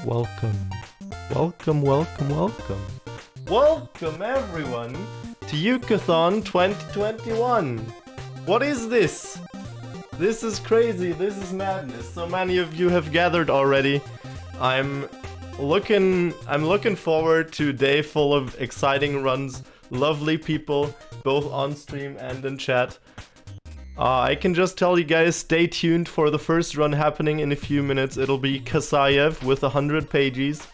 Welcome. Welcome, welcome, welcome. Welcome everyone to YOOKATHON 2021. What is this? This is crazy, this is madness. So many of you have gathered already. I'm looking forward to a day full of exciting runs, lovely people, both on stream and in chat. I can just tell you guys, stay tuned for the first run happening in a few minutes. It'll be Kasayev with 100 pages.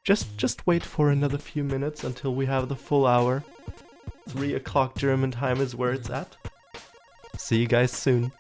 Just wait for another few minutes until we have the full hour. 3 o'clock German time is where it's at. See you guys soon.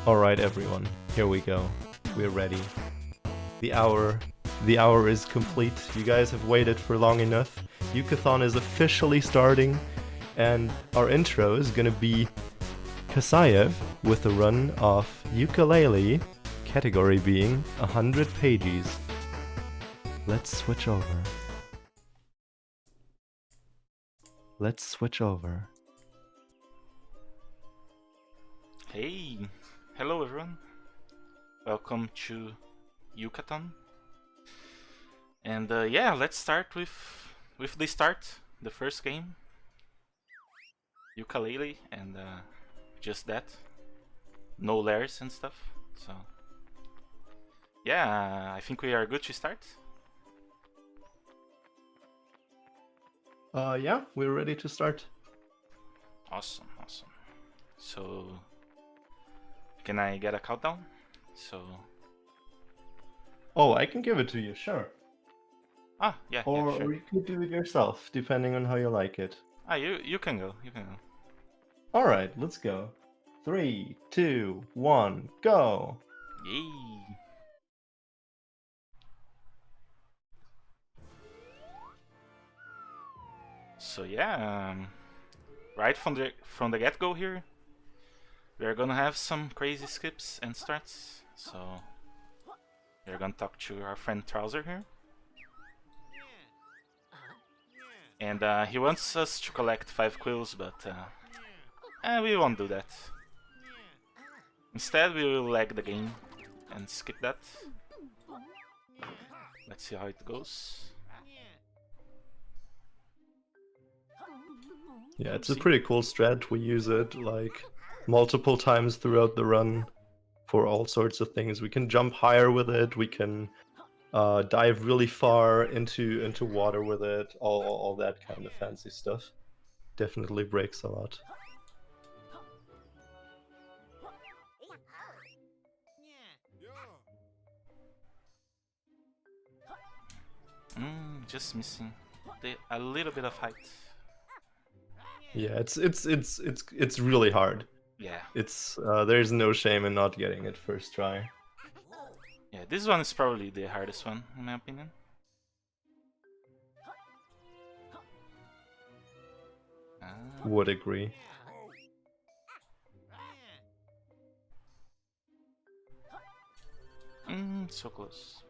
Alright everyone, here we go. We're ready. The hour is complete. You guys have waited for long enough. YOOKATHON is officially starting, and our intro is gonna be Kasayev with a run of ukulele, category being 100 pages. Let's switch over. Hey, hello everyone. Welcome to YOOKATHON. And yeah, let's start with the first game. Ukulele and just that. No layers and stuff. So yeah, I think we are good to start. Yeah, we're ready to start. Awesome. So can I get a countdown? So Oh, I can give it to you, sure. Yeah, Or sure. you could do it yourself, depending on how you like it. You can go. Alright, let's go. 3, 2, 1, go! Yay! So yeah, right from the get-go here, we're gonna have some crazy skips and starts. So we're gonna talk to our friend Trouser here, and he wants us to collect 5 quills, but we won't do that. Instead, we will lag the game and skip that. Let's see how it goes. Yeah, it's a pretty cool strat. We use it like multiple times throughout the run for all sorts of things. We can jump higher with it. We can dive really far into water with it. All that kind of fancy stuff. Definitely breaks a lot. Just missing a little bit of height. Yeah, it's really hard. Yeah. It's there's no shame in not getting it first try. Yeah, this one is probably the hardest one in my opinion. Would agree. So close.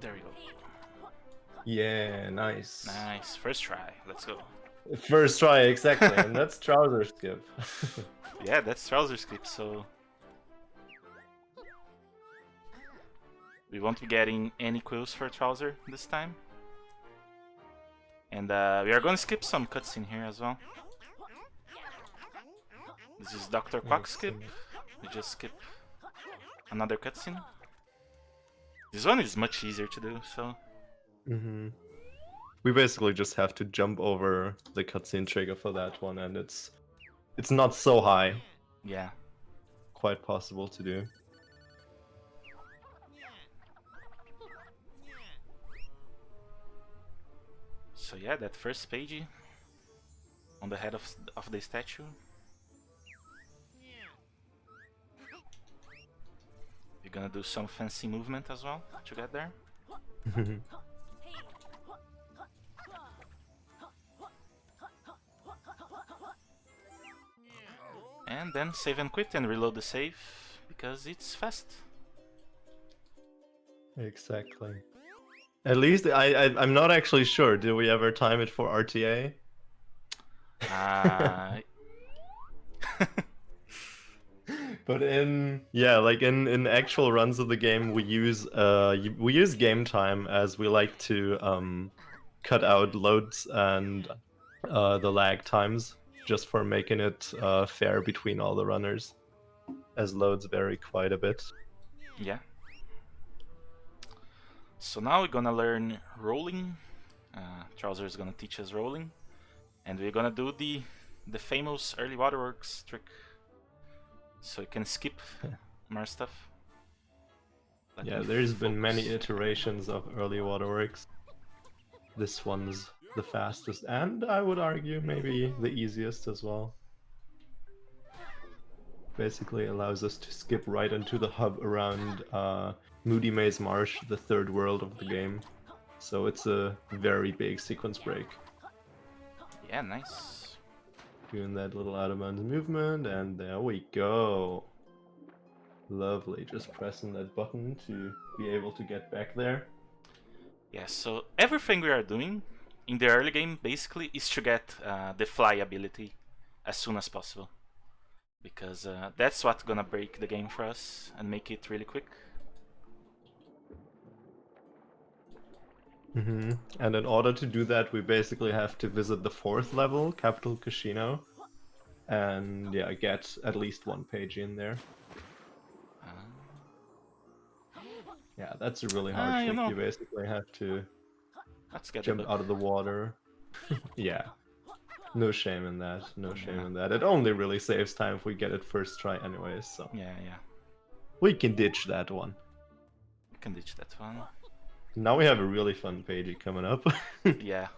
There we go. Yeah, nice. Nice. First try. Let's go. First try, exactly. And that's Trouser skip. Yeah, that's Trouser skip, so we won't be getting any quills for Trouser this time. And we are gonna skip some cutscene here as well. This is Dr. Quack skip. We just skip another cutscene. This one is much easier to do, so... We basically just have to jump over the cutscene trigger for that one, and it's not so high. Yeah. Quite possible to do. So yeah, that first page on the head of the statue. We're gonna do some fancy movement as well to get there. And then save and quit and reload the save because it's fast. Exactly. At least I'm not actually sure. Did we ever time it for RTA? But in actual runs of the game, we use game time, as we like to cut out loads and the lag times, just for making it fair between all the runners, as loads vary quite a bit. Yeah. So now we're gonna learn rolling. Trouser is gonna teach us rolling, and we're gonna do the famous early waterworks trick. So you can skip more stuff. Yeah, there's been many iterations of early waterworks. This one's the fastest, and I would argue maybe the easiest as well. Basically allows us to skip right into the hub around Moody Maze Marsh, the third world of the game. So it's a very big sequence break. Yeah, nice. Doing that little out of bounds movement, and there we go. Lovely, just pressing that button to be able to get back there. Yeah, so everything we are doing in the early game basically is to get the fly ability as soon as possible. Because that's what's gonna break the game for us and make it really quick. And in order to do that, we basically have to visit the 4th level, Capital Casino, and yeah, get at least one page in there. Yeah, that's a really hard trick. You basically have to jump out of the water. Yeah, no shame in that. No shame in that. It only really saves time if we get it first try anyways, so... Yeah. We can ditch that one. We can ditch that one. Now we have a really fun page coming up. Yeah.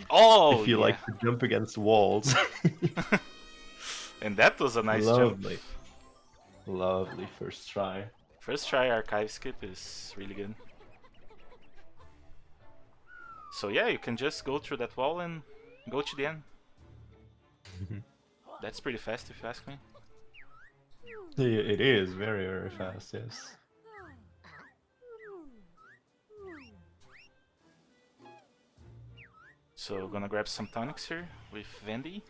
Oh, if you like to jump against walls. And that was a nice jump. Lovely first try. First try archive skip is really good. So yeah, you can just go through that wall and go to the end. That's pretty fast if you ask me. It is very, very fast, yes. So gonna grab some tonics here with Vendy.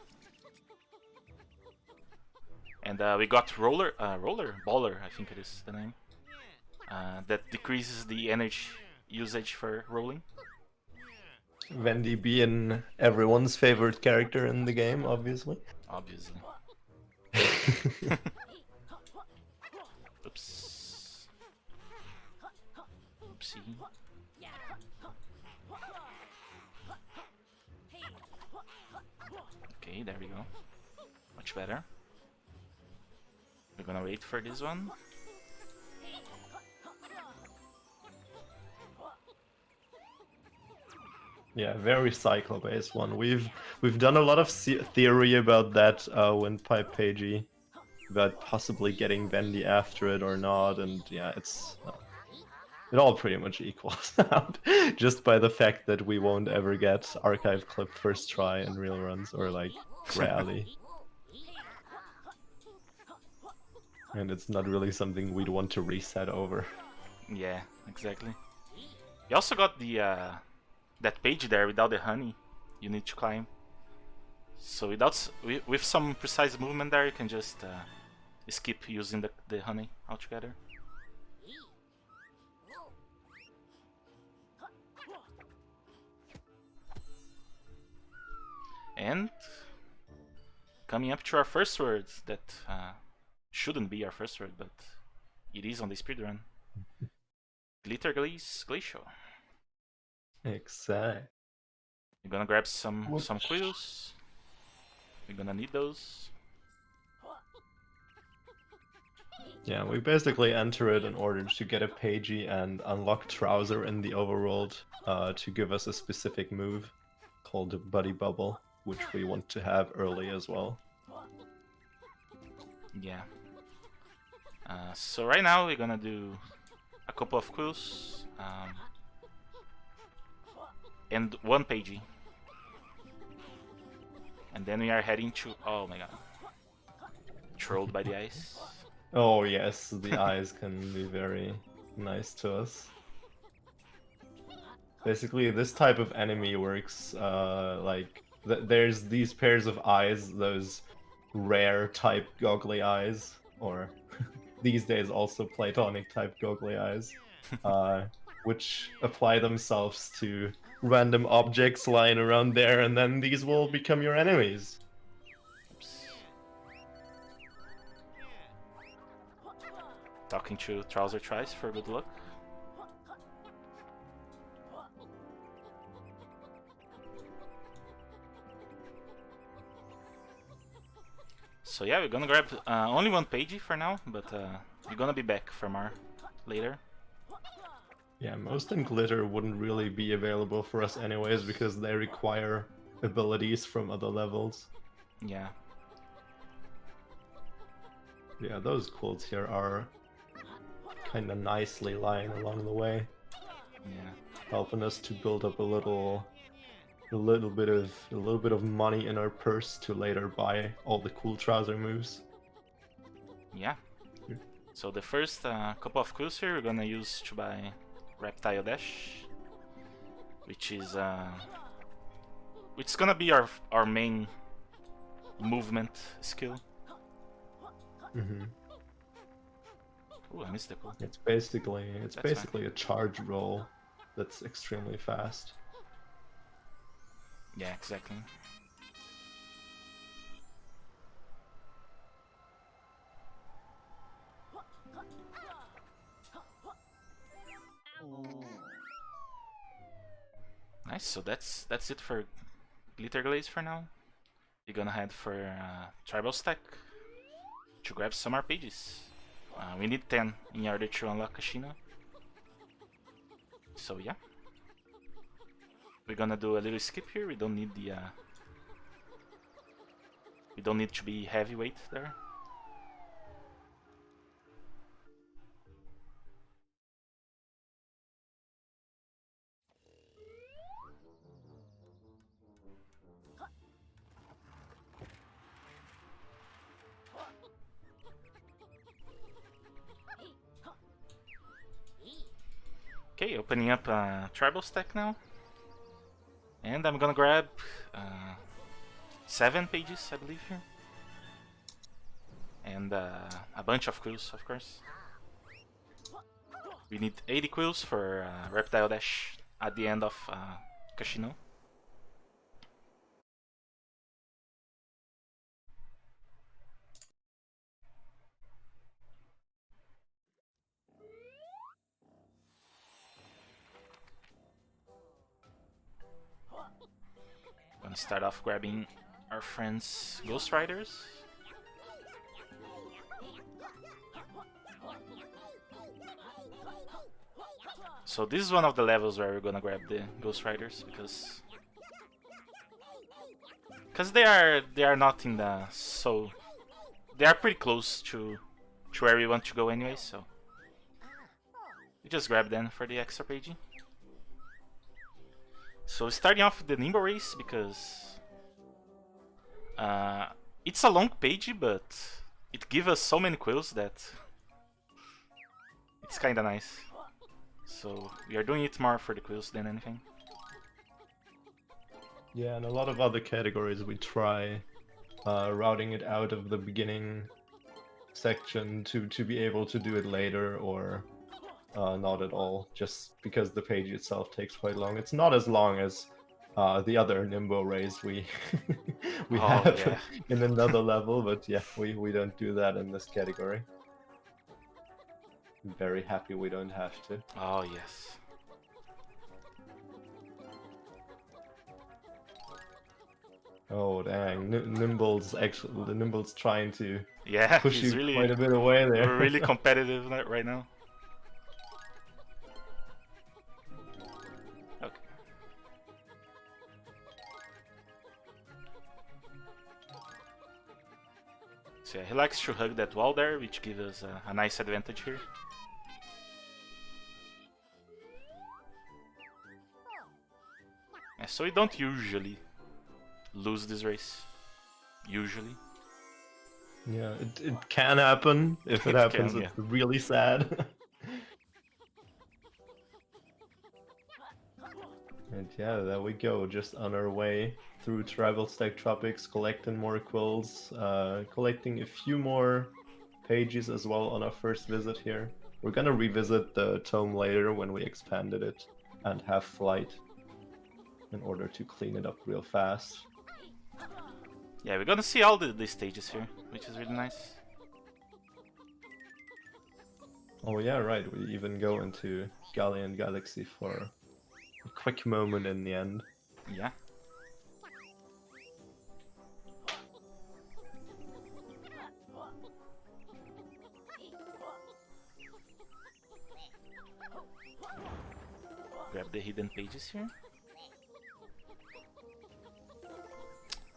And we got Baller, I think it is the name. That decreases the energy usage for rolling. Vendy being everyone's favorite character in the game, obviously. Obviously. Oops. Oopsie. Okay, there we go. Much better. We're gonna wait for this one. Yeah, very cycle-based one. We've done a lot of theory about that windpipe pagey, about possibly getting Vendy after it or not, and yeah, it's it all pretty much equals out just by the fact that we won't ever get archive clip first try in real runs, or like rarely. And it's not really something we'd want to reset over. Yeah, exactly. You also got the that page there without the honey you need to climb. So with some precise movement there, you can just skip using the honey altogether. And coming up to our first word that shouldn't be our first word, but it is on the speedrun. Glitter Glacial. Exactly. You're gonna grab some quills. We're gonna need those. Yeah, we basically enter it in order to get a pagey and unlock Trouser in the overworld to give us a specific move called Buddy Bubble, which we want to have early as well. Yeah. So right now we're gonna do a couple of quills and one pagey. And then we are heading to... Oh my god. Trolled by the ice. Oh yes, the eyes can be very nice to us. Basically, this type of enemy works like... there's these pairs of eyes, those rare type goggly eyes, or these days also platonic type goggly eyes, which apply themselves to random objects lying around there, and then these will become your enemies. Oops. Talking to Trouser tries for good luck. So yeah, we're gonna grab only one pagey for now, but we're gonna be back from our later. Yeah, most and glitter wouldn't really be available for us anyways because they require abilities from other levels. Yeah. Yeah, those quilts here are kind of nicely lying along the way. Yeah. Helping us to build up a little bit of money in our purse to later buy all the cool trouser moves. Yeah. So the first couple of quills here we're gonna use to buy Reptile Dash, which is gonna be our main movement skill. Mm-hmm. Ooh, I missed the pull. It's basically a charge roll that's extremely fast. Yeah, exactly. Nice. So that's it for Glitter Glaze for now. We're gonna head for Tribal Stack to grab some RPGs. We need 10 in order to unlock Kashina. So yeah, we're gonna do a little skip here. We don't need the we don't need to be heavyweight there. Okay, opening up Tribal Stack now. And I'm gonna grab 7 pages, I believe, here. And a bunch of quills, of course. We need 80 quills for Reptile Dash at the end of Kashino. Gonna start off grabbing our friends' Ghost Riders. So this is one of the levels where we're gonna grab the Ghost Riders because they are not in the they are pretty close to where we want to go anyway, so we just grab them for the extra page. So starting off with the Nimble Race because it's a long page, but it gives us so many quills that it's kinda nice. So we are doing it more for the quills than anything. Yeah, and a lot of other categories we try routing it out of the beginning section to be able to do it later or not at all, just because the page itself takes quite long. It's not as long as the other Nimbo race we have yeah. in another level, but yeah, we don't do that in this category. I'm very happy we don't have to. Oh yes. Oh dang, Nimble's actually the Nimble's trying to push he's you really, quite a bit away there. We're really competitive right now. Okay. So yeah, he likes to hug that wall there, which gives us a nice advantage here. Yeah, so we don't usually lose this race. Usually. Yeah, it can happen. If it happens, can, it's really sad. And yeah, there we go, just on our way through Tribal Stack Tropics, collecting more quills, collecting a few more pages as well on our first visit here. We're gonna revisit the tome later when we expanded it and have flight in order to clean it up real fast. Yeah, we're gonna see all the stages here, which is really nice. Oh yeah, right, we even go into Galleon Galaxy for a quick moment in the end. Yeah. grab the hidden pages here.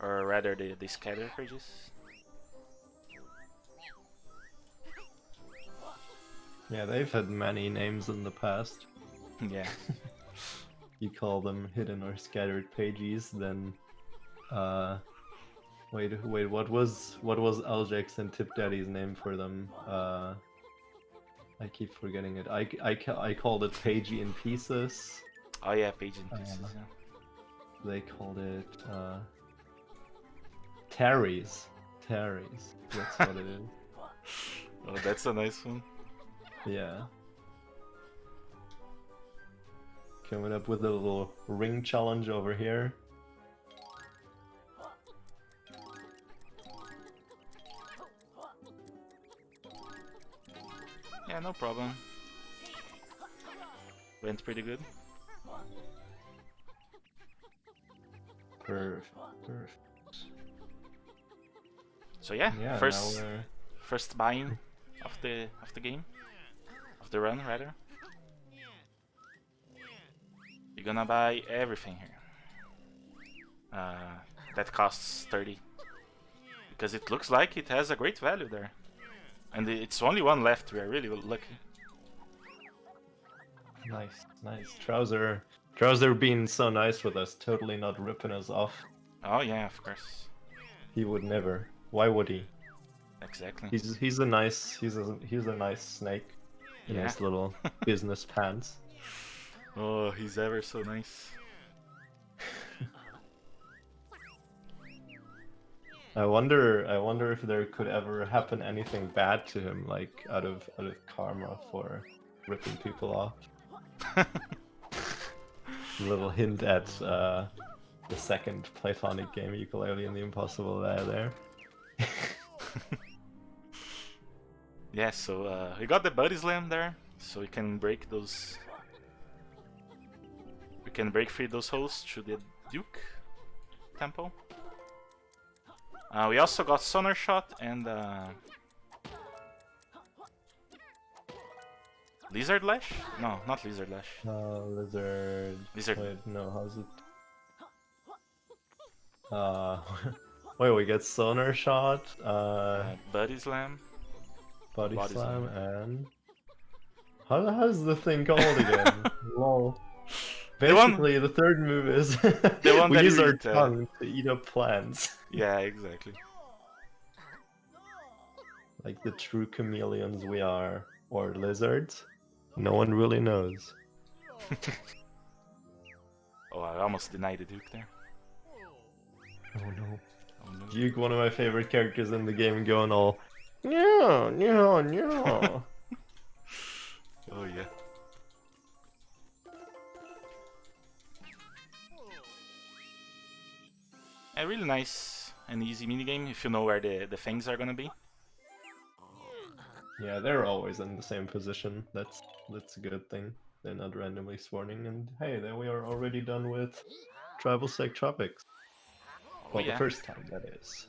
Or rather the scatter pages. Yeah, they've had many names in the past. Yeah. You call them hidden or scattered pages, then wait, what was Aljax and Tip Daddy's name for them? I keep forgetting it. I called it Pagey in Pieces. Oh yeah, page in pieces, yeah. They called it Terry's. Terry's. That's what it is. Oh, that's a nice one. Yeah. Coming up with a little ring challenge over here. Yeah, no problem. Went pretty good. Perfect. So yeah, Yeah, first buy-in of the game, of the run rather. You're gonna buy everything here. That costs 30, because it looks like it has a great value there, and it's only one left. We are really lucky. Nice. Trouser being so nice with us, totally not ripping us off. Oh yeah, of course. He would never. Why would he? Exactly. He's a nice snake in his little business pants. Oh, he's ever so nice. I wonder if there could ever happen anything bad to him, like out of karma for ripping people off. A little hint at the second Platonic game, Ukulele and the Impossible there. Yeah, so we got the Buddy Slam there, so we can break those. We can break free those holes through the Duke Temple. We also got Sonar Shot and Lizard Lash? No, not Lizard Lash. Lizard. Wait, no, how's it? Wait, we get Sonar Shot, Buddy Slam. Body Slam, and how's the thing called again? Lol. Basically, the third move is we use our tongue to eat up plants. Yeah, exactly. Like the true chameleons we are, or lizards. No one really knows. Oh, I almost denied the Duke there. Oh no. Oh no. Duke, one of my favorite characters in the game, going all no. Oh yeah. A really nice and easy minigame if you know where the things are gonna be. Yeah, they're always in the same position. That's a good thing. They're not randomly spawning. And hey, there we are already done with Tribal Sec Tropics. Well, yeah. The first time, that is.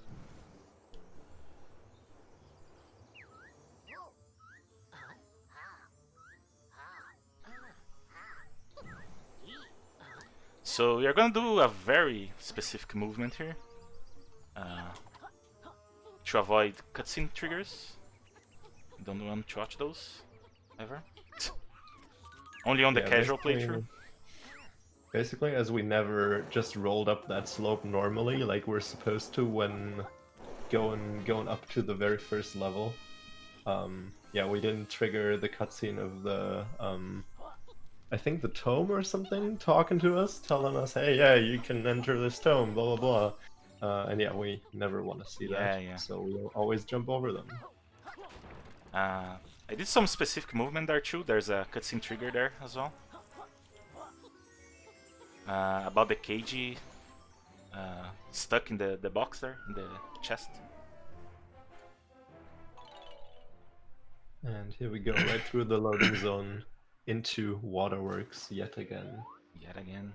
So we are gonna do a very specific movement here to avoid cutscene triggers. Don't want to watch those ever. Only on the casual playthrough. Basically, as we never just rolled up that slope normally, like we're supposed to when going up to the very first level. Yeah, we didn't trigger the cutscene of the I think the tome or something talking to us, telling us, hey, yeah, you can enter this tome, blah blah blah. And yeah, we never want to see that, so we'll always jump over them. I did some specific movement there too. There's a cutscene trigger there as well. About the KG stuck in the box there, in the chest. And here we go, right through the loading zone into Waterworks yet again. Yet again.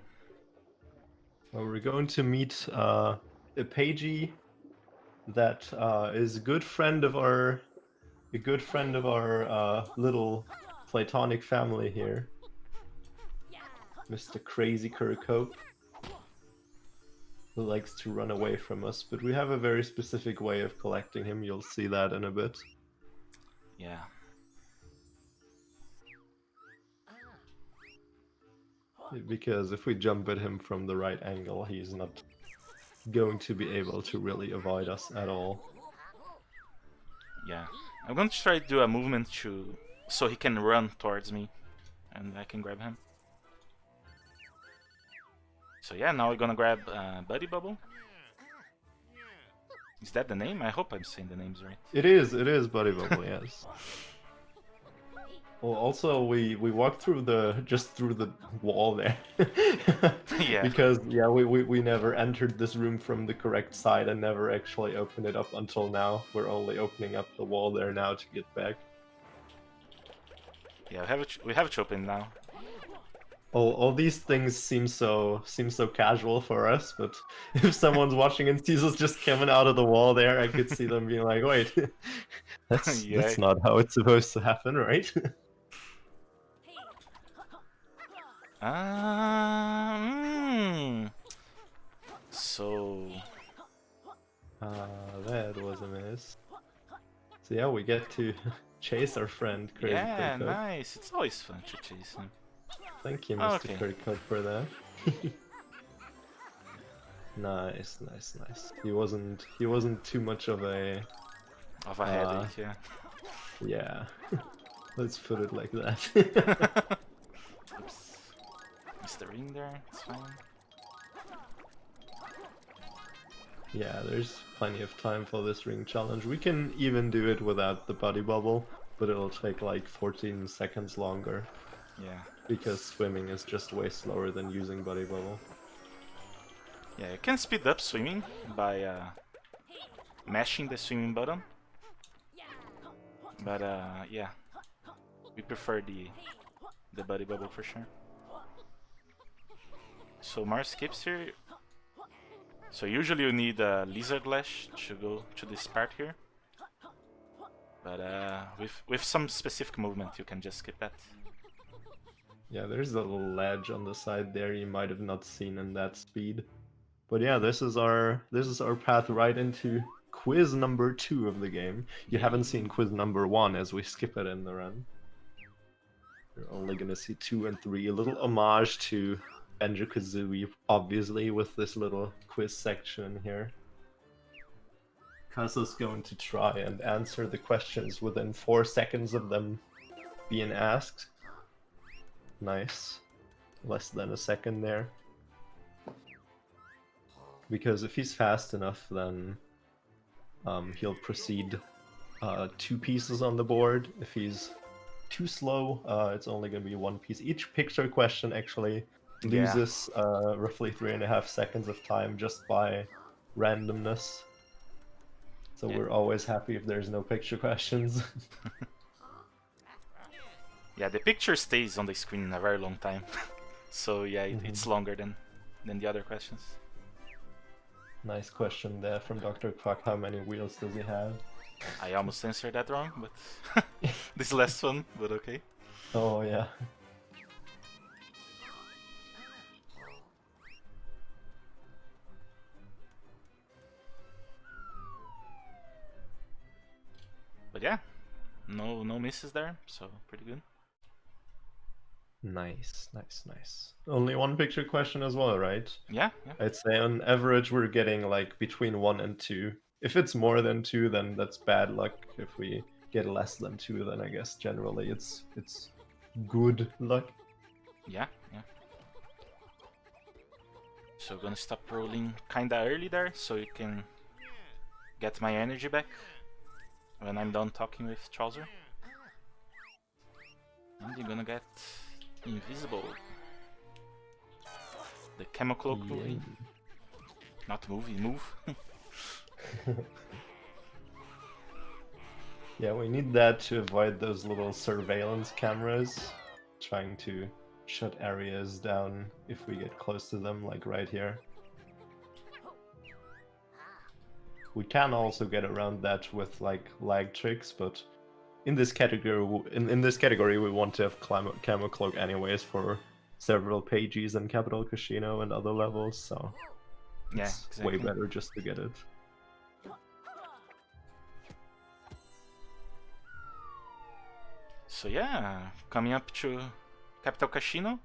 Well, we're going to meet a Pagey that is a good friend of our little Platonic family here. Mr. Crazy Kirkhope, who likes to run away from us, but we have a very specific way of collecting him. You'll see that in a bit. Yeah. Because if we jump at him from the right angle, he's not going to be able to really avoid us at all. Yeah. I'm going to try to do a movement so he can run towards me, and I can grab him. So yeah, now we're gonna grab Buddy Bubble. Is that the name? I hope I'm saying the names right. It is Buddy Bubble, yes. Well, also we walked through the wall there. Yeah. Because yeah, we never entered this room from the correct side and never actually opened it up until now. We're only opening up the wall there now to get back. Yeah, we have it open now. All these things seem so casual for us, but if someone's watching and sees us just coming out of the wall there, I could see them being like, "Wait, that's not how it's supposed to happen, right?" So... that was a miss. So yeah, we get to chase our friend Crazy Yeah, Kirkhope. nice. It's always fun to chase him. Thank you, Mr. Kirkhope, for that. Nice. He wasn't too much of a headache, yeah. Yeah. Let's put it like that. Oops. Missed the ring there, it's fine. Yeah, there's plenty of time for this ring challenge. We can even do it without the Buddy Bubble, but it'll take like 14 seconds longer. Yeah. Because swimming is just way slower than using Buddy Bubble. Yeah, you can speed up swimming by mashing the swimming button. But yeah, we prefer the Buddy Bubble for sure. So Mars skips here. So usually you need a Lizard Lash to go to this part here. But with some specific movement you can just skip that. Yeah, there's a little ledge on the side there you might have not seen in that speed. But yeah, this is our path right into quiz number 2 of the game. You haven't seen quiz number 1 as we skip it in the run. You're only gonna see 2 and 3. A little homage to Banjo-Kazooie, obviously, with this little quiz section here. Kazu's going to try and answer the questions within 4 seconds of them being asked. Nice. Less than a second there. Because if he's fast enough, then he'll proceed 2 pieces on the board. If he's too slow, it's only going to be 1 piece. Each picture question actually loses roughly 3.5 seconds of time just by randomness. So we're always happy if there's no picture questions. Yeah, the picture stays on the screen a very long time. So yeah, it's longer than the other questions. Nice question there from Dr. Quack. How many wheels does he have? I almost answered that wrong, but this last one, but okay. Oh yeah. But yeah, no misses there, so pretty good. Nice. Only 1 picture question as well, right? Yeah. I'd say on average we're getting like between 1 and 2. If it's more than 2, then that's bad luck. If we get less than 2, then I guess generally it's good luck. Yeah. So gonna stop rolling kinda early there, so you can get my energy back when I'm done talking with Chaucer. And you're gonna get invisible. The Camo Cloak movie. Not movie, move. Yeah, we need that to avoid those little surveillance cameras trying to shut areas down if we get close to them, like right here. We can also get around that with like lag tricks, but in this category, we want to have Camo Cloak anyways for several pages in Capital Casino and other levels, so Yeah, it's exactly. way better just to get it. So yeah, coming up to Capital Casino,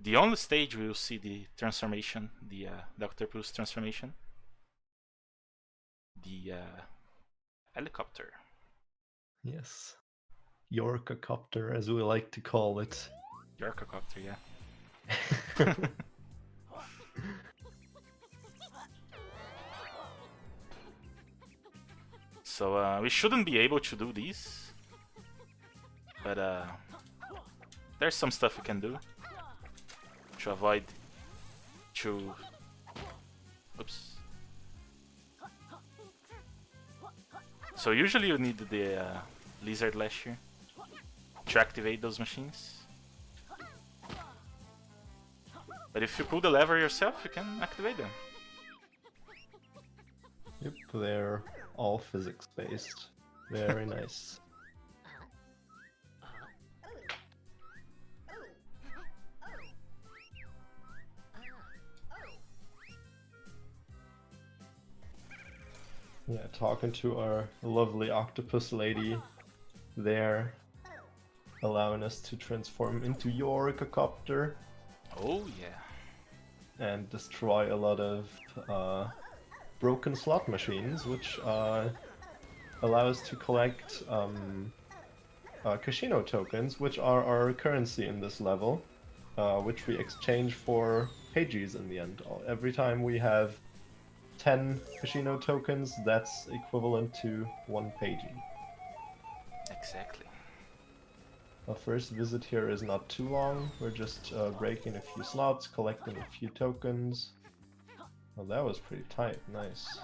the only stage we'll see the transformation, the Octopus transformation, the helicopter. Yes. Yorkacopter, as we like to call it. Yorkacopter, yeah. So we shouldn't be able to do these, but there's some stuff we can do to avoid to... Oops. So usually you need the lizard lash here to activate those machines. But if you pull the lever yourself, you can activate them. Yep, they're all physics based. Very nice. Yeah, talking to our lovely octopus lady there, allowing us to transform into Yorkacopter. Oh yeah. And destroy a lot of broken slot machines, which allow us to collect casino tokens, which are our currency in this level, which we exchange for pages in the end. Every time we have 10 casino tokens, that's equivalent to 1 page. Exactly. Our first visit here is not too long. We're just breaking a few slots, collecting a few tokens. Well, that was pretty tight. Nice.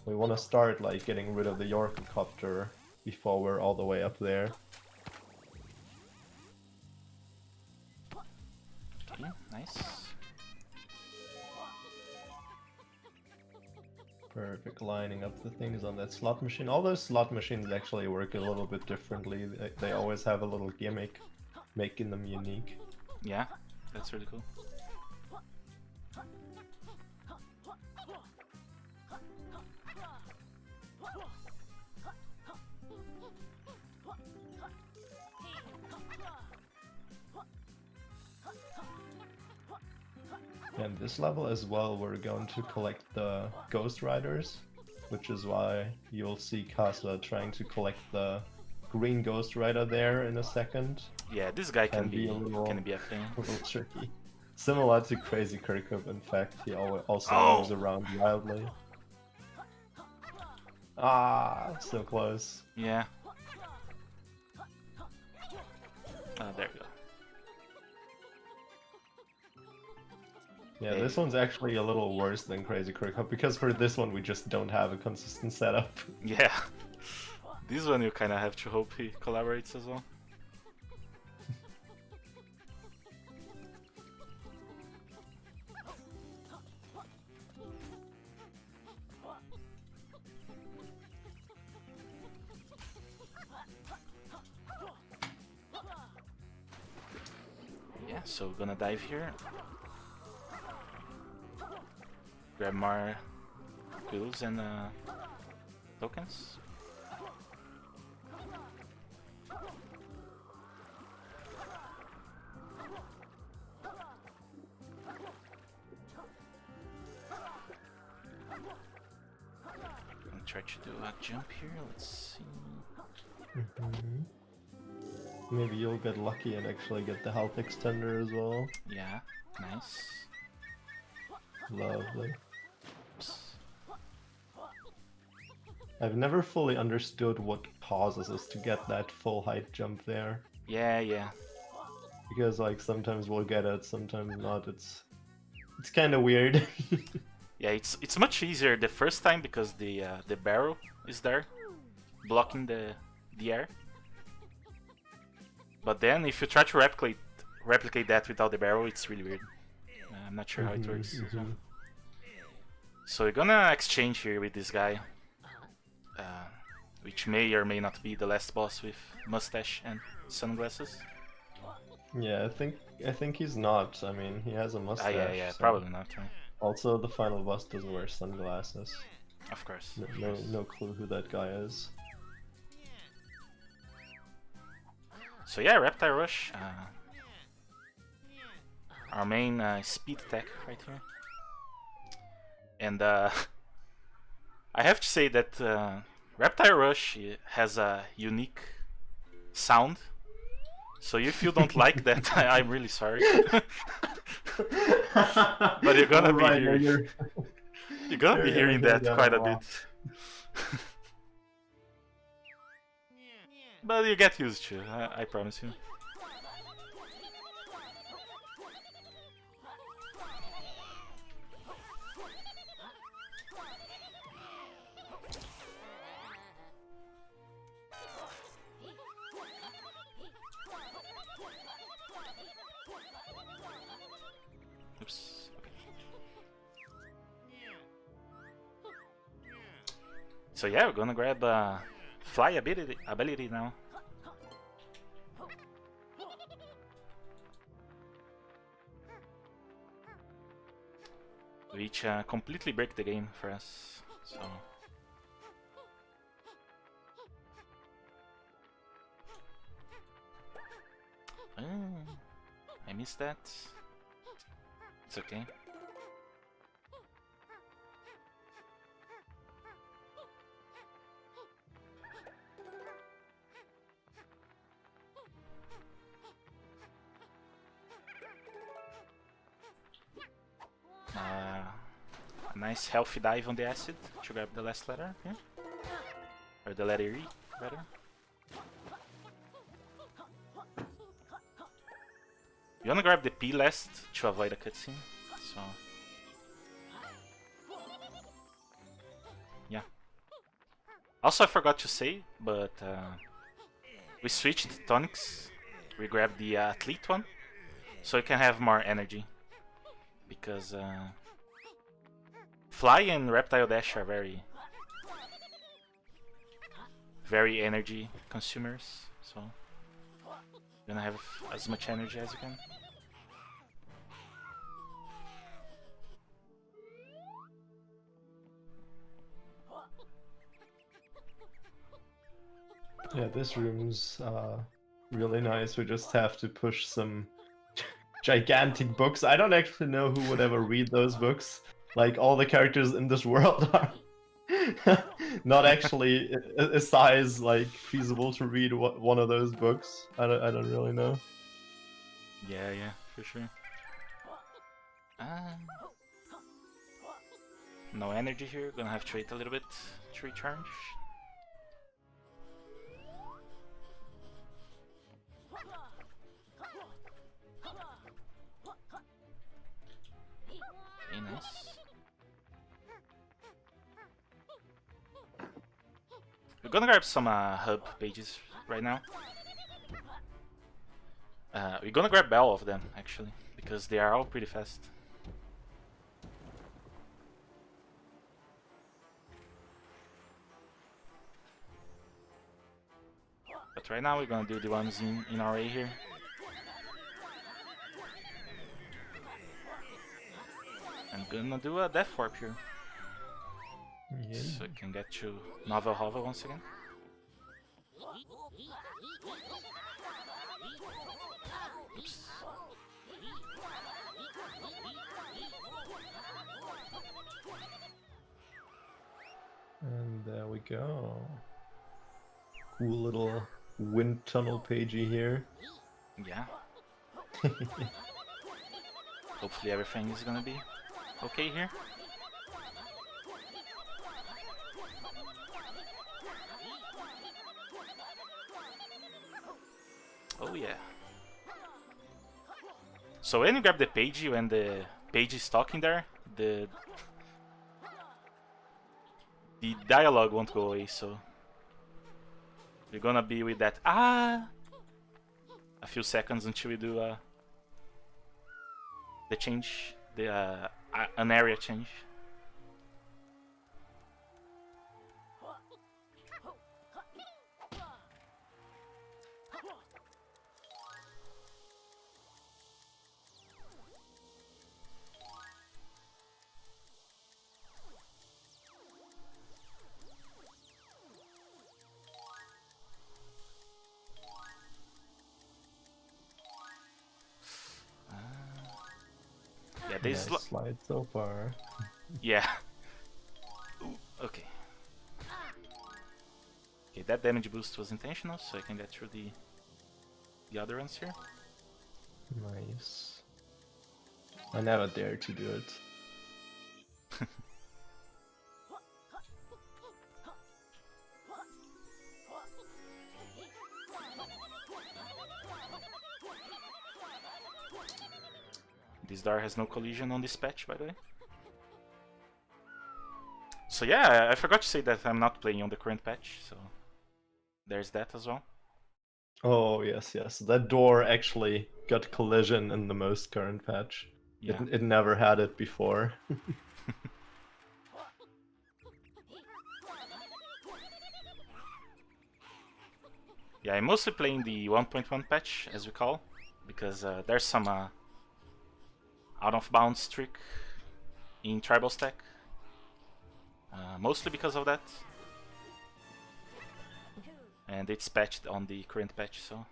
We want to start like getting rid of the Yorkacopter before we're all the way up there. Okay, nice. Perfect, lining up the things on that slot machine. All those slot machines actually work a little bit differently. They always have a little gimmick, making them unique. Yeah, that's really cool. And this level as well, we're going to collect the Ghost Riders, which is why you'll see Casa trying to collect the green Ghost Rider there in a second. Yeah, this guy can be a little thing. A little tricky. Similar to Crazy Kirkup, in fact, he also moves around wildly. Ah, so close. Yeah. There you go. Yeah, this one's actually a little worse than Crazy Kirkup, because for this one we just don't have a consistent setup. Yeah. This one you kinda have to hope he collaborates as well. Yeah, so we're gonna dive here. Grab more pills and tokens. Gonna try to do a jump here, let's see. Maybe you'll get lucky and actually get the health extender as well. Yeah, nice. Lovely. I've never fully understood what causes us to get that full height jump there. Yeah. Because like sometimes we'll get it, sometimes not. It's kind of weird. Yeah, it's much easier the first time because the barrel is there, blocking the air. But then if you try to replicate that without the barrel, it's really weird. I'm not sure how it works. So we're gonna exchange here with this guy, which may or may not be the last boss with mustache and sunglasses. Yeah, I think he's not. I mean, he has a mustache. Yeah, so... probably not. Right? Also, the final boss doesn't wear sunglasses. Of course. No clue who that guy is. So yeah, Reptile Rush, our main speed tech right here. And I have to say that Reptile Rush has a unique sound. So if you don't like that, I'm really sorry. But you're gonna be hearing, you're gonna be hearing that quite a bit. But you get used to it, I promise you. Oops. So yeah, we're gonna grab fly ability now. Which completely break the game for us. So I missed that. It's okay. A nice healthy dive on the acid to grab the last letter here. Or the letter E, rather. You wanna grab the P last to avoid a cutscene, so... yeah. Also I forgot to say, but we switched tonics. We grabbed the athlete one, so you can have more energy. Because Fly and Reptile Dash are very energy consumers, so you're gonna have as much energy as you can. Yeah, this room's really nice. We just have to push some gigantic books. I don't actually know who would ever read those books. Like, all the characters in this world are not actually a size like feasible to read one of those books. I don't really know. Yeah, for sure. No energy here. Gonna have to wait a little bit to recharge. Okay, nice. We're gonna grab some hub pages right now. We're gonna grab all of them actually, because they are all pretty fast. But right now we're gonna do the ones in RA here. I'm gonna do a Death Warp here. Yeah. So I can get to Novel Hovel once again. Oops. And there we go. Cool little wind tunnel pagey here. Yeah. Hopefully everything is gonna be okay here. Oh yeah. So when you grab the page, when the page is talking there, the dialogue won't go away, so we're gonna be with that a few seconds until we do the change, an area change. they nice slide so far. Yeah. Ooh, okay. Okay, that damage boost was intentional, so I can get through the other ones here. Nice. I never dare to do it. This Dar has no collision on this patch, by the way. So yeah, I forgot to say that I'm not playing on the current patch, so there's that as well. Oh, yes, yes. That door actually got collision in the most current patch. Yeah. It never had it before. Yeah, I'm mostly playing the 1.1 patch, as we call, because there's some out-of-bounds trick in Tribal Stack. Mostly because of that. And it's patched on the current patch, so...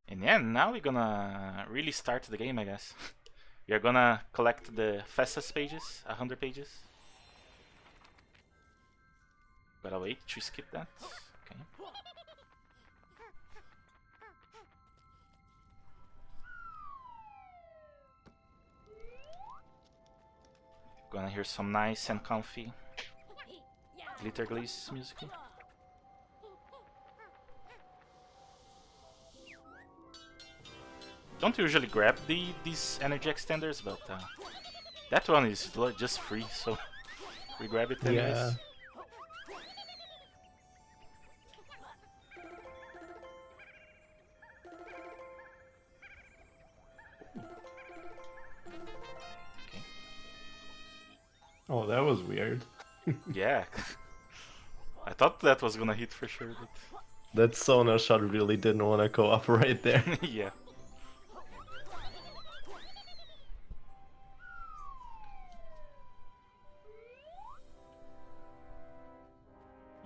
And yeah, now we're gonna really start the game, I guess. We're gonna collect the fastest pages, 100 pages. Gotta wait to skip that. Okay. Gonna hear some nice and comfy Glitter Glaze music. Don't usually grab these energy extenders, but that one is just free, so we grab it anyways. Yeah. Okay. Oh, that was weird. Yeah. I thought that was gonna hit for sure, but... That sonar shot really didn't want to cooperate there. Yeah.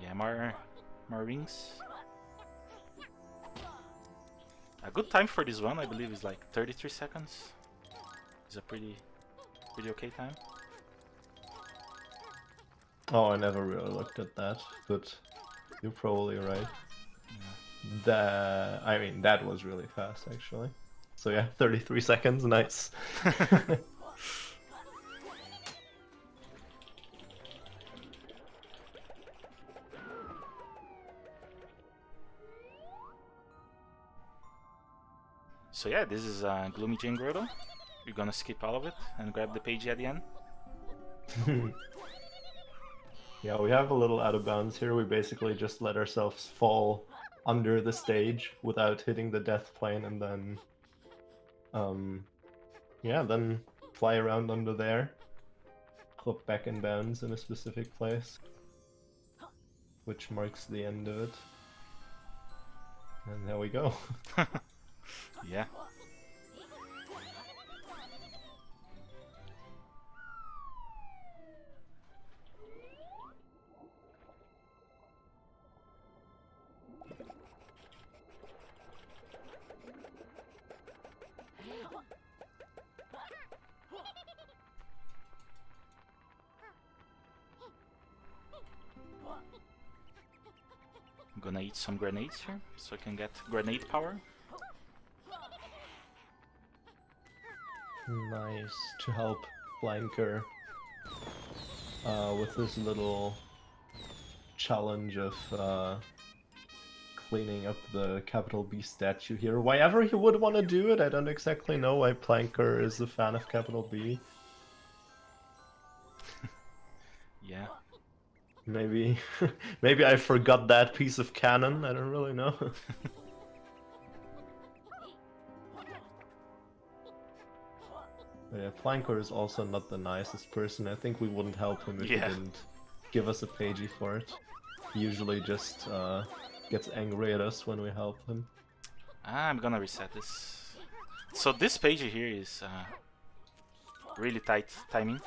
Yeah, more rings. A good time for this one, I believe, is like 33 seconds. It's a pretty okay time. Oh, I never really looked at that, but you're probably right. Yeah. I mean, that was really fast, actually. So yeah, 33 seconds, nice. So yeah, this is Gloomy Jane Grotto. We're gonna skip all of it and grab the page at the end. Yeah, we have a little out of bounds here. We basically just let ourselves fall under the stage without hitting the death plane, and then yeah, then fly around under there, clip back in bounds in a specific place, which marks the end of it. And there we go. Yeah. I'm gonna eat some grenades here, so I can get grenade power. Nice, to help Flanker with this little challenge of cleaning up the capital B statue here. Why ever he would want to do it, I don't exactly know why Planker is a fan of capital B. Yeah. Maybe maybe I forgot that piece of canon, I don't really know. Yeah, Flanker is also not the nicest person. I think we wouldn't help him if he didn't give us a pagey for it. He usually just gets angry at us when we help him. I'm gonna reset this. So this page here is really tight timing.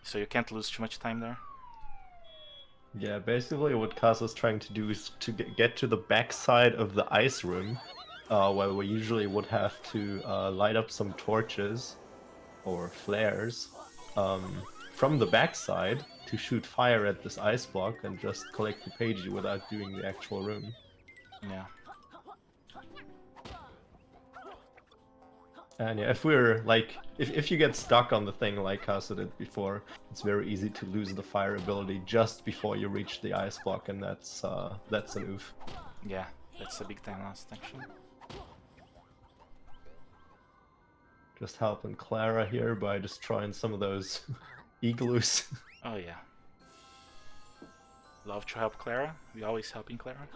So you can't lose too much time there. Yeah, basically what Kazu's trying to do is to get to the backside of the ice room, where we usually would have to light up some torches or flares from the backside to shoot fire at this ice block and just collect the page without doing the actual room. Yeah. And yeah, if we're like, if you get stuck on the thing like Kazu did before, it's very easy to lose the fire ability just before you reach the ice block, and that's an oof. Yeah, that's a big time lost actually. Just helping Clara here by destroying some of those igloos. Oh yeah. Love to help Clara. We always helping Clara.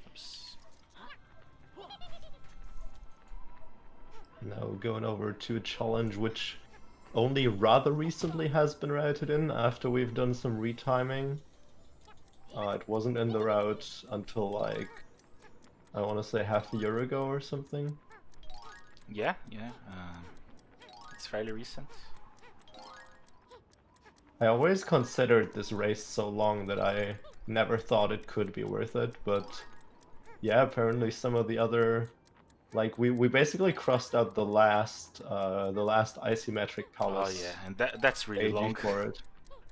Oops. Now going over to a challenge which only rather recently has been routed in after we've done some retiming. It wasn't in the route until like, I want to say half a year ago or something. Yeah. It's fairly recent. I always considered this race so long that I never thought it could be worth it, but yeah, apparently some of the other, like we basically crossed out the last isometric palace. Oh yeah, and that's really long for it.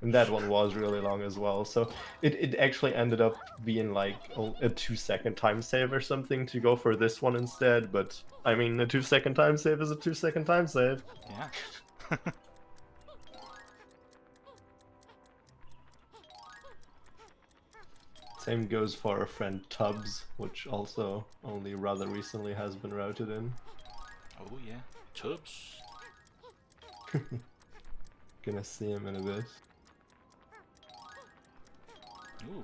And that one was really long as well, so it actually ended up being like a 2-second time save or something to go for this one instead, but I mean, a 2-second time save is a 2-second time save. Yeah. Same goes for our friend Tubbs, which also only rather recently has been routed in. Oh yeah, Tubbs. Gonna see him in a bit. Ooh,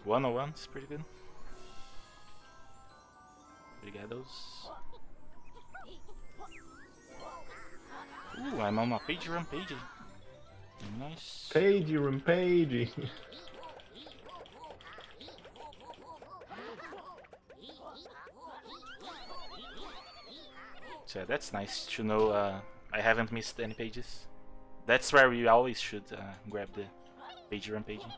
101 is pretty good. Brigados. Ooh, I'm on my page run pagey. Nice. Pagey and pagey. So that's nice to know I haven't missed any pages. That's where we always should grab the page run pagey.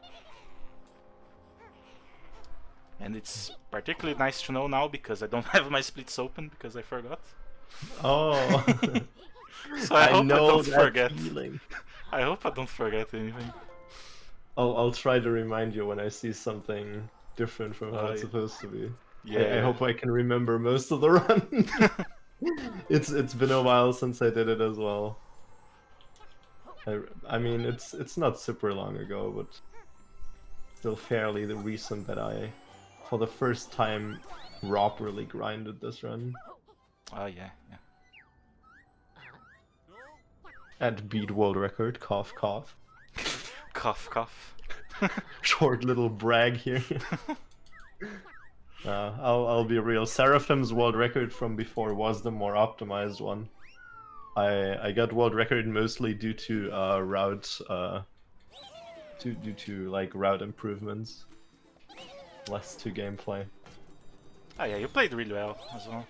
And it's particularly nice to know now because I don't have my splits open because I forgot. Oh. So I hope I don't forget. Feeling. I hope I don't forget anything. I'll try to remind you when I see something different from how it's supposed to be. Yeah. I hope I can remember most of the run. It's been a while since I did it as well. I mean, it's not super long ago, but still fairly recent that I, for the first time, properly grinded this run. Oh yeah. And beat world record, cough cough. Cough cough. Short little brag here. I'll be real. Seraphim's world record from before was the more optimized one. I got world record mostly due to route due to like route improvements, less to gameplay. Oh yeah, you played really well as well.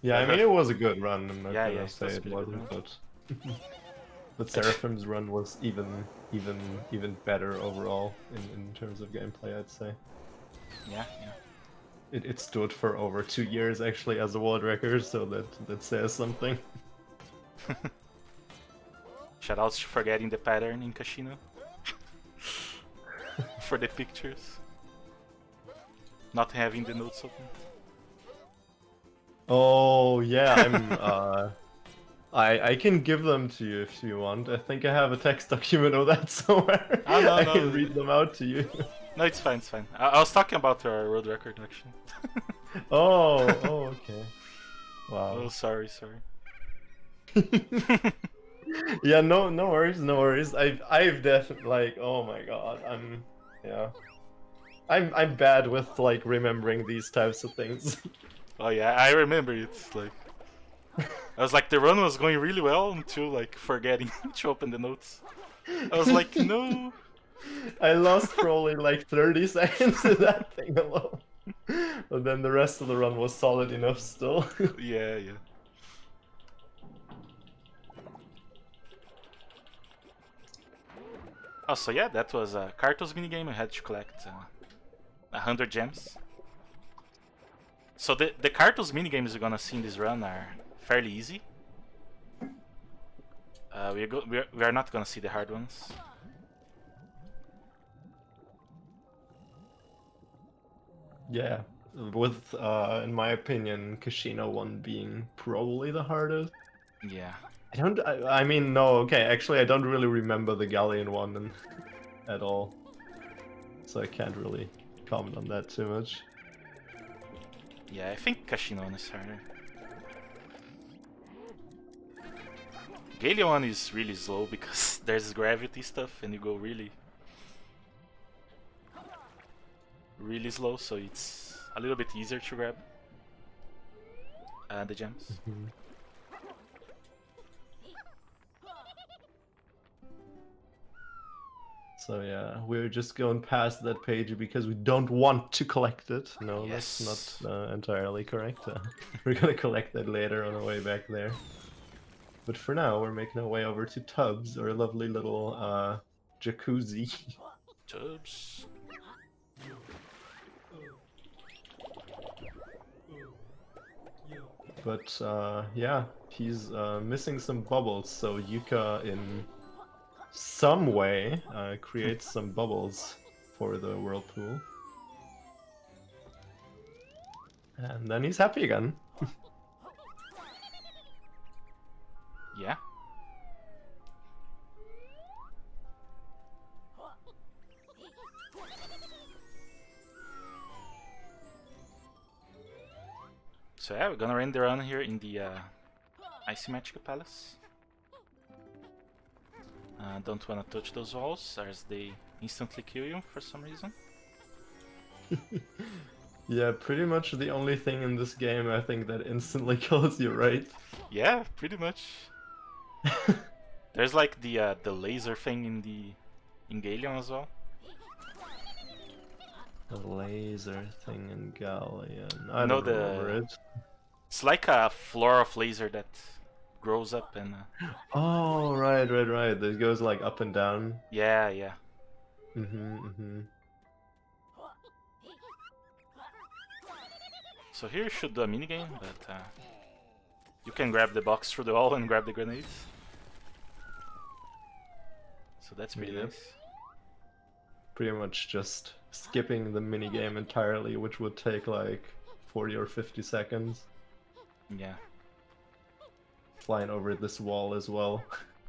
Yeah, I mean it was a good run. I'm not Yeah, gonna say it wasn't, good. but Seraphim's run was even better overall in terms of gameplay, I'd say. Yeah. It stood for over 2 years actually as a world record, so that says something. Shoutouts to forgetting the pattern in Casino. For the pictures. Not having the notes open. Oh yeah, I can give them to you if you want. I think I have a text document of that somewhere. Oh, no, I can read them out to you. No, it's fine, it's fine. I was talking about our world record actually. Oh, okay. Wow. Oh, sorry. Yeah, no worries. I've definitely like, oh my god, I'm bad with like remembering these types of things. Oh yeah, I remember it. Like, I was like, the run was going really well until like forgetting to open the notes. I was like, no. I lost probably like 30 seconds to that thing alone. But then the rest of the run was solid enough still. Yeah, yeah. Oh, so yeah, that was a Cartos minigame. I had to collect 100 gems. So the Cartos minigames you're gonna see in this run are fairly easy. We are not gonna see the hard ones. Yeah, with in my opinion, Casino 1 being probably the hardest. Yeah. I mean, no, okay, actually I don't really remember the Galleon one at all. So I can't really comment on that too much. Yeah, I think Casino one is harder. Galleon one is really slow because there's gravity stuff and you go really slow, so it's a little bit easier to grab the gems. Mm-hmm. So yeah, we're just going past that page because we don't want to collect it. No, Yes. that's not entirely correct. We're gonna collect that later on our way back there. But for now, we're making our way over to Tubs, our lovely little jacuzzi. Tubs. But yeah, he's missing some bubbles, so Yuka in some way creates some bubbles for the whirlpool. And then he's happy again. Yeah. So yeah, we're gonna end the run here in the Icy Magical Palace. Don't wanna touch those walls as they instantly kill you for some reason. Yeah, pretty much the only thing in this game I think that instantly kills you, right? Yeah, pretty much. There's like the laser thing in Galleon as well. The laser thing in Galleon. I No, don't remember it. It's like a floor of laser that grows up and. Oh, right. It goes like up and down. Yeah, yeah. So here you should do a minigame, but you can grab the box through the wall and grab the grenades. So that's pretty nice. Pretty much just skipping the minigame entirely, which would take like 40 or 50 seconds. Yeah. Flying over this wall as well,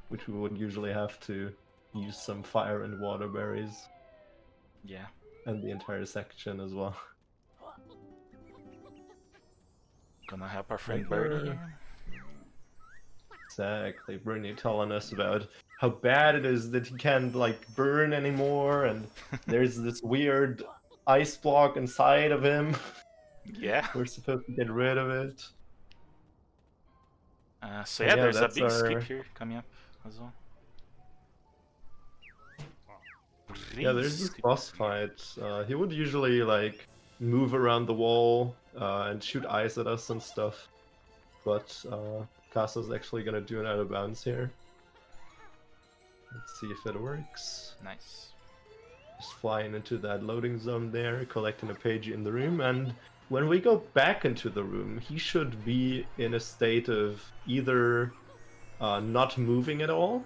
which we would usually have to use some fire and water berries. Yeah. And the entire section as well. Gonna help our friend Bernie. Exactly, Bernie telling us about how bad it is that he can't like burn anymore, and there's this weird ice block inside of him. Yeah. We're supposed to get rid of it. So yeah, there's a big skip here coming up as well. Yeah, there's this boss fight. He would usually like move around the wall and shoot ice at us and stuff, but Casa's actually gonna do an out of bounds here. Let's see if it works. Nice. Just flying into that loading zone there, collecting a page in the room, and when we go back into the room, he should be in a state of either not moving at all,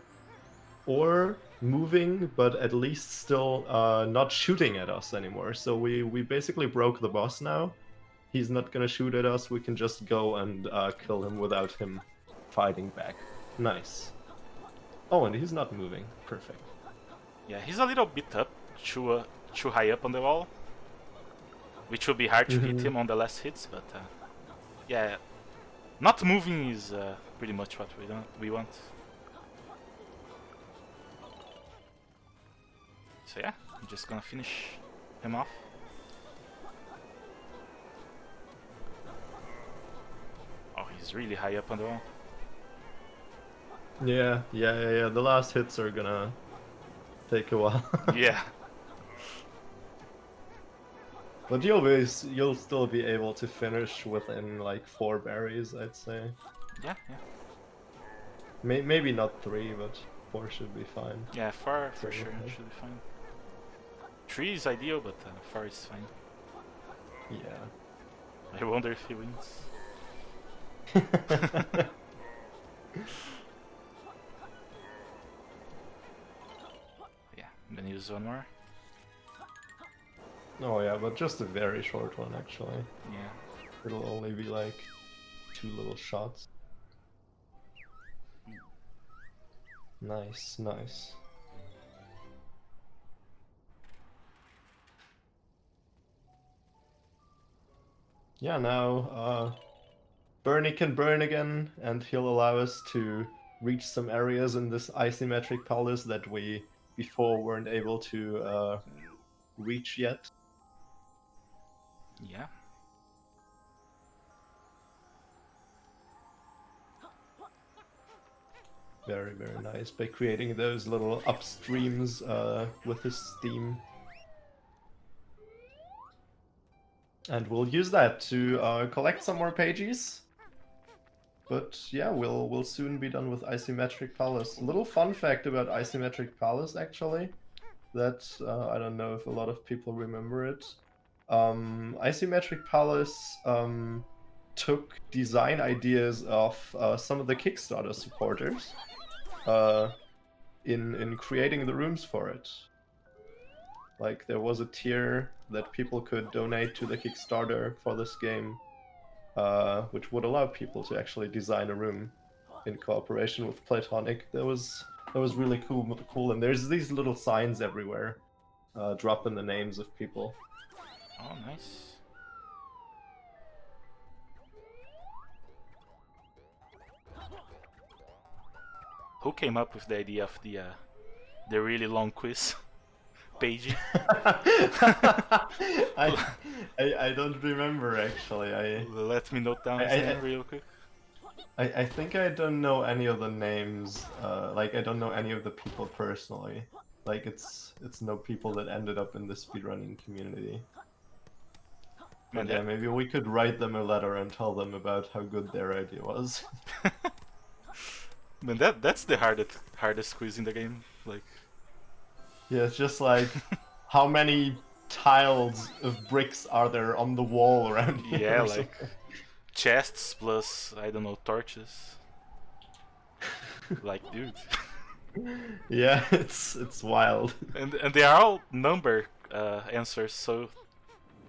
or moving, but at least still not shooting at us anymore. So we basically broke the boss now. He's not gonna shoot at us, we can just go and kill him without him fighting back. Nice. Oh, and he's not moving. Perfect. Yeah, he's a little bit up, too high up on the wall, which will be hard to hit him on the last hits, but yeah, not moving is pretty much what we want. So yeah, I'm just gonna finish him off. Oh, he's really high up on the wall. Yeah. The last hits are gonna take a while. Yeah. But you'll still be able to finish within like 4 berries, I'd say. Yeah, yeah. Maybe not 3, but 4 should be fine. Yeah, 4 for So, sure okay. should be fine. 3 is ideal, but 4 is fine. Yeah. I wonder if he wins. Yeah, I'm gonna use one more. Oh yeah, but just a very short one actually. Yeah. It'll only be like 2 little shots. Nice, nice. Yeah, now Bernie can burn again, and he'll allow us to reach some areas in this isometric palace that we before weren't able to reach yet. Yeah. Very, very nice by creating those little upstreams with his steam. And we'll use that to collect some more pages. But yeah, we'll soon be done with Isometric Palace. A little fun fact about Isometric Palace, actually, that I don't know if a lot of people remember it. Isometric Palace took design ideas of some of the Kickstarter supporters in creating the rooms for it. Like, there was a tier that people could donate to the Kickstarter for this game, which would allow people to actually design a room in cooperation with Platonic. That was really cool. And there's these little signs everywhere, dropping the names of people. Oh, nice. Who came up with the idea of the really long quiz page? I don't remember actually. Let me note down his name real quick. I think I don't know any of the names. Like, I don't know any of the people personally. Like, it's no people that ended up in the speedrunning community. Man, yeah, maybe we could write them a letter and tell them about how good their idea was. Man, that's the hardest quiz in the game. Like, yeah, it's just like, how many tiles of bricks are there on the wall around here? Yeah, like chests plus, I don't know, torches. Like, dude. Yeah, it's wild. And they are all number answers, so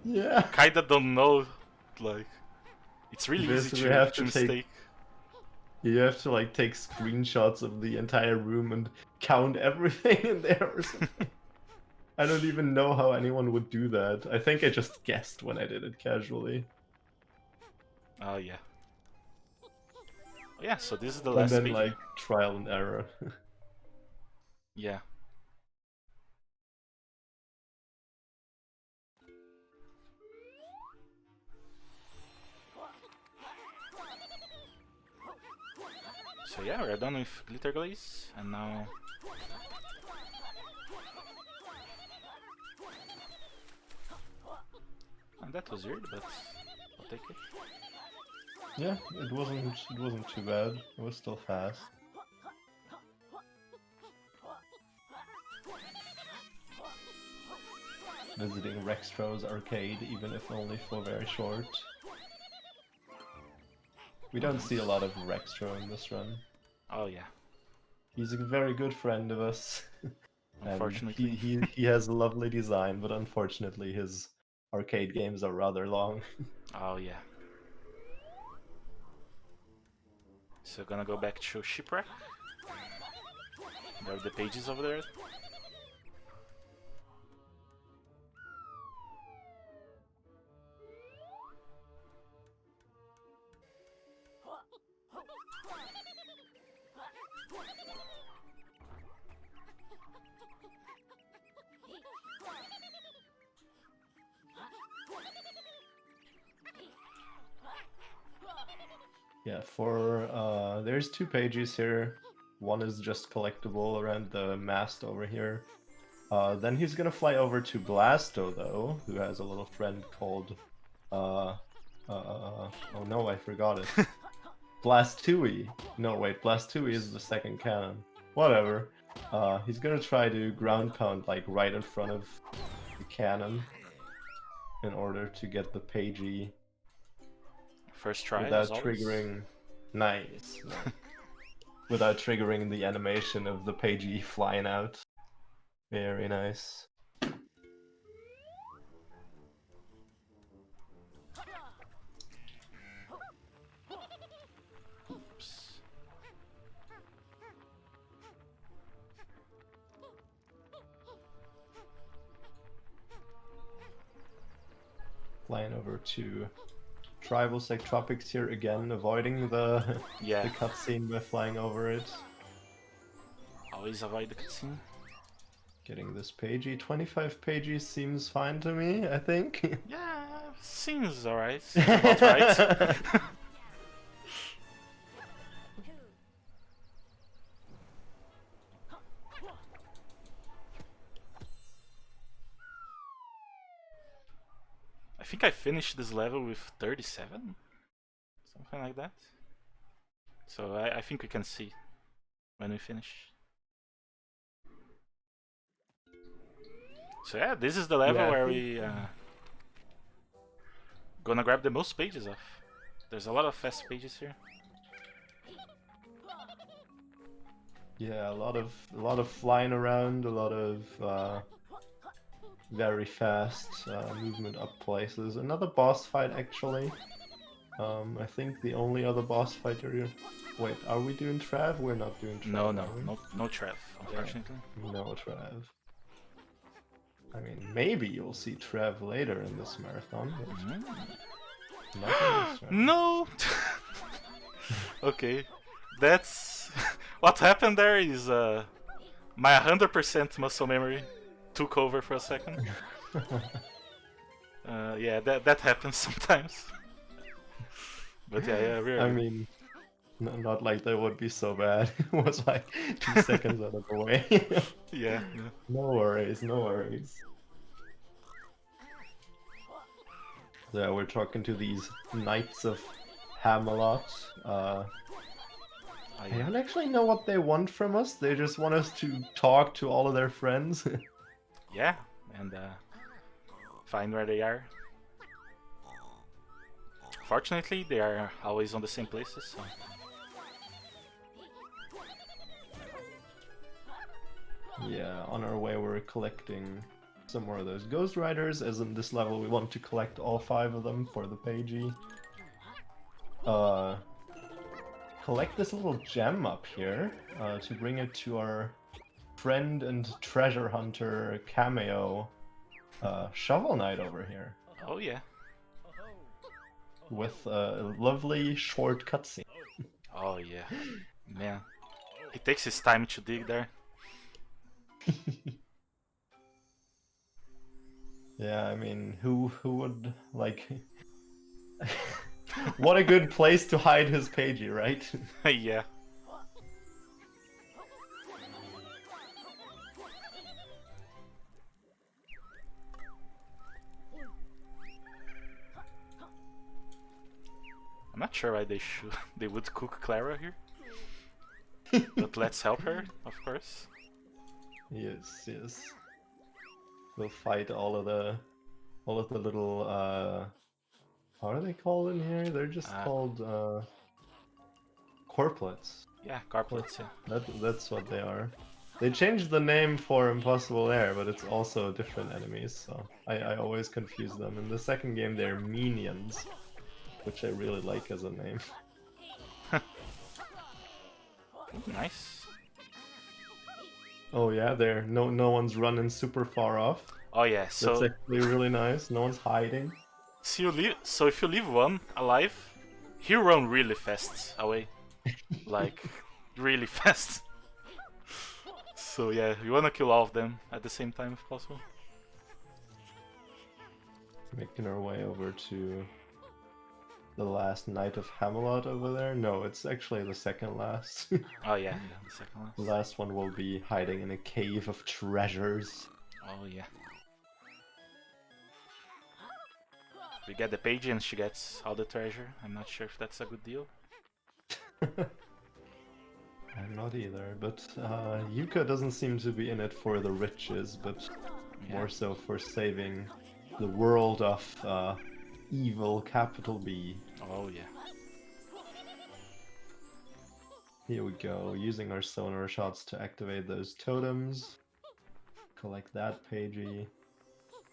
yeah, kinda don't know. Like, it's really easy to mistake. You have to like take screenshots of the entire room and count everything in there or something. I don't even know how anyone would do that. I think I just guessed when I did it casually. Oh yeah. Yeah, so this is the last And then page. like trial and error. Yeah. So yeah, we're done with Glitter Glaze, and now... And that was weird, but I'll take it. Yeah, it wasn't too bad. It was still fast. Visiting Rextro's arcade, even if only for very short. We don't see a lot of Rextro in this run. Oh yeah. He's a very good friend of us. Unfortunately. he has a lovely design, but unfortunately his arcade games are rather long. Oh yeah. So gonna go back to Shipwreck. There are the pages over there. Yeah, there's 2 pages here. One is just collectible around the mast over here, Then he's gonna fly over to Blasto, though, who has a little friend called, oh no, I forgot it. Blastui. No, wait, Blastui is the second cannon. Whatever. He's gonna try to ground pound, like, right in front of the cannon in order to get the Pagey First try, without as always. triggering... Nice. Without triggering the animation of the Pagey flying out. Very nice. Oops. Flying over to Tribal Tropics here again, avoiding the, the cutscene by flying over it. Always avoid the cutscene. Getting this Pagey. 25 Pagey seems fine to me, I think. Yeah, seems alright. About right. I think I finished this level with 37? Something like that. So I think we can see when we finish. So yeah, this is the level where we gonna grab the most pages off. There's a lot of fast pages here. Yeah, a lot of flying around, a lot of very fast movement up places. Another boss fight, actually. I think the only other boss fight area... Wait, are we doing Trav? We're not doing Trav. No Trav, unfortunately. Yeah, no Trav. I mean, maybe you'll see Trav later in this marathon. But No! Okay, that's... What happened there is my 100% muscle memory took over for a second. Yeah, that happens sometimes. But yeah, really. I mean, not like that would be so bad. It was like 2 seconds out of the way. Yeah. No worries, no worries. Yeah, we're talking to these Knights of Hamelot. I don't actually know what they want from us. They just want us to talk to all of their friends. Yeah, and find where they are. Fortunately, they are always on the same places, so... Yeah, on our way we're collecting some more of those Ghost Riders, as in this level we want to collect all 5 of them for the Pagey. Collect this little gem up here, to bring it to our friend and treasure hunter cameo, Shovel Knight over here. Oh yeah. With a lovely short cutscene. Oh yeah. Man. He takes his time to dig there. Yeah, I mean, who would, like... What a good place to hide his Pagey, right? Yeah. I'm not sure why they would cook Clara here. But let's help her, of course. Yes, yes. We'll fight all of the little how are they called in here? They're just called corplets. Yeah, corplets, yeah. That's what they are. They changed the name for Impossible Air, but it's also different enemies, so I always confuse them. In the second game they're Minions, which I really like as a name. Nice. Oh yeah, there no one's running super far off. Oh yeah, so that's actually really nice. No one's hiding. So if you leave one alive, he run really fast away. Like really fast. So yeah, you wanna kill all of them at the same time if possible. Making our way over to the last Knight of Hamelot over there. No, it's actually the second last. Oh yeah, the second last. The last one will be hiding in a cave of treasures. Oh yeah. We get the page and she gets all the treasure. I'm not sure if that's a good deal. I'm not either, but Yuka doesn't seem to be in it for the riches, but more so for saving the world of evil, capital B. Oh yeah. Here we go, using our sonar shots to activate those totems. Collect that pagey.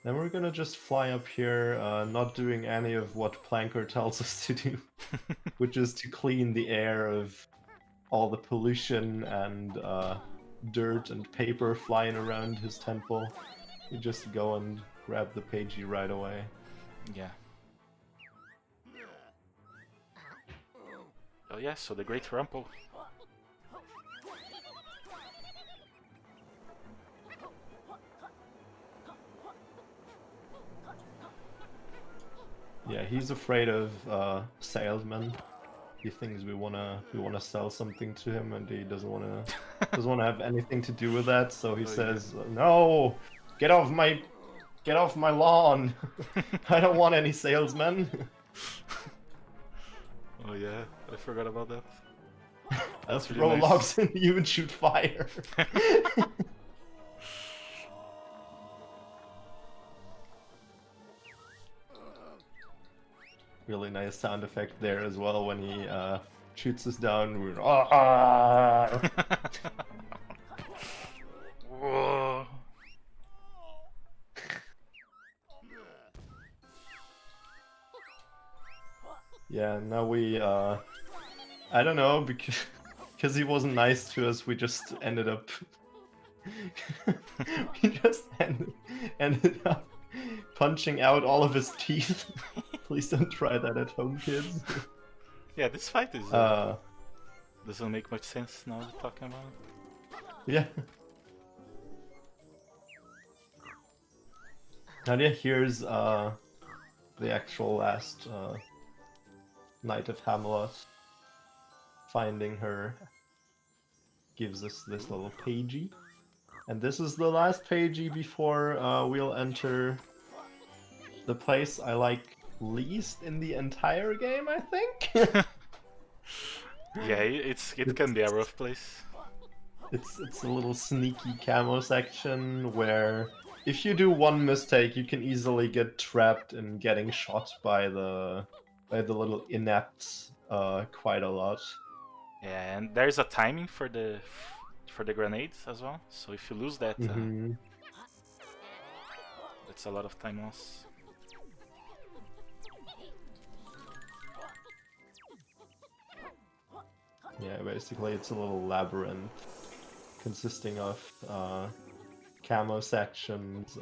Then we're gonna just fly up here, not doing any of what Planker tells us to do, which is to clean the air of all the pollution and dirt and paper flying around his temple. We just go and grab the pagey right away. Yeah. Oh yeah, so the Great Rumple. Yeah, he's afraid of salesmen. He thinks we wanna sell something to him, and he doesn't wanna have anything to do with that. So he says, "No, get off my lawn! I don't want any salesmen." Oh yeah, I forgot about that. Let's really throw nice. logs and you and shoot fire. Really nice sound effect there as well when he shoots us down. We're Whoa. Yeah, now we I don't know, because he wasn't nice to us, we just ended up we just ended up punching out all of his teeth. Please don't try that at home, kids. Yeah, this fight is doesn't make much sense now we're talking about it. Yeah. And yeah, here's the actual last Knight of Hamelot. Finding her gives us this little pagey. And this is the last pagey before we'll enter the place I like least in the entire game, I think. Yeah, it can be a rough place. It's a little sneaky camo section where if you do one mistake, you can easily get trapped in getting shot by the little inepts quite a lot. Yeah, and there's a timing for the grenades as well. So if you lose that, that's a lot of time loss. Yeah, basically it's a little labyrinth consisting of camo sections,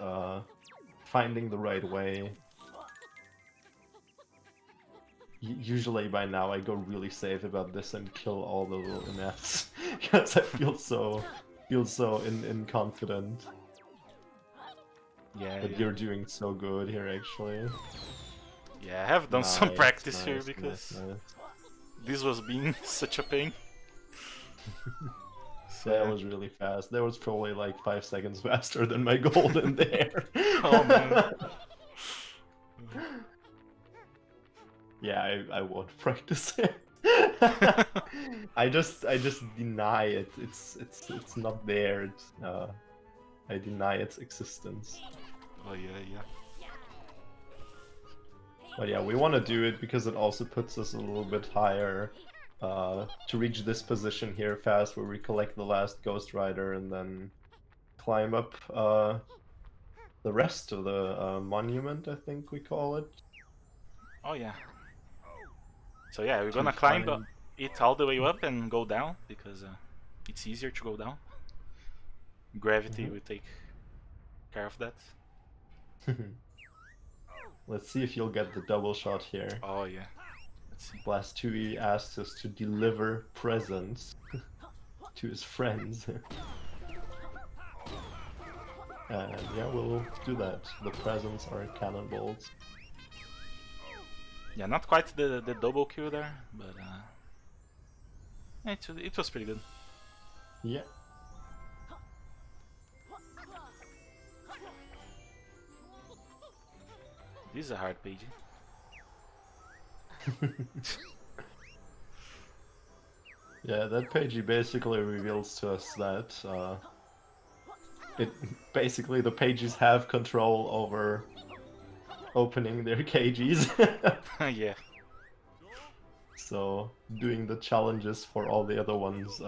finding the right way. Usually by now I go really safe about this and kill all the little inepts because I feel so confident. Yeah, But you're doing so good here, actually. Yeah, I have done some practice here nice, because nice. this was being such a pain. So, That was really fast. That was probably like 5 seconds faster than my golden there. Oh man. Yeah, I won't practice it. I just deny it. It's not there. It's, I deny its existence. Oh yeah, yeah. But yeah, we want to do it because it also puts us a little bit higher to reach this position here fast, where we collect the last Ghost Rider and then climb up the rest of the monument, I think we call it. Oh yeah. So yeah, we're gonna climb it all the way up and go down because it's easier to go down. Gravity will take care of that. Let's see if you'll get the double shot here. Oh yeah. Let's see. Blast 2E asks us to deliver presents to his friends. And yeah, we'll do that. The presents are cannonballs. Yeah, not quite the double kill there, but it was pretty good. Yeah. This is a hard page. Yeah, that page basically reveals to us that basically the pages have control over opening their cages. Yeah. So doing the challenges for all the other ones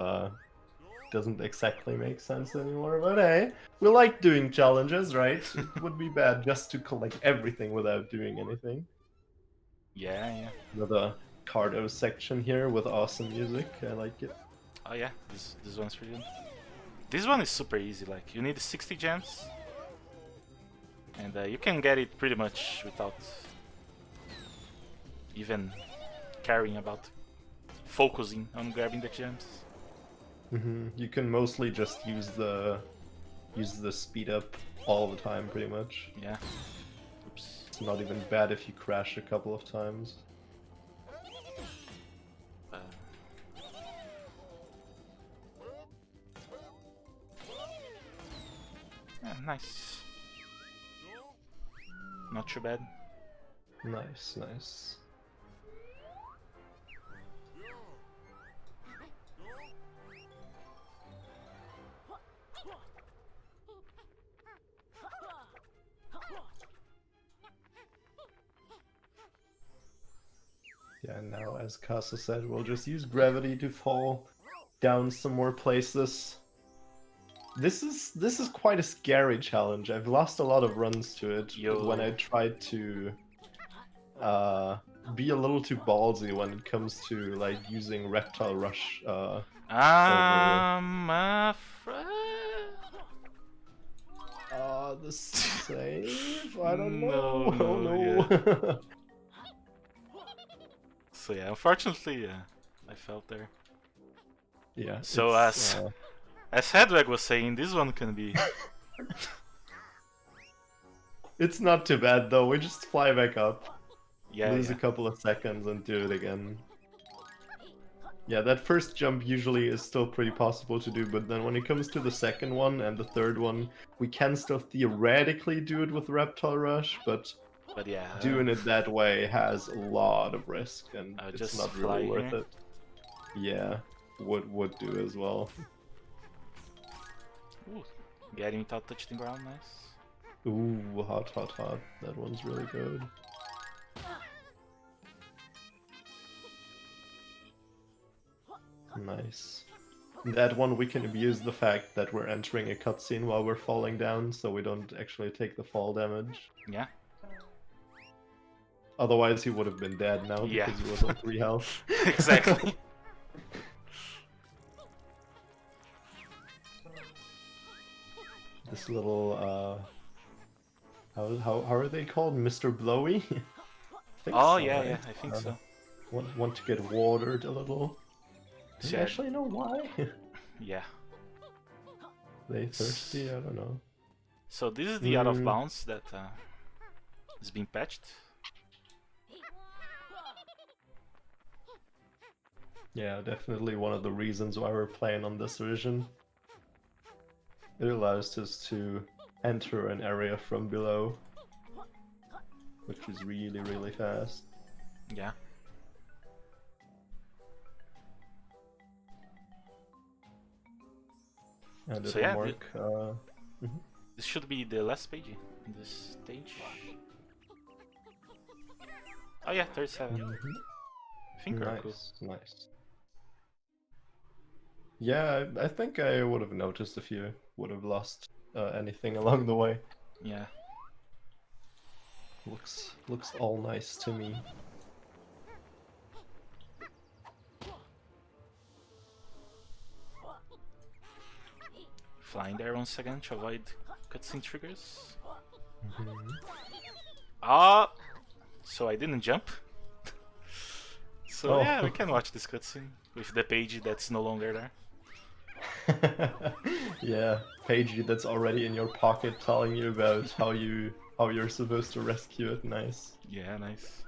doesn't exactly make sense anymore. But hey, we like doing challenges, right? It would be bad just to collect everything without doing anything. Yeah. Another Cardo section here with awesome music. I like it. Oh yeah, this one's pretty good. This one is super easy. Like you need 60 gems, and you can get it pretty much without even caring about focusing on grabbing the gems. You can mostly just use the speed up all the time, pretty much. Yeah. Oops. It's not even bad if you crash a couple of times. Yeah, nice. Not too bad. Nice, nice. Yeah, now as Casa said, we'll just use gravity to fall down some more places. This is quite a scary challenge. I've lost a lot of runs to it when I tried to be a little too ballsy when it comes to like using Reptile Rush. I'm afraid. The save? I don't No, know. Oh no. yeah. So yeah, unfortunately, I felt there. Yeah. So as Hedwig was saying, this one can be. It's not too bad though. We just fly back up, lose Yeah. a couple of seconds, and do it again. Yeah, that first jump usually is still pretty possible to do, but then when it comes to the second one and the third one, we can still theoretically do it with Reptile Rush, but yeah, doing it that way has a lot of risk, and it's just not fly really worth here. it. Yeah, would do as well. Ooh, getting without touching the ground, nice. Ooh, hot. That one's really good. Nice. That one we can abuse the fact that we're entering a cutscene while we're falling down, so we don't actually take the fall damage. Yeah. Otherwise he would have been dead now because he was on 3 health. Exactly. This little how are they called? Mr. Blowy? Oh so, yeah, right? yeah, I think so. Want to get watered a little. Do you Yeah. actually know why? Yeah. They thirsty? I don't know. So this is the out of bounds that is being patched. Yeah, definitely one of the reasons why we're playing on this version. It allows us to enter an area from below, which is really fast. Yeah. And So it'll yeah, mark. this should be the last page in this stage. Oh yeah, 37. I think we're cool. Nice. Yeah, I think I would have noticed if you would have lost anything along the way. Yeah. Looks all nice to me. Flying there once again to avoid cutscene triggers. Ah, so I didn't jump. So yeah, we can watch this cutscene with the page that's no longer there. Yeah, page that's already in your pocket telling you about how you're supposed to rescue it. Nice. Yeah, nice.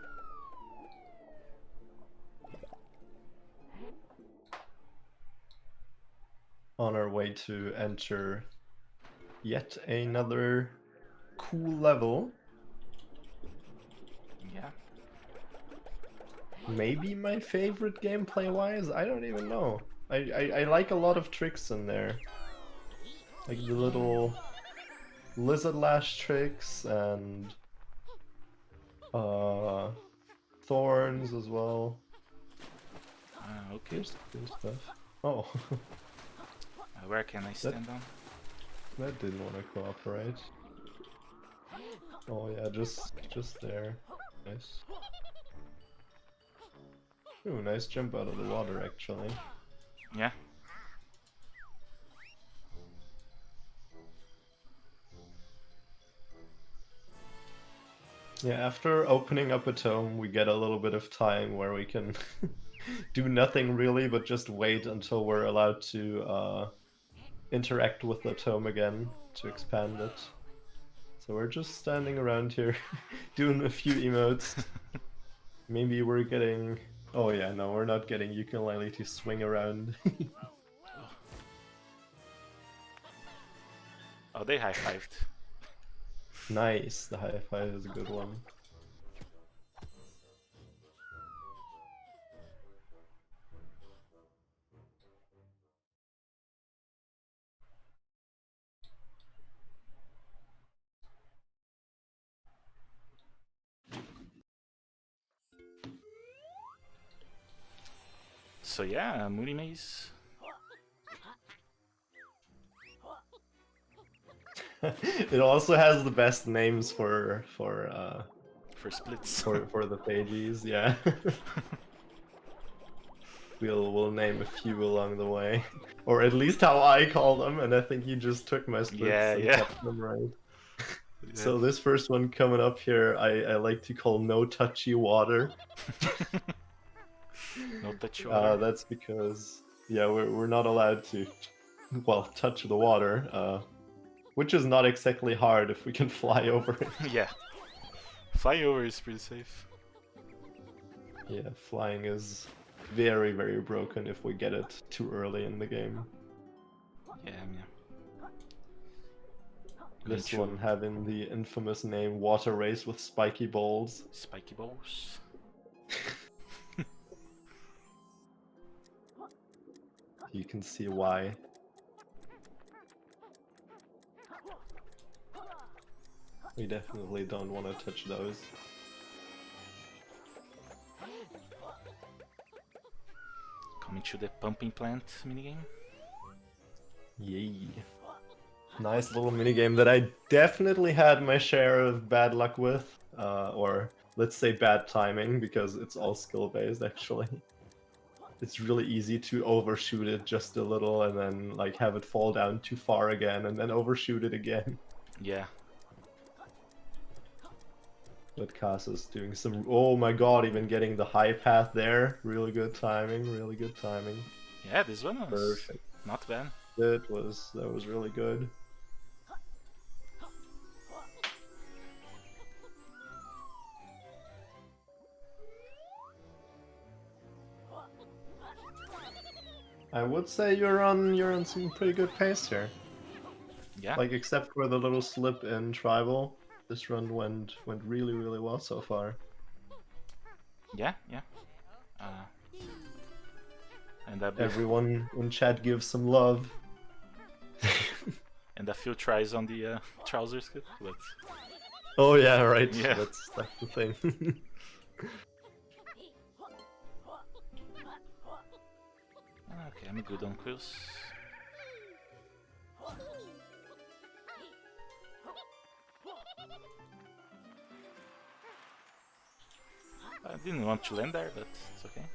on our way to enter yet another cool level. Yeah. Maybe my favorite gameplay-wise? I don't even know. I like a lot of tricks in there. Like the little lizard lash tricks and thorns as well. Okay. Here's cool stuff. Oh. Where can I stand on? That didn't want to cooperate. Oh yeah, just there. Nice. Ooh, nice jump out of the water actually. Yeah. Yeah, after opening up a tome, we get a little bit of time where we can do nothing really, but just wait until we're allowed to interact with the tome again to expand it. So we're just standing around here, doing a few emotes. Maybe we're getting... Oh yeah, no, we're not getting ukulele to swing around. Oh, they high-fived. Nice, the high five is a good one. So yeah, Moody Maze. It also has the best names for splits. for the pages, yeah. We'll name a few along the way, or at least how I call them, and I think you just took my splits and kept them right. Yeah. So this first one coming up here, I like to call No Touchy Water. No touchy water. That's because yeah, we're not allowed to, well, touch the water, which is not exactly hard if we can fly over it. Yeah, flying over is pretty safe. Yeah, flying is very, very broken if we get it too early in the game. Yeah. This one having the infamous name Water Race with Spiky Balls. Spiky balls. You can see why. We definitely don't want to touch those. Coming to the pumping plant minigame. Yay. Nice little minigame that I definitely had my share of bad luck with. Or let's say bad timing, because it's all skill based actually. It's really easy to overshoot it just a little and then like have it fall down too far again and then overshoot it again. Yeah. But Kasa's doing some... Oh my god, even getting the high path there. Really good timing, really good timing. Yeah, this one was perfect. Not bad. That was really good. I would say you're on some pretty good pace here. Yeah. Like except for the little slip in tribal, this run went really, really well so far. Yeah. And everyone in chat gives some love. And a few tries on the trouser skip, but... Oh yeah, right. Yeah. That's the thing. Okay, I'm good on quills. I didn't want to land there, but it's okay.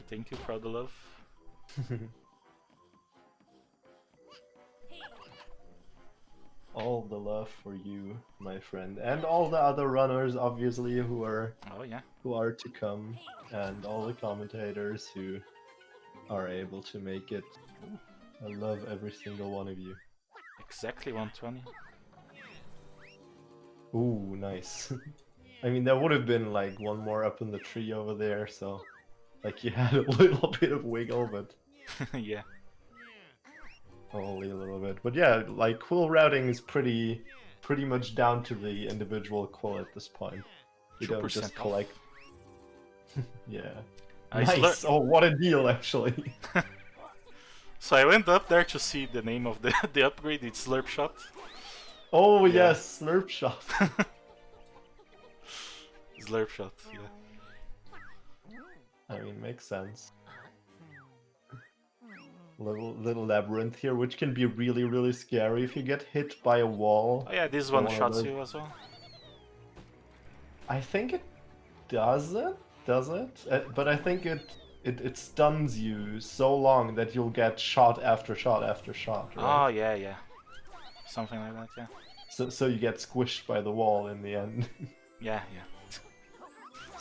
Thank you for the love. All the love for you, my friend, and all the other runners, obviously, who are to come, and all the commentators who are able to make it. I love every single one of you. Exactly 120. Ooh, nice. I mean, there would have been like one more up in the tree over there, so like you had a little bit of wiggle, but Yeah. only a little bit. But yeah, like quill routing is pretty much down to the individual quill at this point. You don't 2% just off. collect. Yeah. I Nice. Oh, what a deal, actually. So I went up there to see the name of the the upgrade. It's Slurp Shot. Oh Yeah. yes, slurp shot. Slurp Shot. Yeah. I mean, makes sense. Little labyrinth here, which can be really scary if you get hit by a wall. Oh yeah, this or one of shots those- you as well. I think it does it, but I think it stuns you so long that you'll get shot after shot after shot, right? Oh yeah, yeah. Something like that. Yeah. So you get squished by the wall in the end. Yeah, yeah.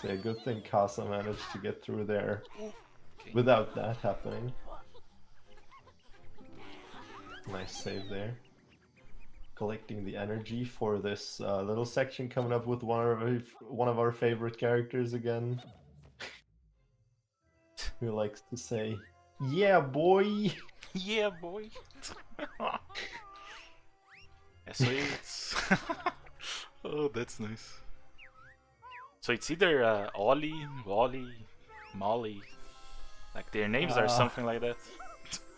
So a good thing Casa managed to get through there Okay. without that happening. Nice save there. Collecting the energy for this little section coming up with one of our favorite characters again. Who likes to say, "Yeah, boy." Yeah, boy. Yeah, so it's oh, that's nice. So it's either Ollie, Wally, Molly. Like their names are something like that.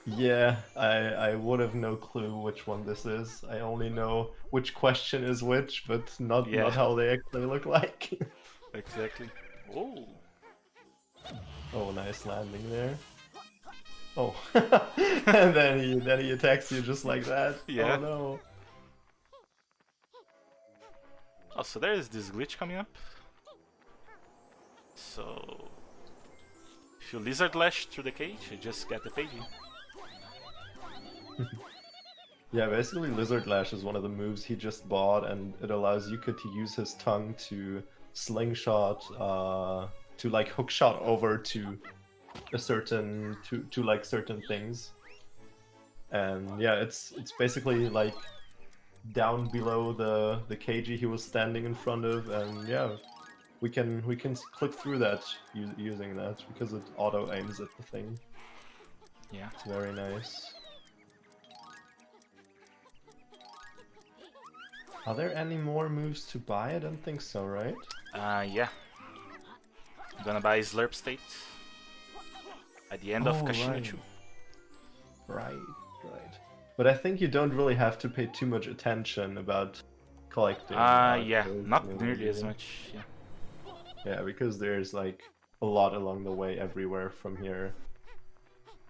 Yeah, I would have no clue which one this is. I only know which question is which, but not how they actually look like. Exactly. Oh. Oh, nice landing there. Oh, and then he attacks you just like that. Yeah. Oh no. Oh, so there is this glitch coming up. So if you lizard lash through the cage, you just get the pagey. Yeah, basically Lizard Lash is one of the moves he just bought, and it allows Yuka to use his tongue to slingshot, to like hook shot over to a certain to like certain things. And yeah, it's basically like down below the cage he was standing in front of, and yeah, we can click through that using that because it auto aims at the thing. Yeah. It's very nice. Are there any more moves to buy? I don't think so, right? Yeah. I'm gonna buy Slurp State at the end of Kashinachu. Right. But I think you don't really have to pay too much attention about collecting. Yeah, not nearly as much. Yeah. Yeah, because there's like a lot along the way everywhere from here.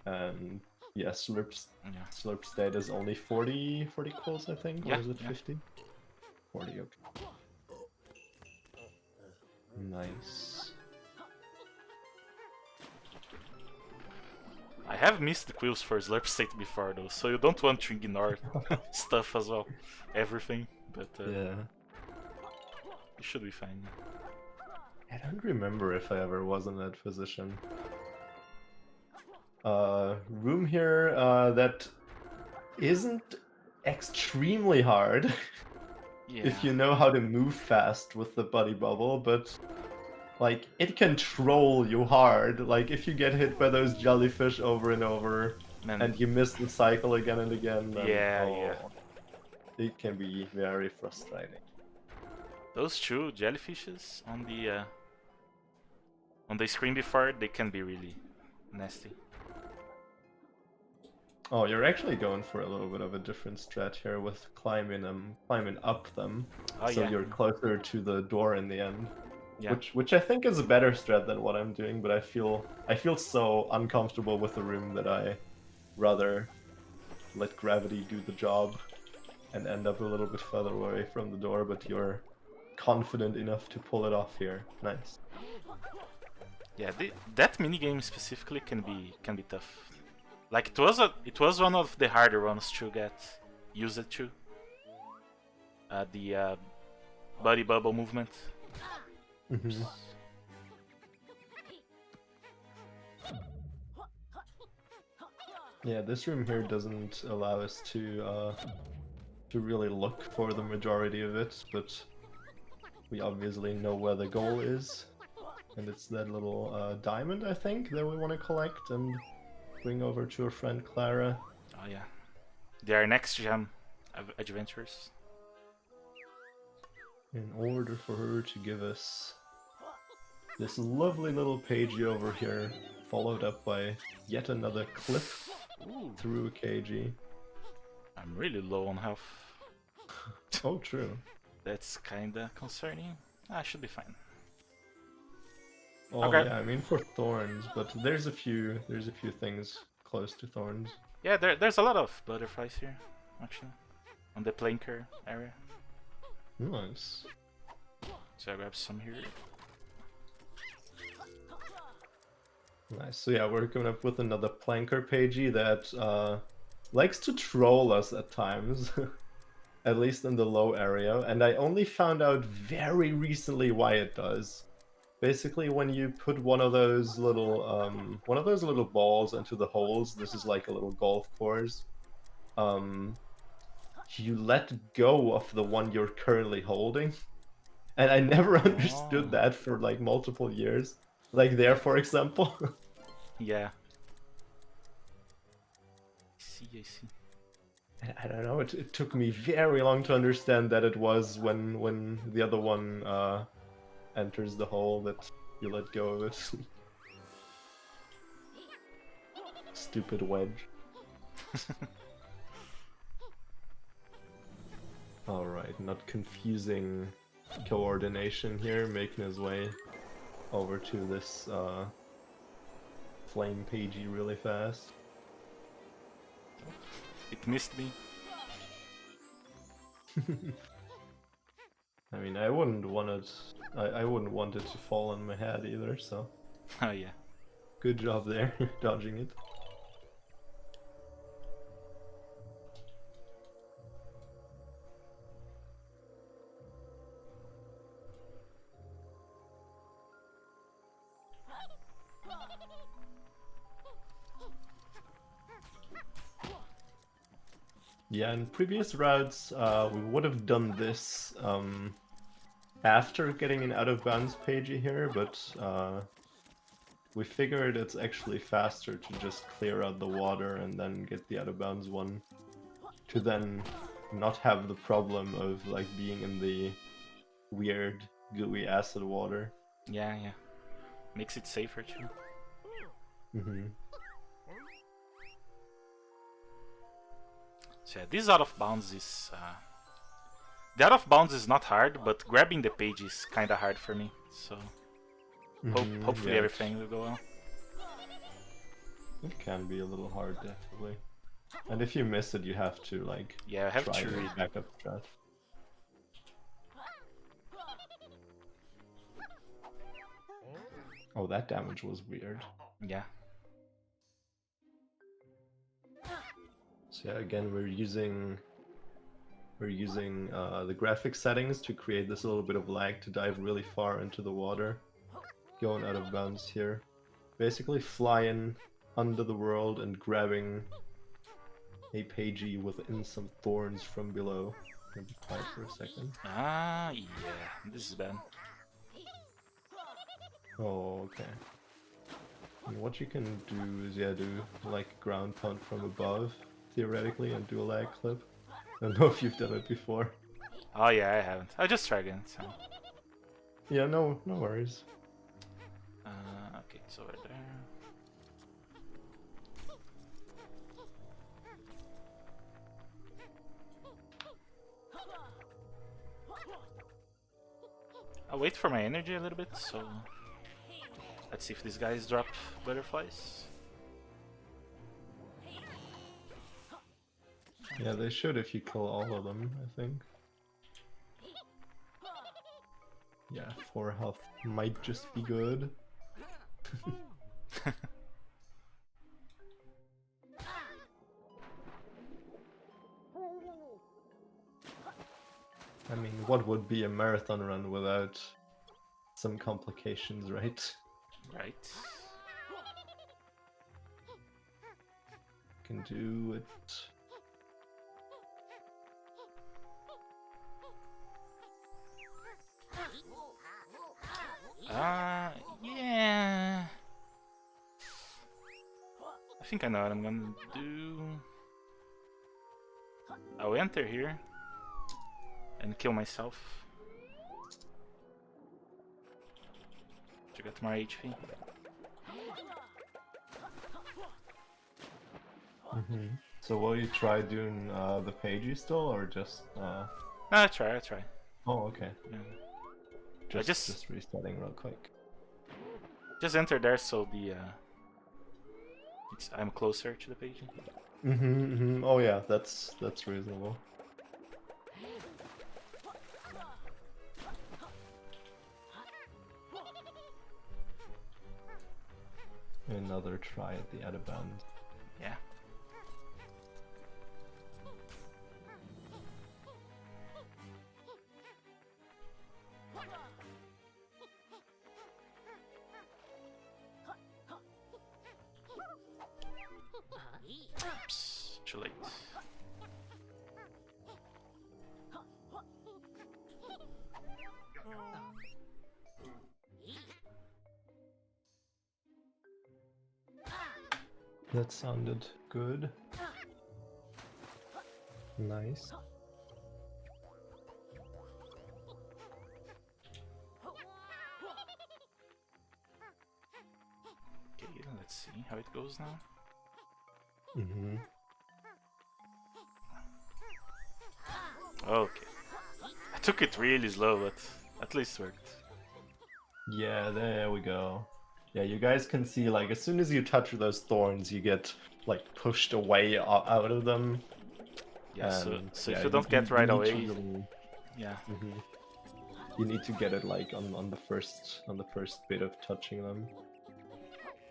And yeah, Slurp State is only 40 quills, I think, or is it 50? 40, okay. Nice. I have missed the quills for Slurp State before though, so you don't want to ignore stuff as well. Everything, but yeah. You should be fine. I don't remember if I ever was in that position. Room here that isn't extremely hard. Yeah. If you know how to move fast with the buddy bubble, but like it can troll you hard. Like if you get hit by those jellyfish over and over and you miss the cycle again and again, then it can be very frustrating. Those two jellyfishes on the screen before, they can be really nasty. Oh, you're actually going for a little bit of a different strat here with climbing up them, so you're closer to the door in the end. Yeah. Which I think is a better strat than what I'm doing, but I feel so uncomfortable with the room that I rather let gravity do the job and end up a little bit further away from the door. But you're confident enough to pull it off here. Nice. Yeah, that minigame specifically can be tough. Like it was one of the harder ones to get used to. The buddy bubble movement. Mm-hmm. Yeah, this room here doesn't allow us to really look for the majority of it, but We obviously know where the goal is. And it's that little diamond, I think, that we want to collect and bring over to our friend Clara. Oh yeah. They are next gem adventurers. In order for her to give us this lovely little page over here, followed up by yet another cliff through a KG. I'm really low on health. Oh, true. That's kinda concerning. I should be fine. Oh okay. Yeah, I mean for thorns, but there's a few things close to thorns. Yeah, there's a lot of butterflies here, actually, on the planker area. Nice. So I grab some here. Nice. So yeah, we're coming up with another planker pagey that likes to troll us at times, at least in the low area. And I only found out very recently why it does. Basically, when you put one of those little balls into the holes, this is like a little golf course. You let go of the one you're currently holding, and I never understood that for like multiple years. Like there, for example. Yeah. I see. I don't know. It took me very long to understand that it was when the other one enters the hole that you let go of it. Stupid wedge. Alright, not confusing coordination here, making his way over to this flame pagey really fast. It missed me. I mean, I wouldn't want it. I wouldn't want it to fall on my head either. So. Oh yeah. Good job there, dodging it. Yeah, in previous routes, we would have done this after getting an out-of-bounds page here, but we figured it's actually faster to just clear out the water and then get the out-of-bounds one, to then not have the problem of like being in the weird gooey acid water. Yeah. Makes it safer too. So yeah, this out of bounds is the out of bounds is not hard, but grabbing the page is kinda hard for me. So hopefully everything will go well. It can be a little hard, definitely. And if you miss it, you have to like I have try to to back up strat. Oh, that damage was weird. Yeah. So yeah, again, we're using the graphic settings to create this little bit of lag to dive really far into the water. Going out of bounds here. Basically flying under the world and grabbing a pagey within some thorns from below. Gonna be quiet for a second. Ah, yeah. This is bad. Oh, okay. And what you can do is, do like ground pound from above, theoretically, and do a lag clip. I don't know if you've done it before. Oh yeah, I haven't. I just tried again, so. Yeah, no worries. Okay, it's over there. I'll wait for my energy a little bit, so let's see if these guys drop butterflies. Yeah, they should if you kill all of them, I think. Yeah, 4 health might just be good. I mean, what would be a marathon run without some complications, right? Right. Can do it. Yeah. I think I know what I'm gonna do. I'll enter here and kill myself to get more HP. So will you try doing the pagey still, or just? No, I try. Oh, okay. Yeah. Just restarting real quick. Just enter there so the I'm closer to the page. Oh yeah, that's reasonable. Another try at the other band. Yeah. Oops, too late. That sounded good. Nice. Okay, let's see how it goes now. Okay. I took it really slow, but at least worked. Yeah, there we go. Yeah, you guys can see, like, as soon as you touch those thorns, you get, like, pushed away out of them. Yeah, so yeah, if you don't get right away, really, yeah. You need to get it, like, on the first bit of touching them.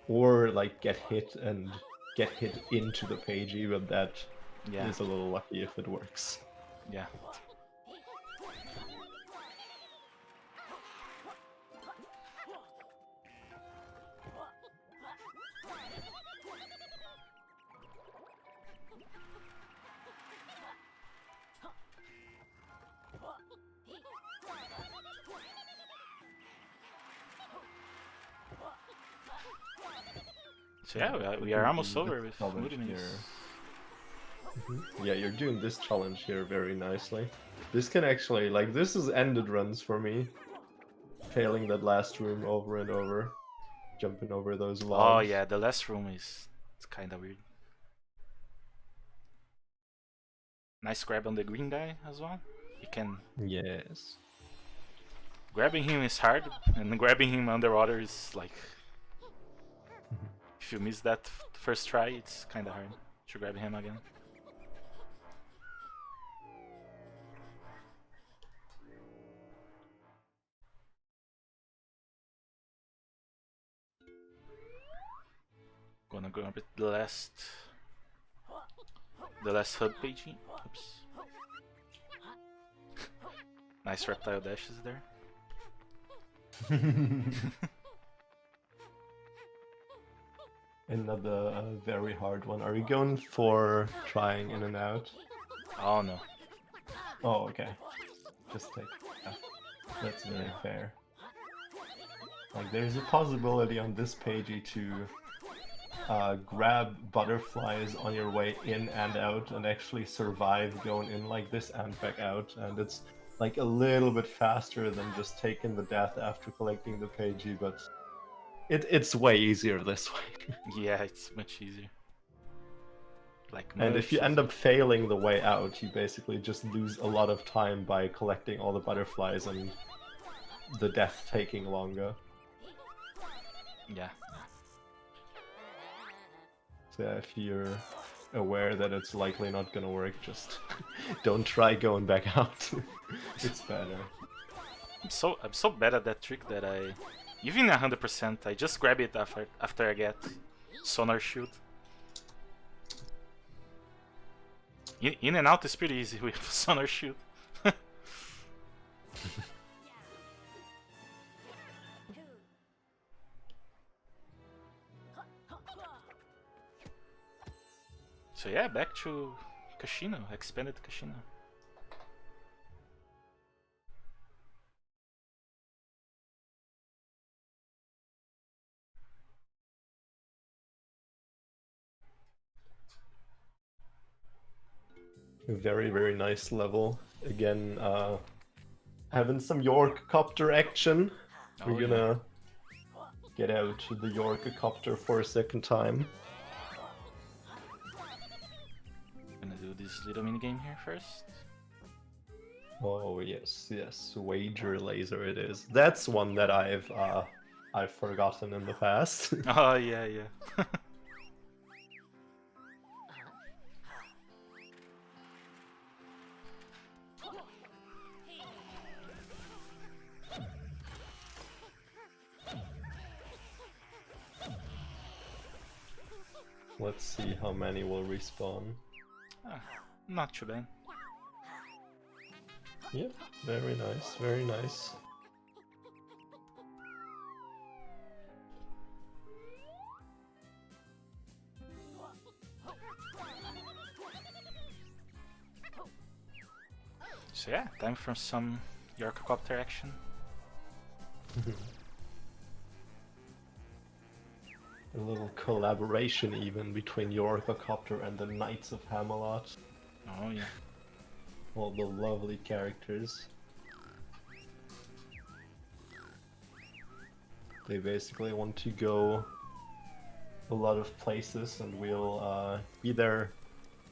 Or, like, get hit into the pagey, but that is a little lucky if it works. Yeah. So yeah, we are almost over with moodiness. Yeah, you're doing this challenge here very nicely. This can actually, like, this is ended runs for me. Failing that last room over and over. Jumping over those logs. Oh yeah, the last room is kind of weird. Nice grab on the green guy as well. You can... Yes. Grabbing him is hard, and grabbing him underwater is like... If you miss that first try, it's kind of hard to grab him again. Gonna go with the last hub page. Oops. Nice reptile dashes there. Another very hard one. Are you going for trying in and out? Oh no. Oh, okay. Just take. Yeah. That's very fair. Like, there's a possibility on this pagey to grab butterflies on your way in and out and actually survive going in like this and back out, and it's like a little bit faster than just taking the death after collecting the pagey, but it's way easier this way. Yeah, it's much easier. Like, and if you end up failing the way out, you basically just lose a lot of time by collecting all the butterflies and the death taking longer. Yeah. So yeah, if you're aware that it's likely not gonna work, just don't try going back out. It's better. I'm so bad at that trick that even 100%, I just grab it after I get sonar shoot. In and out is pretty easy with sonar shoot. So yeah, back to Casino, expanded Casino. A very, very nice level. Again, having some Yorkcopter action. We're gonna get out the Yorkcopter for a second time. Gonna do this little minigame here first. Oh yes, yes, wager laser it is. That's one that I've forgotten in the past. Oh yeah, yeah. Let's see how many will respawn. Not too bad. Yep, very nice, very nice. So yeah, time for some Yorkcopter action. A little collaboration even between Yorkcopter and the Knights of Hamelot. Oh yeah. All the lovely characters. They basically want to go a lot of places and we'll be their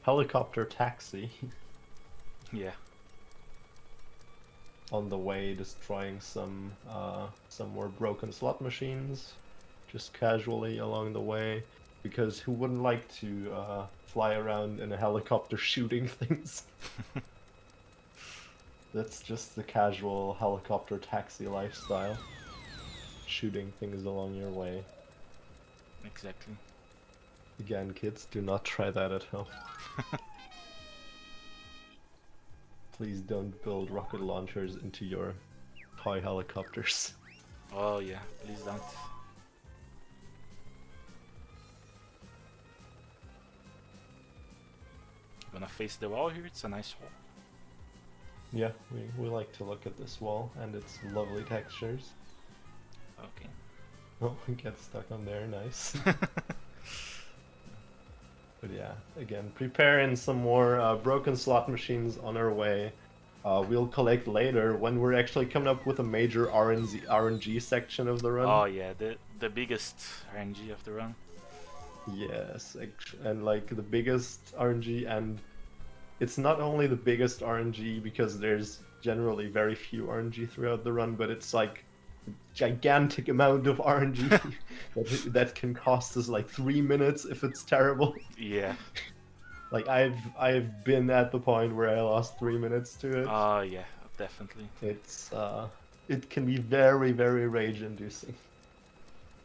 helicopter taxi. Yeah. On the way, destroying some more broken slot machines, just casually along the way, because who wouldn't like to fly around in a helicopter shooting things? That's just the casual helicopter taxi lifestyle, shooting things along your way. Exactly. Again, kids, do not try that at home. Please don't build rocket launchers into your toy helicopters. Oh yeah, please don't. Gonna face the wall here, it's a nice wall. Yeah, we like to look at this wall and its lovely textures. Okay. Oh, we get stuck on there, nice. But yeah, again, preparing some more broken slot machines on our way. We'll collect later when we're actually coming up with a major RNG section of the run. Oh yeah, the biggest RNG of the run. Yes, and like the biggest RNG, and it's not only the biggest RNG because there's generally very few RNG throughout the run, but it's like a gigantic amount of RNG that can cost us like 3 minutes if it's terrible. Yeah. Like I've been at the point where I lost 3 minutes to it. Oh yeah, definitely. It's it can be very, very rage inducing.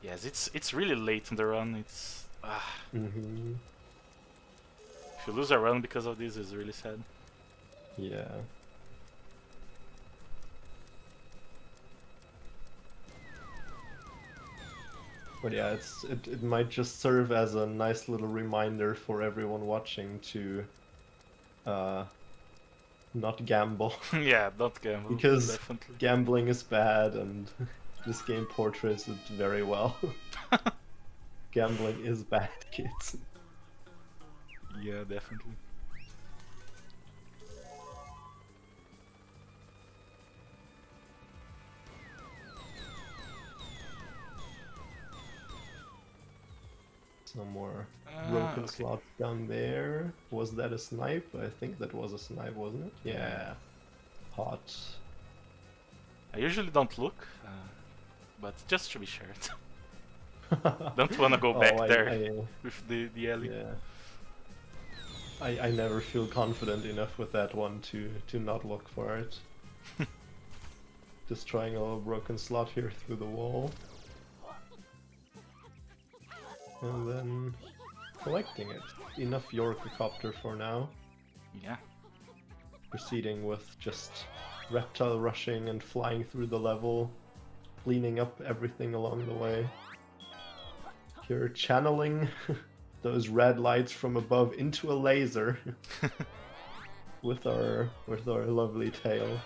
Yes, it's really late in the run. It's Mm-hmm. If you lose a run because of this, it's really sad. Yeah. But yeah, it might just serve as a nice little reminder for everyone watching to not gamble. Yeah, don't gamble. Because definitely. Gambling is bad and this game portrays it very well. Gambling is bad, kids. Yeah, definitely. Some more broken slots down there. Was that a snipe? I think that was a snipe, wasn't it? Yeah. Hot. I usually don't look, but just to be sure. Don't wanna go back there with the alley. Yeah. I never feel confident enough with that one to not look for it. Just trying a little broken slot here through the wall. And then collecting it. Enough Yorkcopter for now. Yeah. Proceeding with just reptile rushing and flying through the level, cleaning up everything along the way. Here channeling those red lights from above into a laser with our lovely tail.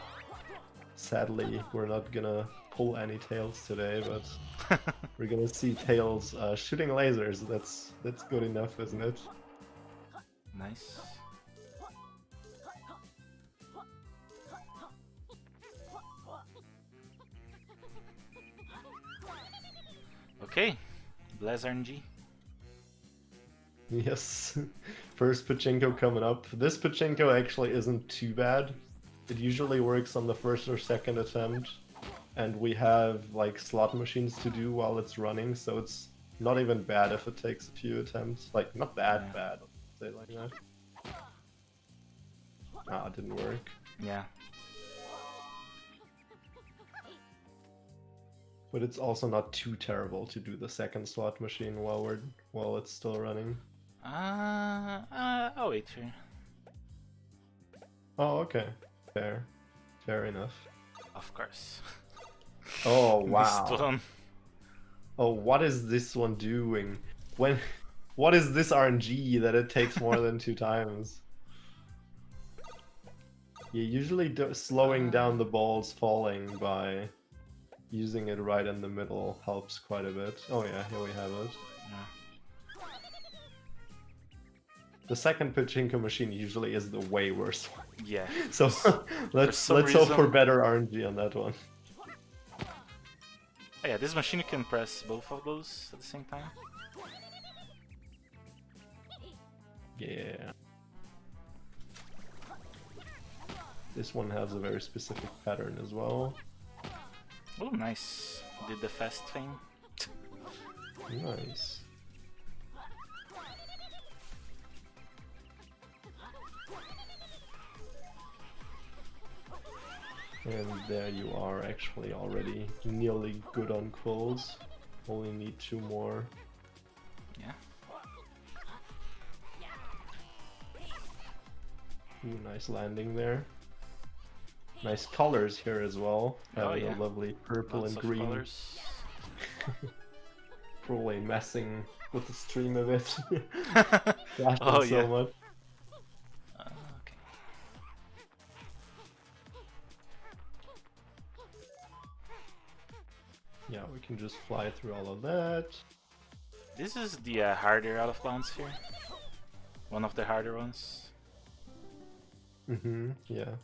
Sadly, we're not gonna pull any tails today, but we're gonna see tails shooting lasers. That's good enough, isn't it? Nice. Okay, bless RNG. Yes, first pachinko coming up. This pachinko actually isn't too bad. It usually works on the first or second attempt, and we have like slot machines to do while it's running, so it's not even bad if it takes a few attempts. Like, not that bad, say it like that. Ah, it didn't work. Yeah. But it's also not too terrible to do the second slot machine while it's still running. I'll wait here. Oh, okay. Fair enough. Of course. Oh, wow. Missed one. Oh, what is this one doing? What is this RNG that it takes more than 2 times? Yeah, usually slowing down the balls falling by using it right in the middle helps quite a bit. Oh yeah, here we have it. Yeah. The second pachinko machine usually is the way worse one. Yeah. So let's hope for better RNG on that one. Oh, yeah, this machine can press both of those at the same time. Yeah. This one has a very specific pattern as well. Oh, nice. Did the fast thing. Nice. And there you are, actually already nearly good on quills. Only need 2 more. Yeah. Ooh, nice landing there. Nice colors here as well. Having a lovely purple Lots and of green. Colors. Probably messing with the stream a bit. Flashing Oh, so yeah. much. Okay. Yeah, we can just fly through all of that. This is the harder out of bounds here. One of the harder ones. Yeah.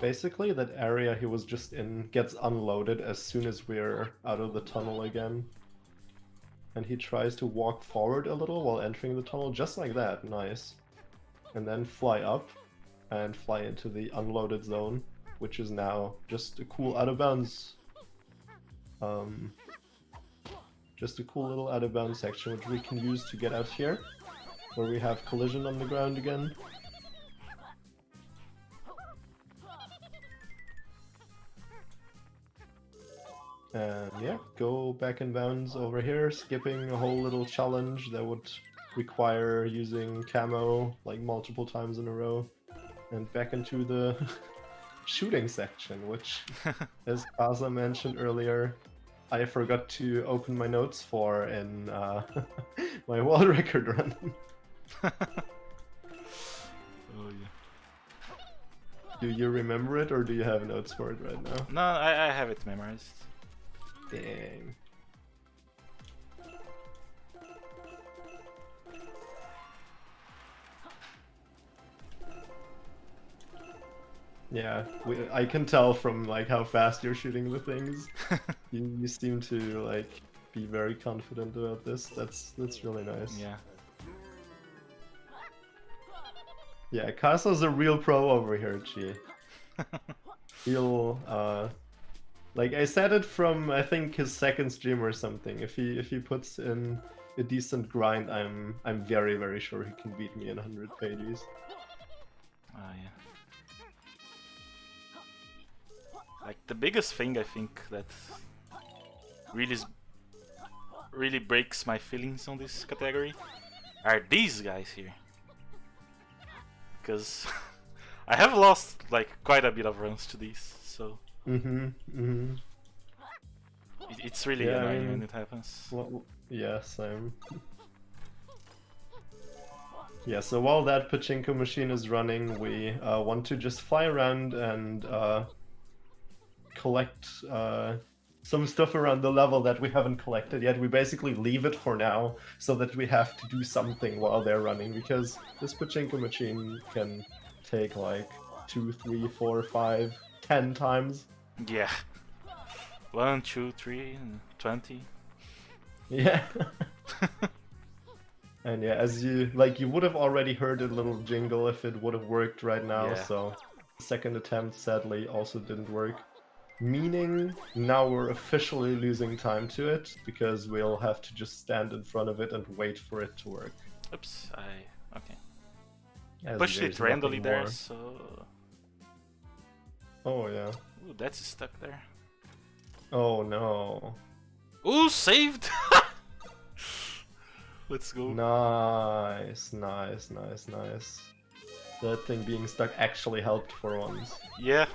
Basically, that area he was just in gets unloaded as soon as we're out of the tunnel again. And he tries to walk forward a little while entering the tunnel, just like that, nice. And then fly up, and fly into the unloaded zone, which is now just a cool out of bounds. Just a cool little out of bounds section, which we can use to get out here, where we have collision on the ground again. And yeah, go back in bounds over here, skipping a whole little challenge that would require using camo like multiple times in a row. And back into the shooting section, which, as Kaza mentioned earlier, I forgot to open my notes for in my world record run. Oh yeah. Do you remember it, or do you have notes for it right now? No, I have it memorized. Dang. Yeah, I can tell from like how fast you're shooting the things. You seem to like be very confident about this. That's really nice. Yeah. Yeah, Kasa's a real pro over here, Chi. He'll like I said it from I think his second stream or something. If he puts in a decent grind, I'm very sure he can beat me in 100 pages. Oh yeah. Like the biggest thing I think that really breaks my feelings on this category are these guys here. Because I have lost like quite a bit of runs to these, so it's really annoying when it happens. Well, yes, yeah, so while that pachinko machine is running, we want to just fly around and collect some stuff around the level that we haven't collected yet. We basically leave it for now so that we have to do something while they're running, because this pachinko machine can take like 2, 3, 4, 5, 10 times. Yeah. 1, 2, 3, and 20. Yeah. And yeah, as you would have already heard a little jingle if it would have worked right now. Yeah. So second attempt sadly also didn't work. Meaning now we're officially losing time to it because we'll have to just stand in front of it and wait for it to work. Oops, okay. As Pushed there's it randomly nothing there, more. so... Oh yeah. Ooh, that's stuck there. Oh no. Ooh, saved! Let's go. Nice, nice, nice, nice. That thing being stuck actually helped for once. Yeah.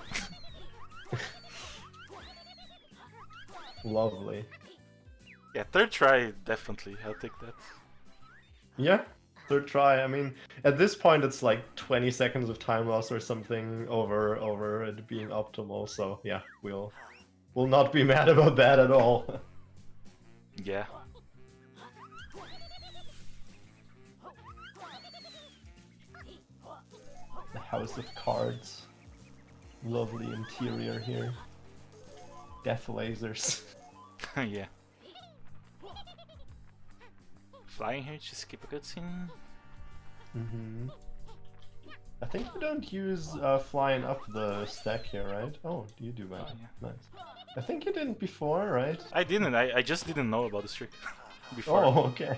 Lovely. Yeah, third try, definitely. I'll take that. Yeah, third try. I mean, at this point it's like 20 seconds of time loss or something over it being optimal. So yeah, we'll not be mad about that at all. Yeah. The House of Cards. Lovely interior here. Death lasers. Yeah. Flying here, just keep a good scene. Mm-hmm. I think you don't use flying up the stack here, right? Oh, you do, man. Oh, yeah. Nice. I think you didn't before, right? I didn't, I just didn't know about this trick before. Oh, okay.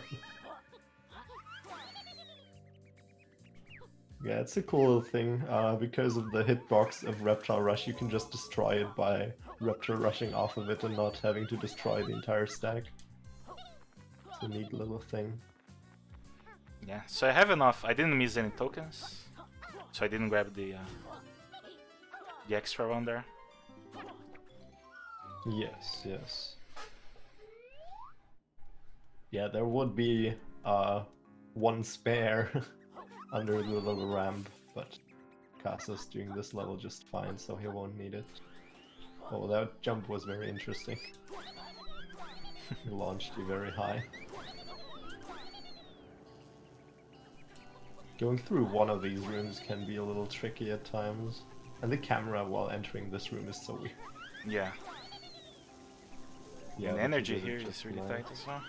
Yeah, it's a cool little thing. Because of the hitbox of Reptile Rush, you can just destroy it by Reptile rushing off of it and not having to destroy the entire stack. It's a neat little thing. Yeah, so I have enough. I didn't miss any tokens, so I didn't grab the extra one there. Yes, yes. Yeah, there would be one spare under the little ramp, but Kasa's doing this level just fine, so he won't need it. Oh, that jump was very interesting. He launched you very high. Going through one of these rooms can be a little tricky at times. And the camera while entering this room is so weird. Yeah. Yeah, and but energy it here isn't is just really nice. tight as well.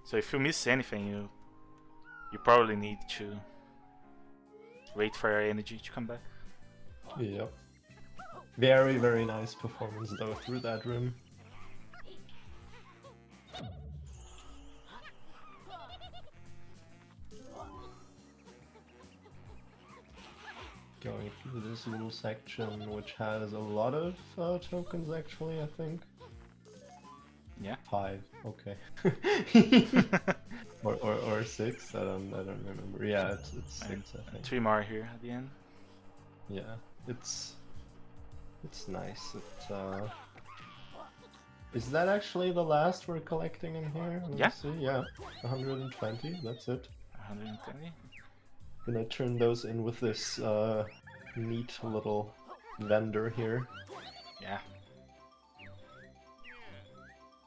So if you miss anything, you probably need to wait for your energy to come back. Yep. Very, very nice performance though through that room. Going through this little section, which has a lot of tokens actually, I think. Yeah. 5, okay. or 6, I don't remember. Yeah, it's 6, I think. 3 more here at the end. Yeah, it's nice. Is that actually the last we're collecting in here? Let me see. Yeah, 120. That's it. 120. Gonna turn those in with this neat little vendor here. Yeah.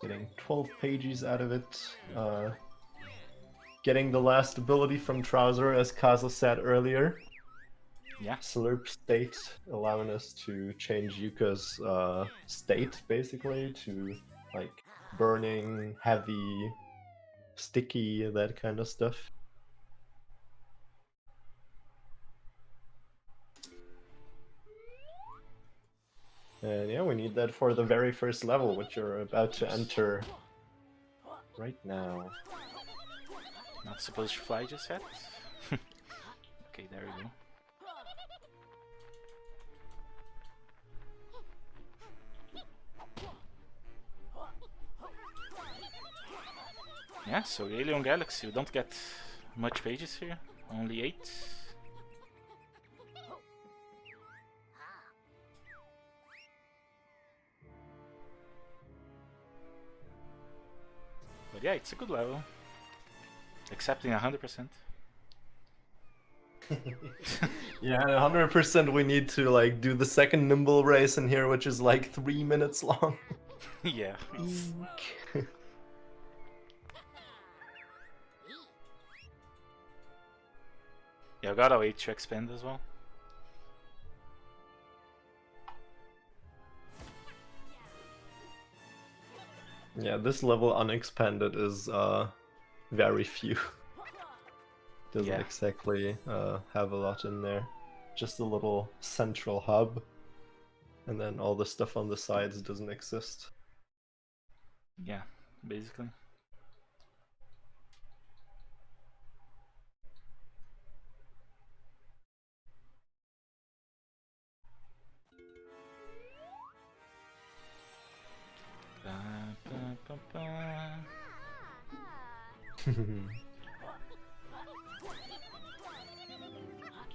Getting 12 pages out of it. Getting the last ability from Trouser, as Kaza said earlier. Yeah. Slurp state, allowing us to change Yuka's state, basically, to like burning, heavy, sticky, that kind of stuff. And yeah, we need that for the very first level, which you're about to enter right now. Not supposed to fly just yet. Okay, there we go. Yeah, so Alien Galaxy, you don't get much pages here, only 8. But yeah, it's a good level. Accepting 100%. Yeah, 100% we need to like do the second nimble race in here, which is like 3 minutes long. Yeah. Yeah, I gotta wait to expand as well. Yeah, this level unexpanded is very few. Doesn't exactly have a lot in there. Just a little central hub. And then all the stuff on the sides doesn't exist. Yeah, basically.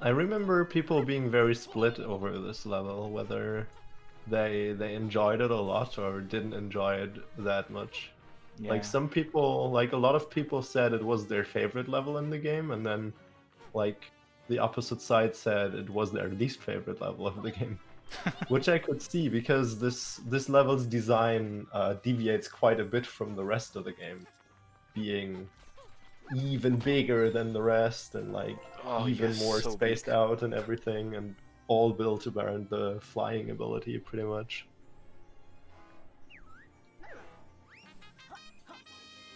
I remember people being very split over this level, whether they enjoyed it a lot or didn't enjoy it that much. Yeah. Like some people, like a lot of people said it was their favorite level in the game, and then like the opposite side said it was their least favorite level of the game. Which I could see because this level's design deviates quite a bit from the rest of the game, being even bigger than the rest and like even more so spaced big. out and everything, and all built around the flying ability pretty much.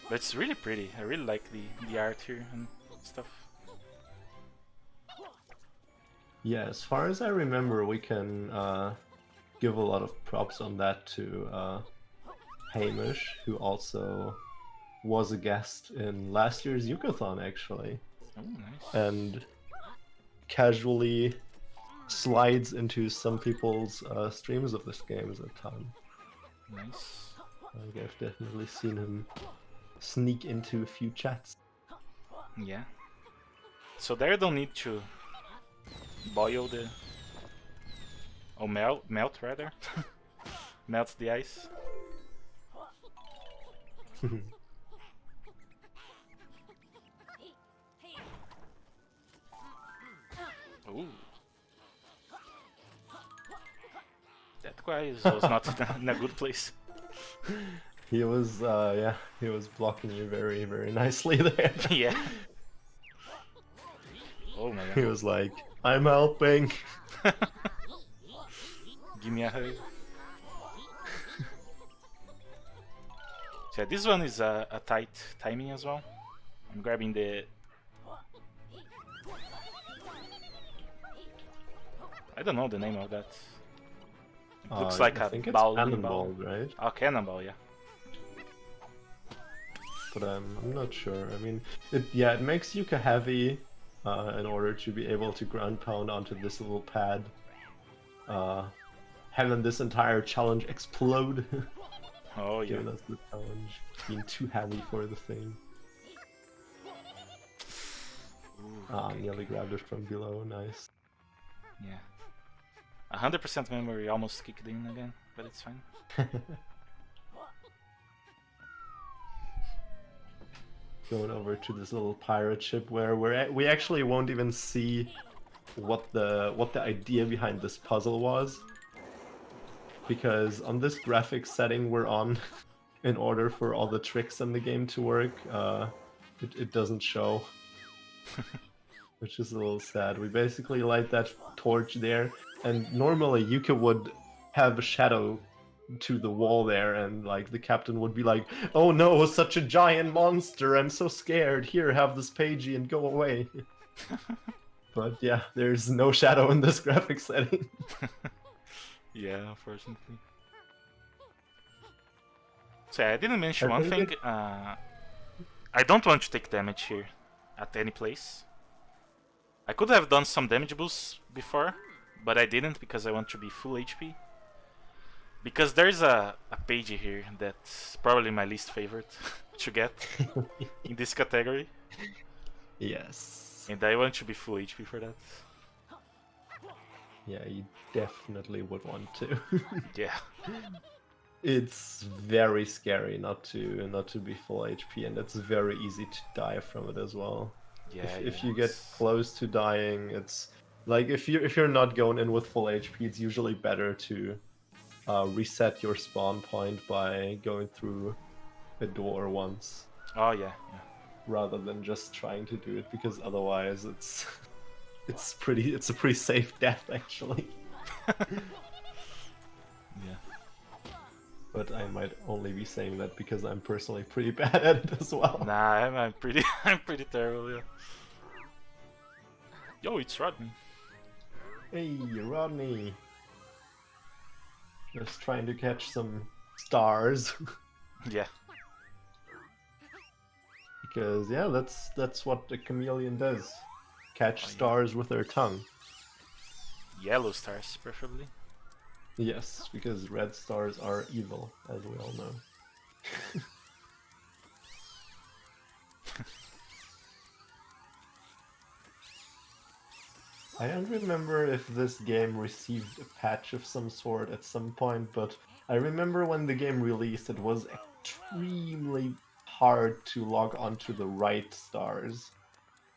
But it's really pretty. I really like the art here and stuff. Yeah, as far as I remember, we can give a lot of props on that to Hamish, who also was a guest in last year's YOOKAthon, actually. Oh, nice. And casually slides into some people's streams of this game at a time. Nice. Like, I've definitely seen him sneak into a few chats. Yeah. So there, don't need to boil the... Oh, melt rather. Melt the ice. Ooh. That guy was not in a good place. He was, yeah, he was blocking you very, very nicely there. Yeah. Oh my god. He was like, I'm helping. Give me a hug. So yeah, this one is a tight timing as well. I'm grabbing the... I don't know the name of that. It looks like I a think it's bowling cannonball, ball. right? Oh, cannonball, yeah. But I'm not sure. I mean, it makes Yuka heavy in order to be able to ground pound onto this little pad. Having this entire challenge explode. Oh yeah. Giving us the challenge. Being too heavy for the thing. Ooh, Nearly grabbed it from below. Nice. Yeah. 100% memory almost kicked in again, but it's fine. Going over to this little pirate ship where we actually won't even see what the idea behind this puzzle was, because on this graphics setting we're on, in order for all the tricks in the game to work, it doesn't show, which is a little sad. We basically light that torch there, and normally Yuka would have a shadow to the wall there, and like the captain would be like, oh no, such a giant monster, I'm so scared, here, have this pagey and go away. But yeah, there's no shadow in this graphic setting. Yeah, unfortunately. So yeah, I didn't mention one thing. I don't want to take damage here at any place. I could have done some damage boosts before, but I didn't because I want to be full HP. Because there's a page here that's probably my least favorite to get in this category. Yes. And I want to be full HP for that. Yeah, you definitely would want to. Yeah. It's very scary not to be full HP, and it's very easy to die from it as well. Yeah. If you get close to dying, it's like if you're not going in with full HP, it's usually better to reset your spawn point by going through a door once. Oh yeah, yeah. Rather than just trying to do it, because otherwise it's a pretty safe death actually. Yeah. but I might only be saying that because I'm personally pretty bad at it as well. Nah, I'm pretty I'm pretty terrible. Yeah. Yo, it's Rodney. Hey, Rodney. Just trying to catch some stars. Yeah. Because yeah, that's what the chameleon does. Catch stars with their tongue. Yellow stars, preferably. Yes, because red stars are evil, as we all know. I don't remember if this game received a patch of some sort at some point, but I remember when the game released, it was extremely hard to log onto the right stars.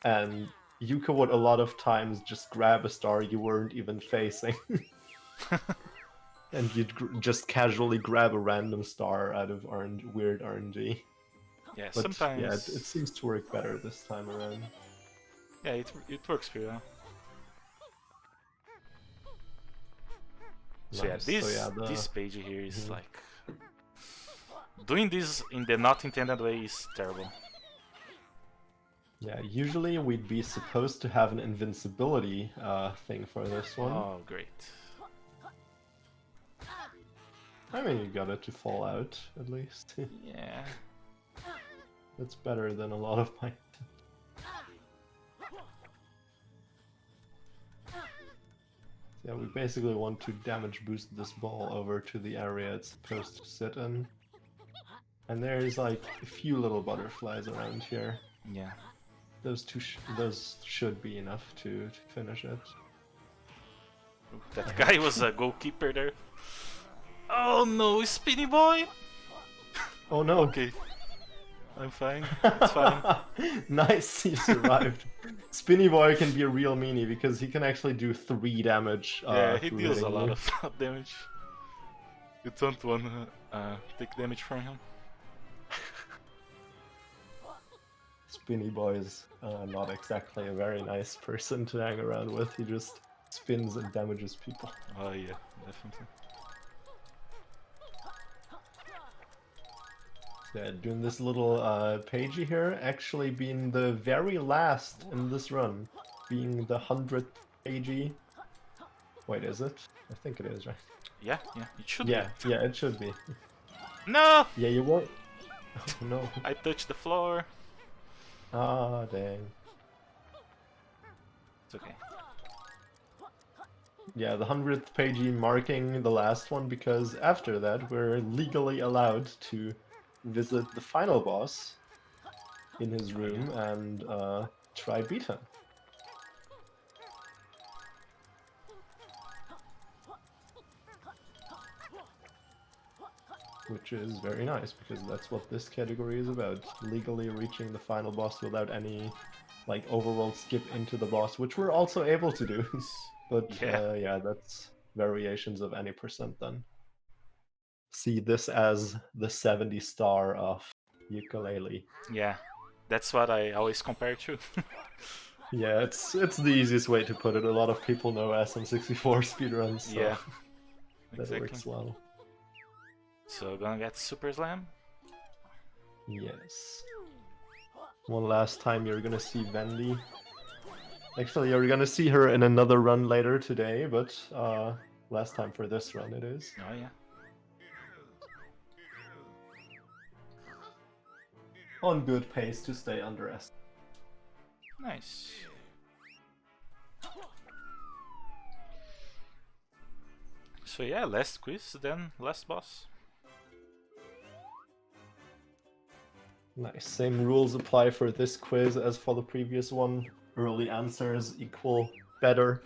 And Yuka would a lot of times just grab a star you weren't even facing. And you'd just casually grab a random star out of weird RNG. Yeah, But sometimes. yeah, it seems to work better this time around. Yeah, it works pretty well. So Nice. yeah, this page here is like doing this in the not intended way is terrible. Yeah, usually we'd be supposed to have an invincibility thing for this one. Oh, great. I mean, you got it to fall out, at least. Yeah. That's better than a lot of my... Yeah, we basically want to damage boost this ball over to the area it's supposed to sit in. And there's like a few little butterflies around here. Yeah. Those should be enough to finish it. Ooh, that guy was a goalkeeper there. Oh no, Spinny Boy! Oh no! Okay. I'm fine. It's fine. Nice, he survived. Spinny Boy can be a real meanie because he can actually do 3 damage. Yeah, he deals a lot of damage. You don't want to take damage from him. Spinny Boy is not exactly a very nice person to hang around with. He just spins and damages people. Oh yeah, definitely. Yeah, doing this little pagey here, actually being the very last in this run, being the 100th pagey. Wait, is it? I think it is, right? Yeah, it should be. Yeah, it should be. No! Yeah, you won't. Oh no. I touched the floor. Ah, dang. It's okay. Yeah, the 100th pagey marking the last one because after that we're legally allowed to visit the final boss in his room and try beat him. Which is very nice because that's what this category is about. Legally reaching the final boss without any like overworld skip into the boss, which we're also able to do. But yeah, that's variations of any percent then. See this as the 70 star of ukulele. Yeah, that's what I always compare to. Yeah, it's the easiest way to put it. A lot of people know SM64 speedruns, so yeah, that exactly. works well. So gonna get Super Slam? Yes. One last time you're gonna see Vendy. Actually, you're gonna see her in another run later today, but last time for this run it is. Oh yeah. On good pace to stay under S. Nice. So yeah, last quiz, then last boss. Nice. Same rules apply for this quiz as for the previous one. Early answers equal better.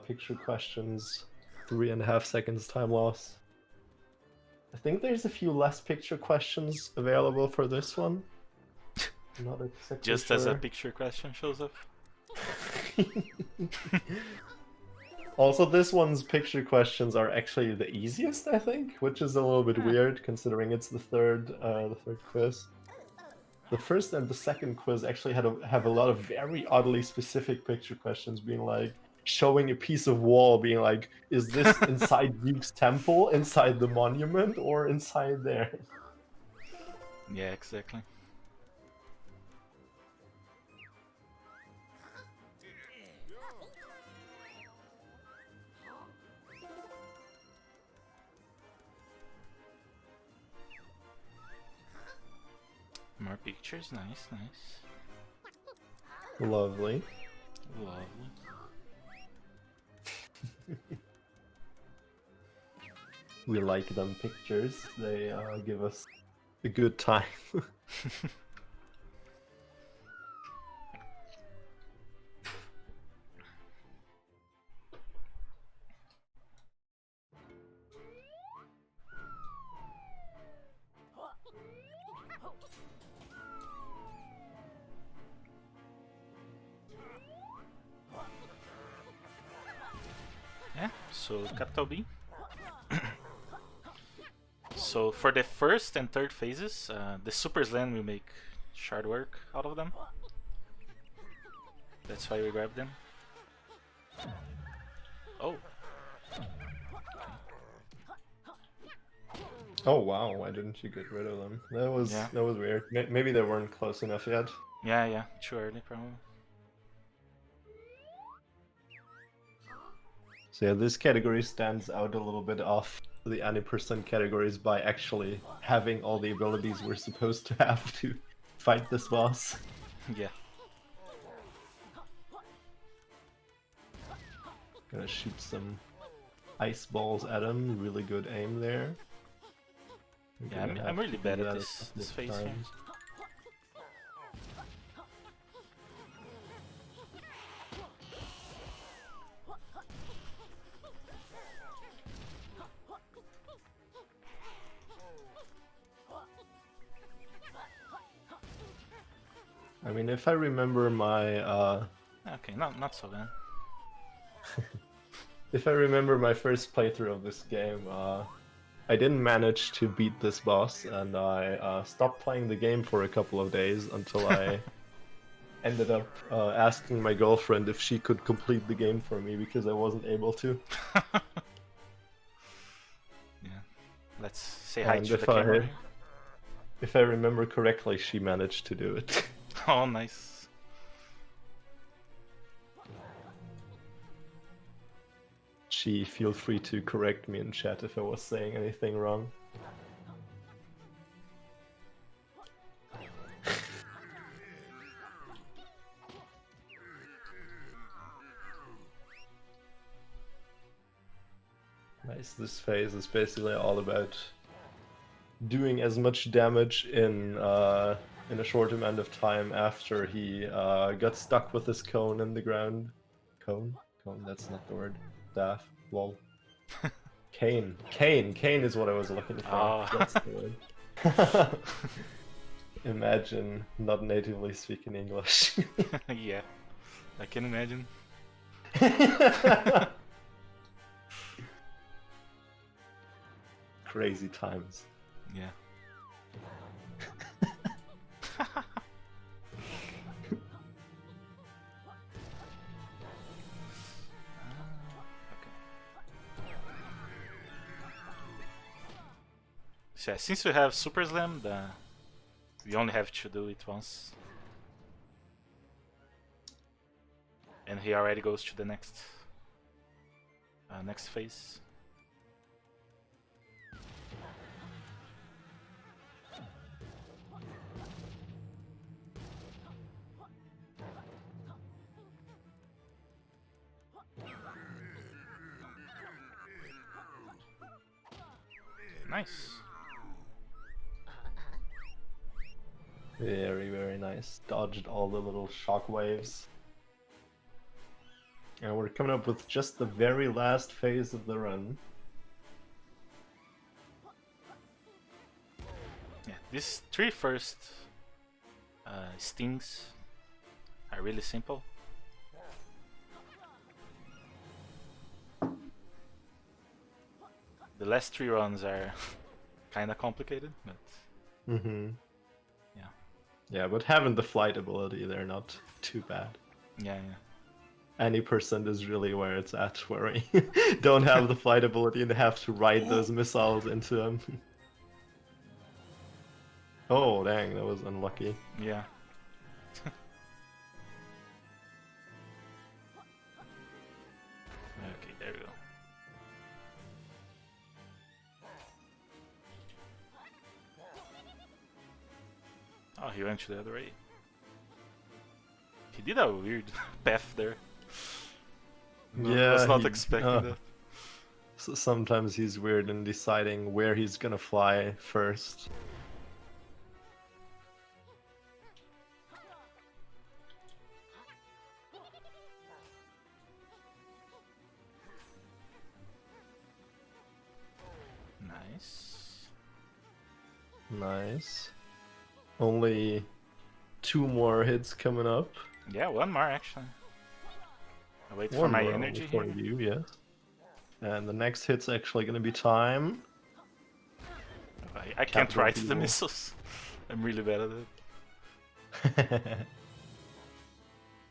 Picture questions, 3.5 seconds time loss. I think there's a few less picture questions available for this one. I'm not exactly Just sure. as a picture question shows up. Also, this one's picture questions are actually the easiest, I think, which is a little bit weird considering it's the third quiz. The first and the second quiz actually have a lot of very oddly specific picture questions, being like, showing a piece of wall, being like, is this inside Yuke's temple, inside the monument, or inside there? Yeah, exactly. More pictures, nice, nice. Lovely. Lovely. We like them pictures. They give us a good time. Yeah, so capital B. So for the first and third phases, the Super Slam will make shard work out of them. That's why we grabbed them. Oh. Oh wow, why didn't you get rid of them? That was weird. Maybe they weren't close enough yet. Yeah, too early probably. So yeah, this category stands out a little bit off the any percent categories by actually having all the abilities we're supposed to have to fight this boss. Yeah. Gonna shoot some ice balls at him. Really good aim there. Yeah, I'm really bad at this phase here. I mean, if I remember my Okay, not so bad. if I remember my first playthrough of this game, I didn't manage to beat this boss, and I stopped playing the game for a couple of days until I ended up asking my girlfriend if she could complete the game for me because I wasn't able to. Yeah, let's say hi And to the camera. If I remember correctly, she managed to do it. Oh, nice. She feel free to correct me in chat if I was saying anything wrong. Nice, this phase is basically all about doing as much damage in a short amount of time after he got stuck with his cone in the ground. Cone? Cone, that's not the word. Staff. Lol. Cane. Cane is what I was looking for. Oh. That's the word. Imagine not natively speaking English. Yeah, I can imagine. Crazy times. Yeah. So yeah, since we have Super Slam, we only have to do it once. And he already goes to the next phase. Nice. Very, very nice. Dodged all the little shock waves. And we're coming up with just the very last phase of the run. Yeah, these three first stings are really simple. The last three runs are kinda complicated, but yeah, but having the flight ability, they're not too bad. Yeah. any percent is really where it's at, where we don't have the flight ability and have to ride those missiles into them. Oh, dang, that was unlucky. Yeah. Okay, there we go. Oh, he went to the other way. He did a weird path there. Yeah, I was not expecting that. So sometimes he's weird in deciding where he's gonna fly first. Nice. Nice. Only 2 more hits coming up. Yeah, one more actually. I wait for One my more energy for here. you, yeah. And the next hit's actually gonna be time. I can't Capital write the Evil. missiles. I'm really bad at it.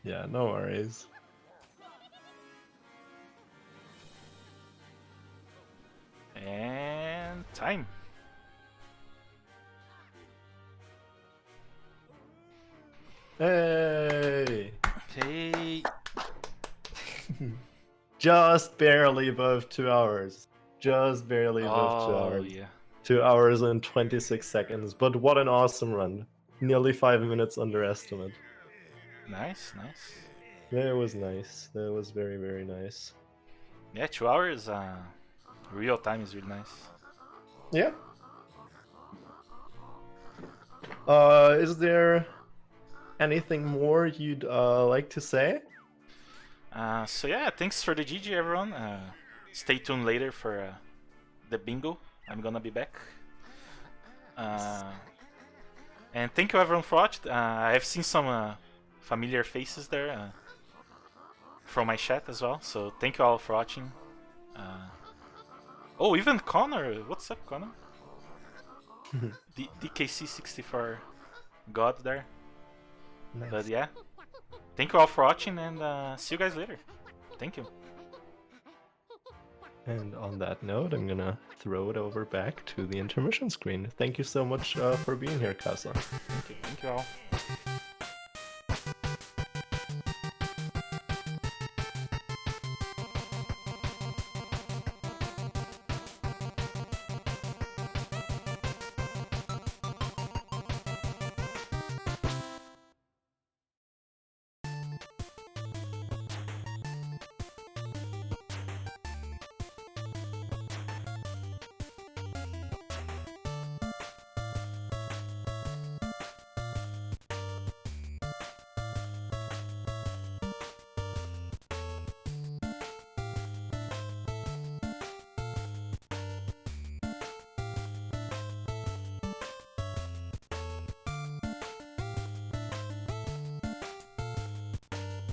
Yeah, no worries. And time. Hey! Okay. Just barely above 2 hours. Just barely above 2 Oh hours. yeah. 2 hours and 26 seconds. But what an awesome run. Nearly 5 minutes underestimate. Nice, nice. That was nice. That was very, very nice. Yeah, 2 hours. Real time is really nice. Yeah. Is there anything more you'd like to say? So yeah, thanks for the GG everyone. Stay tuned later for the bingo. I'm gonna be back. And thank you everyone for watching. I've seen some familiar faces there from my chat as well. So thank you all for watching. Oh, even Connor. What's up, Connor? DKC64 God there. Nice. But yeah, thank you all for watching and see you guys later. Thank you. And on that note, I'm gonna throw it over back to the intermission screen. Thank you so much for being here, Kasa. Thank you all.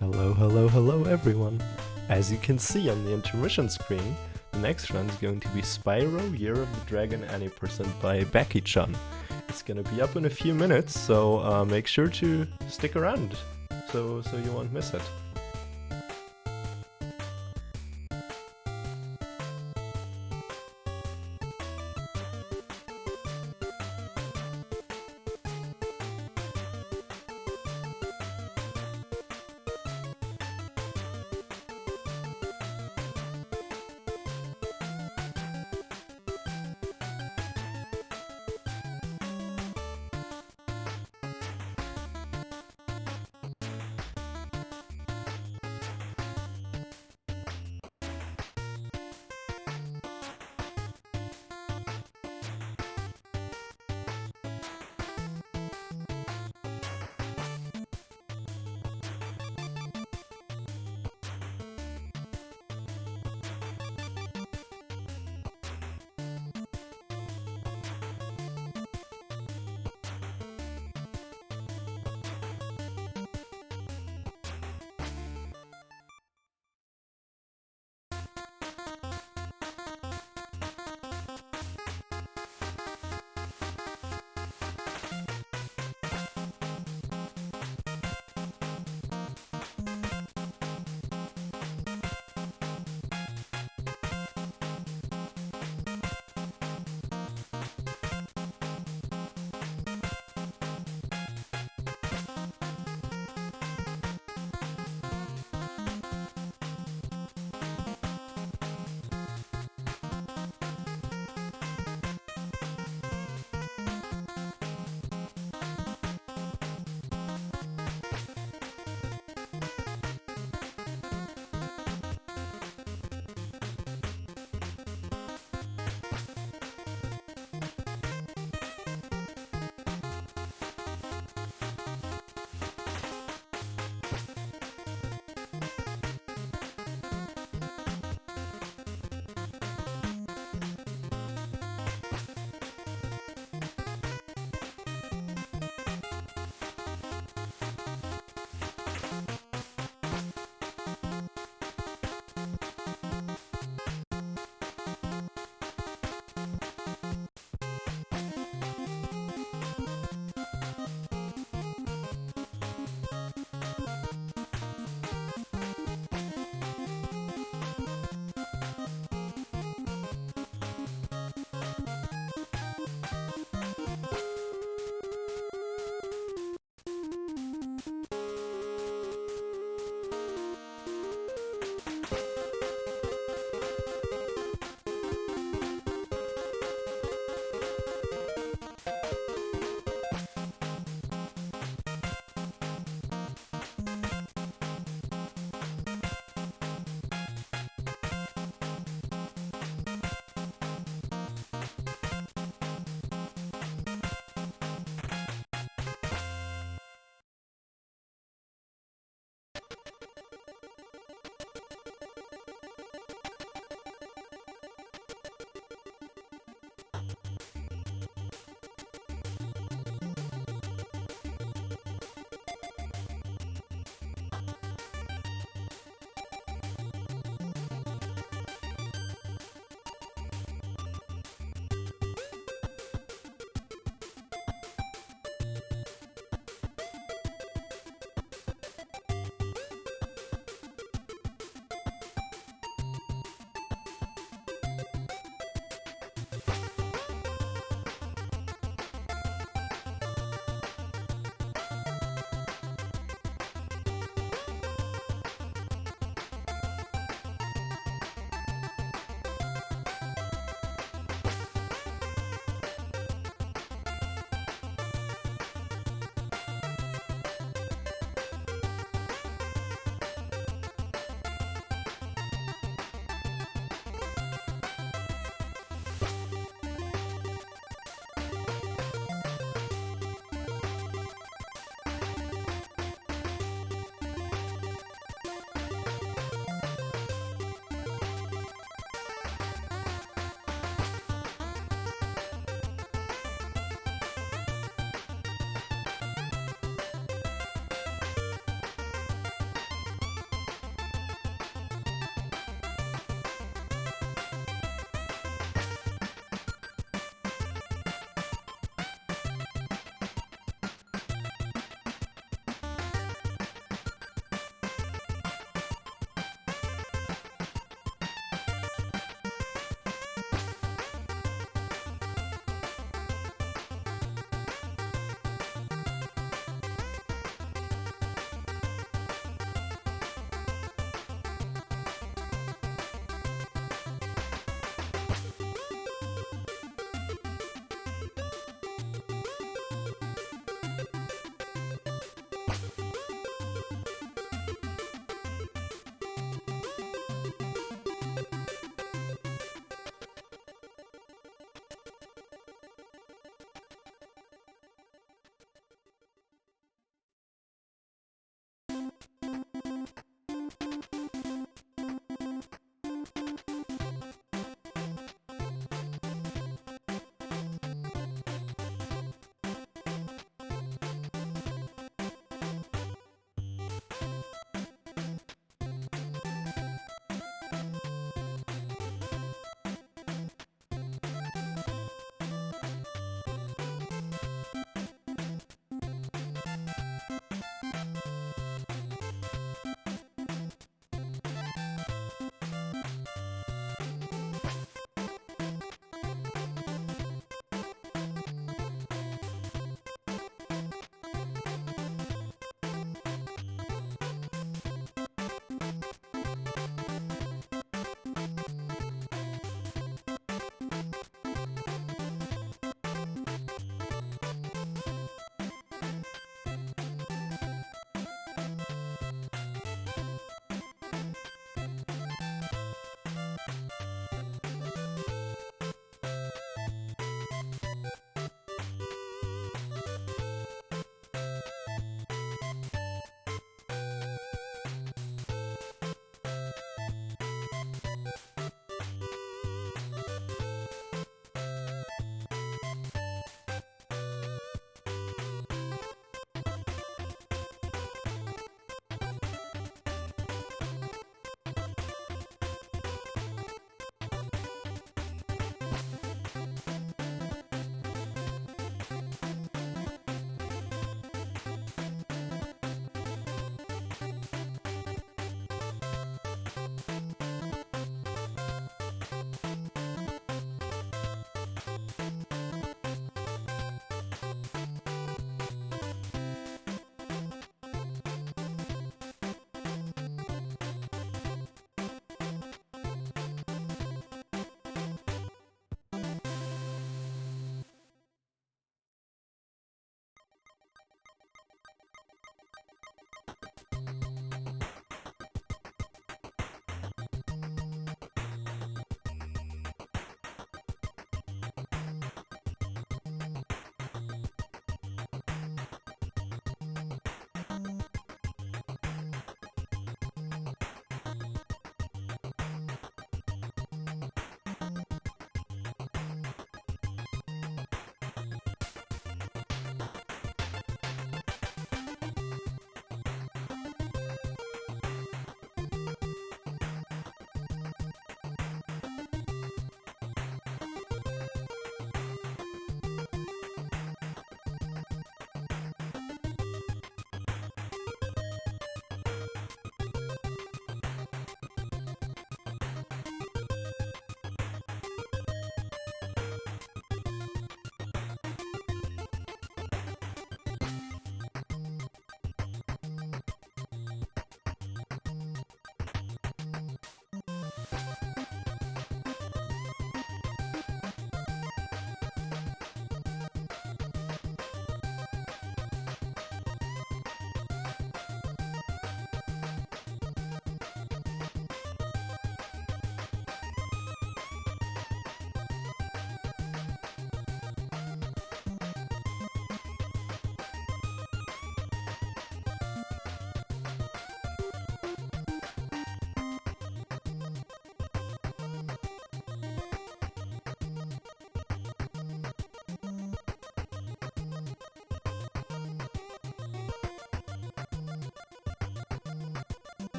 Hello, hello, hello everyone! As you can see on the intermission screen, the next run is going to be Spyro Year of the Dragon Any Percent by Becky-chan. It's gonna be up in a few minutes, so make sure to stick around so you won't miss it.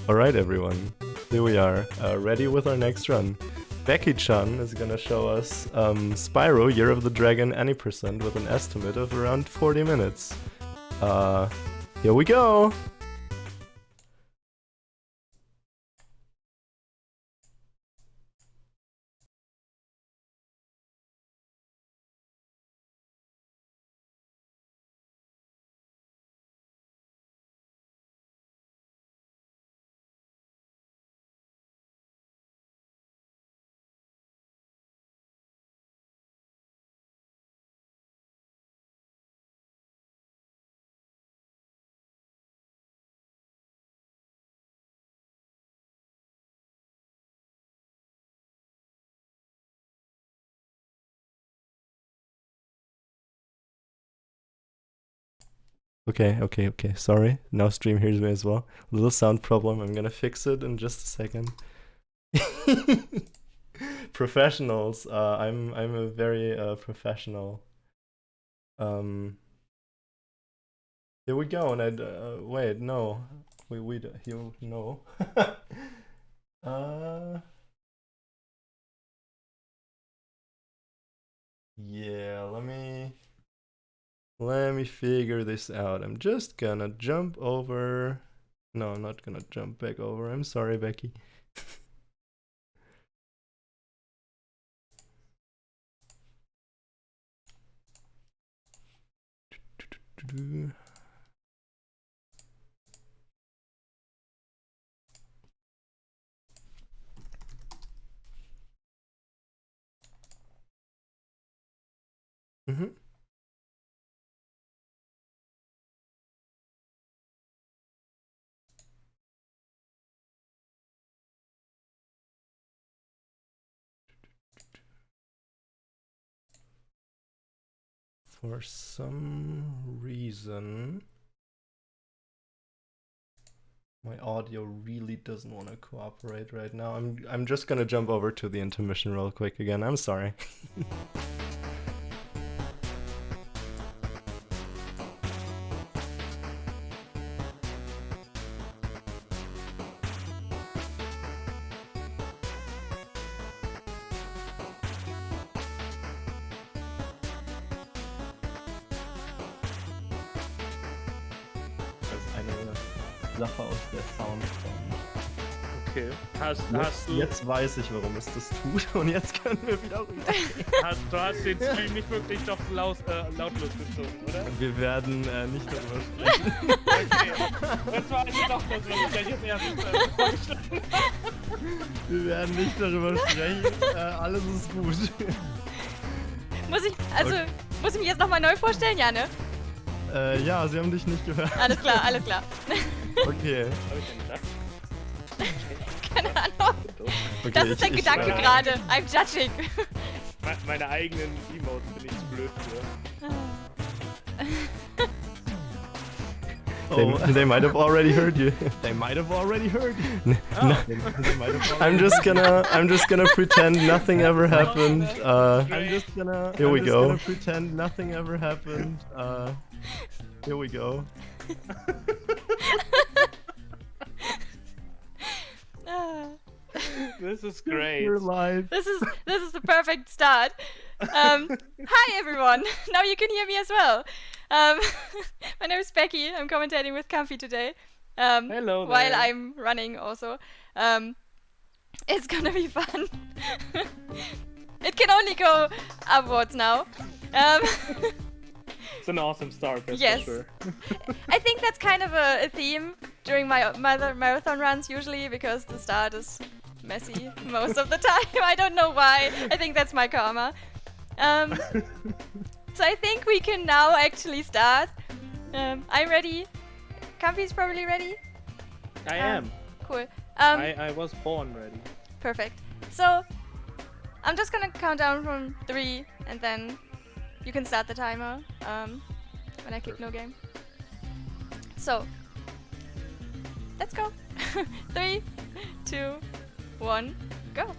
Alright everyone, here we are, ready with our next run. Becky-chan is gonna show us Spyro Year of the Dragon any percent with an estimate of around 40 minutes. Here we go! Okay, sorry. Now stream hears me as well. A little sound problem, I'm gonna fix it in just a second. Professionals, I'm a very professional. Here we go, and wait, no. No. Yeah, let me figure this out. I'm just gonna jump over. No, I'm not gonna jump back over. I'm sorry, Becky. Mm-hmm. For some reason, my audio really doesn't want to cooperate right now. I'm just gonna jump over to the intermission real quick again. I'm sorry. Sache aus der Sound kommt. Okay. Hast du... Jetzt weiß ich, warum es das tut, und jetzt können wir wieder rüber. Du hast den Stream nicht wirklich doch lautlos gezogen, oder? Wir werden nicht darüber sprechen. Okay. Das war also doch das, was ich gleich als erstes vorgeschlagen habe. Wir werden nicht darüber sprechen. Alles ist gut. Muss ich mich jetzt nochmal neu vorstellen? Ja, ne? Ja, sie haben dich nicht gehört. Alles klar, alles klar. Okay. Hab ich denn gedacht? Keine Ahnung. Okay, Das ist der Gedanke gerade. I'm judging. Meine eigenen Emotes bin ich zu blöd für. They might have already heard you. They might have already heard you. I'm just gonna pretend nothing ever happened. Here we go. I'm just gonna pretend nothing ever happened. Here we go. This is great. We're live. This is the perfect start. Hi everyone. Now you can hear me as well. My name is Becky. I'm commentating with Comfy today. Hello there. While I'm running also. It's gonna be fun. It can only go upwards now. It's an awesome start, that's yes. for sure. I think that's kind of a theme during my marathon runs usually, because the start is messy most of the time. I don't know why. I think that's my karma. So I think we can now actually start. I'm ready. Comfy's probably ready? I am. Cool. I was born ready. Perfect. So I'm just gonna count down from 3 and then you can start the timer when I click no game. So, let's go. 3, 2, 1, go.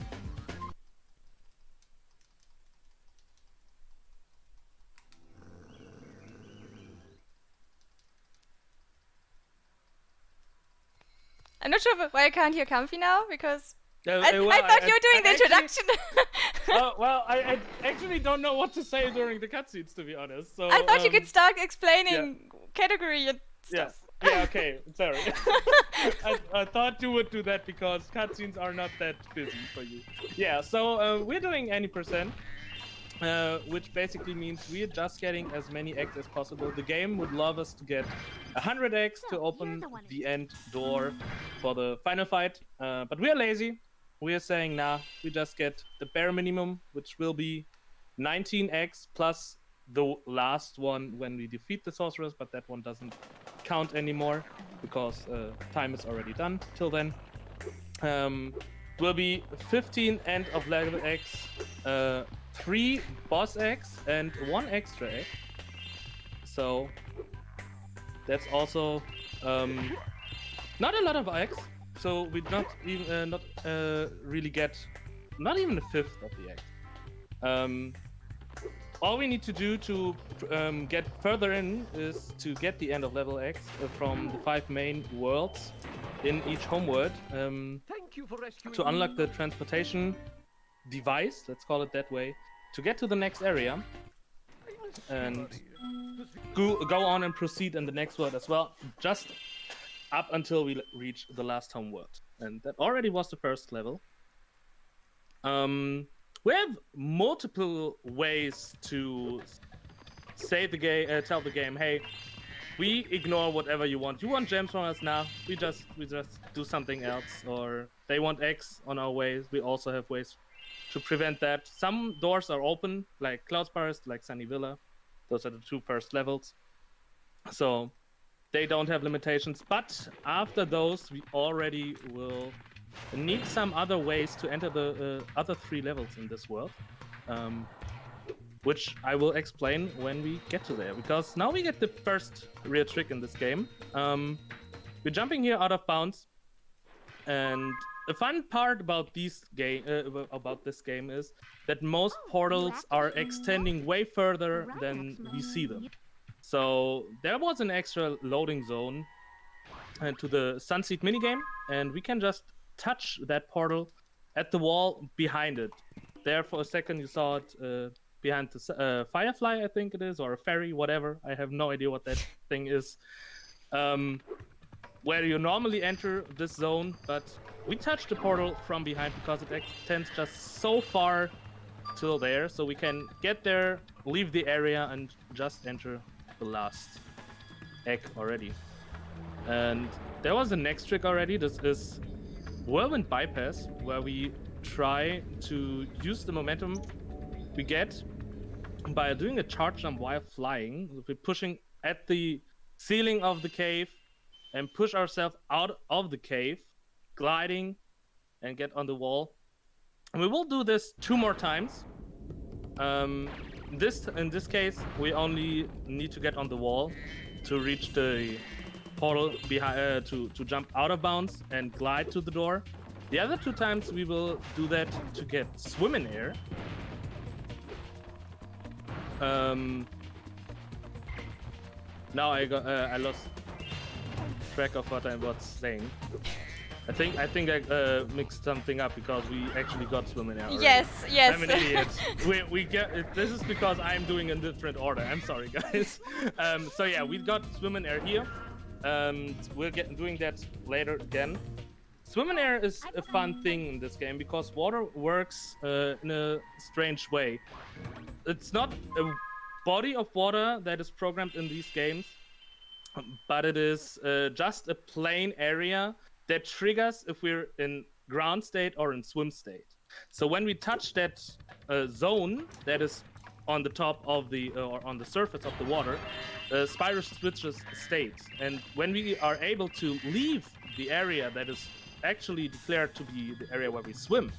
I'm not sure why I can't hear Comfy now, because Well, I thought you were doing the introduction. Well, I actually don't know what to say during the cutscenes, to be honest. So I thought you could start explaining category and stuff. Yeah, okay, sorry. I thought you would do that because cutscenes are not that busy for you. Yeah, so we're doing any percent, which basically means we're just getting as many eggs as possible. The game would love us to get 100 eggs to open the end door for the final fight, but we're lazy. We're saying, nah, we just get the bare minimum, which will be 19 eggs plus the last one when we defeat the sorceress, but that one doesn't count anymore because time is already done till then. Will be 15 end of level eggs, 3 boss eggs, and 1 extra egg. So that's also not a lot of eggs. So we not even really get not even a fifth of the eggs. All we need to do to get further in is to get the end of level eggs from the 5 main worlds in each homeworld to unlock the transportation device, let's call it that way, to get to the next area and go on and proceed in the next world as well, just up until we reach the last homeworld. And that already was the first level. We have multiple ways to say the game, tell the game, hey, we ignore whatever you want. You want gems from us now? We just do something else. Or they want X on our ways. We also have ways to prevent that. Some doors are open, like Cloud Forest, like Sunny Villa. Those are the 2 first levels. So they don't have limitations. But after those, we already will need some other ways to enter the other 3 levels in this world, which I will explain when we get to there, because now we get the first real trick in this game. We're jumping here out of bounds, and the fun part about this game is that most portals are extending way further than we see them. So there was an extra loading zone to the Sunseed minigame, and we can just touch that portal at the wall behind it. There for a second you saw it behind the firefly, I think it is, or a fairy, whatever. I have no idea what that thing is. Where you normally enter this zone, but we touched the portal from behind because it extends just so far till there, so we can get there, leave the area, and just enter the last egg already. And there was the next trick already. This is Whirlwind Bypass, where we try to use the momentum we get by doing a charge jump while flying. We're pushing at the ceiling of the cave and push ourselves out of the cave, gliding and get on the wall. And we will do this 2 more times. In this case, we only need to get on the wall to reach the portal behind, to jump out of bounds and glide to the door. The other 2 times we will do that to get swim in air. Now I lost track of what I was saying. I think I mixed something up because we actually got swim in air already. Yes. I'm an idiot. we get it. This is because I'm doing in different order. I'm sorry, guys. So yeah, we got swim in air here. We'll get doing that later again. Swim in air is a fun thing in this game because water works in a strange way. It's not a body of water that is programmed in these games, but it is just a plain area that triggers if we're in ground state or in swim state. So when we touch that zone that is on the top of the or on the surface of the water, Spyro switches states, and when we are able to leave the area that is actually declared to be the area where we swim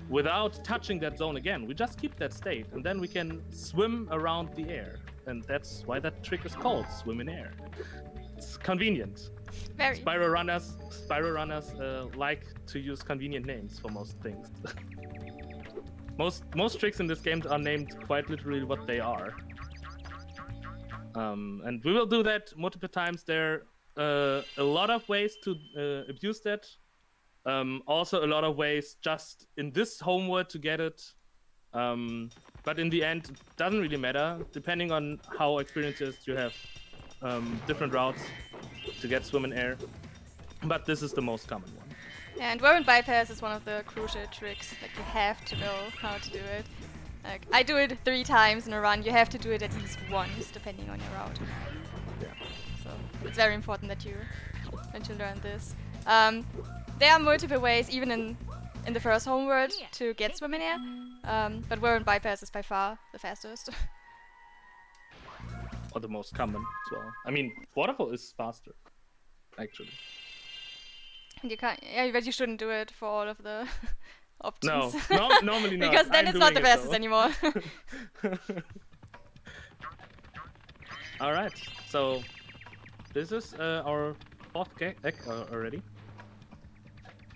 without touching that zone again, we just keep that state, and then we can swim around the air, and that's why that trick is called swim in air. It's convenient. Very. Spyro runners like to use convenient names for most things. Most tricks in this game are named quite literally what they are. And we will do that multiple times. There a lot of ways to abuse that. Also, a lot of ways just in this homeworld to get it. But in the end, it doesn't really matter. Depending on how experienced you have, different routes to get swim in air. But this is the most common one. Yeah, and whirlwind bypass is one of the crucial tricks. Like, you have to know how to do it. Like, I do it 3 times in a run. You have to do it at least once, depending on your route. Yeah. So it's very important that you learn this. There are multiple ways, even in the first homeworld, to get swim in air. But whirlwind bypass is by far the fastest. Or the most common as well. I mean, waterfall is faster, actually. And you can't. Yeah, but you shouldn't do it for all of the options. No, normally not. Because then I'm it's not the doing it, fastest though. anymore. All right, so this is our 4th deck already.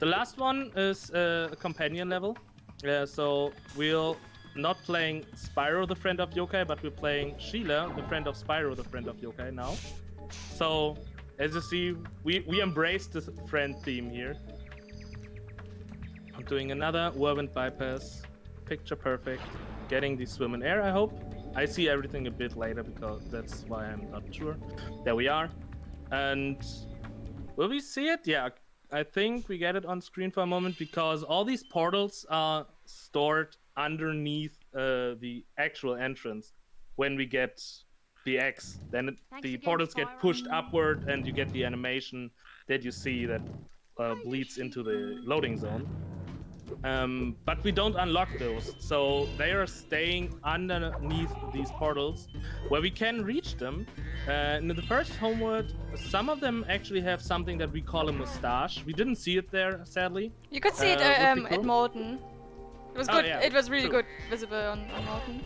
The last one is a companion level. So we're not playing Spyro, the friend of yokai, but we're playing Sheila, the friend of Spyro, the friend of yokai now. So as you see, we embrace this friend theme here. I'm doing another whirlwind bypass, picture perfect, getting the swim in air, I hope. I see everything a bit later because that's why I'm not sure. There we are. And will we see it? Yeah, I think we get it on screen for a moment because all these portals are stored underneath the actual entrance. When we get the X, then the portals get pushed upward and you get the animation that you see that bleeds into the loading zone. But we don't unlock those, so they are staying underneath these portals where we can reach them. In the first homeworld, some of them actually have something that we call a mustache. We didn't see it there, sadly. You could see it would be cool. at Molten. It was good. Yeah, It was really true. good visible on Molten.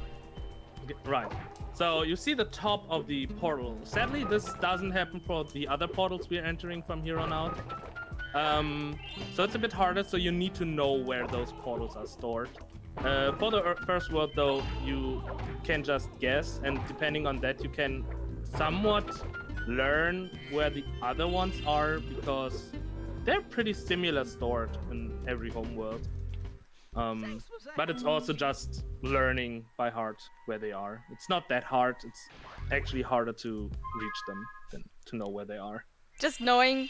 Okay, right. So you see the top of the portal. Sadly, this doesn't happen for the other portals we're entering from here on out. So it's a bit harder, so you need to know where those portals are stored. For the first world, though, you can just guess, and depending on that, you can somewhat learn where the other ones are, because they're pretty similar stored in every home world. But it's also just learning by heart where they are. It's not that hard, it's actually harder to reach them than to know where they are. Just knowing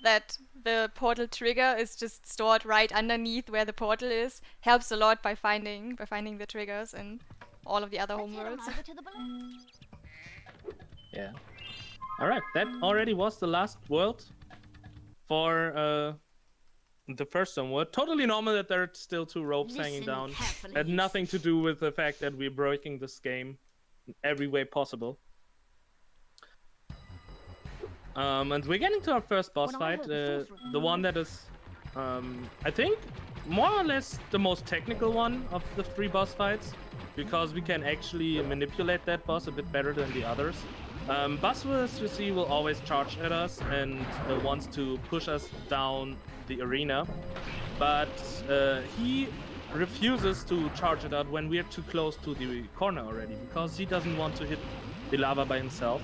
that the portal trigger is just stored right underneath where the portal is helps a lot by finding the triggers in all of the other homeworlds. Yeah. Alright, that already was the last world for the first homeworld. Totally normal that there are still 2 ropes hanging down. Had nothing to do with the fact that we're breaking this game in every way possible. And we're getting to our first boss fight, the one that is, I think, more or less the most technical one of the 3 boss fights, because we can actually manipulate that boss a bit better than the others. Basilisk, you see, will always charge at us and wants to push us down the arena, but he refuses to charge it out when we're too close to the corner already, because he doesn't want to hit the lava by himself.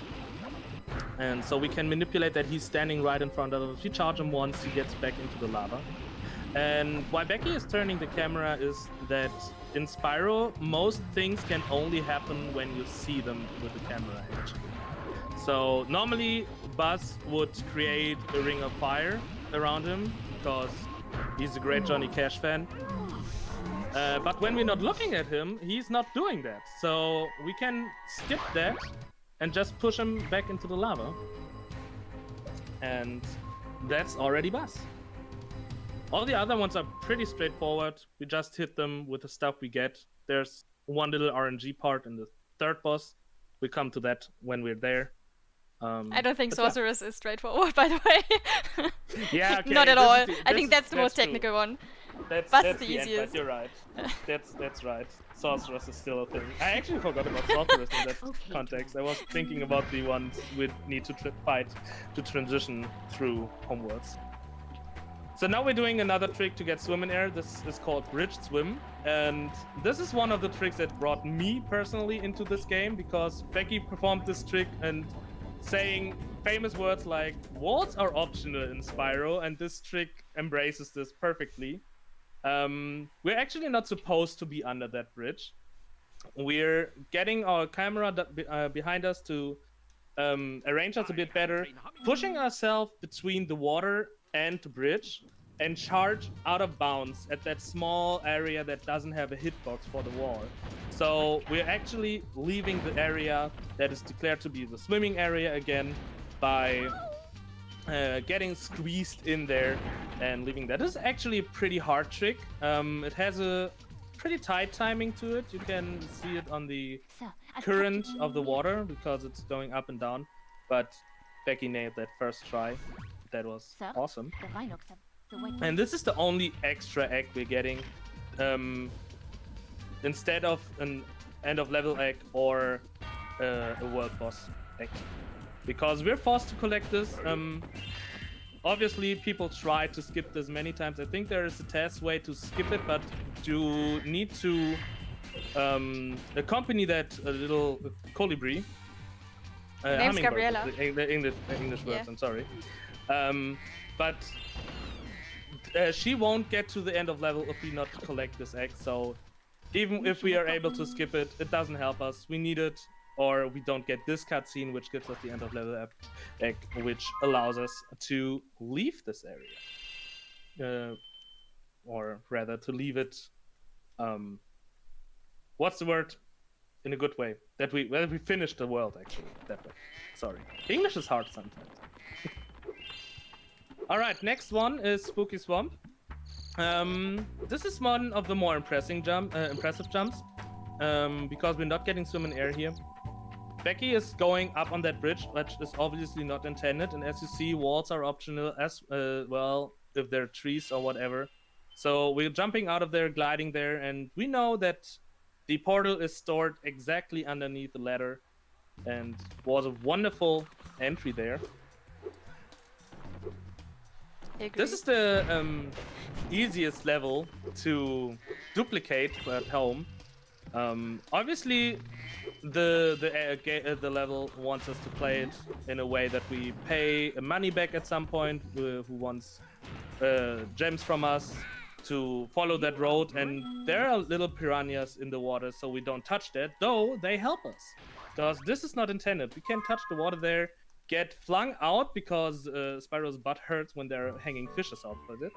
And so we can manipulate that he's standing right in front of us. If you charge him once, he gets back into the lava. And why Becky is turning the camera is that in Spyro, most things can only happen when you see them with the camera, actually. So normally, Buzz would create a ring of fire around him, because he's a great Johnny Cash fan. But when we're not looking at him, he's not doing that. So we can skip that and just push him back into the lava. And that's already Buzz. All the other ones are pretty straightforward. We just hit them with the stuff we get. There's one little RNG part in the third boss. We come to that when we're there. I don't think Sorceress is straightforward, by the way. Yeah, okay. Not at all. I think that's the most technical one. That's the the easiest. end, but you're right. That's right. Sorceress is still a thing. I actually forgot about Sorceress in that context. I was thinking about the ones we need to fight to transition through homeworlds. So now we're doing another trick to get swim in air. This is called Bridge Swim. And this is one of the tricks that brought me personally into this game, because Becky performed this trick and saying famous words like walls are optional in Spyro, and this trick embraces this perfectly. We're actually not supposed to be under that bridge. We're getting our camera behind us to arrange us a bit better, pushing ourselves between the water and the bridge, and charge out of bounds at that small area that doesn't have a hitbox for the wall. So we're actually leaving the area that is declared to be the swimming area again by getting squeezed in there and leaving that. This is actually a pretty hard trick. It has a pretty tight timing to it. You can see it on the current of the water because it's going up and down. But Becky nailed that first try. That was awesome. And this is the only extra egg we're getting. Instead of an end of level egg or a world boss egg. Because we're forced to collect this. Obviously, people try to skip this many times. I think there is a test way to skip it, but you need to accompany that a little colibri. Name's Gabriella. The English words, Yeah. I'm sorry. But she won't get to the end of level if we not collect this egg. So even if we are able to skip it, it doesn't help us. We need it, or we don't get this cutscene, which gives us the end of level egg, which allows us to leave this area, or rather to leave it. What's the word? In a good way, that we finish the world actually that way. Sorry, English is hard sometimes. All right, next one is Spooky Swamp. This is one of the more impressive jumps, because we're not getting swim and air here. Becky is going up on that bridge, which is obviously not intended, and as you see, walls are optional as well if they're trees or whatever. So we're jumping out of there, gliding there, and we know that the portal is stored exactly underneath the ladder, and was a wonderful entry there. This is the easiest level to duplicate at home. Obviously, the level wants us to play it in a way that we pay money back at some point. Who wants gems from us to follow that road, and there are little piranhas in the water, so we don't touch that. Though they help us, because this is not intended. We can touch the water there, get flung out because Spyro's butt hurts when there are hanging fishes out with it,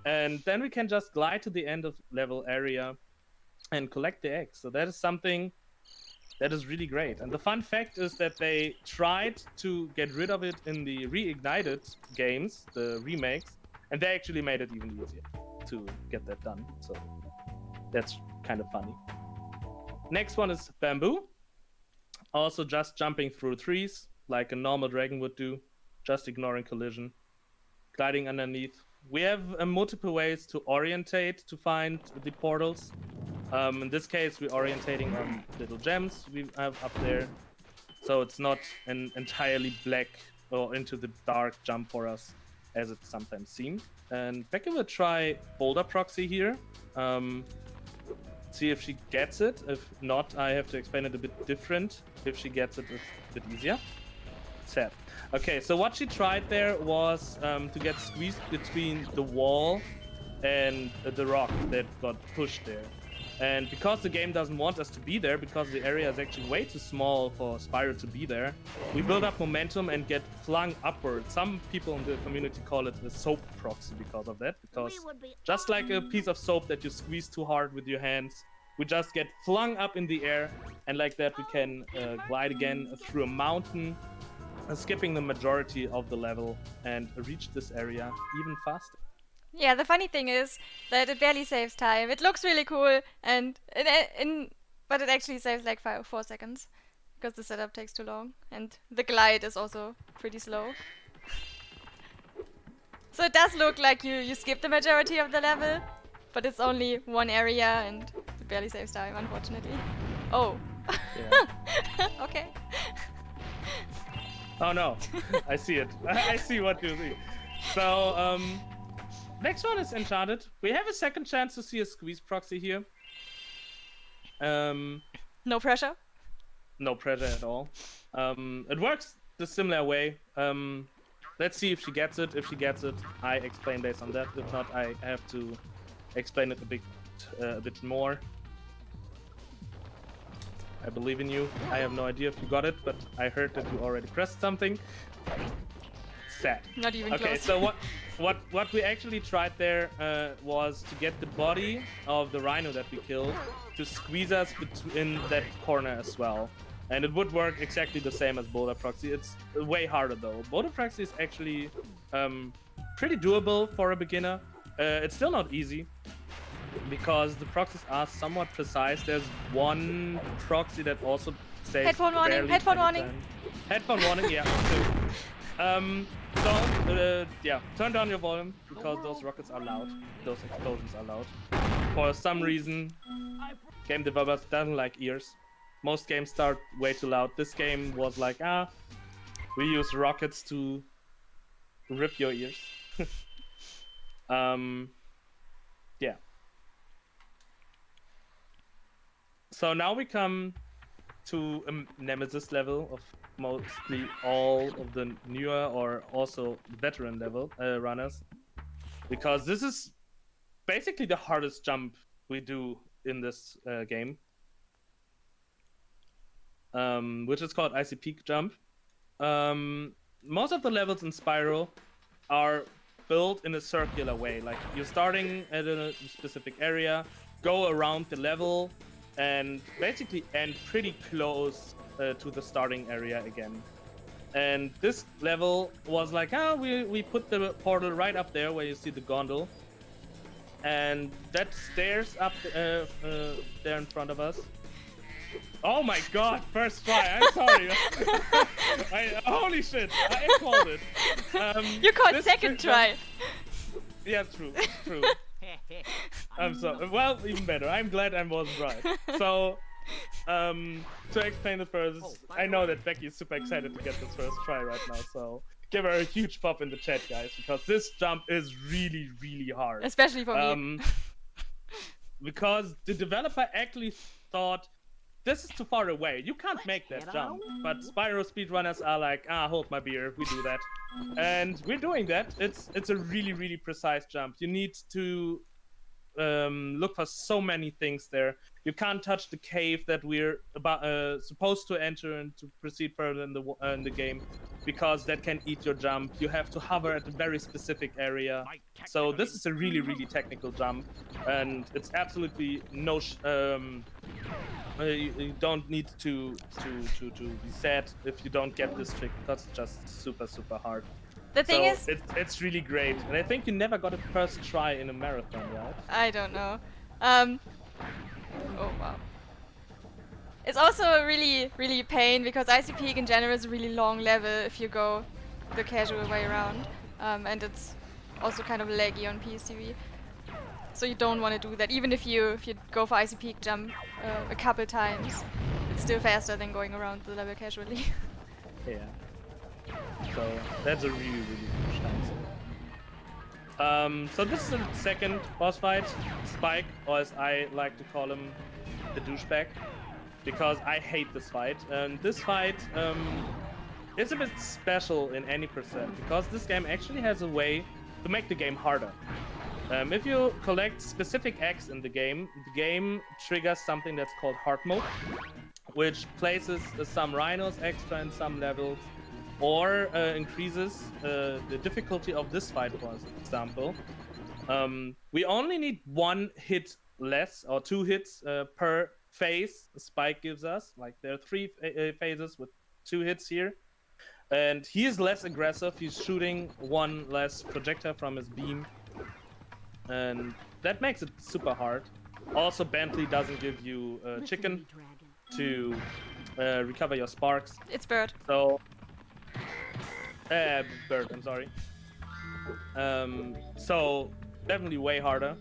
and then we can just glide to the end of level area and collect the eggs. So that is something that is really great. And the fun fact is that they tried to get rid of it in the Reignited games, the remakes, and they actually made it even easier to get that done. So that's kind of funny. Next one is Bamboo. Also just jumping through trees like a normal dragon would do, just ignoring collision, gliding underneath. We have multiple ways to orientate to find the portals. In this case, we're orientating on little gems we have up there, so it's not an entirely black or into the dark jump for us, as it sometimes seems. And Becky will try Boulder Proxy here. See if she gets it. If not, I have to explain it a bit different. If she gets it, it's a bit easier. Sad. Okay, so what she tried there was to get squeezed between the wall and the rock that got pushed there. And because the game doesn't want us to be there, because the area is actually way too small for Spyro to be there, we build up momentum and get flung upward. Some people in the community call it a soap proxy because of that, because just like a piece of soap that you squeeze too hard with your hands, we just get flung up in the air, and like that we can glide again through a mountain, skipping the majority of the level, and reach this area even faster. Yeah, the funny thing is that it barely saves time. It looks really cool, but it actually saves like 4 seconds because the setup takes too long, and the glide is also pretty slow. So it does look like you skip the majority of the level, but it's only one area and it barely saves time, unfortunately. Oh. Yeah. Okay. Oh no, I see it. I see what you see. So, next one is Enchanted. We have a second chance to see a squeeze proxy here. No pressure? No pressure at all. It works the similar way. Let's see if she gets it. If she gets it, I explain based on that. If not, I have to explain it a bit more. I believe in you. I have no idea if you got it, but I heard that you already pressed something. Sad. Not even okay, close. so what we actually tried there was to get the body of the rhino that we killed to squeeze us in that corner as well. And it would work exactly the same as Boulder Proxy. It's way harder though. Boulder Proxy is actually pretty doable for a beginner. It's still not easy because the proxies are somewhat precise. There's one proxy that also says Headphone warning, headphone warning. Headphone warning, yeah. Turn down your volume because those rockets are loud. Those explosions are loud. For some reason, game developers don't like ears. Most games start way too loud. This game was like, we use rockets to rip your ears. Yeah. So now we come to a nemesis level of mostly all of the newer or also veteran level runners, because this is basically the hardest jump we do in this game, which is called Icy Peak Jump. Most of the levels in Spyro are built in a circular way, like you're starting at a specific area, go around the level, and basically end pretty close to the starting area again. And this level was like, we put the portal right up there where you see the gondole, and that stairs up there in front of us. Oh my god, first try, I'm sorry. Holy shit, I called it. You called second try. Yeah, true. I'm sorry. Well, even better. I'm glad I wasn't right. So, to explain it first, I know that Becky is super excited to get this first try right now, so give her a huge pop in the chat, guys, because this jump is really, really hard. Especially for me. Because the developer actually thought, this is too far away. You can't make that jump. But Spyro speedrunners are like, hold my beer, we do that. And we're doing that. It's a really, really precise jump. You need to look for so many things there. You can't touch the cave that we're supposed to enter and to proceed further in the game, because that can eat your jump. You have to hover at a very specific area. So this is a really, really technical jump, and it's absolutely no. You don't need to be sad if you don't get this trick, because it's just super, super hard. The thing is, it's really great, and I think you never got it first try in a marathon, right? I don't know. Oh wow. It's also a really, really pain because Icy Peak in general is a really long level if you go the casual way around, and it's also kind of laggy on PSTV. So you don't want to do that. Even if you go for Icy Peak jump a couple times, it's still faster than going around the level casually. Yeah. So that's a really, really huge chance. So this is the second boss fight, Spike, or as I like to call him, the douchebag, because I hate this fight. And this fight is a bit special in any percent, because this game actually has a way to make the game harder. If you collect specific eggs in the game triggers something that's called hard mode, which places some rhinos extra in some levels, or increases the difficulty of this fight, for example. We only need one hit less, or 2 hits per phase Spike gives us. Like there are 3 phases with 2 hits here. And he is less aggressive, he's shooting 1 less projectile from his beam. And that makes it super hard. Also, Bentley doesn't give you chicken to recover your sparks. It's bird. So, bird, I'm sorry. So, definitely way harder.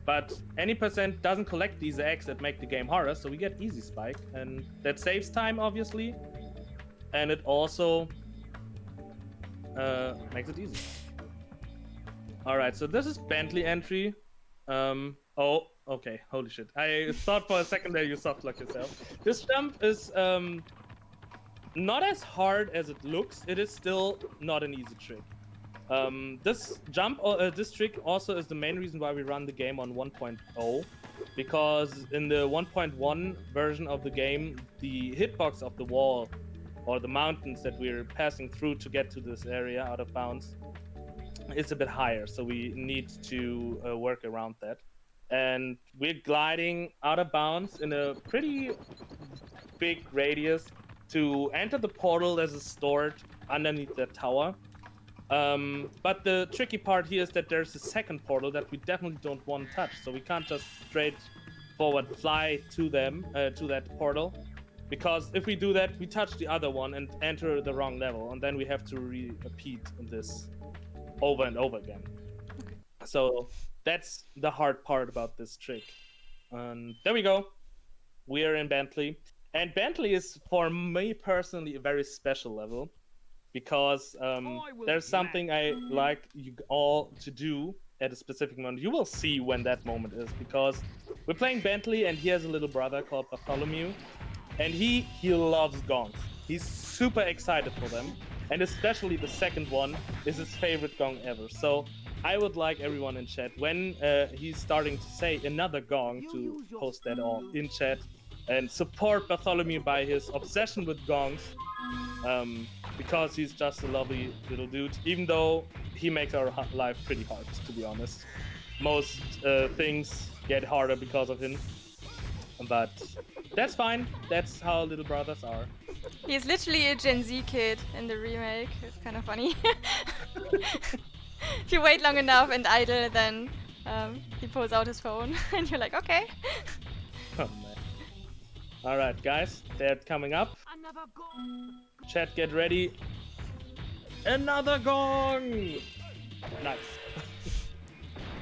But any percent doesn't collect these eggs that make the game harder, so we get easy Spike. And that saves time, obviously. And it also makes it easy. Alright, so this is Bentley entry. Oh, okay, holy shit. I thought for a second there you softlock yourself. This jump is not as hard as it looks. It is still not an easy trick. This trick also is the main reason why we run the game on 1.0, because in the 1.1 version of the game, the hitbox of the wall or the mountains that we're passing through to get to this area out of bounds is a bit higher, so we need to work around that. And we're gliding out of bounds in a pretty big radius to enter the portal that is stored underneath the tower. But the tricky part here is that there's a second portal that we definitely don't want to touch, so we can't just straight forward fly to that portal, because if we do that, we touch the other one and enter the wrong level, and then we have to repeat this over and over again. So that's the hard part about this trick. And there we go. We are in Bentley. And Bentley is, for me personally, a very special level, because there's something I like you all to do at a specific moment. You will see when that moment is, because we're playing Bentley and he has a little brother called Bartholomew, and he loves gongs. He's super excited for them, and especially the second one is his favorite gong ever. So I would like everyone in chat, when he's starting to say another gong, to post that all in chat and support Bartholomew by his obsession with gongs, because he's just a lovely little dude, even though he makes our life pretty hard, to be honest. Most things get harder because of him, but that's fine. That's how little brothers are. He's literally a Gen Z kid in the remake. It's kind of funny. If you wait long enough and idle, then he pulls out his phone and you're like, okay. Oh man. Alright guys, they're coming up. Chat, get ready. Another gong! Nice.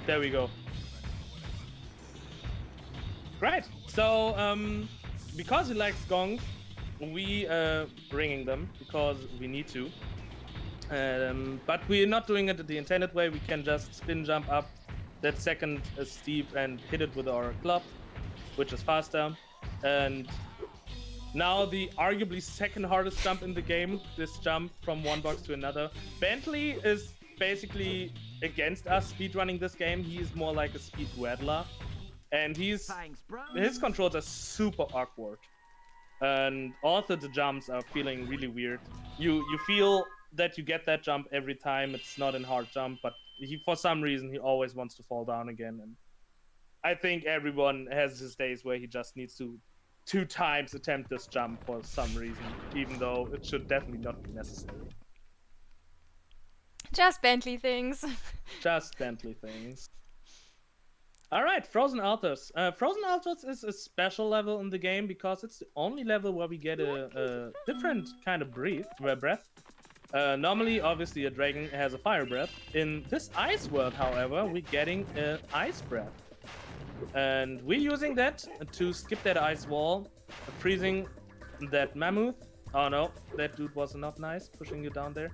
There we go. Right, so because he likes gongs, we ringing them because we need to. But we're not doing it the intended way. We can just spin jump up that second steep and hit it with our club, which is faster. And now the arguably second hardest jump in the game, this jump from one box to another. Bentley is basically against us speedrunning this game. He is more like a speed rattler, and his controls are super awkward. And also the jumps are feeling really weird. You feel that you get that jump every time. It's not a hard jump, but for some reason he always wants to fall down again. And I think everyone has his days where he just needs to 2 times attempt this jump for some reason, even though it should definitely not be necessary. Just Bentley things. Just Bentley things. All right, Frozen Altars. Frozen Altars is a special level in the game because it's the only level where we get a different kind of breath. Normally, obviously, a dragon has a fire breath. In this ice world, however, we're getting an ice breath. And we're using that to skip that ice wall, freezing that mammoth. Oh no, that dude was not nice, pushing you down there.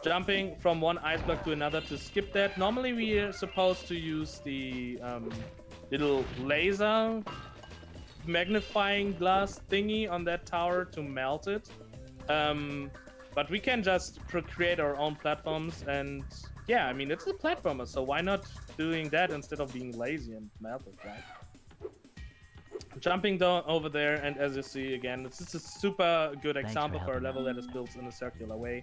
Jumping from one ice block to another to skip that. Normally we're supposed to use the little laser magnifying glass thingy on that tower to melt it. But we can just create our own platforms, and yeah, I mean, it's a platformer, so why not doing that instead of being lazy and melt it, right? Jumping down over there, and as you see again, it's just a super good example for a level that is built in a circular way.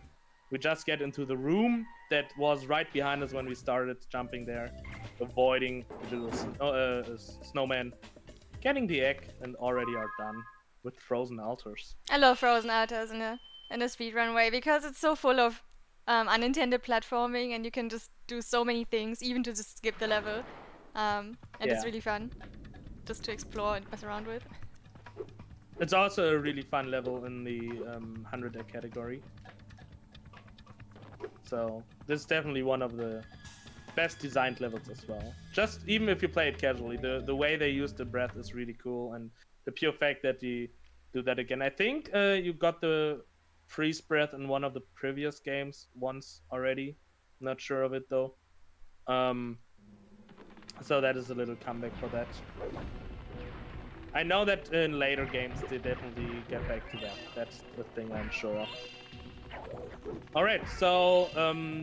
We just get into the room that was right behind us when we started jumping there, avoiding the little snowman, getting the egg, and already are done with Frozen Altars. I love Frozen Altars in a speedrun way because it's so full of unintended platforming, and you can just do so many things, even to just skip the level. And it's really fun just to explore and mess around with. It's also a really fun level in the 100 egg category. So this is definitely one of the best designed levels as well. Just even if you play it casually, the way they use the breath is really cool, and the pure fact that you do that again. I think you got the freeze breath in one of the previous games once already. Not sure of it though. So that is a little comeback for that. I know that in later games they definitely get back to that. That's the thing I'm sure of. All right, so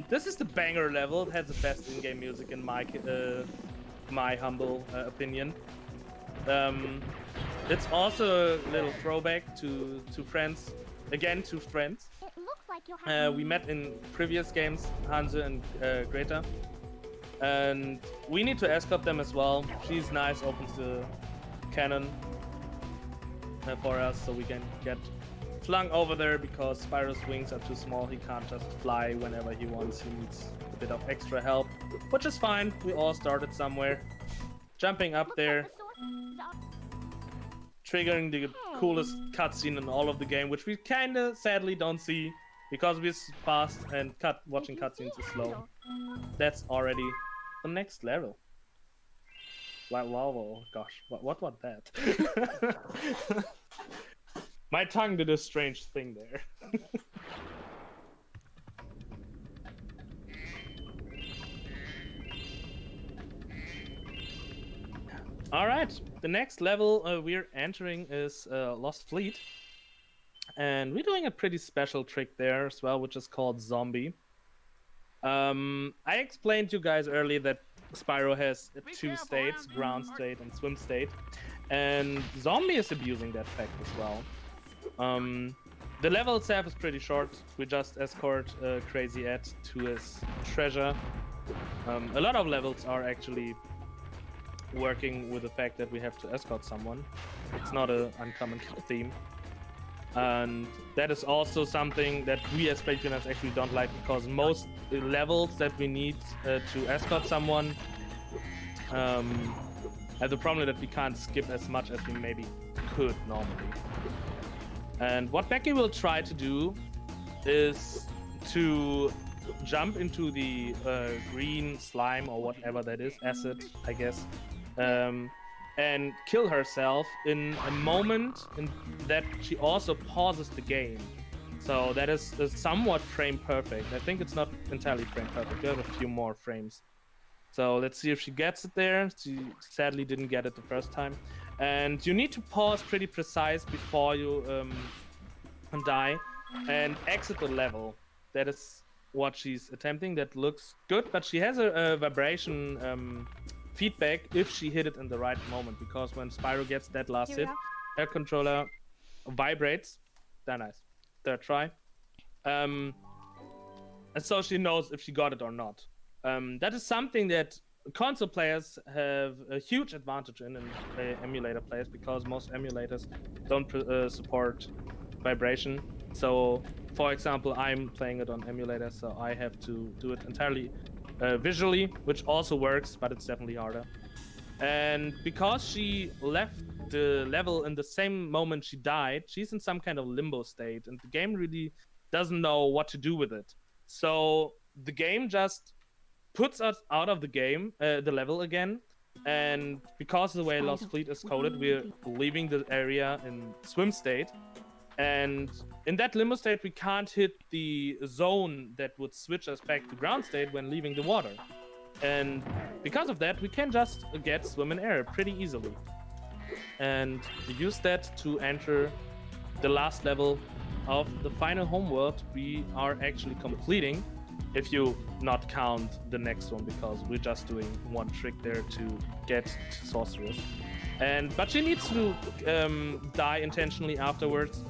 this is the banger level. It has the best in-game music in my humble opinion. It's also a little throwback to friends. Again, to friends. It looks like you'll have We met in previous games, Hanse and Greta. And we need to escort them as well. She's nice, opens the cannon for us so we can get flung over there because Spyro's wings are too small. He can't just fly whenever he wants. He needs a bit of extra help, which is fine. We all started somewhere. Jumping up there, triggering the coolest cutscene in all of the game, which we kinda sadly don't see because we're fast and watching cutscenes is slow. That's already the next level. Wow, oh gosh, what was that? My tongue did a strange thing there. All right, the next level we're entering is Lost Fleet. And we're doing a pretty special trick there as well, which is called Zombie. I explained to you guys earlier that Spyro has two states, ground state and swim state. And Zombie is abusing that fact as well. The level itself is pretty short. We just escort Crazy Ed to his treasure. A lot of levels are actually working with the fact that we have to escort someone. It's not an uncommon theme. And that is also something that we as speedrunners actually don't like because most levels that we need to escort someone have the problem that we can't skip as much as we maybe could normally. And what Becky will try to do is to jump into the green slime or whatever that is, acid, I guess, and kill herself in a moment that she also pauses the game. So that is somewhat frame perfect. I think it's not entirely frame perfect. We have a few more frames. So let's see if she gets it there. She sadly didn't get it the first time. And you need to pause pretty precise before you die and exit the level. That is what she's attempting. That looks good, but she has a vibration feedback if she hit it in the right moment, because when Spyro gets that last hit, her controller vibrates. Very nice. Third try. And so she knows if she got it or not. That is something that console players have a huge advantage in emulator players, because most emulators don't support vibration. So, for example, I'm playing it on emulator, so I have to do it entirely visually, which also works, but it's definitely harder. And because she left the level in the same moment she died, she's in some kind of limbo state, and the game really doesn't know what to do with it. So the game just puts us out of the game, the level again. And because of the way Lost Fleet is coded, we're leaving the area in swim state. And in that limbo state, we can't hit the zone that would switch us back to ground state when leaving the water. And because of that, we can just get swim in air pretty easily. And use that to enter the last level of the final homeworld we are actually completing, if you not count the next one, because we're just doing one trick there to get to Sorceress. But she needs to die intentionally afterwards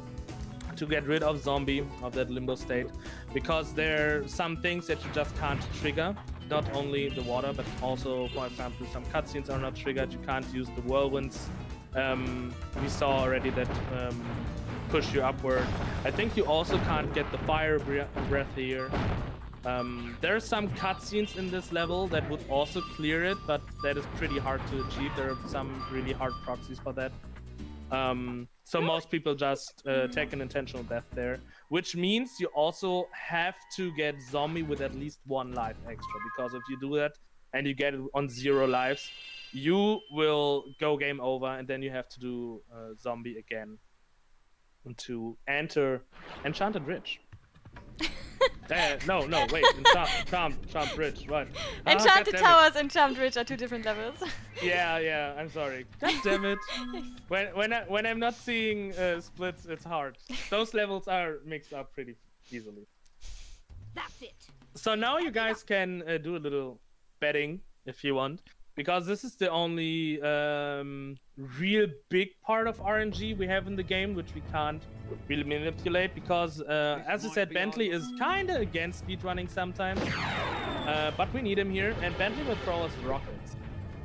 to get rid of Zombie, of that limbo state, because there are some things that you just can't trigger. Not only the water, but also, for example, some cutscenes are not triggered. You can't use the whirlwinds. We saw already that push you upward. I think you also can't get the fire breath here. There are some cutscenes in this level that would also clear it, but that is pretty hard to achieve. There are some really hard proxies for that. So most people just take an intentional death there, which means you also have to get Zombie with at least one life extra, because if you do that and you get it on 0 lives, you will go game over, and then you have to do Zombie again to enter Enchanted Ridge. No, wait. Charmed Bridge, right? Enchanted Towers and Charmed Ridge are 2 different levels. Yeah. I'm sorry. God damn it. When I'm not seeing splits, it's hard. Those levels are mixed up pretty easily. That's it. So now you guys can do a little betting if you want, because this is the only real big part of RNG we have in the game, which we can't really manipulate, because as I said, Bentley is kind of against speedrunning sometimes, but we need him here, and Bentley will throw us rockets,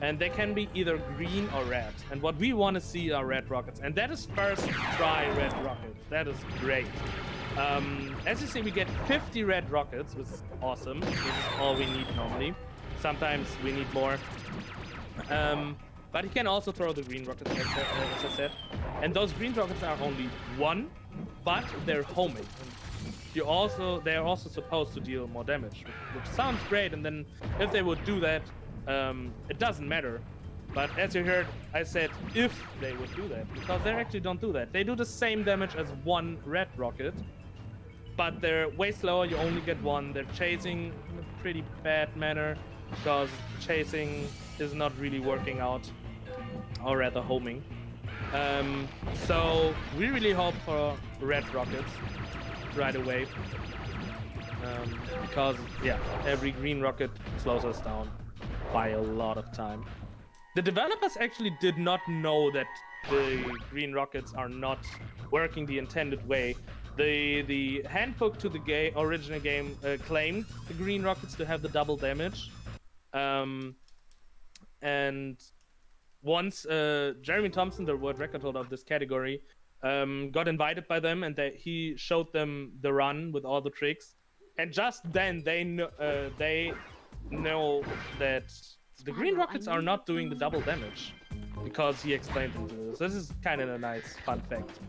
and they can be either green or red, and what we want to see are red rockets, and that is first try red rockets. That is great. As you see, we get 50 red rockets, which is awesome. This is all we need normally. Sometimes we need more. But he can also throw the green rockets, as I said. And those green rockets are only 1, but they're homing. They're also supposed to deal more damage, which sounds great. And then if they would do that, it doesn't matter. But as you heard, I said if they would do that, because they actually don't do that. They do the same damage as 1 red rocket, but they're way slower. You only get 1. They're chasing in a pretty bad manner, because chasing is not really working out, or rather homing. So we really hope for red rockets right away, because yeah, every green rocket slows us down by a lot of time. The developers actually did not know that the green rockets are not working the intended way. The handbook to the original game claimed the green rockets to have the double damage. And once Jeremy Thompson, the world record holder of this category, got invited by them, and he showed them the run with all the tricks, and just then they know that the green rockets are not doing the double damage, because he explained them to us. This is kind of a nice fun fact.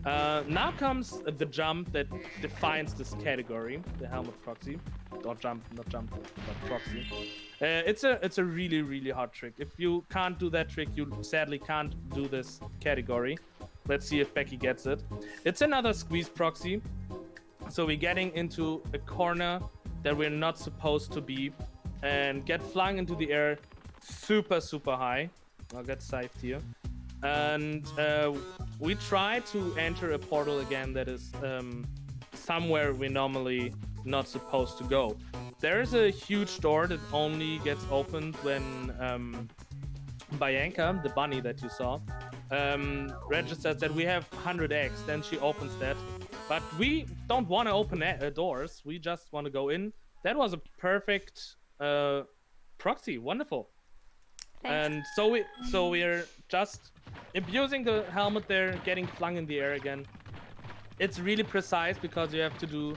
Now comes the jump that defines this category, the helmet proxy. Or jump, not jump, but proxy. It's a really, really hard trick. If you can't do that trick, you sadly can't do this category. Let's see if Becky gets it. It's another squeeze proxy. So we're getting into a corner that we're not supposed to be, and get flung into the air super, super high. I'll get scythed here. And we try to enter a portal again that is somewhere we're normally not supposed to go. There is a huge door that only gets opened when Bianca, the bunny that you saw, registers that we have 100 eggs. Then she opens that. But we don't want to open doors. We just want to go in. That was a perfect proxy. Wonderful. Thanks. And so we're just abusing the helmet there, getting flung in the air again. It's really precise, because you have to do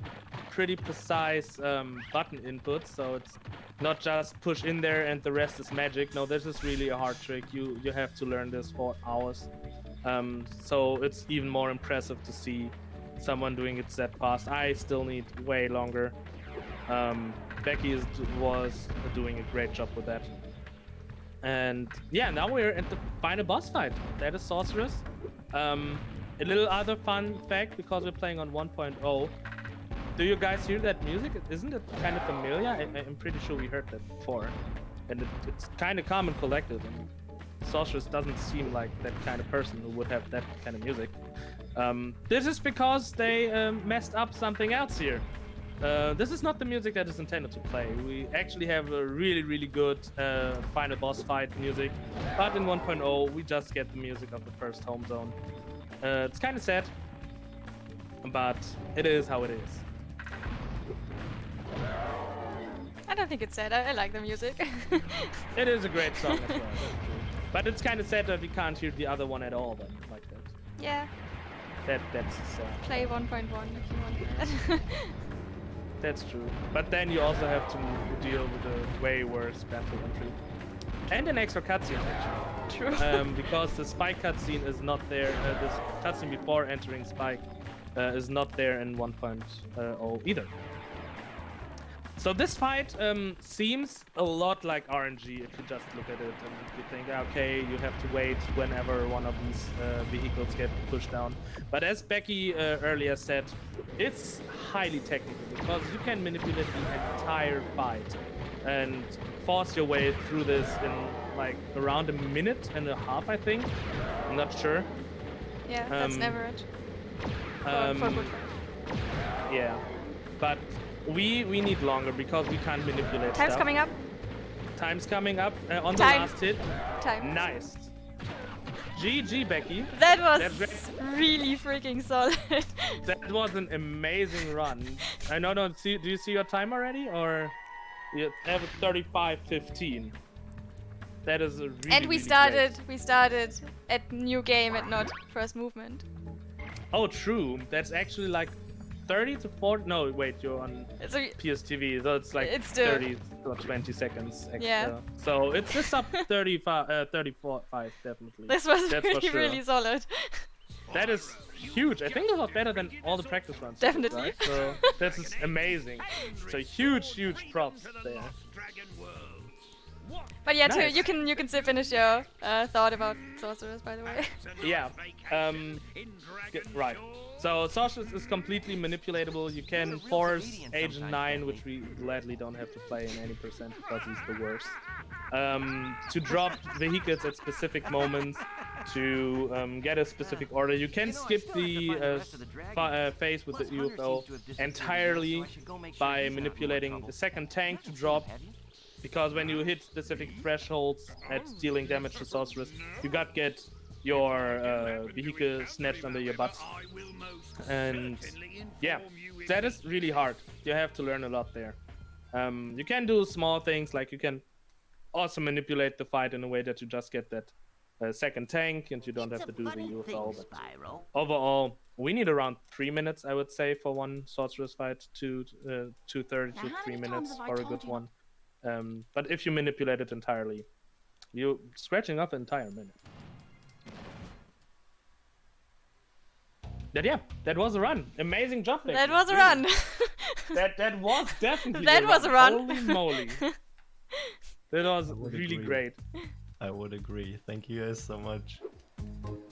pretty precise button inputs, so it's not just push in there and the rest is magic. No, this is really a hard trick. You have to learn this for hours. So it's even more impressive to see someone doing it that fast. I still need way longer. Becky was doing a great job with that. And yeah, now we're at the final boss fight. That is Sorceress. A little other fun fact, because we're playing on 1.0. Do you guys hear that music? Isn't it kind of familiar? I'm pretty sure we heard that before. And it's kind of calm and collected. And Sorceress doesn't seem like that kind of person who would have that kind of music. This is because they messed up something else here. This is not the music that is intended to play. We actually have a really, really good final boss fight music, but in 1.0 we just get the music of the first home zone. It's kind of sad, but it is how it is. I don't think it's sad. I like the music. It is a great song as well, that's true. But it's kind of sad that we can't hear the other one at all, then, like that. Yeah. That's sad. Play 1.1 if you want that. That's true. But then you also have to deal with a way worse battle entry. And an extra cutscene, actually. True. Because the Spike cutscene is not there. This cutscene before entering Spike is not there in 1.0 either. So this fight seems a lot like RNG if you just look at it and you think, okay, you have to wait whenever one of these vehicles get pushed down. But as Becky earlier said, it's highly technical because you can manipulate the entire fight and force your way through this in like around 1.5 minutes, I think. I'm not sure. Yeah, that's an average. For a good fight. Yeah, but we need longer because we can't manipulate Time's stuff. coming up. Time's coming up on the Time. last hit. Time. Nice. GG, Becky. That was That's really freaking solid. That was an amazing run. I know, do you see your time already? Or you have 35:15. That is a really, And we really started great. at new game and not first movement. Oh, true. That's actually like 30 to 40. No, wait, you're on So PSTV, so it's like It's still- 30 or 20 seconds extra. Yeah. So it's up 34, 5 definitely. this was That's for really, sure. really solid. That is huge. I think it was better than all the practice runs. we did, Definitely. right? So this is amazing. So huge props there. But yeah, Nice. you can still finish your thought about sorcerers, by the way. Yeah. Right. So Sorceress is completely manipulatable. You can force Agent 9, which we gladly don't have to play in any percent because he's the worst, to drop vehicles at specific moments, to get a specific order. You can skip the phase with the UFO entirely by manipulating the second tank to drop. Because when you hit specific thresholds at dealing damage to Sorceress, you get your vehicle snatched under your butt. And yeah, that is really hard. You have to learn a lot there. You can do small things, like you can also manipulate the fight in a way that you just get that second tank and you don't have to do the UFO. But overall, we need around 3 minutes, I would say, for one Sorceress fight, 2:30 to 3 minutes for a good one. But if you manipulate it entirely, you're scratching off an entire minute. But yeah, that was a run. Amazing job, Becky. That was a run. That was definitely That was a run. Holy moly. That was I would really agree. great. I would agree. Thank you guys so much.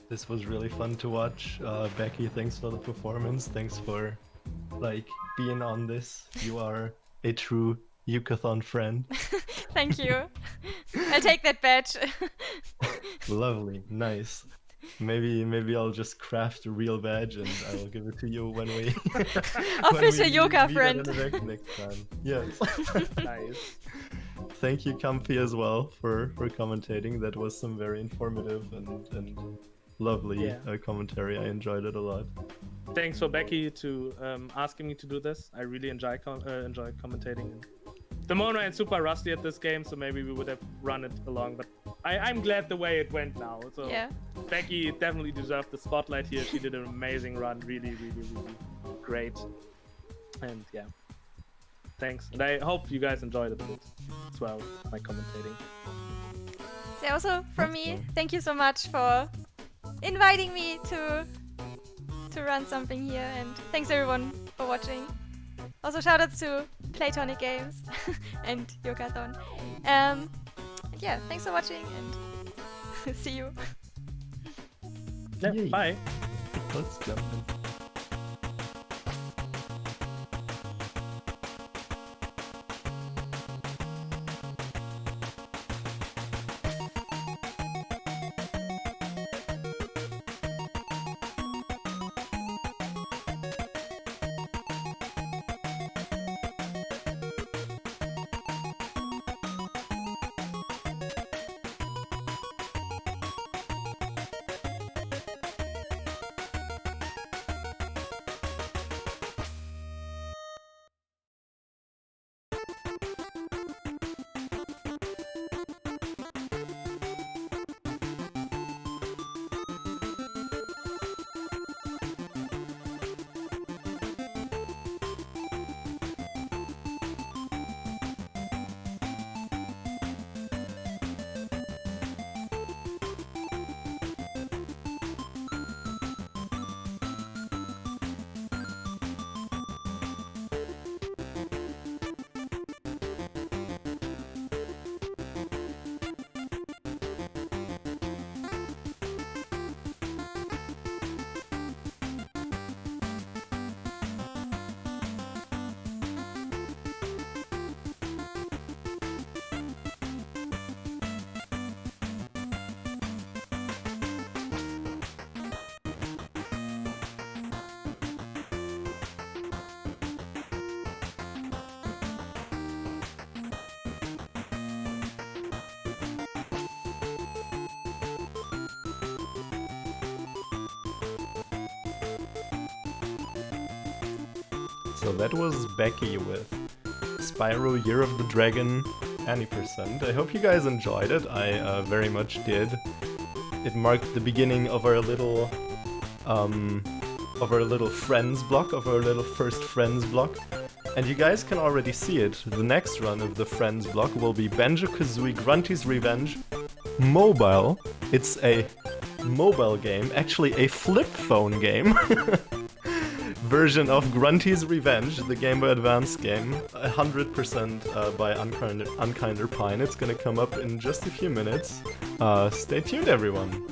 This was really fun to watch. Becky, thanks for the performance. Thanks for being on this. You are a true YOOKATHON friend. Thank you. I'll take that badge. Lovely, nice. Maybe I'll just craft a real badge and I'll give it to you when we Official Yoka meet friend. at an event next time. Yes. Nice. Thank you, Comfy, as well for commentating. That was some very informative and lovely commentary. I enjoyed it a lot. Thanks for Becky to asking me to do this. I really enjoy commentating. The Mono and super rusty at this game, so maybe we would have run it along, but I'm glad the way it went now. So Yeah. Becky definitely deserved the spotlight here. She did an amazing run, really great. And yeah, thanks. And I hope you guys enjoyed it a bit as well, my commentating. So also from me, thank you so much for inviting me to run something here, and thanks everyone for watching. Also shoutouts to Playtonic Games and YOOKATHON. Yeah, thanks for watching and see you. Yeah, Yay. bye. Let's jump in. So that was Becky with Spyro Year of the Dragon, any percent. I hope you guys enjoyed it. I very much did. It marked the beginning of our little friends block, of our little first friends block. And you guys can already see it. The next run of the friends block will be Banjo-Kazooie Grunty's Revenge Mobile. It's a mobile game, actually a flip phone game. Version of Grunty's Revenge, the Game Boy Advance game, 100% by Unkinder Pine. It's gonna come up in just a few minutes. Stay tuned, everyone.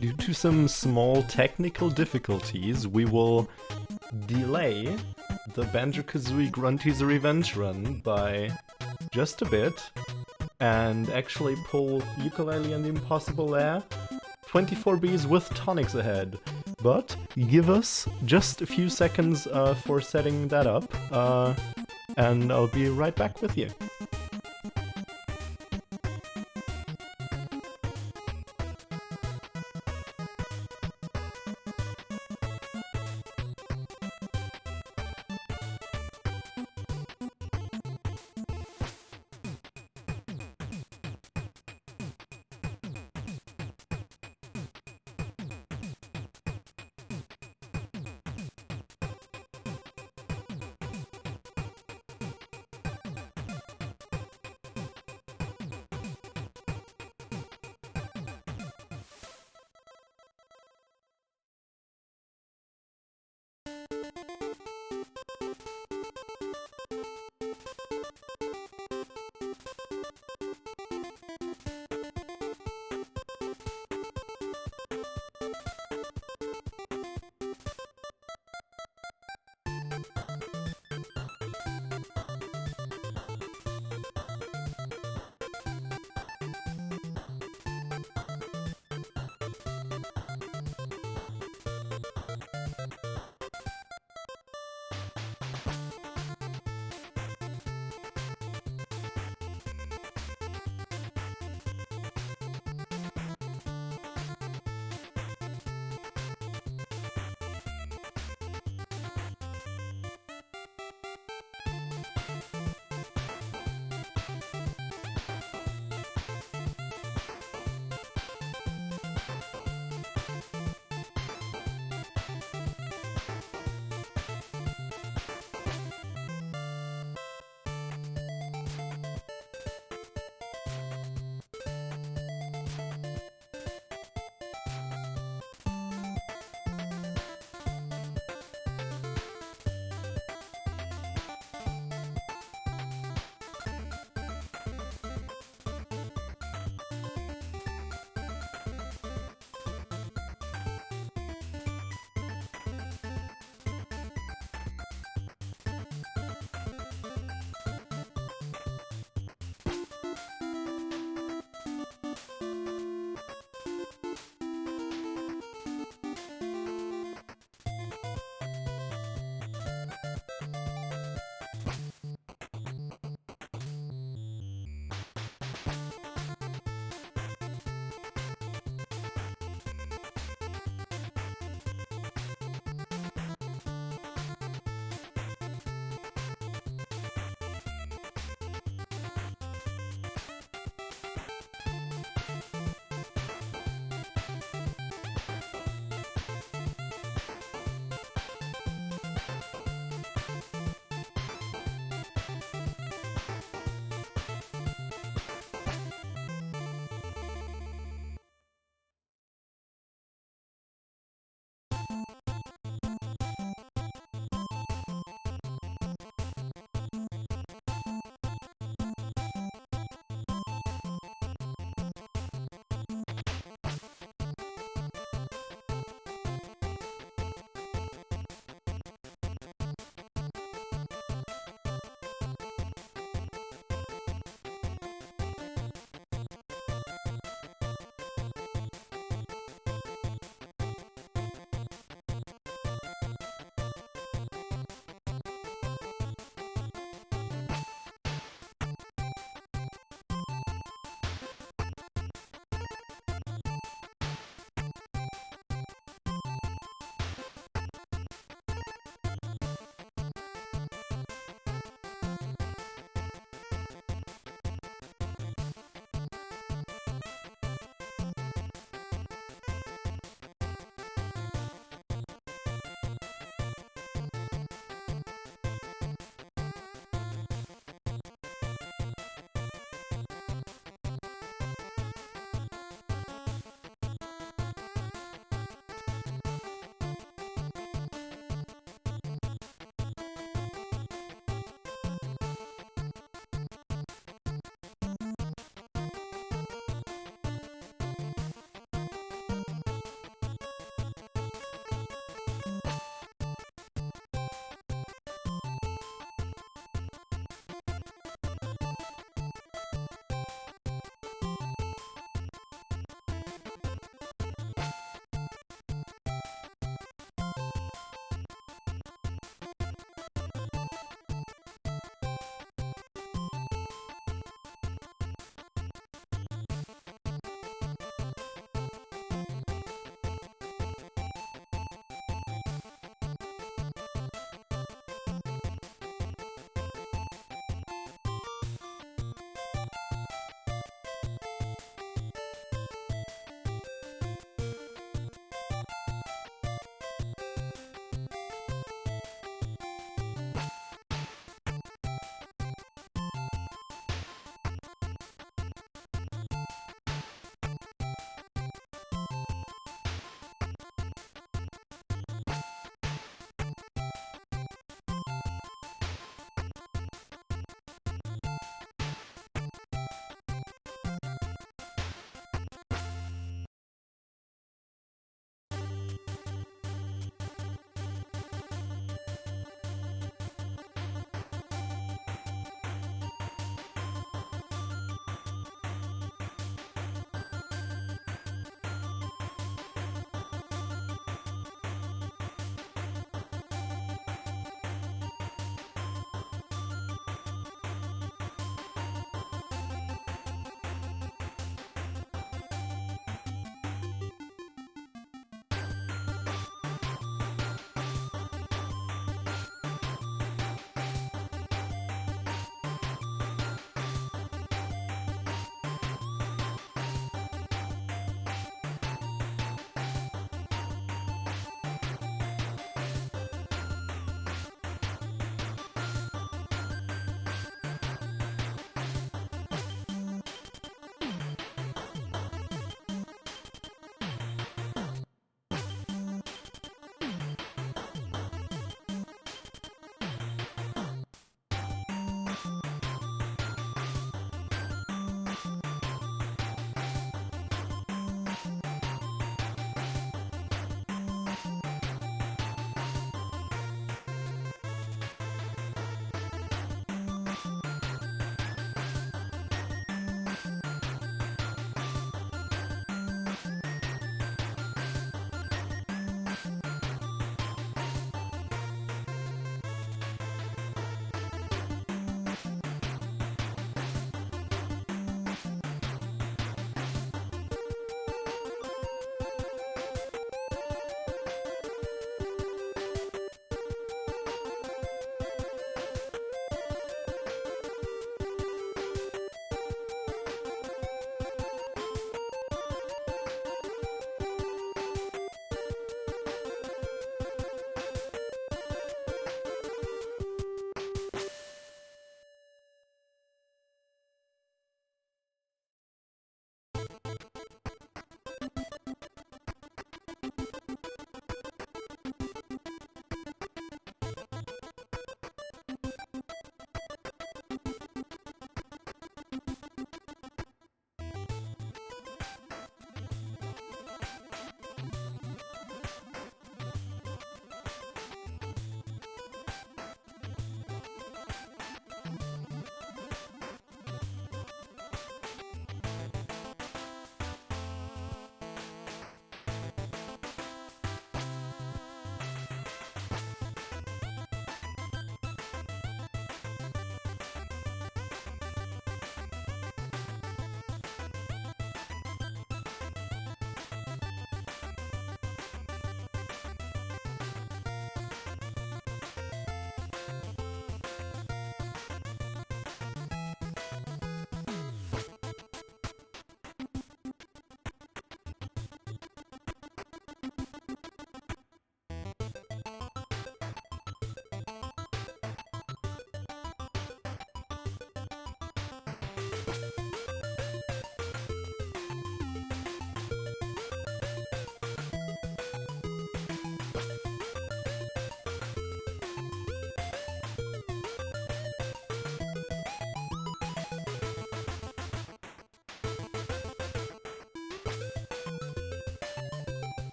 due to some small technical difficulties, we will delay the Banjo-Kazooie Grunty's Revenge run by just a bit, and actually pull Yooka-Laylee and the Impossible Lair 24 Bs with tonics ahead. But give us just a few seconds for setting that up, and I'll be right back with you.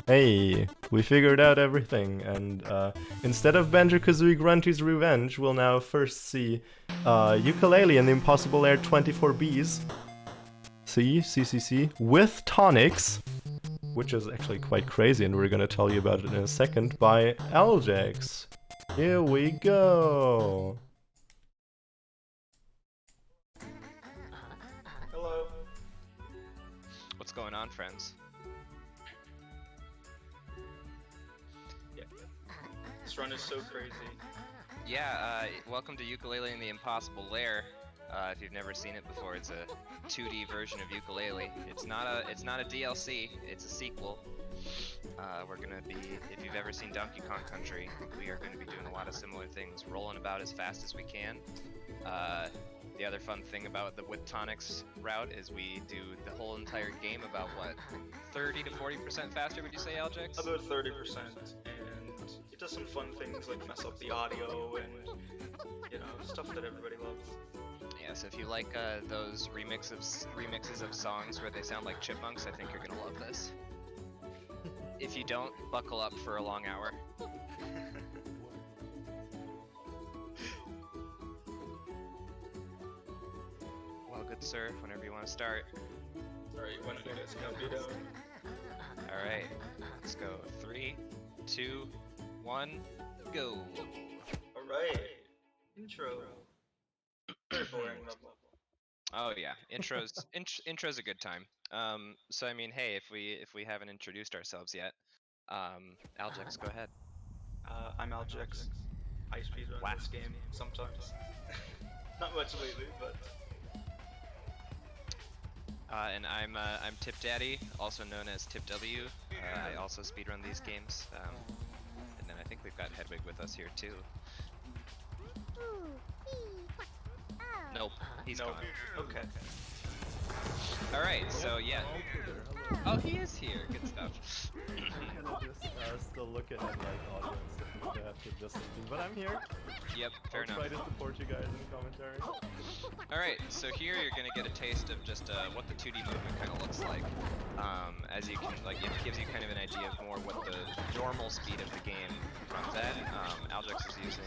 Hey, we figured out everything, and instead of Banjo-Kazooie Grunty's Revenge, we'll now first see Yooka-Laylee and the Impossible Lair 24Bs. See, with tonics, which is actually quite crazy, and we're gonna tell you about it in a second, by Aljax. Here we go! Hello. What's going on, friends? This run is so crazy. Yeah, welcome to Yooka-Laylee and the Impossible Lair. If you've never seen it before, it's a 2D version of Yooka-Laylee. It's not a DLC. It's a sequel. We're gonna be, if you've ever seen Donkey Kong Country, we are going to be doing a lot of similar things, rolling about as fast as we can. The other fun thing about the with tonics route is we do the whole entire game about what, 30 to 40% faster? Would you say, Aljax? About 30%, and it does some fun things like mess up the audio and, you know, stuff that everybody loves. Yeah, so if you like those remixes of songs where they sound like chipmunks, I think you're gonna love this. If you don't, buckle up for a long hour. Well, good sir, whenever you want to start. Alright, when you guys count me down. Alright, let's go. 3, 2, 1, go! Alright. Intro. Very boring level. Oh yeah, intro's a good time. So I mean, hey, if we haven't introduced ourselves yet, Aljax, go ahead. I'm Aljax. I speedrun this game sometimes. Not much lately, but... And I'm Tip Daddy, also known as Tip W. I also speedrun these games. And then I think we've got Hedwig with us here too. Nope, he's gone. Okay. Alright, so yeah. Oh, he is here. Good stuff. I'm gonna just still looking at like audio and stuff like that to just thinking, but I'm here. Yep, fair enough. I'll try to support you guys in the commentary. Alright, so here you're gonna get a taste of just what the 2D movement kind of looks like. As you can, like, it gives you kind of an idea of more what the normal speed of the game runs at. Aljax is using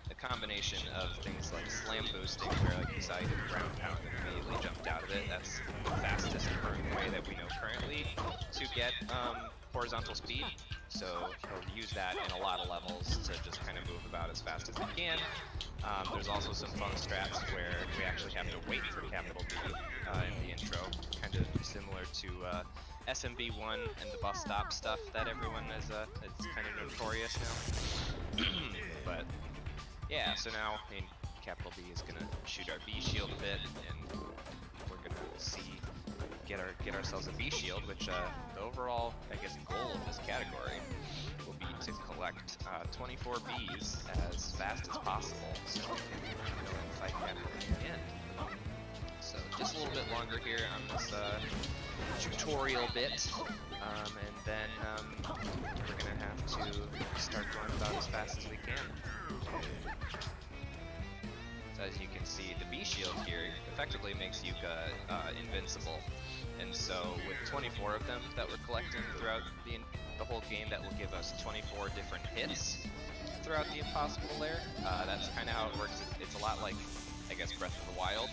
a combination of things like slam boosting, where like you saw you did a ground pound and immediately jumped out of it. That's the fastest current way that we know currently to get horizontal speed. So he'll use that in a lot of levels to just kind of move about as fast as he can. There's also some fun strats where we actually have to wait for capital B in the intro, kind of similar to SMB1 and the bus stop stuff that everyone is it's kind of notorious now. But yeah, so now I mean, capital B is gonna shoot our B shield a bit, and we're gonna see get ourselves a B shield, which the overall, I guess, goal of this category will be to collect 24 Bs as fast as possible, so we can go and fight capital B in the end. So just a little bit longer here on this tutorial bit, and then we're gonna have to start going about as fast as we can. So as you can see, the B shield here effectively makes Yuka invincible, and so with 24 of them that we're collecting throughout the whole game, that will give us 24 different hits throughout the Impossible Lair. That's kind of how it works. It's a lot like, I guess, Breath of the Wild,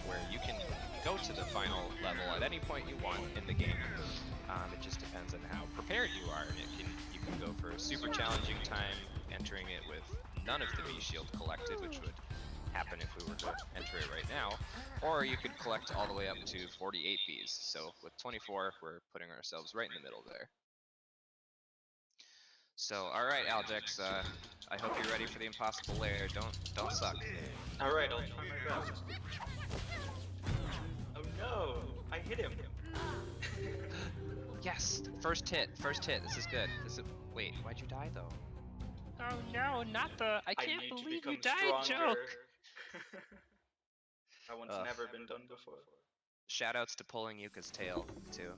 where you can go to the final level at any point you want in the game. It just depends on how prepared you are, and you can go for a super challenging time entering it with none of the B shield collected, which would happen if we were to enter it right now, or you could collect all the way up to 48 Bs. So with 24, we're putting ourselves right in the middle there. So, all right, Aljax, I hope you're ready for the Impossible Lair. Don't suck. All right, I'll try my best. Oh no, I hit him. Yes, first hit. This is good. Wait, why'd you die though? Oh no, not the I can't believe you died joke. That one's never been done before. Shoutouts to pulling Yuka's tail too.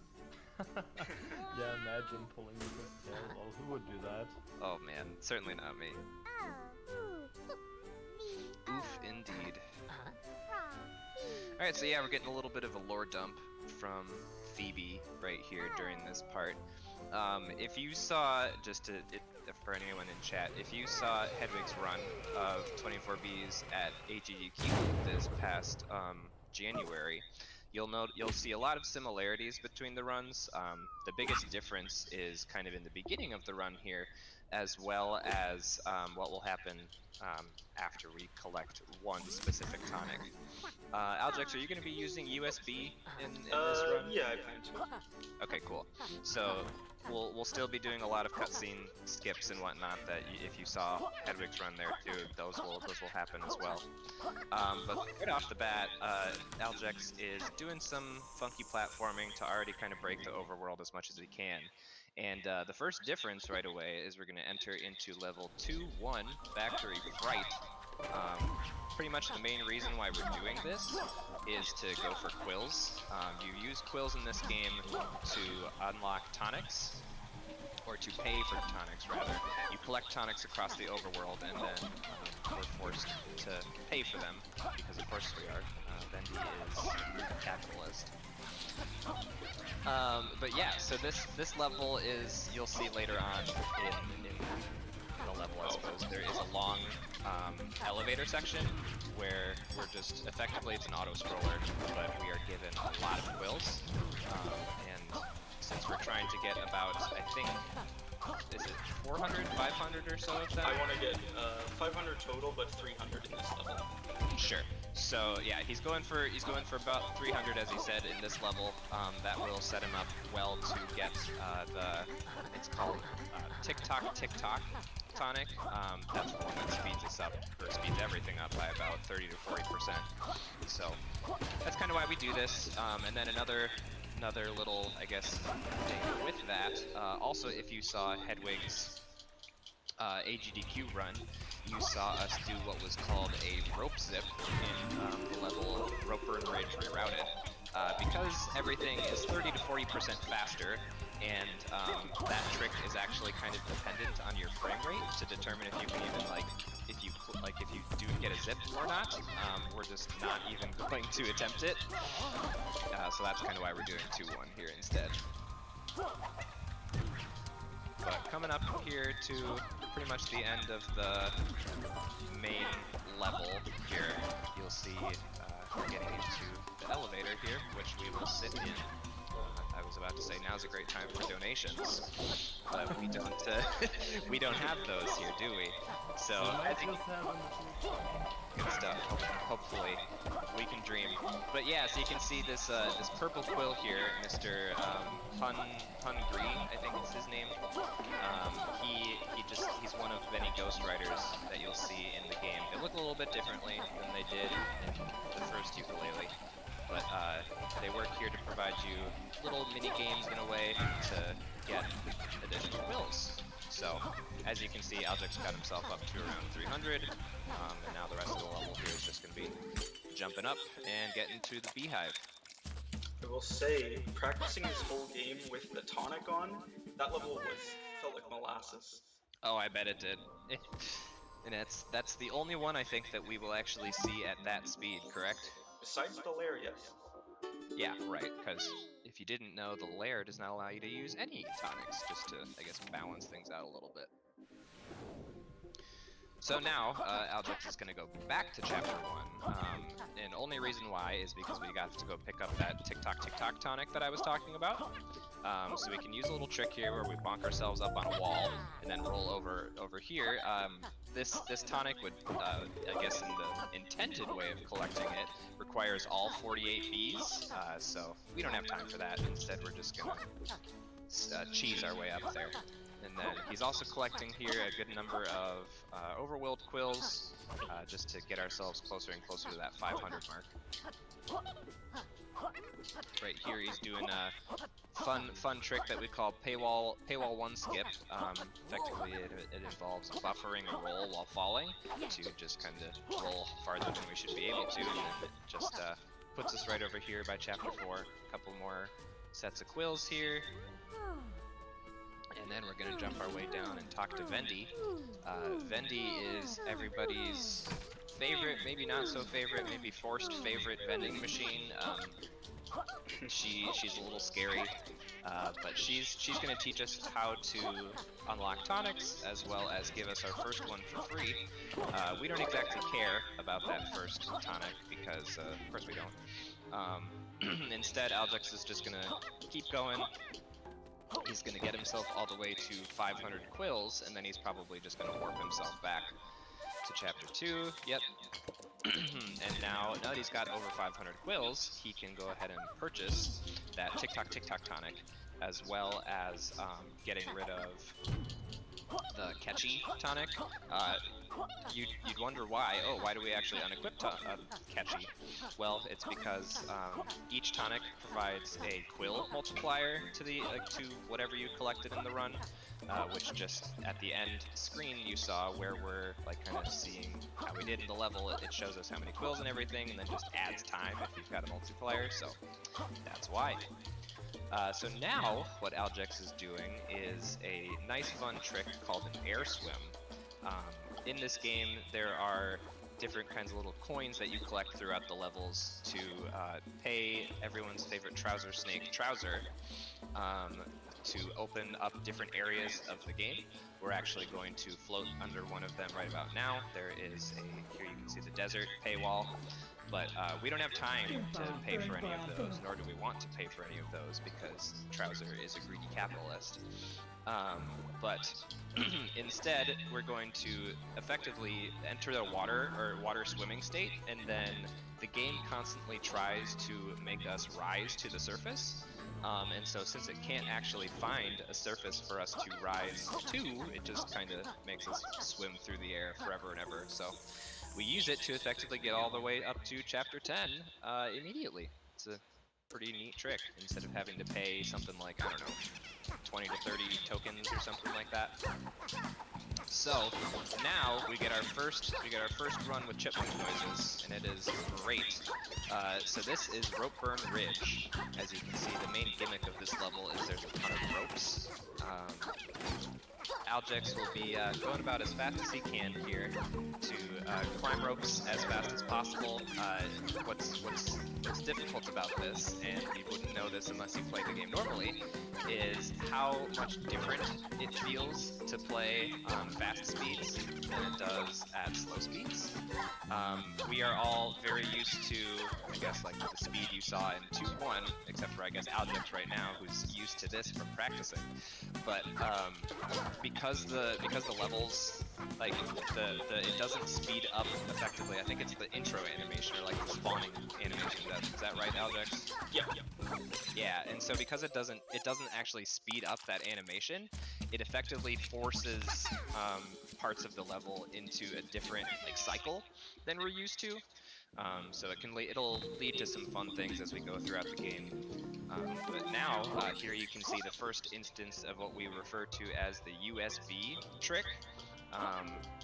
Yeah, imagine pulling Yuka's tail. Well, who would do that? Oh man, certainly not me. Oof, indeed. Alright, so yeah, we're getting a little bit of a lore dump from Phoebe right here during this part. if you saw, for anyone in chat, if you saw Hedwig's run of 24Bs at AGDQ this past January, you'll see a lot of similarities between the runs. The biggest difference is kind of in the beginning of the run here, as well as what will happen after we collect one specific tonic. Aljex, are you going to be using USB in this run? Yeah, I plan to. Okay, cool. So we'll still be doing a lot of cutscene skips and whatnot. That if you saw Hedwig's run there too, those will happen as well. But right off the bat, Aljex is doing some funky platforming to already kind of break the overworld as much as we can. And the first difference right away is we're going to enter into level 2-1 Factory Fright. Pretty much the main reason why we're doing this is to go for quills. You use quills in this game to unlock tonics, or to pay for tonics rather. You collect tonics across the overworld, and then we're forced to pay for them, because of course we are. Vendy is capitalist. But yeah, so this level is, you'll see later on in the level, I suppose, there is a long elevator section where we're just, effectively it's an auto-scroller, but we are given a lot of quills, and since we're trying to get about, I think, is it 400, 500 or so of them? I want to get 500 total, but 300 in this level. Sure. So yeah, he's going for about 300, as he said, in this level. That will set him up well to get it's called Tick-Tock Tick-Tock tonic. That's the one that speeds us up, or speeds everything up by about 30 to 40%. So that's kind of why we do this. And then another little, I guess, thing with that. Also, if you saw Hedwig's AGDQ run, you saw us do what was called a rope zip in the level Rope Burn Ridge Rerouted. Because everything is 30 to 40% faster, and that trick is actually kind of dependent on your frame rate to determine if you can even if you do get a zip or not. We're just not even going to attempt it. So that's kind of why we're doing 2-1 here instead. But coming up here to pretty much the end of the main level here, you'll see we're getting into the elevator here, which we will sit in. I was about to say now's a great time for donations, but we don't we don't have those here, do we? So I think good stuff. Hopefully we can dream. But yeah, so you can see this this purple quill here, Mr. Hungry, I think is his name. He's one of many ghostwriters that you'll see in the game. They look a little bit differently than they did in the first ukulele, but they work here to provide you little mini games in a way to get additional quills. So as you can see, Aljex got himself up to around 300, and now the rest of the level here is just going to be jumping up and getting to the beehive. I will say, practicing this whole game with the tonic on, that level felt like molasses. Oh, I bet it did. And that's the only one I think that we will actually see at that speed, correct? Besides the lair, yes. Yeah, right, because if you didn't know, the lair does not allow you to use any tonics, just to, I guess, balance things out a little bit. So now, Aljex is going to go back to Chapter 1, and only reason why is because we got to go pick up that Tick-Tock Tick-Tock tonic that I was talking about. So we can use a little trick here where we bonk ourselves up on a wall and then roll over here. This tonic would, I guess in the intended way of collecting it, requires all 48 Bs, so we don't have time for that. Instead, we're just going to cheese our way up there. And then he's also collecting here a good number of overworld quills, just to get ourselves closer and closer to that 500 mark. Right here he's doing a fun trick that we call paywall 1 skip. Effectively it involves buffering a roll while falling to just kind of roll farther than we should be able to, and then it just puts us right over here by Chapter 4. A couple more sets of quills here. And then we're going to jump our way down and talk to Vendy. Vendy is everybody's favorite, maybe not so favorite, maybe forced favorite vending machine. She's a little scary. But she's going to teach us how to unlock tonics, as well as give us our first one for free. We don't exactly care about that first tonic, because of course we don't. Instead, Aljex is just going to keep going. He's going to get himself all the way to 500 quills, and then he's probably just going to warp himself back to chapter 2. Yep. And now that he's got over 500 quills, he can go ahead and purchase that tick-tock tonic, as well as getting rid of the catchy tonic. You'd wonder why. Oh, why do we actually unequip catchy? Well, it's because each tonic provides a quill multiplier to the to whatever you collected in the run, which just at the end screen you saw where we're like kind of seeing how we did in the level. It shows us how many quills and everything, and then just adds time if you've got a multiplier. So that's why. So now, what Aljex is doing is a nice fun trick called an air swim. In this game, there are different kinds of little coins that you collect throughout the levels to pay everyone's favorite trouser snake, Trouser, to open up different areas of the game. We're actually going to float under one of them right about now. There is here you can see the desert paywall. But we don't have time to pay for any of those, nor do we want to pay for any of those, because Trouser is a greedy capitalist. But instead, we're going to effectively enter the water swimming state, and then the game constantly tries to make us rise to the surface. And so since it can't actually find a surface for us to rise to, it just kind of makes us swim through the air forever and ever. So we use it to effectively get all the way up to chapter 10 immediately. It's a pretty neat trick, instead of having to pay something like, I don't know, 20 to 30 tokens or something like that. So now we get our first run with chipmunk noises, and it is great. So this is Ropeburn Ridge. As you can see, the main gimmick of this level is there's a ton of ropes. Aljex will be going about as fast as he can here to climb ropes as fast as possible. What's difficult about this, and you wouldn't know this unless you play the game normally, is how much different it feels to play on fast speeds than it does at slow speeds. We are all very used to, I guess, like the speed you saw in 2.1, except for I guess Aljex right now, who's used to this from practicing. But because the levels, like it doesn't speed up effectively. I think it's the intro animation, or like the spawning animation. Is that right, Aljex? Yep. Yeah, and so because it doesn't actually speed up that animation, it effectively forces parts of the level into a different like cycle than we're used to. So it'll lead to some fun things as we go throughout the game. But now, here you can see the first instance of what we refer to as the USB trick.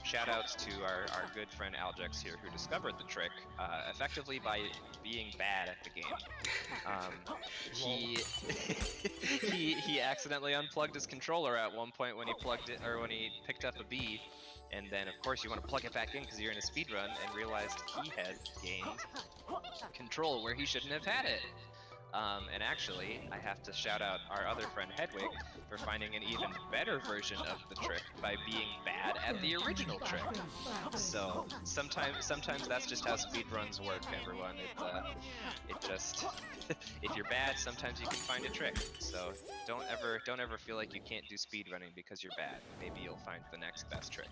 Shoutouts to our good friend Aljex here, who discovered the trick effectively by being bad at the game. He accidentally unplugged his controller at one point when he when he picked up a bee, and then of course you want to plug it back in because you're in a speed run, and realized he had gained control where he shouldn't have had it. And actually, I have to shout out our other friend Hedwig for finding an even better version of the trick by being bad at the original trick. So sometimes that's just how speedruns work, everyone. It just if you're bad, sometimes you can find a trick. So don't ever feel like you can't do speedrunning because you're bad. Maybe you'll find the next best trick.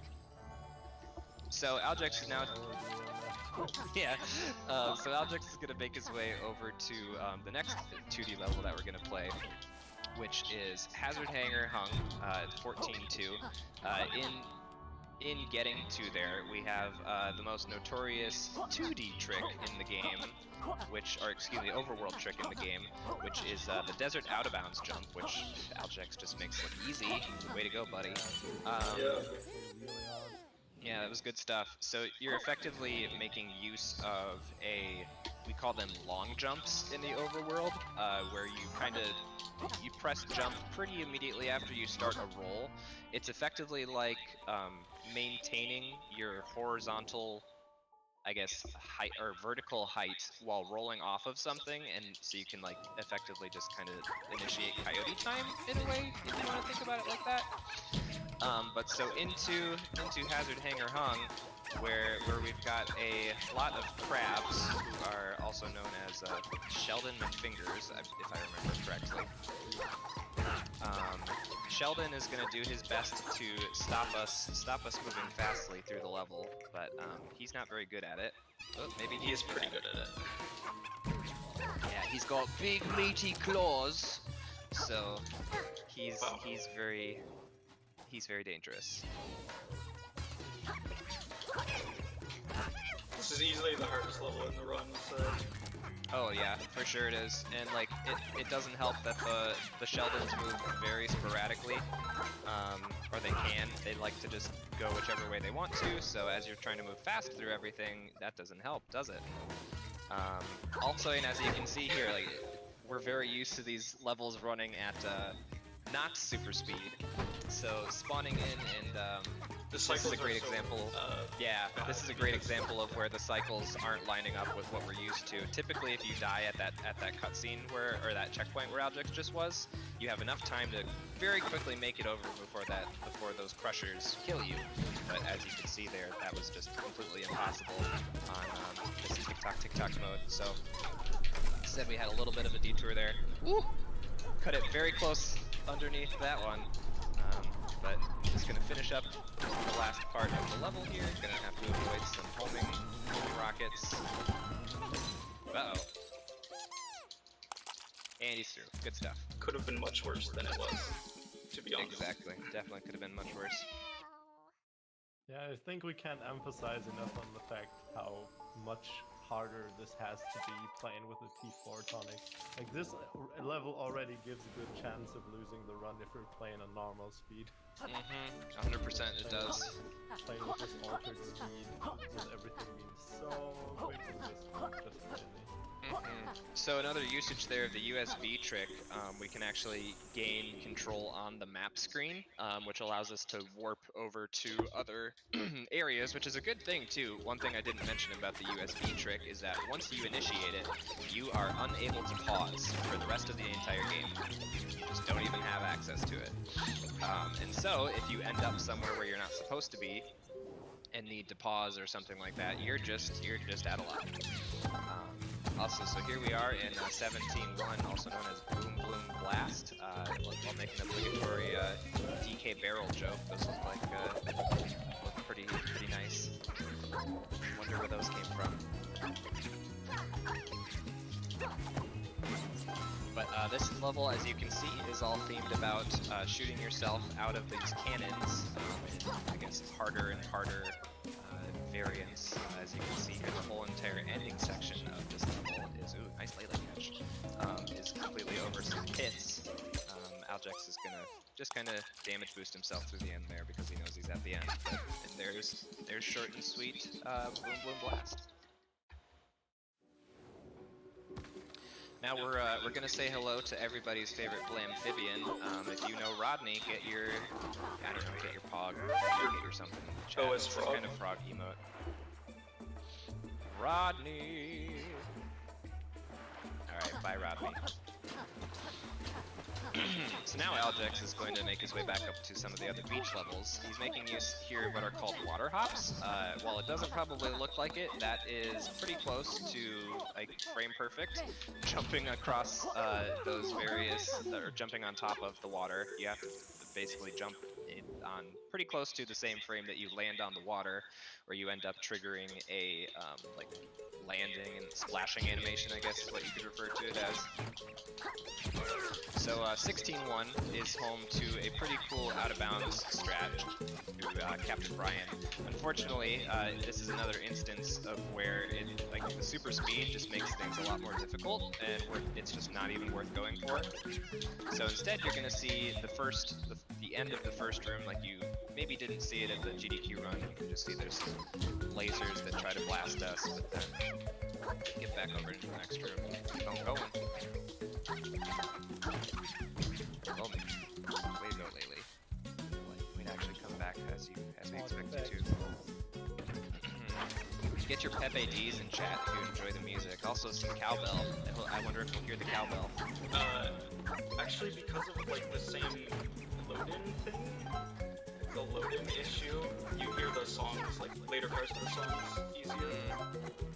So Aljex is now. Yeah, so Aljex is going to make his way over to the next 2D level that we're going to play, which is Hazard Hanger Hung 14-2. In getting to there, we have the most notorious 2D trick in the game, the overworld trick in the game, which is the desert out of bounds jump, which Aljex just makes look easy. Way to go, buddy. Yeah, that was good stuff. So you're effectively making use of we call them long jumps in the overworld, where you press jump pretty immediately after you start a roll. It's effectively like maintaining your horizontal, I guess, height or vertical height while rolling off of something, and so you can like effectively just kind of initiate coyote time in a way, if you want to think about it like that. But so into Hazard Hanger Hung, where we've got a lot of crabs who are also known as Sheldon McFingers, if I remember correctly. Sheldon is going to do his best to stop us moving fastly through the level, but he's not very good at it. Oh, maybe He is pretty good at it. Yeah, he's got big meaty claws, so he's very dangerous. This is easily the hardest level in the run, so... Oh yeah, for sure it is, and like it doesn't help that the Sheldons move very sporadically, or they can. They like to just go whichever way they want to. So as you're trying to move fast through everything, that doesn't help, does it? Also, and as you can see here, like we're very used to these levels running at not super speed. So spawning in and this is a great example. This is a great example of where the cycles aren't lining up with what we're used to. Typically, if you die at that cutscene or that checkpoint where Objects just was, you have enough time to very quickly make it over before those crushers kill you. But as you can see there, that was just completely impossible on this tick-tock mode. So instead, we had a little bit of a detour there. Woo! Cut it very close underneath that one. But just gonna finish up the last part of the level here. Gonna have to avoid some homing rockets. Uh-oh. And he's through. Good stuff. Could have been much worse than it was, to be honest. Exactly. Definitely could have been much worse. Yeah, I think we can't emphasize enough on the fact how much harder this has to be playing with the T4 tonic. Like this level already gives a good chance of losing the run if we're playing on normal speed. 100% it does. Playing with this altered speed, with everything being so quick with this just really. So another usage there of the USB trick, we can actually gain control on the map screen, which allows us to warp over to other areas, which is a good thing too. One thing I didn't mention about the USB trick is that once you initiate it, you are unable to pause for the rest of the entire game. You just don't even have access to it. And so, if you end up somewhere where you're not supposed to be, and need to pause or something like that, you're just out of luck. Also, so here we are in 17-1, also known as Boom Bloom Blast. I'll make an obligatory DK barrel joke. Those look pretty nice. Wonder where those came from. But this level, as you can see, is all themed about shooting yourself out of these cannons. I guess harder and harder variants. As you can see here, the whole entire ending section of this level is, ooh, nice Lele catch, is completely over some pits. Aljex is gonna just kind of damage boost himself through the end there because he knows he's at the end. But, and there's short and sweet Boom Bloom Blast. Now we're gonna say hello to everybody's favorite Blamphibia. If you know Rodney, get your Pog, get your something in the chat. Oh, it's Frog. Some kind of frog emote. Rodney. All right, bye Rodney. So now Aljex is going to make his way back up to some of the other beach levels. He's making use here of what are called water hops. While it doesn't probably look like it, that is pretty close to like frame perfect. Jumping across those various, or jumping on top of the water, you have to basically jump on pretty close to the same frame that you land on the water, or you end up triggering a like landing and splashing animation, I guess is what you could refer to it as. So 16-1 is home to a pretty cool out-of-bounds strat to Captain Brian. Unfortunately, this is another instance of where the super speed just makes things a lot more difficult, and it's just not even worth going for. So instead, you're going to see the end of the first room, like you maybe didn't see it at the GDQ run. You can just see there's lasers that try to blast us, but then get back over into the next room and keep on going. Oh, way to go, Lele. We'd actually come back as we expected to. get your Pepe D's in chat if you enjoy the music. Also some cowbell. I wonder if we'll hear the cowbell. Actually, because of like the same load-in thing, the load-in issue, you hear the songs, like later parts of the songs, easier.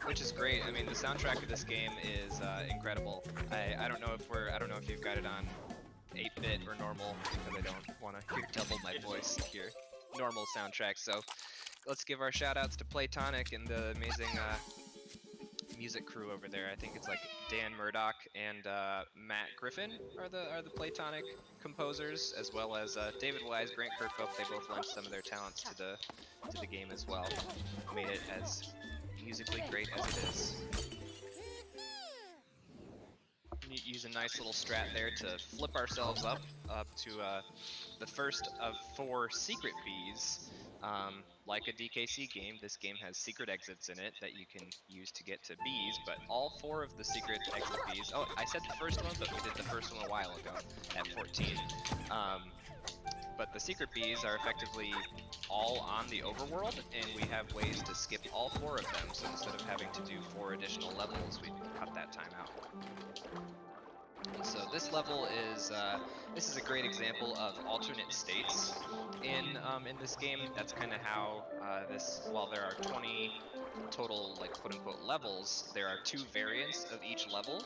Which is great. I mean, the soundtrack of this game is incredible. I don't know if you've got it on 8-bit or normal, because I don't want to hear double my voice here. Normal soundtrack. So let's give our shout outs to Playtonic and the amazing music crew over there. I think it's like Dan Murdoch and Matt Griffin are the Playtonic composers, as well as David Wise, Grant Kirkhope. They both lent some of their talents to the game as well. Made it as musically great as it is. Use a nice little strat there to flip ourselves up to the first of 4 secret bees. Like a DKC game, this game has secret exits in it that you can use to get to bees, but all 4 of the secret exit bees... Oh, I said the first one, but we did the first one a while ago, at 14. But the secret bees are effectively all on the overworld, and we have ways to skip all 4 of them, so instead of having to do 4 additional levels, we cut that time out. So this level is a great example of alternate states in this game. That's kind of how while there are 20 total like quote unquote levels, there are 2 variants of each level.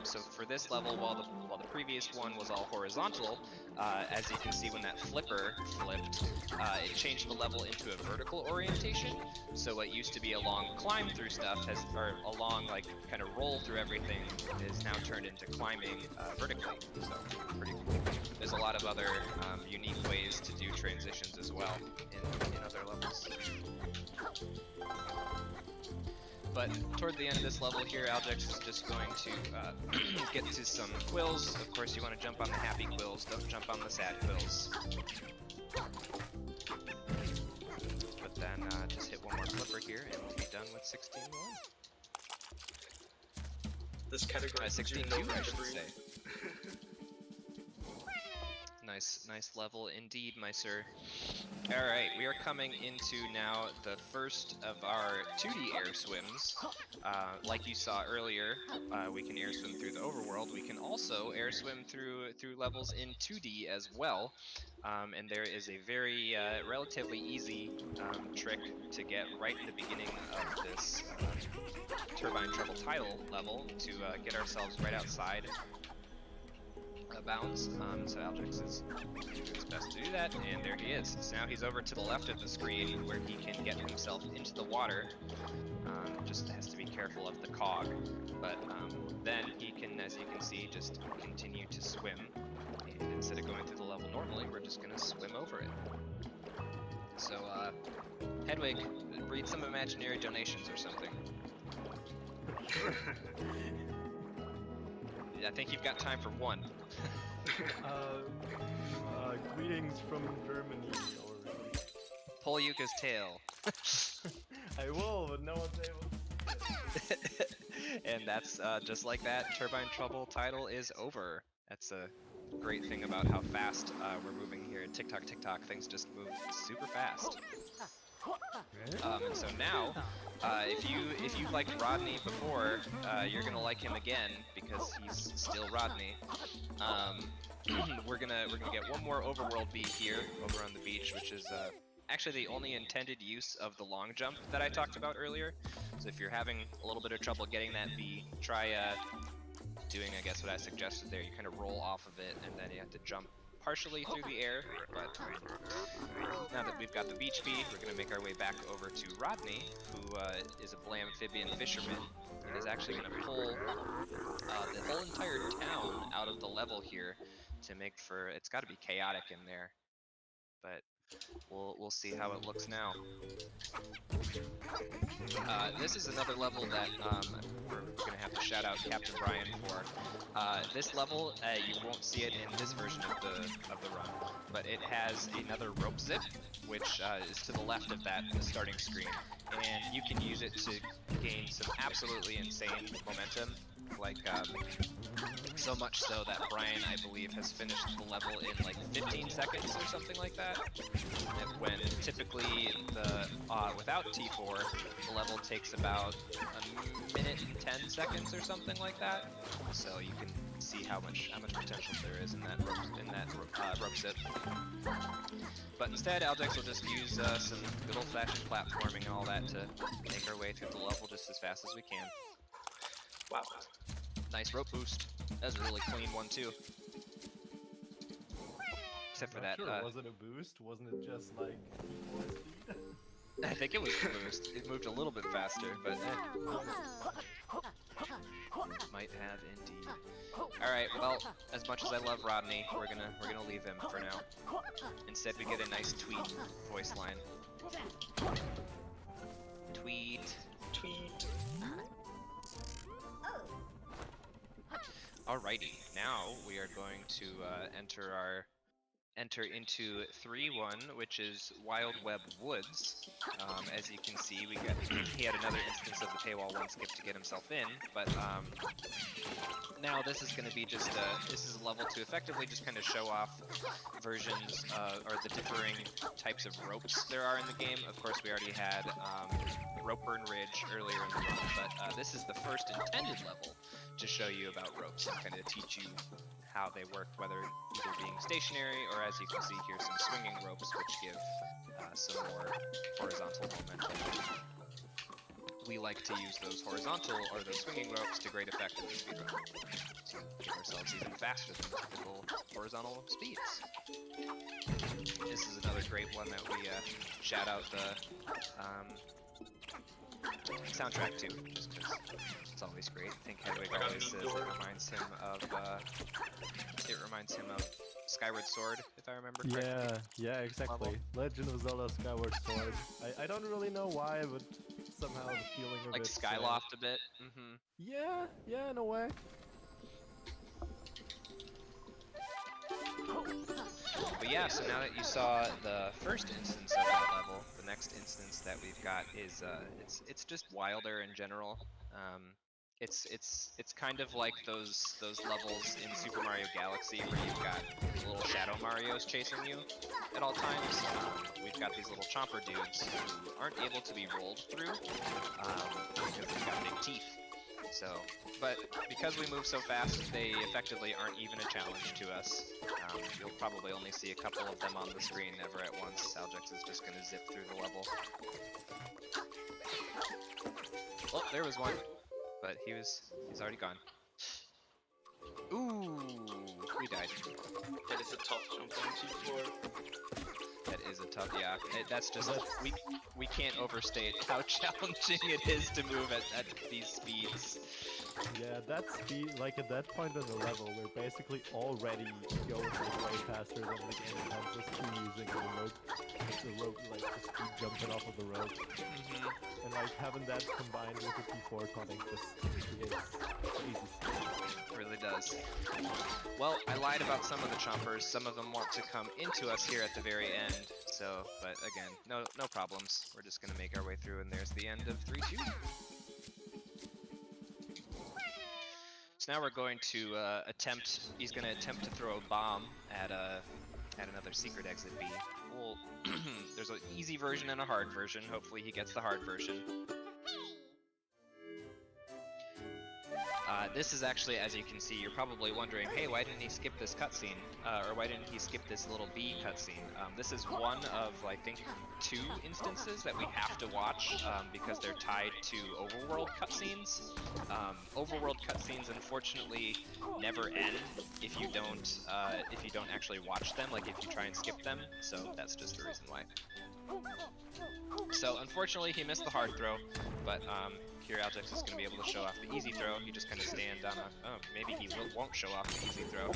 So for this level, while the previous one was all horizontal, as you can see when that flipper flipped, it changed the level into a vertical orientation. So what used to be a long climb through stuff or a long like kind of roll through everything is now turned into climbing vertically. So pretty cool. There's a lot of other unique ways to do transitions as well in other levels. But toward the end of this level here, Aljex is just going to get to some quills. Of course, you want to jump on the happy quills, don't jump on the sad quills. But then just hit one more flipper here and we'll be done with 16-1. This category 16-2, I should say. Nice level indeed, my sir. Alright, we are coming into now the first of our 2D air swims. Like you saw earlier, we can air swim through the overworld. We can also air swim through levels in 2D as well. And there is a very relatively easy trick to get right in the beginning of this Turbine Trouble title level to get ourselves right outside bounds. So Aljex is doing his best to do that, and there he is. So now he's over to the left of the screen where he can get himself into the water. Just has to be careful of the cog. But then he can, as you can see, just continue to swim. And instead of going through the level normally, we're just going to swim over it. So, Hedwig, read some imaginary donations or something. I think you've got time for one. Greetings from Germany, or... Pull Yuka's tail. I will, but no one's able to see it. And that's, just like that, Turbine Trouble title is over. That's a great thing about how fast we're moving here. TikTok, things just move super fast. And so now, if you liked Rodney before, you're gonna like him again because he's still Rodney. We're gonna get one more overworld beat here over on the beach, which is actually the only intended use of the long jump that I talked about earlier. So if you're having a little bit of trouble getting that bee, try doing, I guess, what I suggested there. You kind of roll off of it, and then you have to jump partially through the air. But now that we've got the beach bee, we're going to make our way back over to Rodney, who is a Blam-amphibian fisherman, and is actually going to pull the whole entire town out of the level here to make for, it's got to be chaotic in there. But we'll see how it looks now. This is another level that we're going to have to shout out Captain Brian for. This level, you won't see it in this version of the run, but it has another rope zip, which is to the left of that, the starting screen, and you can use it to gain some absolutely insane momentum Like, so much so that Brian, I believe, has finished the level in like 15 seconds or something like that. And when typically without T4, the level takes about a minute and 10 seconds or something like that. So you can see how much potential there is in that rope zip. But instead, Aljex will just use some good old-fashioned platforming and all that to make our way through the level just as fast as we can. Wow. Nice rope boost. That was a really clean one too. Except for that. Sure, was it a boost? Wasn't it just like more speed? I think it was the boost. It moved a little bit faster, but might have indeed. Alright, well, as much as I love Rodney, we're gonna leave him for now. Instead we get a nice Tweet voice line. Tweet. Tweet. Alrighty, now we are going to enter into 3-1, which is Wild Web Woods. As you can see, he had another instance of the Paywall 1 skip to get himself in, but now this is going to be just this is a level to effectively just kind of show off versions or the differing types of ropes there are in the game. Of course, we already had Rope Burn Ridge earlier in the level, but this is the first intended level to show you about ropes and kind of teach you how they work, whether either being stationary or, as you can see here, some swinging ropes, which give some more horizontal momentum. We like to use those horizontal or those swinging ropes to great effect in the speedrun, to give ourselves even faster than typical horizontal speeds. This is another great one that we shout out the soundtrack to, just because it's always great. I think Hedwig always says it reminds him of Skyward Sword, if I remember correctly. Yeah, exactly. Legend of Zelda Skyward Sword. I don't really know why, but somehow the feeling of like it. Skyloft a bit. Mm-hmm. Yeah, in a way. But yeah, so now that you saw the first instance of that level, the next instance that we've got is it's just wilder in general. It's kind of like those levels in Super Mario Galaxy where you've got little Shadow Marios chasing you at all times. We've got these little chomper dudes who aren't able to be rolled through because they've got big teeth. So, but because we move so fast, they effectively aren't even a challenge to us. You'll probably only see a couple of them on the screen ever at once. Aljex is just going to zip through the level. Oh, there was one, but he's already gone. Ooh, we died. That is a tough jump on T4. That is a tough, yeah. That's just, we can't overstate how challenging it is to move at these speeds. Yeah, that speed, like at that point in the level, we're basically already going like way faster than the game and just using the rope, like just keep jumping off of the rope. Mm-hmm. And like having that combined with the T4 tonic just creates easy stuff. It really does. Well, I lied about some of the chompers. Some of them want to come into us here at the very end. So, but again, no problems. We're just gonna make our way through, and there's the end of 3-2. So now we're going to he's going to attempt to throw a bomb at another secret exit B. Well, there's an easy version and a hard version. Hopefully he gets the hard version. This is actually, as you can see, you're probably wondering, hey, why didn't he skip this cutscene? Or why didn't he skip this little B cutscene? This is one of, I think, 2 instances that we have to watch because they're tied to overworld cutscenes. Overworld cutscenes, unfortunately, never end if you don't actually watch them, like if you try and skip them. So that's just the reason why. So unfortunately, he missed the hard throw, but here Aljex is going to be able to show off the easy throw. You just kind of stand on a... Oh, maybe he won't show off the easy throw.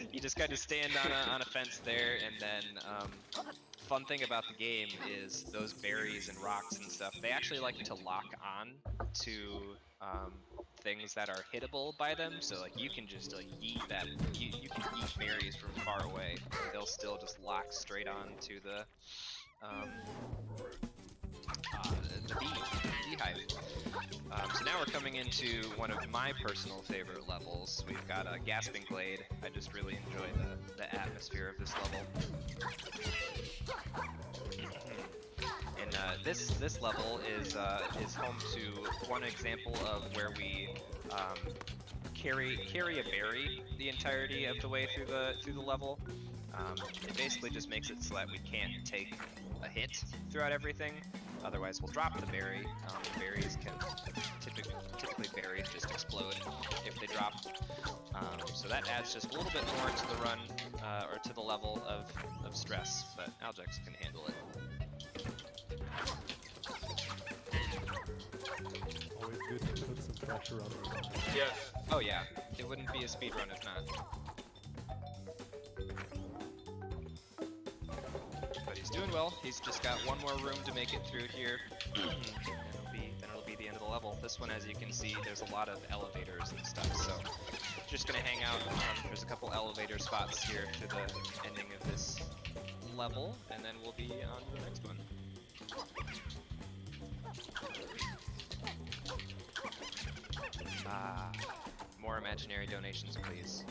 You just kind of stand on a fence there, and then... fun thing about the game is those berries and rocks and stuff, they actually like to lock on to things that are hittable by them. So like you can just like yeet that, you can yeet berries from far away. They'll still just lock straight on to the beehive. So now we're coming into one of my personal favorite levels. We've got a Gasping Glade. I just really enjoy the atmosphere of this level. And this level is home to one example of where we carry a berry the entirety of the way through the level. It basically just makes it so that we can't take a hit throughout everything. Otherwise, we'll drop the berry. Berries can typically berries just explode if they drop. So that adds just a little bit more to the run or to the level of stress, but Aljex can handle it. Always good to put some pressure on it. Yes. Oh yeah, it wouldn't be a speedrun if not. But he's doing well. He's just got one more room to make it through here. Then it'll be the end of the level. This one, as you can see, there's a lot of elevators and stuff, so just gonna hang out. There's a couple elevator spots here to the ending of this level, and then we'll be on to the next one. More imaginary donations, please.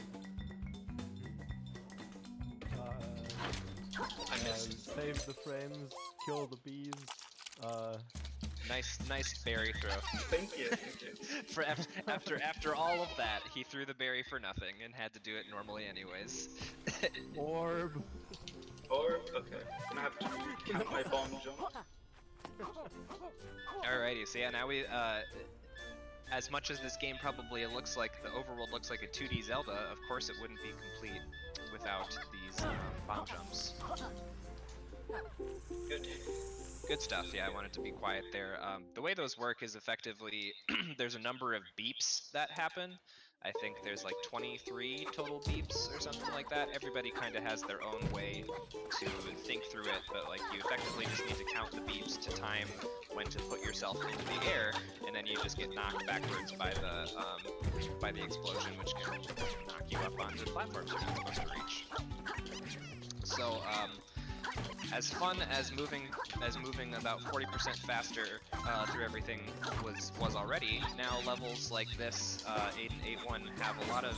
Save the frames, kill the bees. Nice berry throw. Thank you. Thank you. After all of that, he threw the berry for nothing and had to do it normally anyways. Orb. Or okay, I'm gonna have to count my bomb jump. Alrighty, so yeah, now we as much as this game probably looks like the overworld looks like a 2D Zelda, of course it wouldn't be complete without these bomb jumps. Good stuff. Yeah, I wanted to be quiet there. The way those work is effectively there's a number of beeps that happen. I think there's like 23 total beeps or something like that. Everybody kind of has their own way to think through it, but like you effectively just need to count the beeps to time when to put yourself into the air, and then you just get knocked backwards by the explosion, which can knock you up onto platforms you're not supposed to reach. So as fun as moving about 40% faster through everything was already, now levels like this 8 and 8-1 have a lot of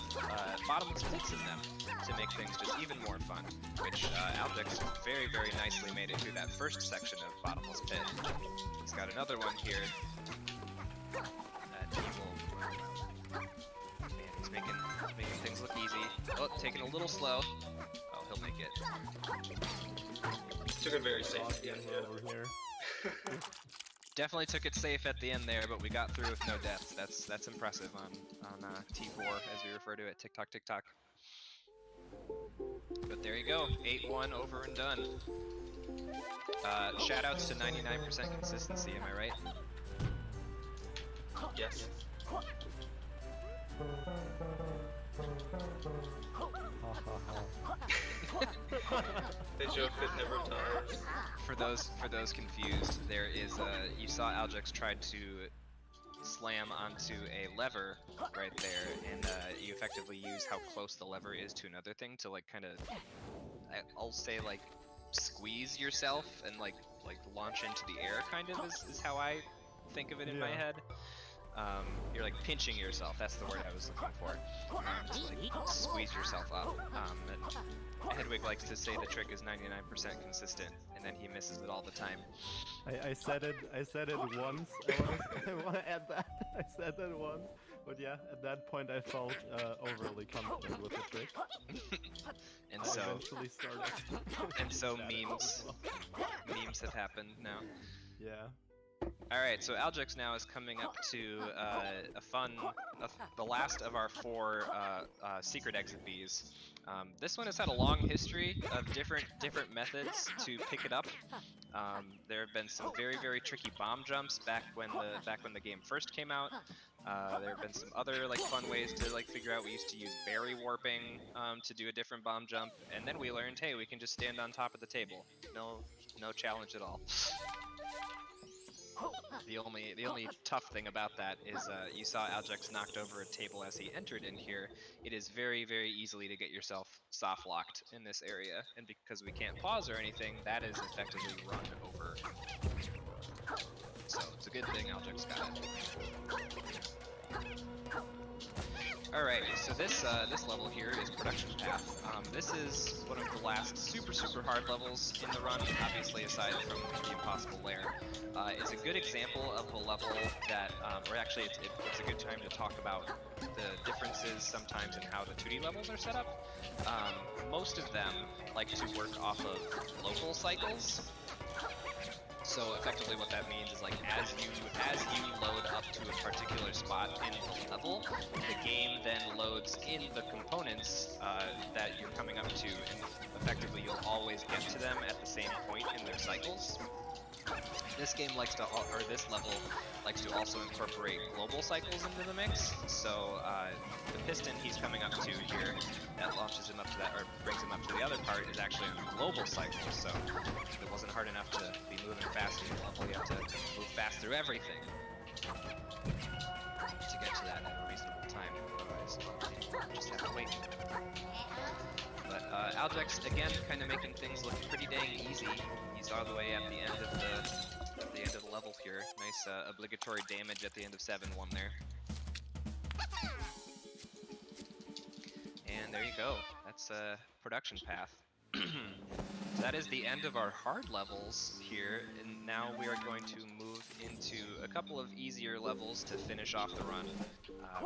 bottomless pits in them to make things just even more fun, which Aljex very, very nicely made it through that first section of bottomless pit. He's got another one here that he will... Man, he's making things look easy. Oh, taking a little slow. Oh, he'll make it. Took it very safe at the end over here. Definitely took it safe at the end there, but we got through with no deaths. That's impressive on T4, as we refer to it. Tick tock, tick tock. But there you go, 8-1 over and done. Shoutouts to 99% consistency, am I right? Yes. The joke that never tires. For those confused, there is you saw Aljex tried to slam onto a lever right there, and you effectively use how close the lever is to another thing to like kind of, I'll say like squeeze yourself and like launch into the air, kind of is how I think of it in my head. You're like pinching yourself, that's the word I was looking for. To like squeeze yourself up. And Hedwig likes to say the trick is 99% consistent, and then he misses it all the time. I said it once. I want to add that. I said that once. But yeah, at that point I felt overly confident with the trick. And I so eventually started. and so memes have happened now. Yeah. Alright, so Aljex now is coming up to the last of our 4 secret exit bees. This one has had a long history of different methods to pick it up. There have been some very, very tricky bomb jumps back when the game first came out. There have been some other like fun ways to like figure out. We used to use berry warping to do a different bomb jump, and then we learned, hey, we can just stand on top of the table. No challenge at all. The only tough thing about that is you saw Aljex knocked over a table as he entered in here. It is very, very easily to get yourself soft locked in this area, and because we can't pause or anything, that is effectively run over. So it's a good thing Aljex got it. this level here is Production Path. This is one of the last super hard levels in the run, obviously aside from the Impossible Lair. It's a good example of a level that, or actually it's a good time to talk about the differences sometimes in how the 2D levels are set up. Most of them like to work off of local cycles. So effectively what that means is like as you load up to a particular spot in the level, the game then loads in the components that you're coming up to, and effectively you'll always get to them at the same point in their cycles. This game likes to, or this level likes to also incorporate global cycles into the mix. So the piston he's coming up to here that launches him up to that, or brings him up to the other part, is actually a global cycle. So if it wasn't hard enough to be moving fast in the level, you have to move fast through everything to get to that at a reasonable time. Otherwise, you just have to wait. But Aljex, again, kind of making things look pretty dang easy. He's all the way at the end of the level here. Nice obligatory damage at the end of 7-1 there. And there you go. That's Production Path. So that is the end of our hard levels here, and now we are going to move into a couple of easier levels to finish off the run.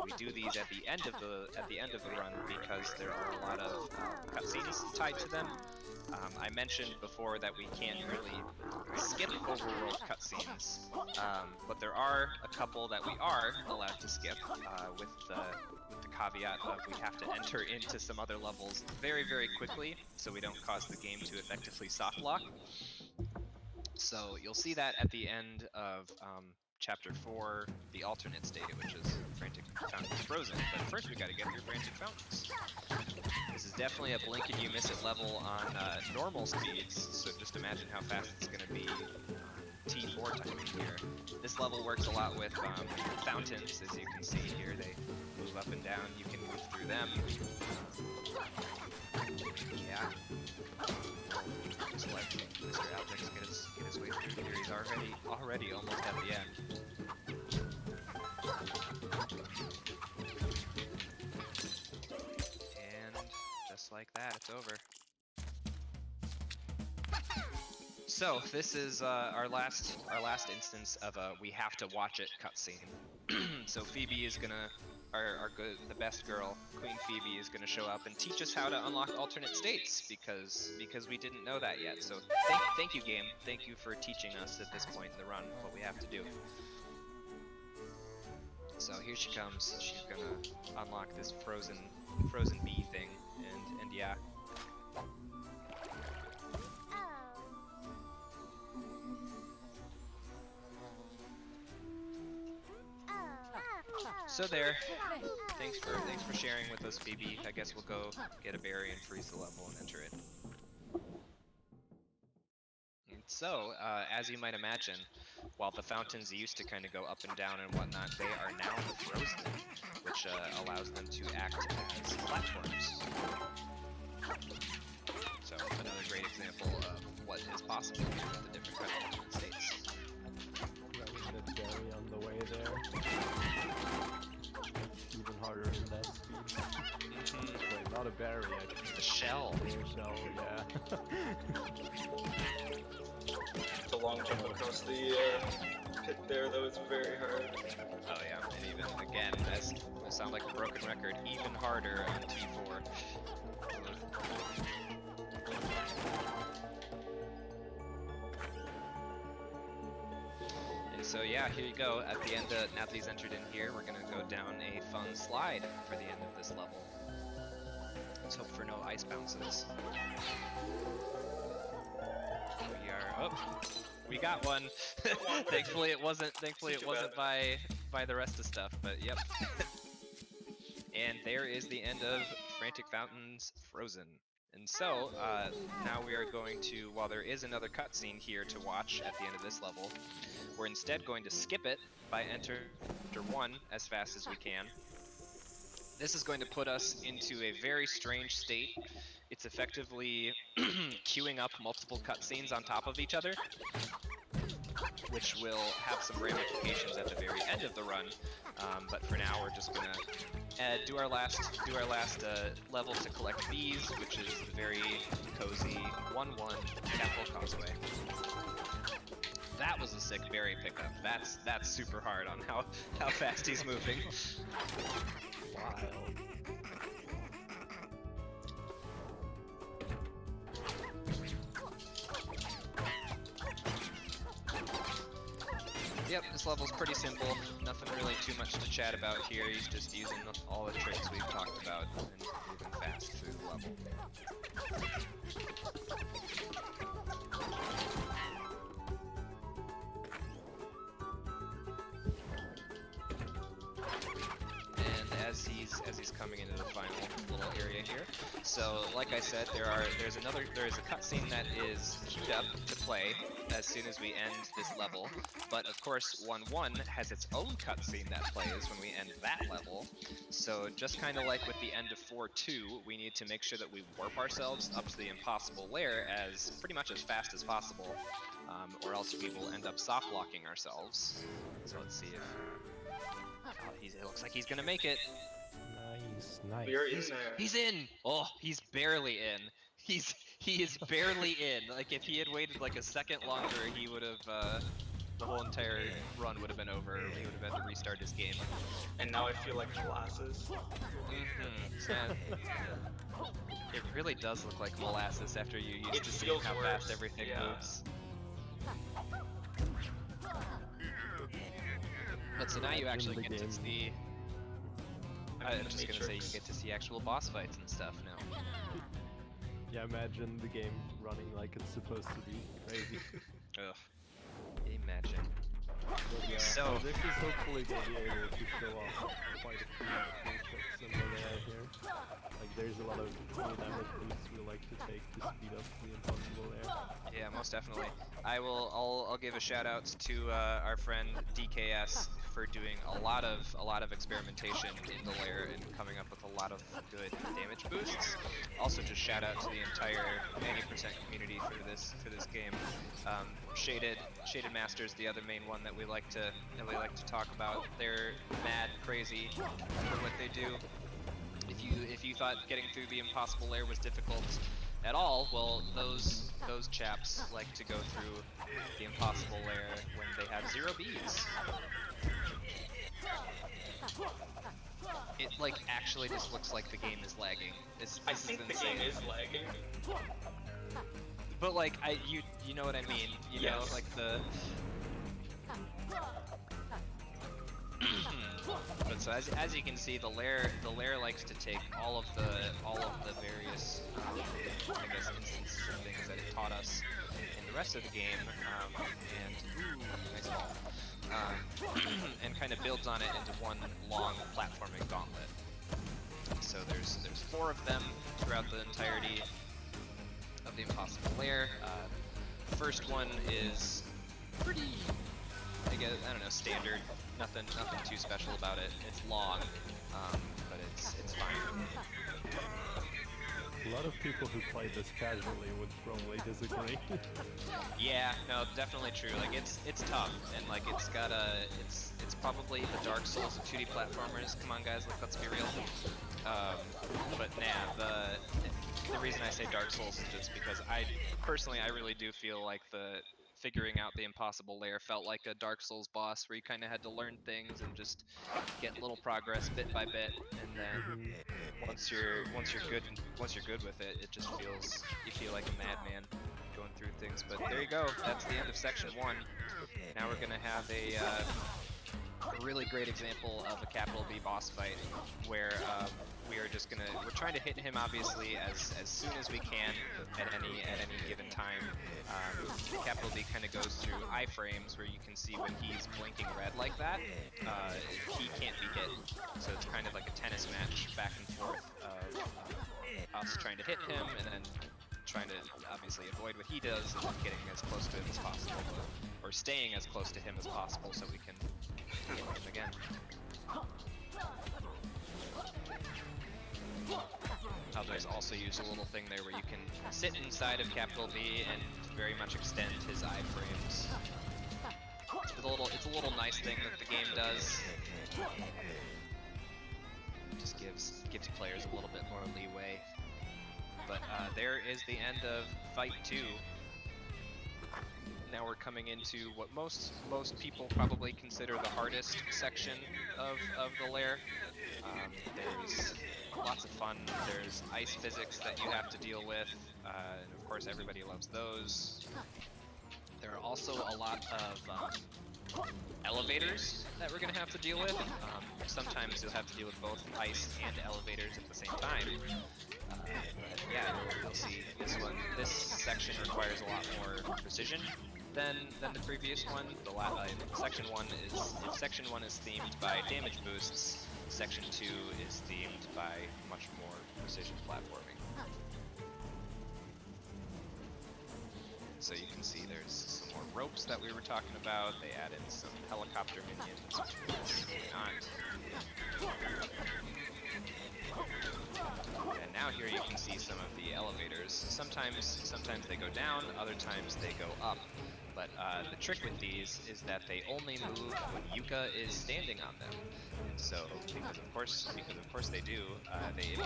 We do these at the end of the run because there are a lot of cutscenes tied to them. I mentioned before that we can't really skip overworld cutscenes, but there are a couple that we are allowed to skip with the caveat of we have to enter into some other levels very quickly so we don't cause the game to effectively soft lock. So you'll see that at the end of Chapter 4, the alternate state, which is Frantic Fountains Frozen. But first we gotta get through Frantic Fountains. This is definitely a blink and you miss it level on normal speeds, so just imagine how fast it's gonna be T4 timing here. This level works a lot with fountains, as you can see here. They move up and down, you can move through them. Yeah. Just let Mr. Aljex get his way through here. He's already almost at the end. And just like that, it's over. So this is our last instance of a we have to watch it cutscene. So Phoebe is gonna, the best girl, Queen Phoebe, is gonna show up and teach us how to unlock alternate states because we didn't know that yet. So thank you, game. Thank you for teaching us at this point in the run what we have to do. So here she comes. She's gonna unlock this frozen bee thing, and yeah. So there. Thanks for sharing with us, Phoebe. I guess we'll go get a berry and freeze the level and enter it. And so, as you might imagine, while the fountains used to kind of go up and down and whatnot, they are now frozen, which allows them to act as platforms. So another great example of what is possible with the different kind of alternate states. That berry on the way there. Even harder than that speed. Wait, not a berry, actually. The shell. A shell, yeah. The long jump across the pit there, though, is very hard. Oh yeah, and even, again, this will sound like a broken record, even harder on T4. So yeah, here you go. At the end, now that he's entered in here, we're gonna go down a fun slide for the end of this level. Let's hope for no ice bounces. We are. Oh, we got one. Thankfully, it wasn't. Thankfully, it wasn't by the rest of stuff. But yep. And there is the end of Frantic Fountains Frozen. And so now we are going to, while there is another cutscene here to watch at the end of this level, we're instead going to skip it by enter 1 as fast as we can. This is going to put us into a very strange state. It's effectively queuing up multiple cutscenes on top of each other. which will have some ramifications at the very end of the run. But for now, we're just gonna do our last level to collect bees, which is the very cozy 1-1 Capital Causeway. That was a sick berry pickup. That's super hard on how fast he's moving. Wild. Yep, this level's pretty simple. Nothing really too much to chat about here. He's just using all the tricks we've talked about and moving fast through the level. As he's coming into the final little area here. So, like I said, there's a cutscene that is queued up to play as soon as we end this level. But of course, 1-1 has its own cutscene that plays when we end that level. So, just kind of like with the end of 4-2, we need to make sure that we warp ourselves up to the impossible lair as pretty much as fast as possible, or else we will end up soft locking ourselves. So let's see if. It looks like he's gonna make it. Nice. We're in there. He's in! Oh, he's barely in. He is barely in. Like, if he had waited like a second longer, he would have, the whole entire run would have been over. He would have had to restart his game. And now I feel like molasses. Yeah. It really does look like molasses after you used It to see feels how worse, fast everything yeah. moves. But so now you actually get to see. I'm just gonna say you get to see actual boss fights and stuff now. Yeah, imagine the game running like it's supposed to be. Crazy. Ugh. Imagine. But yeah, So- this is hopefully going to be able to show off quite a few tricks in the layer here. Like, there's a lot of cool damage boosts we like to take to speed up the impossible layer. Yeah, most definitely. I'll give a shout out to our friend DKS for doing a lot of experimentation in the layer and coming up with a lot of good damage boosts. Also, just shout out to the entire 90% community for this game. Shaded Masters, the other main one that we like to talk about. They're mad crazy for what they do. If you thought getting through the impossible layer was difficult at all, well, those chaps like to go through the impossible layer when they have 0 bees. It like actually just looks like the game is lagging. I think the game is lagging. But like you know what I mean? You know, Yes. like the. But so as you can see, the lair likes to take all of the various I guess instances of things that it taught us in the rest of the game, and ooh, nice ball, and kind of builds on it into one long platforming gauntlet. So there's 4 of them throughout the entirety of the impossible lair. The first one is pretty, I guess, I don't know, standard. Nothing too special about it. It's long, but it's fine. A lot of people who play this casually would probably disagree. Yeah, no, definitely true. Like it's tough, and like it's probably the Dark Souls of 2D platformers. Come on, guys, let's be real. But nah, the reason I say Dark Souls is just because I really do feel like figuring out the impossible lair felt like a Dark Souls boss where you kind of had to learn things and just get little progress bit by bit, and then once you're good with it, it just you feel like a madman going through things. But there you go. That's the end of section 1. Now we're gonna have a really great example of a capital B boss fight where we're trying to hit him obviously as soon as we can at any given time. Capital B kind of goes through iframes where you can see when he's blinking red like that, he can't be hit. So it's kind of like a tennis match back and forth of us trying to hit him and then trying to obviously avoid what he does and getting as close to him as possible, or staying as close to him as possible so we can hit him again. Others also use a little thing there where you can sit inside of capital B and very much extend his iframes. It's a little nice thing that the game does. Just gives players a little bit more leeway. But there is the end of Fight 2. Now we're coming into what most people probably consider the hardest section of the lair. There's lots of fun. There's ice physics that you have to deal with, and of course everybody loves those. There are also a lot of elevators that we're going to have to deal with. Sometimes you'll have to deal with both ice and elevators at the same time. But yeah, you'll see this section requires a lot more precision than the previous one. Section 1 is themed by damage boosts. Section 2 is themed by much more precision platforming. So you can see there's some more ropes that we were talking about. They added some helicopter minions, which not. And now here you can see some of the elevators. Sometimes they go down, other times they go up. But the trick with these is that they only move when Yuka is standing on them. And so, because of course they do, they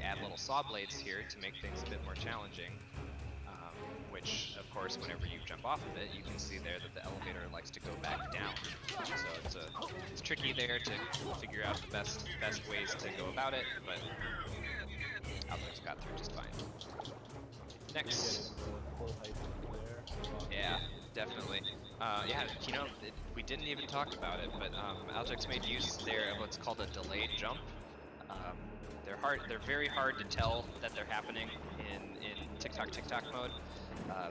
add little saw blades here to make things a bit more challenging. Which, of course, whenever you jump off of it, you can see there that the elevator likes to go back down. So it's tricky there to figure out the best ways to go about it, but Albert's got through just fine. Next. Yeah, definitely. Yeah, you know, we didn't even talk about it, but Altex made use there of what's called a delayed jump. They're very hard to tell that they're happening in tick-tock mode,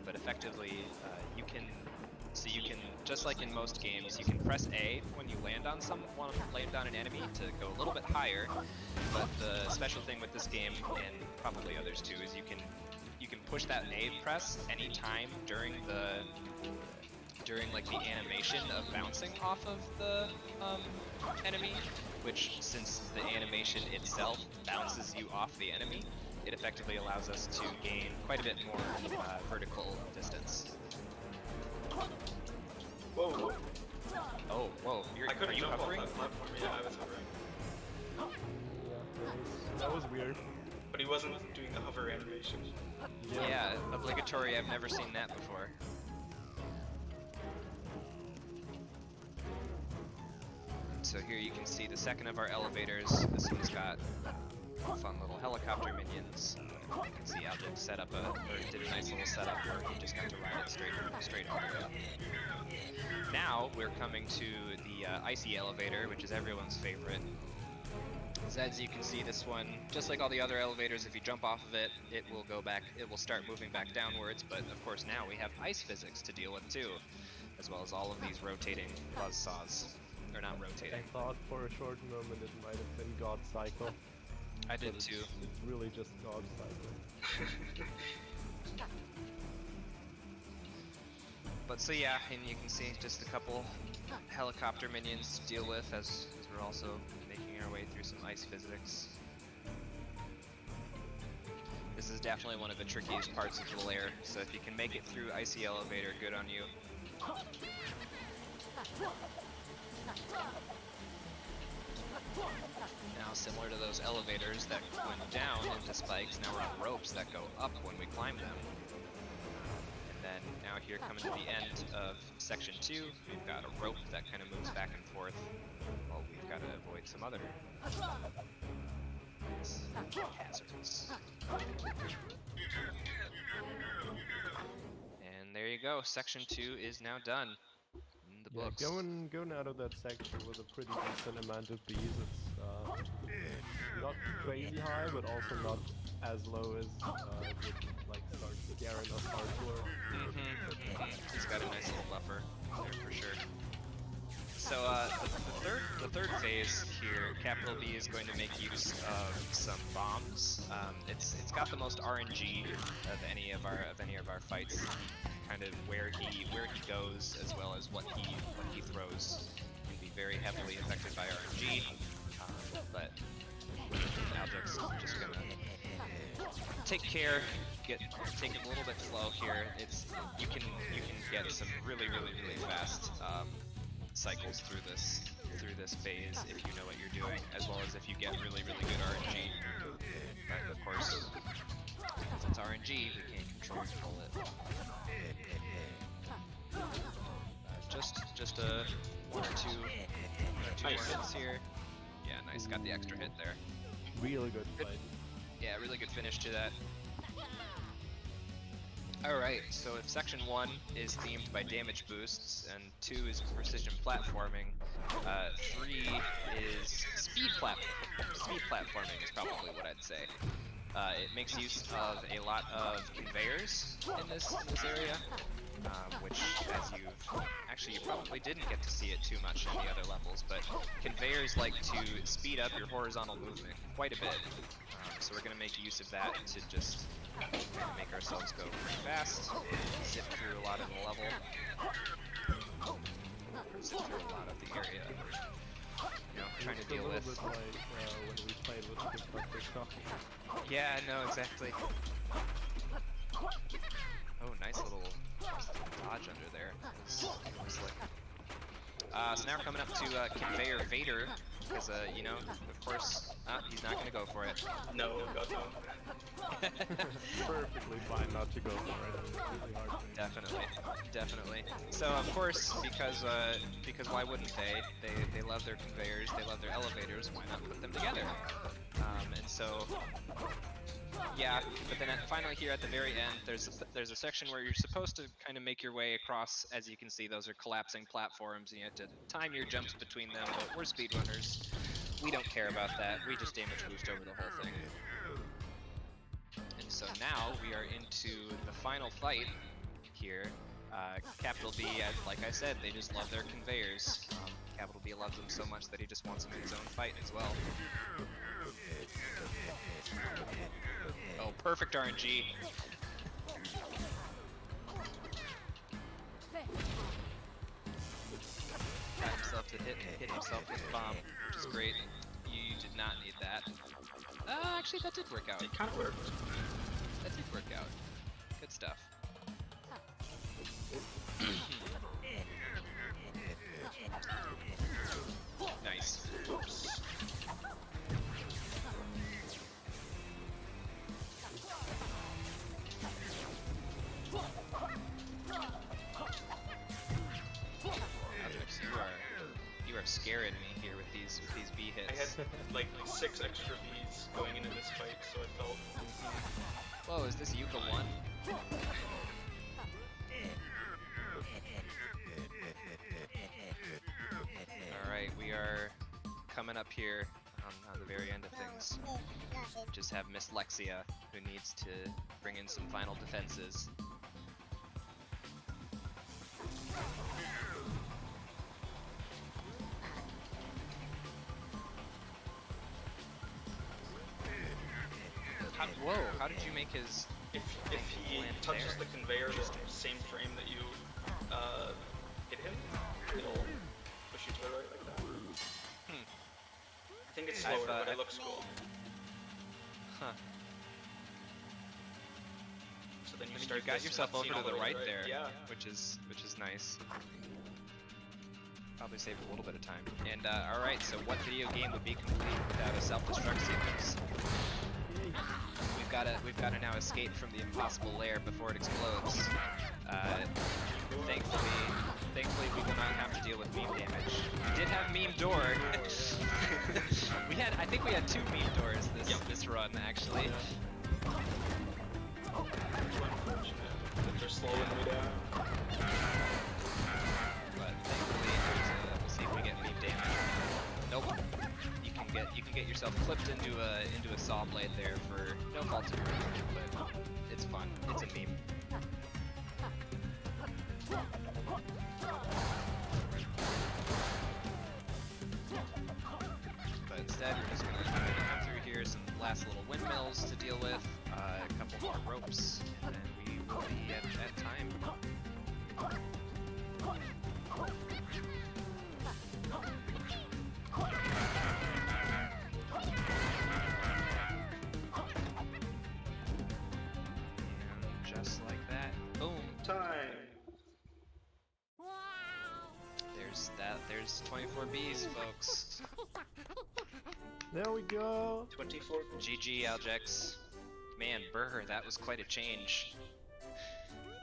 but effectively you can just like in most games, you can press A when you land on an enemy to go a little bit higher. But the special thing with this game, and probably others too, is you can push that A press anytime during like the animation of bouncing off of the enemy, which, since the animation itself bounces you off the enemy, it effectively allows us to gain quite a bit more vertical distance. Whoa. Oh, whoa, are you hovering? Off that platform. Yeah, I was hovering. That was weird. But he wasn't doing the hover animation. Yeah, obligatory, I've never seen that before. So here you can see the second of our elevators. This one's got fun little helicopter minions. You can see Altex did a nice little setup where he just got to ride it straight all the way up. Now we're coming to the icy elevator, which is everyone's favorite. So as you can see, this one, just like all the other elevators, if you jump off of it, it will start moving back downwards, but of course now we have ice physics to deal with too, as well as all of these rotating buzz saws. Or not rotating. I thought for a short moment it might have been God Cycle. I did too. It's really just God Cycle. But so yeah, and you can see just a couple helicopter minions to deal with as we're also making our way through some ice physics. This is definitely one of the trickiest parts of the lair, so if you can make it through icy elevator, good on you. Now, similar to those elevators that went down into spikes, now we're on ropes that go up when we climb them. And then now here coming to the end of section 2, we've got a rope that kind of moves back and forth. Well, we've got to avoid some other hazards. And there you go, section 2 is now done. Yeah, going out of that section with a pretty decent amount of bees. It's not crazy high, but also not as low as it would like start scaring us hardcore. He's got a nice little buffer there for sure. So the third phase here, capital B is going to make use of some bombs. It's got the most RNG of any of our fights. Kind of where he goes, as well as what he throws, can be very heavily affected by RNG. But Altex is just gonna take care, take it a little bit slow here. You can get some really fast cycles through this phase if you know what you're doing, as well as if you get really good RNG. But of course, since it's RNG, we can't control it. Just a one or two more hits here. Yeah, nice. Got the extra hit there. Really good fight. Yeah, really good finish to that. Alright, so if section 1 is themed by damage boosts, and 2 is precision platforming, 3 is speed platforming is probably what I'd say. It makes use of a lot of conveyors in this area, which, as you probably didn't get to see it too much in the other levels, but conveyors like to speed up your horizontal movement quite a bit. So we're going to make use of that to just make ourselves go pretty fast, zip through a lot of the level, zip through a lot of the area, you know, trying to deal with. Like when we played with TikTok. Yeah, no, exactly. Oh, nice little dodge under there. That was slick. So now we're coming up to Conveyor Vader, because, you know, of course, he's not going to go for it. No, God no. Perfectly fine not to go for it. It's really hard thing. Definitely. So, of course, because why wouldn't they? They love their conveyors, they love their elevators, why not put them together? And so... yeah, but then finally here at the very end, there's a section where you're supposed to kind of make your way across. As you can see, those are collapsing platforms, and you have to time your jumps between them, but we're speedrunners. We don't care about that. We just damage boost over the whole thing. And so now we are into the final fight here. Capital B, like I said, they just love their conveyors. Capital B loves them so much that he just wants them in his own fight as well. Oh, perfect RNG. Got himself to hit himself with a bomb, which is great. You did not need that. Actually, that did work out. It kind of worked. That did work out. Good stuff. Nice. Oops. Alex, you are scaring me here with these B I hits. had like 6 extra Bs going into this fight, so I felt. Whoa, is this Yuka 1? Alright, we are coming up here on the very end of things. Just have Miss Lexia, who needs to bring in some final defenses. Whoa, how did you make his... If he touches the conveyor the same frame that you hit him, it'll push you to the right like that. I think it's slower, but it looks cool. Huh. So then I mean, start you got this yourself over cutscene to all the way right there, Yeah. which is nice. Probably saved a little bit of time. And alright, so what video game would be complete without a self-destruct sequence? We've got to now escape from the impossible lair before it explodes. Thankfully we will not have to deal with meme damage. We did have meme door. I think we had 2 meme doors this run actually. It's unfortunate that they're slowing me down. But thankfully we'll see if we get meme damage. Nope. You can get yourself clipped into a saw blade there for no fault of your own, but it's fun. It's a meme. But instead, we're just gonna come through here, some last little windmills to deal with, a couple more ropes, and then we will be at time. And just like that, boom. Time! There's 24 Bs, folks. There we go. 24. GG, Aljex. Man, Burr, that was quite a change.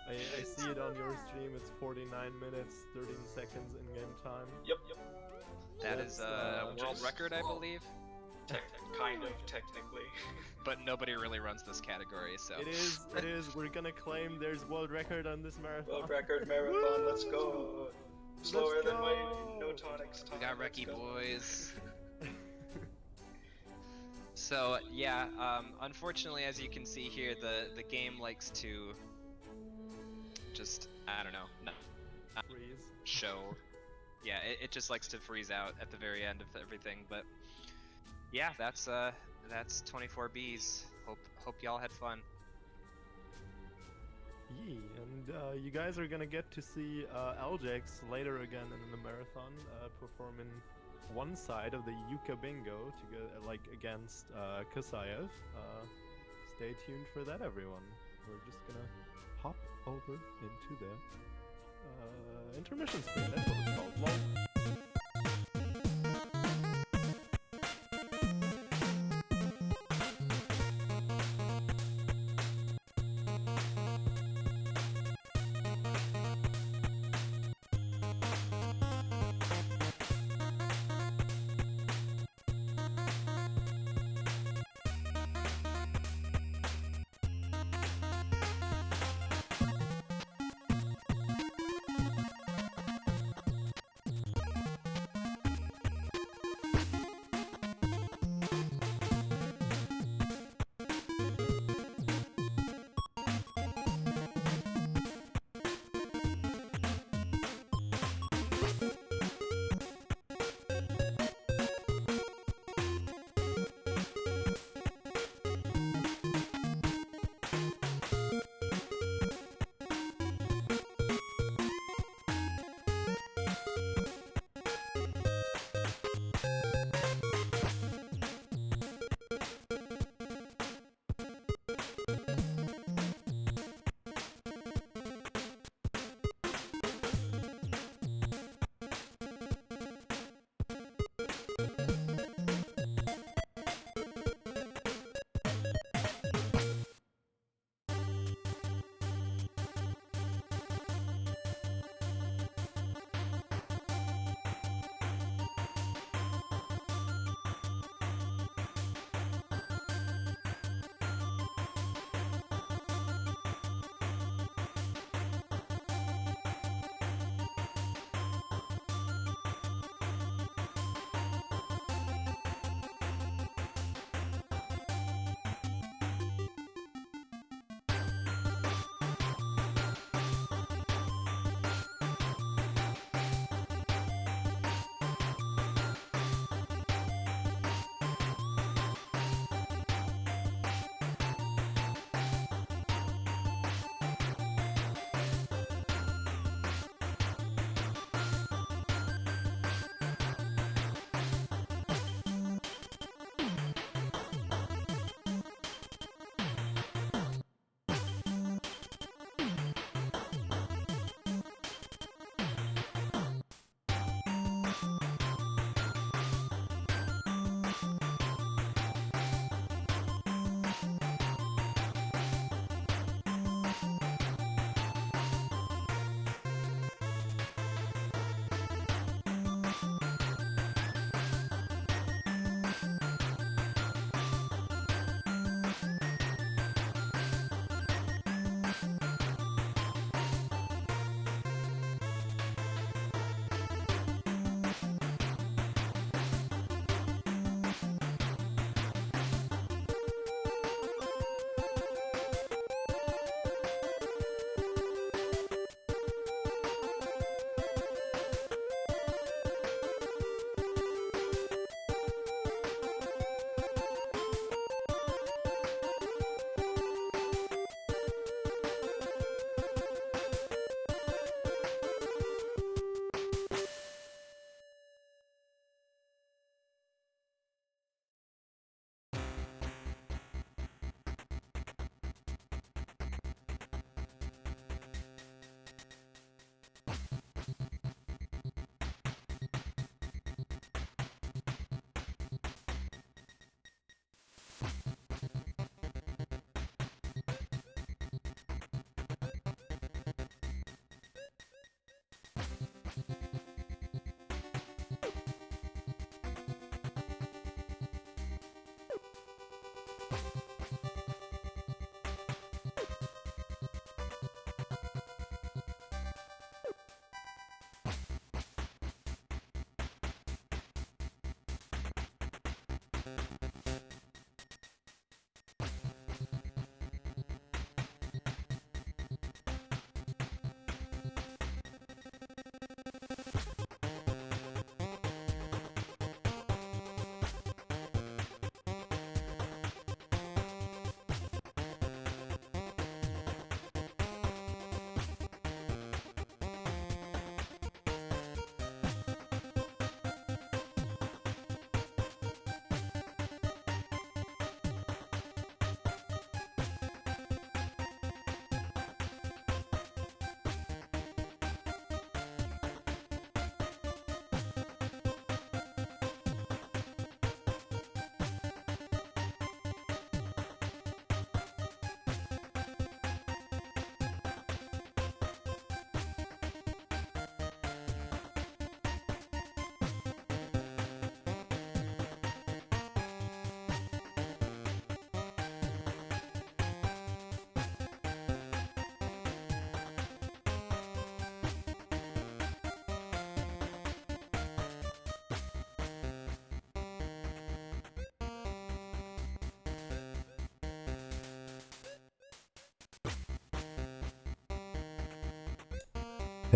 I see it on your stream. It's 49 minutes, 13 seconds in game time. Yep. That is a world record, I believe. Kind of, technically. But nobody really runs this category, so. It is. We're gonna claim there's world record on this marathon. World record marathon, let's go. Slower than my no tonics time. We got Reki boys. So yeah, unfortunately, as you can see here, the game likes to just, I don't know, Freeze. show. Yeah, it just likes to freeze out at the very end of everything. But yeah, that's 24 Bs. Hope y'all had fun. Yeah, and you guys are gonna get to see Aljex later again in the marathon performing one side of the Yuka Bingo to go against Kasayev. Stay tuned for that, everyone. We're just gonna hop over into the intermission screen. That's what it's called. Lol.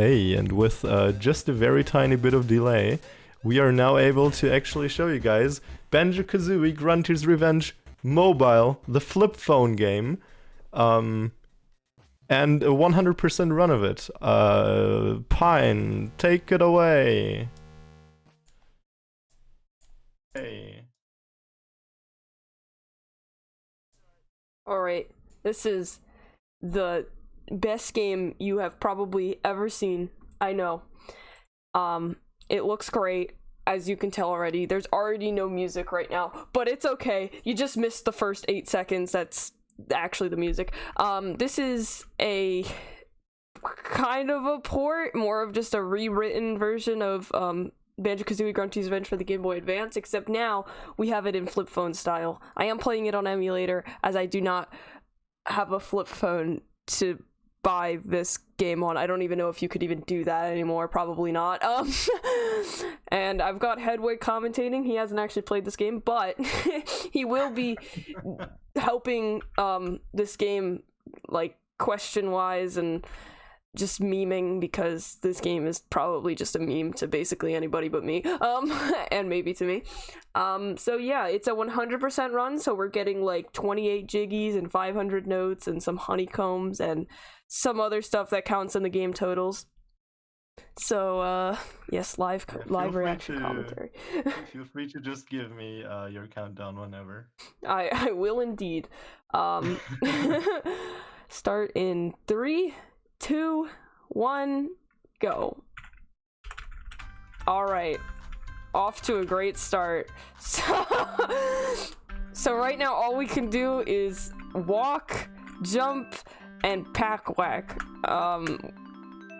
Hey, and with just a very tiny bit of delay, we are now able to actually show you guys Banjo-Kazooie Grunty's Revenge Mobile, the flip phone game, and a 100% run of it. Pine, take it away. Hey. Alright, this is the best game you have probably ever seen. I know. It looks great, as you can tell already. There's already no music right now, but it's okay. You just missed the first 8 seconds. That's actually the music. This is a kind of a port, more of just a rewritten version of Banjo-Kazooie Grunty's Revenge for the Game Boy Advance, except now we have it in flip phone style. I am playing it on emulator, as I do not have a flip phone to buy this game on. I don't even know if you could even do that anymore. Probably not. And I've got Headway commentating. He hasn't actually played this game, but he will be helping this game, like, question-wise and just memeing, because this game is probably just a meme to basically anybody but me, and maybe to me. So yeah, it's a 100% run, so we're getting like 28 jiggies and 500 notes and some honeycombs and some other stuff that counts in the game totals. So yes, live reaction commentary. Feel free to just give me your countdown whenever. I will indeed. Start in 3, 2, 1, go. All right, off to a great start. So right now all we can do is walk, jump, and pack whack.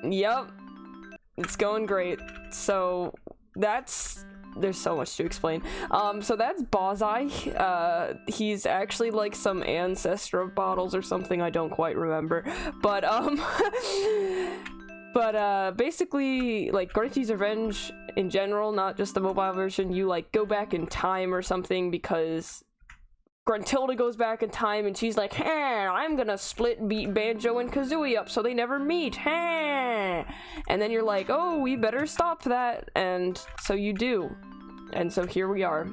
Yep, it's going great. So there's so much to explain. So that's Bozai. He's actually like some ancestor of Bottles or something, I don't quite remember. But basically, like, Grunty's Revenge in general, not just the mobile version, you like go back in time or something, because Gruntilda goes back in time and she's like, hey, I'm gonna split Banjo and Kazooie up so they never meet, hey. And then you're like, oh, we better stop that, and so you do. And so here we are.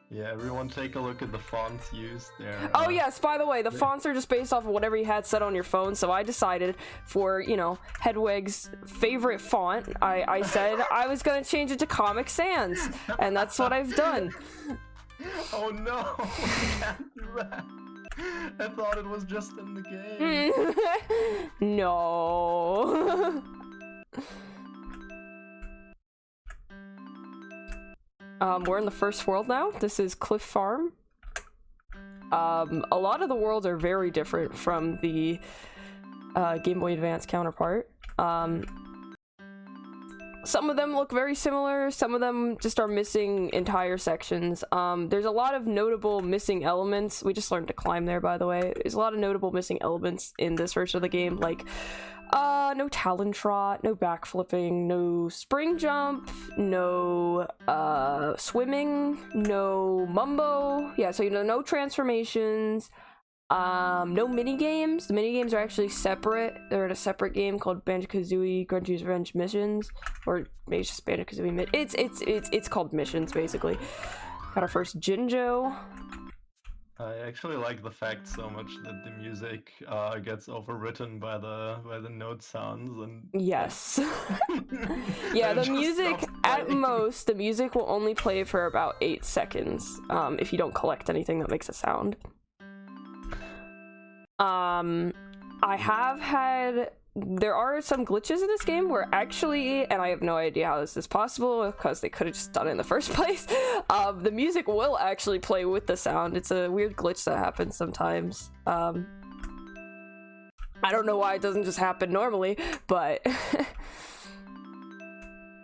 Yeah, everyone take a look at the fonts used there. Oh yes, by the way, the fonts are just based off of whatever you had set on your phone, so I decided for, you know, Hedwig's favorite font, I said I was gonna change it to Comic Sans, and that's what I've done. Oh no, I can't do that. I thought it was just in the game. No. We're in the first world now. This is Cliff Farm. A lot of the worlds are very different from the Game Boy Advance counterpart. Some of them look very similar, some of them just are missing entire sections. There's a lot of notable missing elements. We just learned to climb there, by the way. There's a lot of notable missing elements in this version of the game, like no Talon Trot, no backflipping, no spring jump, no swimming, no mumbo. Yeah, so, you know, no transformations. No mini games. The mini games are actually separate. They're in a separate game called Banjo-Kazooie Grunty's Revenge Missions, or maybe it's just Banjo-Kazooie it's called Missions, basically. Got our first Jinjo. I actually like the fact so much that the music gets overwritten by the note sounds, and yes. Yeah, the music at most, the music will only play for about 8 seconds if you don't collect anything that makes a sound. There are some glitches in this game where actually, and I have no idea how this is possible because they could have just done it in the first place, the music will actually play with the sound. It's a weird glitch that happens sometimes. I don't know why it doesn't just happen normally, but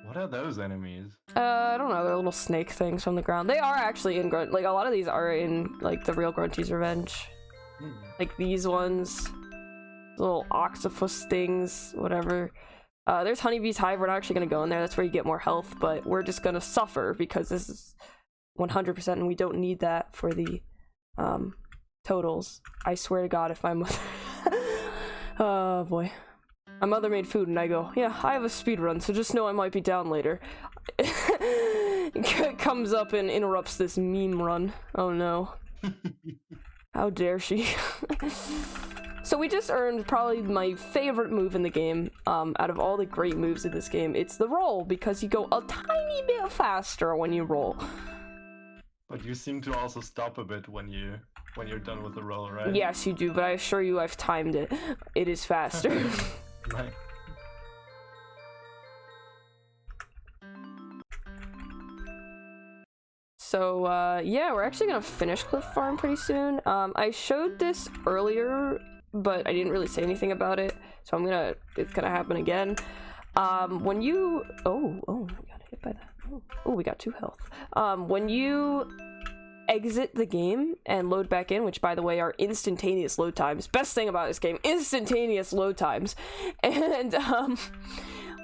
what are those enemies? I don't know, they're little snake things from the ground. They are actually in like a lot of these are in like the real Grunty's Revenge. Like these ones, little octopus things, whatever. There's Honeybee's Hive. We're not actually gonna go in there. That's where you get more health, but we're just gonna suffer because this is 100% and we don't need that for the totals. I swear to God, if I'm oh boy. My mother made food, and I go, yeah, I have a speed run, so just know I might be down later. It comes up and interrupts this meme run. Oh no. How dare she? So we just earned probably my favorite move in the game, out of all the great moves in this game. It's the roll, because you go a tiny bit faster when you roll. But you seem to also stop a bit when you're done with the roll, right? Yes, you do, but I assure you I've timed it. It is faster. Nice. So, yeah, we're actually gonna finish Cliff Farm pretty soon. I showed this earlier, but I didn't really say anything about it, so it's gonna happen again. When you... Oh, we got hit by that. Oh, we got 2 health. When you exit the game and load back in, which by the way are instantaneous load times. Best thing about this game, instantaneous load times. And,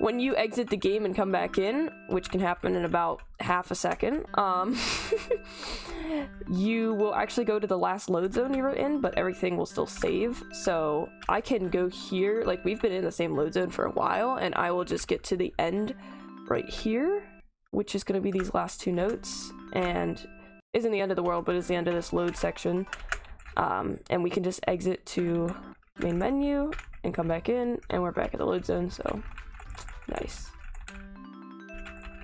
when you exit the game and come back in, which can happen in about half a second, you will actually go to the last load zone you were in, but everything will still save. So I can go here, like we've been in the same load zone for a while, and I will just get to the end right here, which is going to be these last 2 notes, and isn't the end of the world, but is the end of this load section. And we can just exit to main menu and come back in, and we're back at the load zone, so... Nice.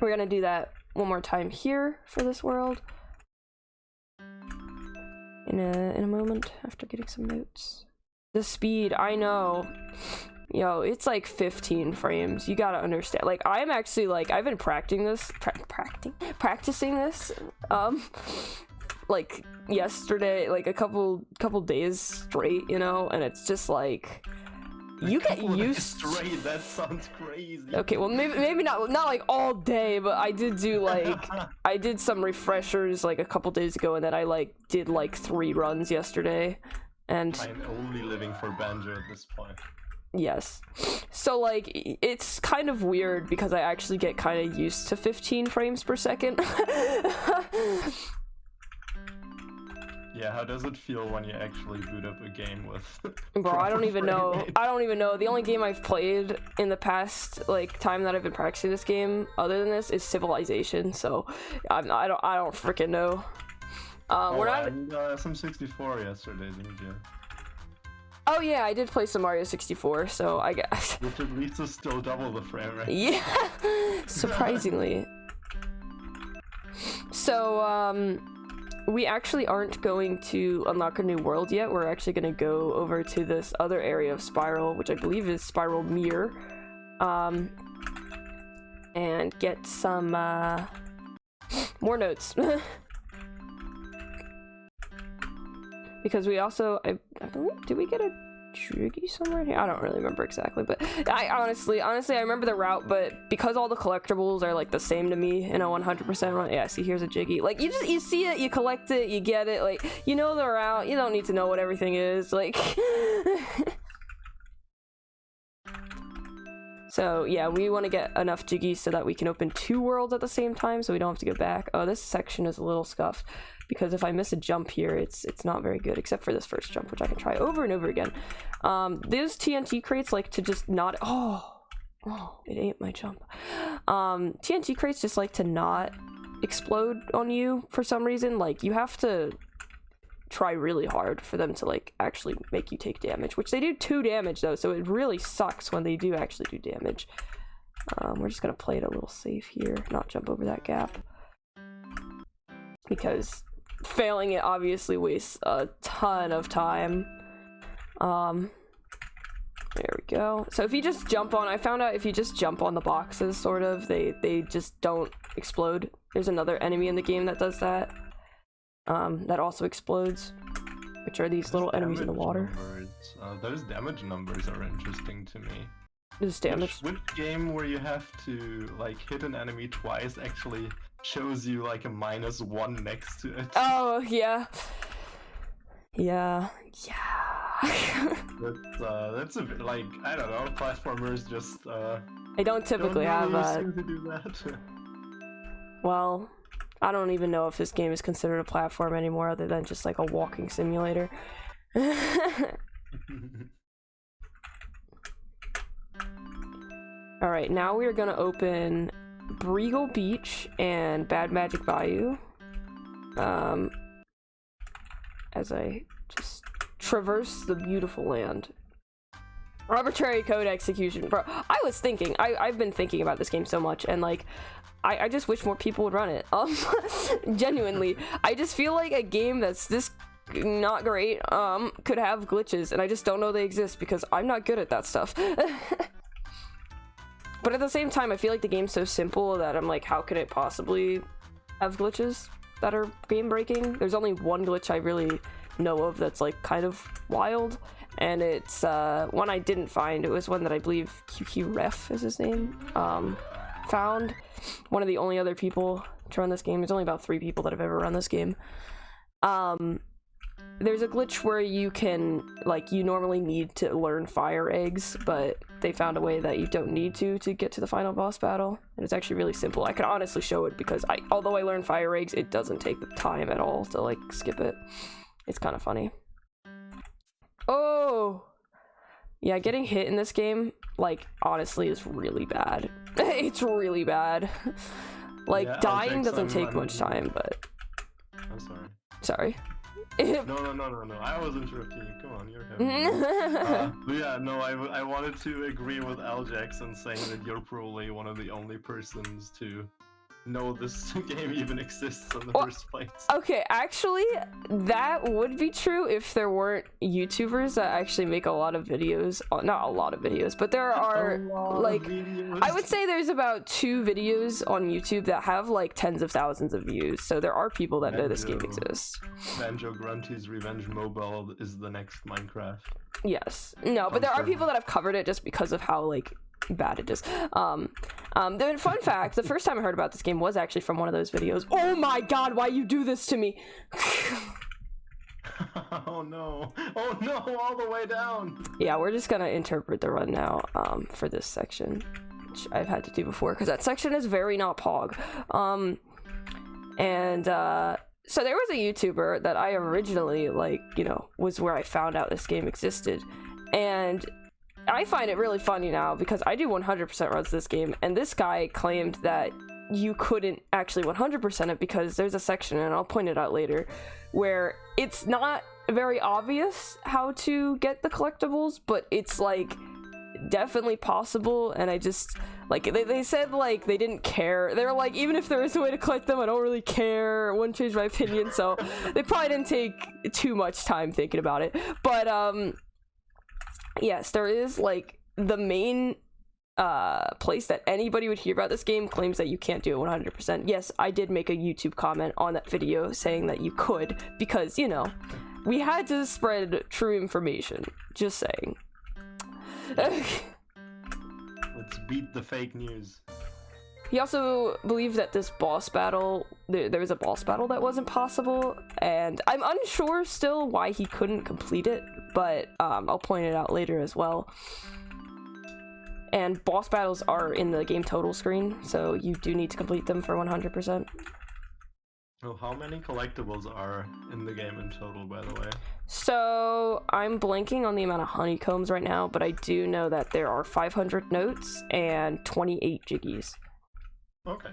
We're gonna do that one more time here for this world. In a moment, after getting some notes. The speed, I know. Yo, it's like 15 frames. You gotta understand. Like, I'm actually like, I've been practicing this, like yesterday, like a couple days straight, you know, and it's just like... You get used straight. That sounds crazy. Okay, well maybe not like all day, but I did do like I did some refreshers like a couple days ago, and then I like did like 3 runs yesterday. And I'm only living for banjo at this point. Yes. So like it's kind of weird because I actually get kind of used to 15 frames per second. Yeah, how does it feel when you actually boot up a game with... Bro, I don't even know. I don't even know. The only game I've played in the past, like, time that I've been practicing this game, other than this, is Civilization, so I don't freaking know. We're not... some 64 yesterday, didn't you? Oh yeah, I did play some Mario 64, so I guess... Which at least is still double the frame rate. Yeah! Surprisingly. So, we actually aren't going to unlock a new world yet. We're actually going to go over to this other area of Spiral, which I believe is Spiral Mirror, and get some more notes. Because we also, I believe, did we get a Jiggy somewhere here? I don't really remember exactly, but I honestly I remember the route, but because all the collectibles are like the same to me in a 100% run. Yeah, see, here's a Jiggy. Like you see it, you collect it, you get it, like you know the route, you don't need to know what everything is, like. So yeah, we want to get enough Jiggies so that we can open 2 worlds at the same time, so we don't have to go back. Oh, this section is a little scuffed because if I miss a jump here, it's not very good, except for this first jump, which I can try over and over again. Those TNT crates like to just not... Oh, it ate my jump. TNT crates just like to not explode on you for some reason. Like, you have to try really hard for them to like actually make you take damage, which they do 2 damage though, so it really sucks when they do actually do damage. We're just gonna play it a little safe here, not jump over that gap, because failing it obviously wastes a ton of time. There we go. So if you just jump on, I found out if you just jump on the boxes, sort of, they just don't explode. There's another enemy in the game that does that. That also explodes, which are these little enemies in the water. Those damage numbers are interesting to me. This damage. Which game where you have to like hit an enemy twice actually shows you like a -1 next to it? Oh yeah. That's a bit like, I don't know, platformers just I don't typically have that. seem to do that. Well, I don't even know if this game is considered a platform anymore other than just like a walking simulator. Alright, now we are gonna open Breagle Beach and Bad Magic Bayou. As I just traverse the beautiful land. Arbitrary code execution. Bro, I was thinking, I've been thinking about this game so much, and like, I just wish more people would run it. Genuinely. I just feel like a game that's this not great, could have glitches, and I just don't know they exist because I'm not good at that stuff. But at the same time, I feel like the game's so simple that I'm like, how could it possibly have glitches that are game breaking? There's only one glitch I really know of that's like kind of wild, and it's one I didn't find. It was one that I believe QQRef is his name, found. One of the only other people to run this game. There's only about 3 people that have ever run this game. There's a glitch where you can, like, you normally need to learn fire eggs, but they found a way that you don't need to get to the final boss battle. And it's actually really simple. I could honestly show it because although I learned fire eggs, it doesn't take the time at all to, like, skip it. It's kind of funny. Oh! Yeah, getting hit in this game, like, honestly, is really bad. It's really bad. Like, yeah, dying doesn't take much time, but... I'm sorry. Sorry. No. I was interrupting you. Come on, you're having but yeah, no, I wanted to agree with Al Jackson saying that you're probably one of the only persons to know this game even exists in the first place. Okay, actually, that would be true if there weren't YouTubers that actually make a lot of videos. Not a lot of videos, but there are, like, I would say there's about 2 videos on YouTube that have, like, tens of thousands of views. So there are people that know this game exists. Banjo Grunty's Revenge Mobile is the next Minecraft. Yes. No, but there are people that have covered it just because of how, like, bad it is. The fun fact, the first time I heard about this game was actually from one of those videos. Oh my god, why you do this to me? Oh no, all the way down. Yeah, we're just gonna interpret the run now, for this section, which I've had to do before, because that section is very not Pog. So there was a YouTuber that I originally, like, you know, was where I found out this game existed, and I find it really funny now because I do 100% runs this game, and this guy claimed that you couldn't actually 100% it because there's a section, and I'll point it out later, where it's not very obvious how to get the collectibles, but it's, like, definitely possible, and I just, like, they said, like, they didn't care. They were like, even if there is a way to collect them, I don't really care. It wouldn't change my opinion, so they probably didn't take too much time thinking about it. But, yes, there is, like, the main place that anybody would hear about this game claims that you can't do it 100%. Yes, I did make a YouTube comment on that video saying that you could, because, you know, we had to spread true information. Just saying. Let's beat the fake news. He also believed that this boss battle, there was a boss battle that wasn't possible, and I'm unsure still why he couldn't complete it, but I'll point it out later as well. And boss battles are in the game total screen, so you do need to complete them for 100%. Oh, how many collectibles are in the game in total, by the way? So, I'm blanking on the amount of honeycombs right now, but I do know that there are 500 notes and 28 jiggies. Okay.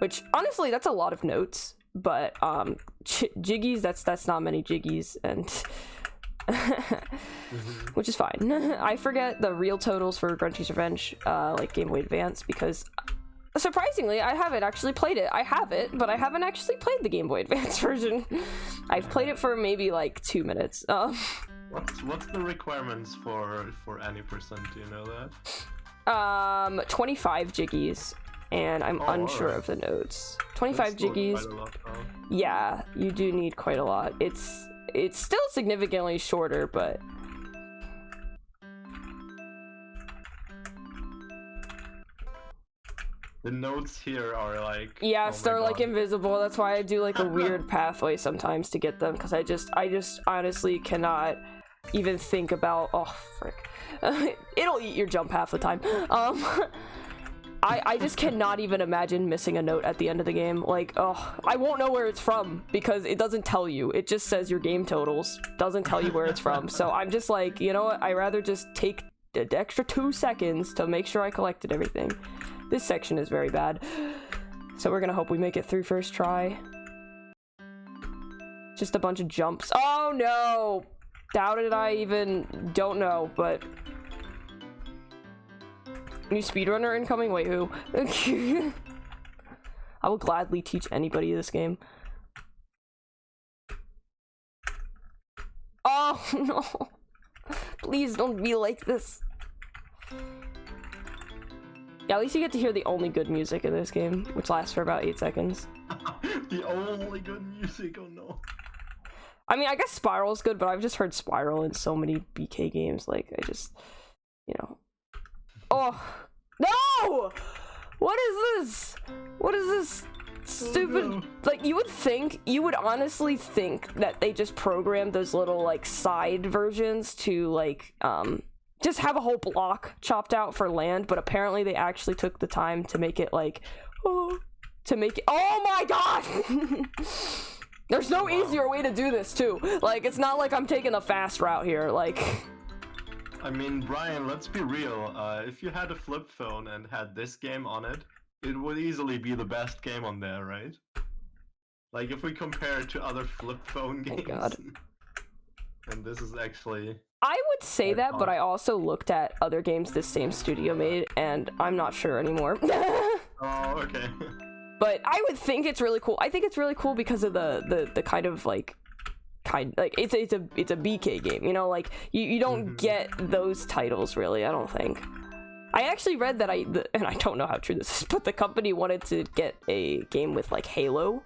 Which, honestly, that's a lot of notes, but jiggies, that's not many jiggies, and which is fine. I forget the real totals for Grunty's Revenge, like Game Boy Advance, because surprisingly, I haven't actually played it. I have it, but I haven't actually played the Game Boy Advance version. I've played it for maybe like 2 minutes. What's the requirements for any percent? Do you know that? 25 jiggies. And I'm unsure of the notes. 25 jiggies. Yeah, you do need quite a lot. It's still significantly shorter, but the notes here are like, yes, they're like invisible. That's why I do like a weird pathway sometimes to get them, because I just honestly cannot even think about, oh frick. It'll eat your jump half the time. I just cannot even imagine missing a note at the end of the game. Like, oh, I won't know where it's from because it doesn't tell you. It just says your game totals. Doesn't tell you where it's from. So I'm just like, you know what? I rather just take an extra 2 seconds to make sure I collected everything. This section is very bad. So we're gonna hope we make it through first try. Just a bunch of jumps. Oh no! How did I even... Don't know, but... New speedrunner incoming? Wait, who? I will gladly teach anybody this game. Oh no! Please don't be like this. Yeah, at least you get to hear the only good music in this game, which lasts for about 8 seconds. The only good music, oh no. I mean, I guess Spiral's good, but I've just heard Spiral in so many BK games, like, I just, you know. Oh! No! What is this? What is this stupid... Oh, no. Like, you would honestly think that they just programmed those little, like, side versions to, like, just have a whole block chopped out for land, but apparently they actually took the time to make it, like, oh my god! There's no easier way to do this, too. Like, it's not like I'm taking the fast route here, like... I mean, Brian, let's be real. If you had a flip phone and had this game on it, it would easily be the best game on there, right? Like, if we compare it to other flip phone games. Oh god. And this is actually... I would say that, but I also looked at other games this same studio made, and I'm not sure anymore. Oh, okay. But I would think it's really cool. I think it's really cool because of the kind of like it's a BK game, you know, like you don't get those titles really, I don't think. I actually read that and I don't know how true this is, but the company wanted to get a game with like Halo,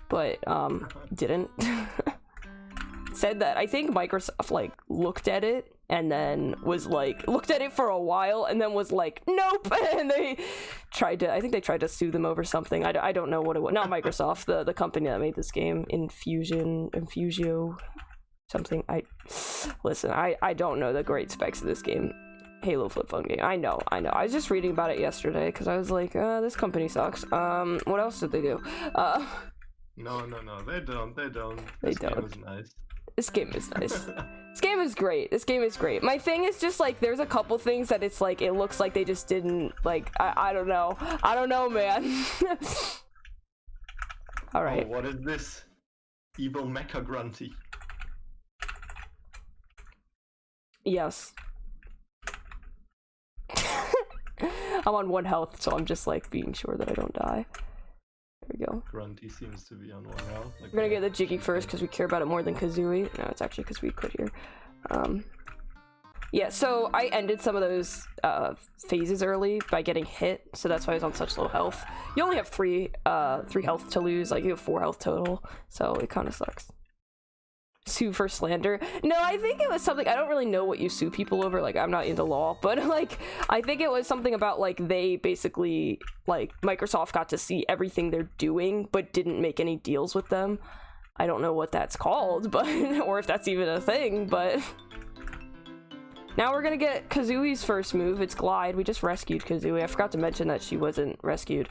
but didn't. Said that I think Microsoft like looked at it and then was like looked at it for a while and then was like nope, and they tried to, I think they tried to sue them over something. I don't know what it was. Not Microsoft, the company that made this game, Infusio something. Listen, I don't know the great specs of this game. Halo flip phone game. I know. I was just reading about it yesterday because I was like, this company sucks. What else did they do? No, they don't. They This don't. game is nice. This game is nice. This game is great. This game is great. My thing is just like there's a couple things that it's like it looks like they just didn't like. I don't know. I don't know, man. All right. Oh, what is this? Evil Mecha Grunty. Yes. I'm on 1 health, so I'm just like being sure that I don't die. There we go. Grunty seems to be on 1 health. We're gonna get the Jiggy first because we care about it more than Kazooie. No, it's actually because we quit here. Yeah, so I ended some of those phases early by getting hit, so that's why I was on such low health. You only have 3 health to lose, like you have 4 health total, so it kind of sucks. Sue for slander. No, I think it was something, I don't really know what you sue people over, like I'm not into law, but like I think it was something about like they basically like Microsoft got to see everything they're doing but didn't make any deals with them. I don't know what that's called, but or if that's even a thing, but now we're gonna get Kazooie's first move. It's Glide. We just rescued Kazooie. I forgot to mention that she wasn't rescued.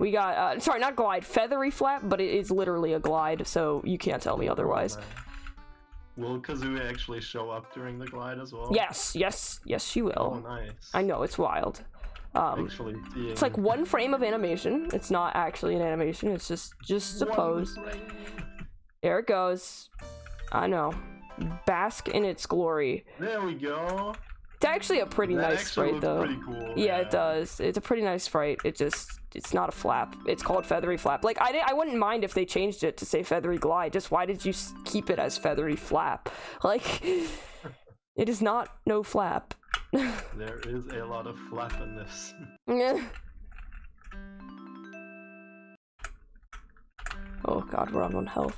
We got, sorry, not Glide, Feathery Flap, but it is literally a Glide, so you can't tell me otherwise. Will Kazooie actually show up during the glide as well? Yes, she will. Oh, nice. I know, it's wild. Actually seeing... It's like 1 frame of animation. It's not actually an animation, it's just a pose. There it goes. I know. Bask in its glory. There we go. It's actually a pretty nice sprite, though. Pretty cool. Yeah, it does. It's a pretty nice sprite. It's not a flap. It's called Feathery Flap. Like, I wouldn't mind if they changed it to say Feathery Glide. Just why did you keep it as Feathery Flap? Like, it is not no flap. There is a lot of flap in this. Oh god, we're on 1 health.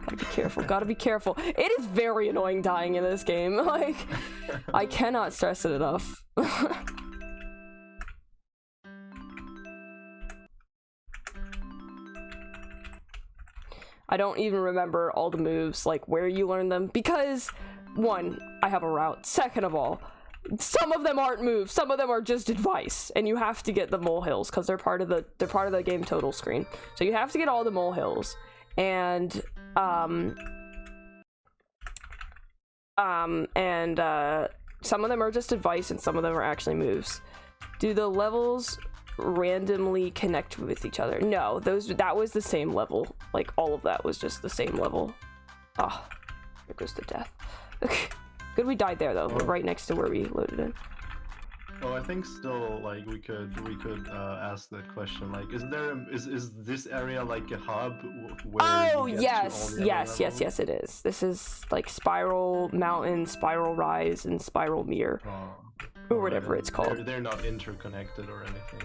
Gotta be careful, gotta be careful. It is very annoying dying in this game. Like, I cannot stress it enough. I don't even remember all the moves, like where you learn them, because 1, I have a route. Second of all, some of them aren't moves, some of them are just advice, and you have to get the molehills because they're part of the game total screen. So you have to get all the molehills, and some of them are just advice and some of them are actually moves. Do the levels randomly connect with each other? No, that was the same level. Like, all of that was just the same level. Ah, oh, there goes the death. Okay. Good we died there though. We're right next to where we loaded in. Oh, I think still like we could ask that question. Like, is this area like a hub where? Oh yes, yes it is. This is like Spiral Mountain, Spiral Rise, and Spiral Mirror, or whatever it's called. They're not interconnected or anything.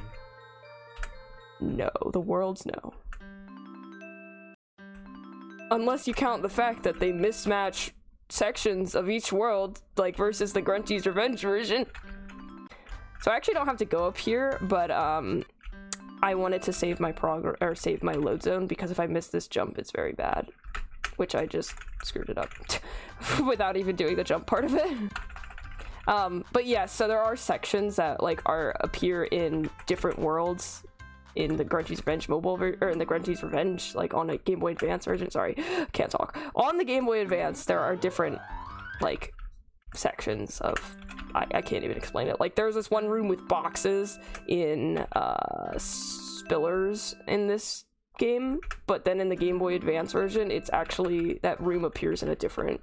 No, the worlds no. Unless you count the fact that they mismatch sections of each world, like versus the Grunty's Revenge version. So I actually don't have to go up here, but I wanted to save my save my load zone, because if I miss this jump, it's very bad. Which I just screwed it up without even doing the jump part of it. But yeah, so there are sections that like appear in different worlds in the Grunty's Revenge or in the Grunty's Revenge, like on a Game Boy Advance version. Sorry, can't talk. On the Game Boy Advance, there are different like sections of. I can't even explain it. Like, there's this one room with boxes in Spillers in this game, but then in the Game Boy Advance version, it's actually that room appears in a different.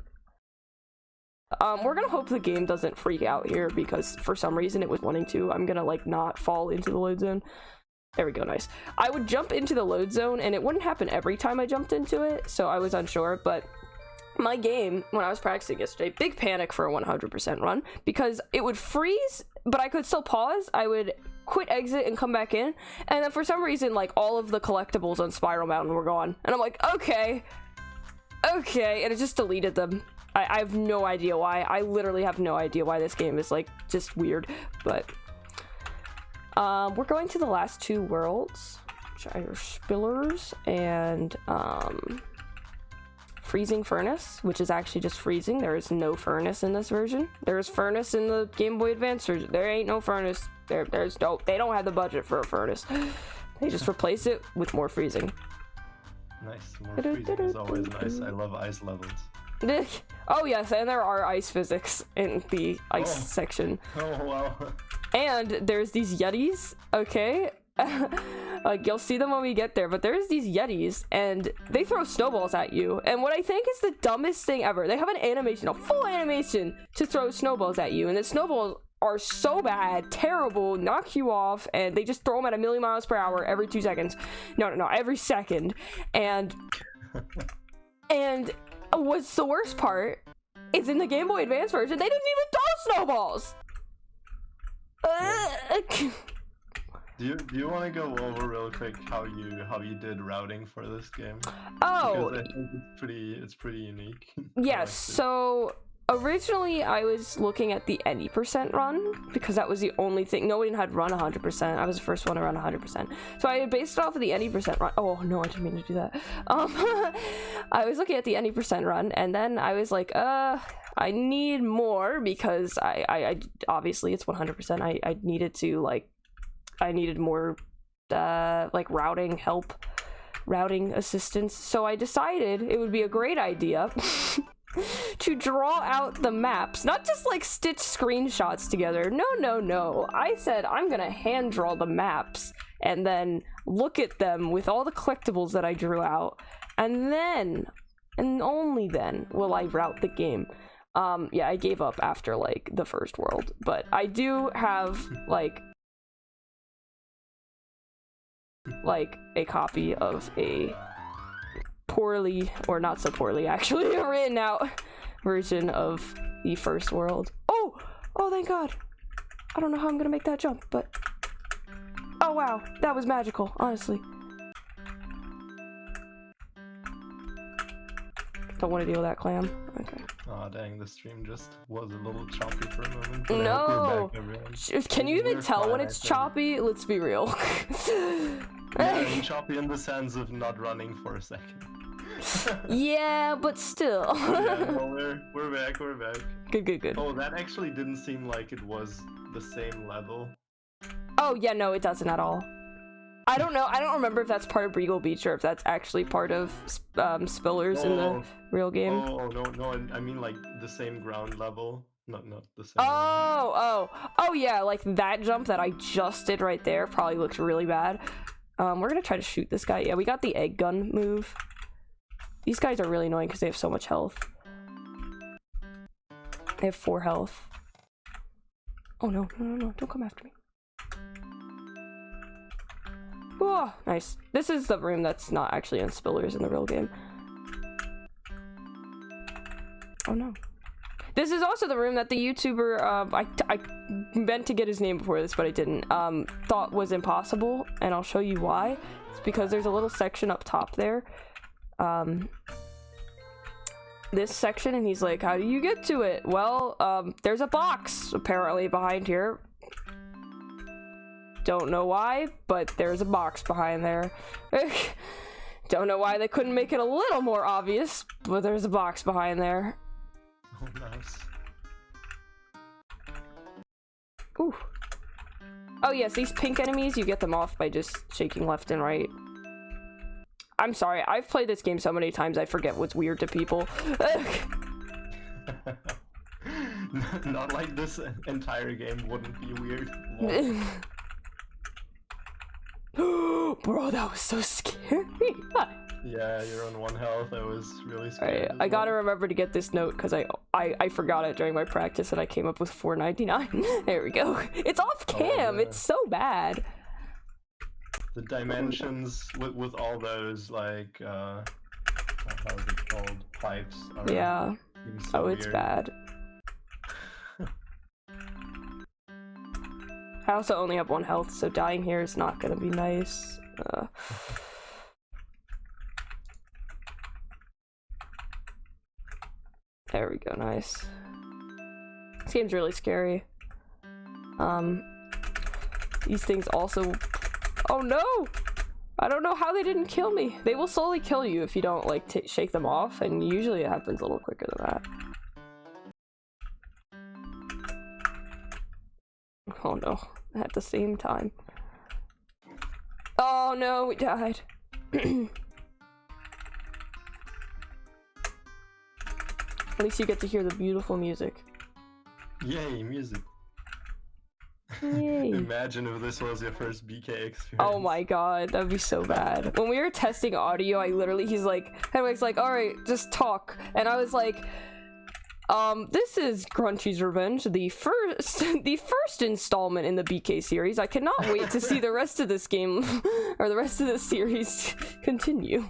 We're gonna hope the game doesn't freak out here, because for some reason it was wanting to. I'm gonna like not fall into the load zone. There we go, nice. I would jump into the load zone, and it wouldn't happen every time I jumped into it, so I was unsure, but my game, when I was practicing yesterday, big panic for a 100% run, because it would freeze, but I could still pause. I would quit exit and come back in, and then for some reason, like, all of the collectibles on Spiral Mountain were gone, and I'm like, okay, and it just deleted them. I have no idea why. I literally have no idea why this game is, like, just weird, but we're going to the last two worlds, which are Spillers and Freezing Furnace, which is actually just freezing. There is no furnace in this version. There is furnace in the Game Boy Advance version. There ain't no furnace. They don't have the budget for a furnace. They just replace it with more freezing. Nice. More freezing is always nice. I love ice levels. Oh yes, and there are ice physics in the ice section. Oh wow. And there's these Yetis, okay? Like, you'll see them when we get there, but there's these Yetis, and they throw snowballs at you, and what I think is the dumbest thing ever, they have an animation, a full animation, to throw snowballs at you, and the snowballs are so bad, terrible, knock you off, and they just throw them at 1,000,000 miles per hour every 2 seconds. No, every second. And what's the worst part is in the Game Boy Advance version, they didn't even throw snowballs! Do you want to go over real quick how you did routing for this game? Oh, because I think it's pretty unique. Yes. So originally I was looking at the any % run, because that was the only thing. No one had run 100%. I was the first one to run 100%. So I based it off of the any % run. Oh no, I didn't mean to do that. I was looking at the any % run, and then I was like, I need more, because I obviously it's 100%. I needed to like. I needed more like routing assistance, so I decided it would be a great idea to draw out the maps, not just like stitch screenshots together. No, I said I'm gonna hand draw the maps and then look at them with all the collectibles that I drew out, and then and only then will I route the game. Yeah, I gave up after like the first world, but I do have like a copy of a poorly, or not so poorly actually, written out version of the first world. Oh thank God. I don't know how I'm gonna make that jump, but oh wow, that was magical, honestly. Don't want to deal with that clam. Okay. Aw, dang, the stream just was a little choppy for a moment. No! We're back, can you even tell when it's choppy? Let's be real. Yeah, choppy in the sense of not running for a second. Yeah, but still. Yeah, well, we're back. Good. Oh, that actually didn't seem like it was the same level. Oh, yeah, no, it doesn't at all. I don't know. I don't remember if that's part of Breagle Beach or if that's actually part of Spillers in the real game. Oh, no, I mean like the same ground level. Not the same. Oh yeah, like that jump that I just did right there probably looks really bad. We're gonna try to shoot this guy. Yeah, we got the egg gun move. These guys are really annoying because they have so much health. They have 4 health. Oh no, don't come after me. Oh, nice. This is the room that's not actually in Spillers in the real game. Oh no. This is also the room that the YouTuber, I meant to get his name before this, but I didn't, thought was impossible, and I'll show you why. It's because there's a little section up top there. This section, and he's like, how do you get to it? Well, there's a box, apparently, behind here. Don't know why, but there's a box behind there. Don't know why they couldn't make it a little more obvious, but there's a box behind there. Oh, nice. Ooh. Oh yes, these pink enemies, you get them off by just shaking left and right. I'm sorry, I've played this game so many times I forget what's weird to people. Not like this entire game wouldn't be weird. Bro, that was so scary. Yeah, you're on 1 health. I was really scared. Alright, I gotta remember to get this note because I forgot it during my practice and I came up with 499. There we go. It's off cam. Yeah. It's so bad. The dimensions with all those like how is it called? Pipes. Yeah. So Oh, it's weird. bad. I also only have 1 health, so dying here is not gonna be nice. There we go, nice. This game's really scary. These things also... Oh no! I don't know how they didn't kill me. They will slowly kill you if you don't, like, shake them off, and usually it happens a little quicker than that. Oh no, at the same time. Oh no, we died. At least you get to hear the beautiful music. Yay, music. Yay. Imagine if this was your first BK experience. Oh my god, that'd be so bad. When we were testing audio, he's like, Henrik's like, alright, just talk. And I was like, this is Crunchy's Revenge, the first installment in the BK series. I cannot wait to see the rest of this game, or the rest of this series continue.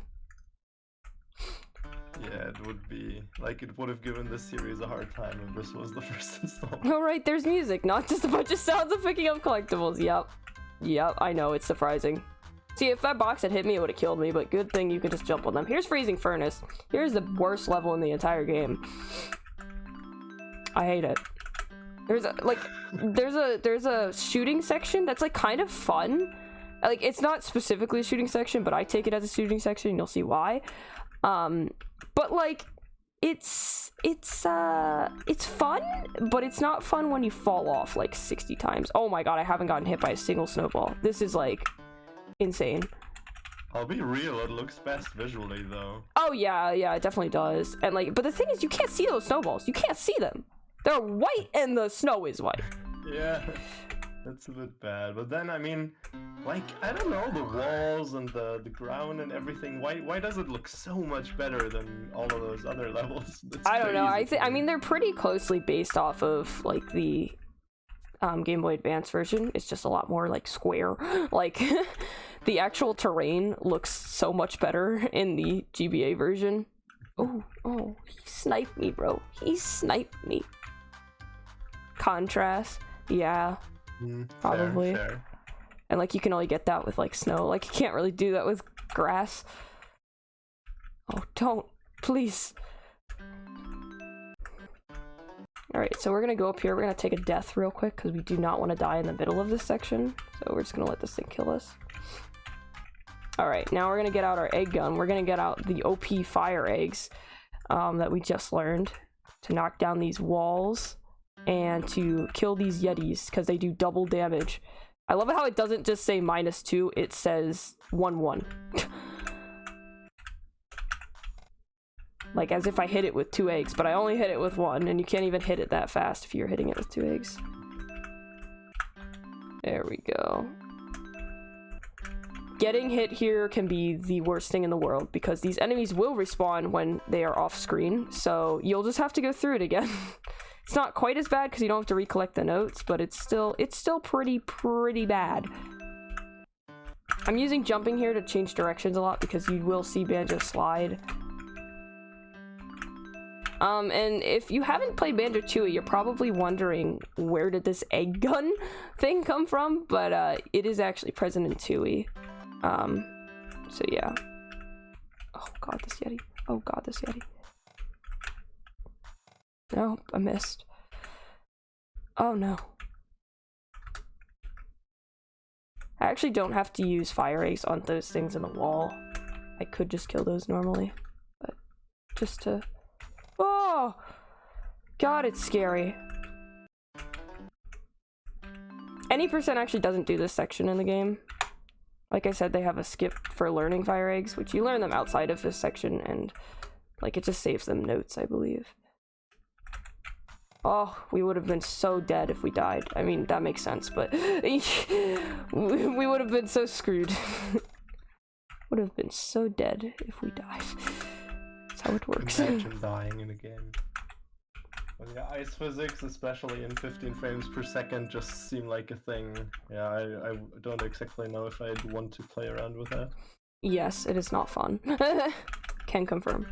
Yeah, it would be like it would have given this series a hard time if this was the first installment. Alright, there's music, not just a bunch of sounds of picking up collectibles. Yep, I know, it's surprising. See, if that box had hit me, it would have killed me, but good thing you can just jump on them. Here's Freezing Furnace. Here's the worst level in the entire game. I hate it. There's a shooting section that's like kind of fun. Like, it's not specifically a shooting section, but I take it as a shooting section, and you'll see why. But like, it's fun, but it's not fun when you fall off like 60 times. Oh my god, I haven't gotten hit by a single snowball. This is like insane. I'll be real, it looks best visually though. Oh yeah, it definitely does. And like, but the thing is, you can't see those snowballs. You can't see them. They're white and the snow is white. Yeah, that's a bit bad. But then, I mean, like, I don't know, the walls and the ground and everything, why does it look so much better than all of those other levels? That's I don't know. crazy. I mean, they're pretty closely based off of like the Game Boy Advance version. It's just a lot more like square. Like the actual terrain looks so much better in the GBA version. Oh, he sniped me, bro. He sniped me. Contrast, yeah, probably. Fair. And like, you can only get that with like snow. Like, you can't really do that with grass. Oh, don't, please. Alright, so we're gonna go up here. We're gonna take a death real quick because we do not want to die in the middle of this section. So we're just gonna let this thing kill us. Alright, now we're gonna get out our egg gun. We're gonna get out the OP fire eggs that we just learned to knock down these walls and to kill these yetis because they do double damage. I love how it doesn't just say -2, it says 1-1. like as if I hit it with 2 eggs, but I only hit it with 1, and you can't even hit it that fast if you're hitting it with 2 eggs. There we go. Getting hit here can be the worst thing in the world because these enemies will respawn when they are off screen, so you'll just have to go through it again. It's not quite as bad because you don't have to recollect the notes, but it's still pretty bad. I'm using jumping here to change directions a lot because you will see Banjo slide. And if you haven't played Banjo-Tooie, you're probably wondering where did this egg gun thing come from, but it is actually present in Tooie. So yeah. Oh god, this Yeti. Oh god, this Yeti. No, I missed. Oh no. I actually don't have to use fire eggs on those things in the wall. I could just kill those normally, but just to... Oh! God, it's scary. Any percent actually doesn't do this section in the game. Like I said, they have a skip for learning fire eggs, which you learn them outside of this section, and like it just saves them notes, I believe. Oh, we would have been so dead if we died. I mean, that makes sense, but we would have been so screwed. Would have been so dead if we died. That's how it works. Imagine dying in a game. Well, yeah, ice physics, especially in 15 frames per second, just seem like a thing. Yeah, I don't exactly know if I'd want to play around with that. Yes, it is not fun. Can confirm.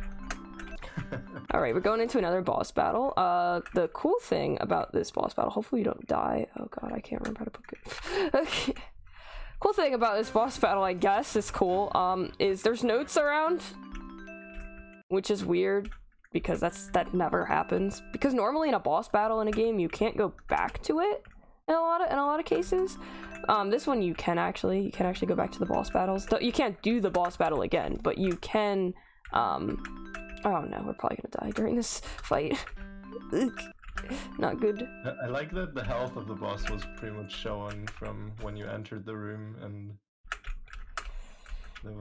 Alright, we're going into another boss battle. The cool thing about this boss battle, hopefully you don't die. Oh god, I can't remember how to put good. Okay. Cool thing about this boss battle, I guess, is cool, is there's notes around. Which is weird, because that never happens. Because normally in a boss battle in a game, you can't go back to it in a lot of cases. This one you can actually go back to the boss battles. You can't do the boss battle again, but you can, oh no, we're probably gonna die during this fight. Not good. I like that the health of the boss was pretty much shown from when you entered the room, and that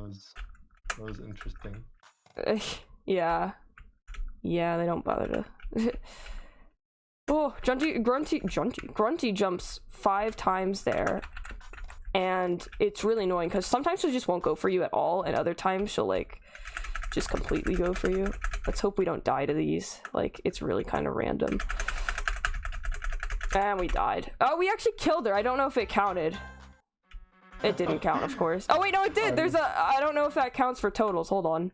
was interesting. Yeah, they don't bother to. Oh, Grunty jumps 5 times there, and it's really annoying because sometimes she just won't go for you at all, and other times she'll like just completely go for you. Let's hope we don't die to these. Like, it's really kind of random. And we died. Oh, we actually killed her. I don't know if it counted. It didn't count, of course. Oh wait, no, it did. There's a. I don't know if that counts for totals. Hold on.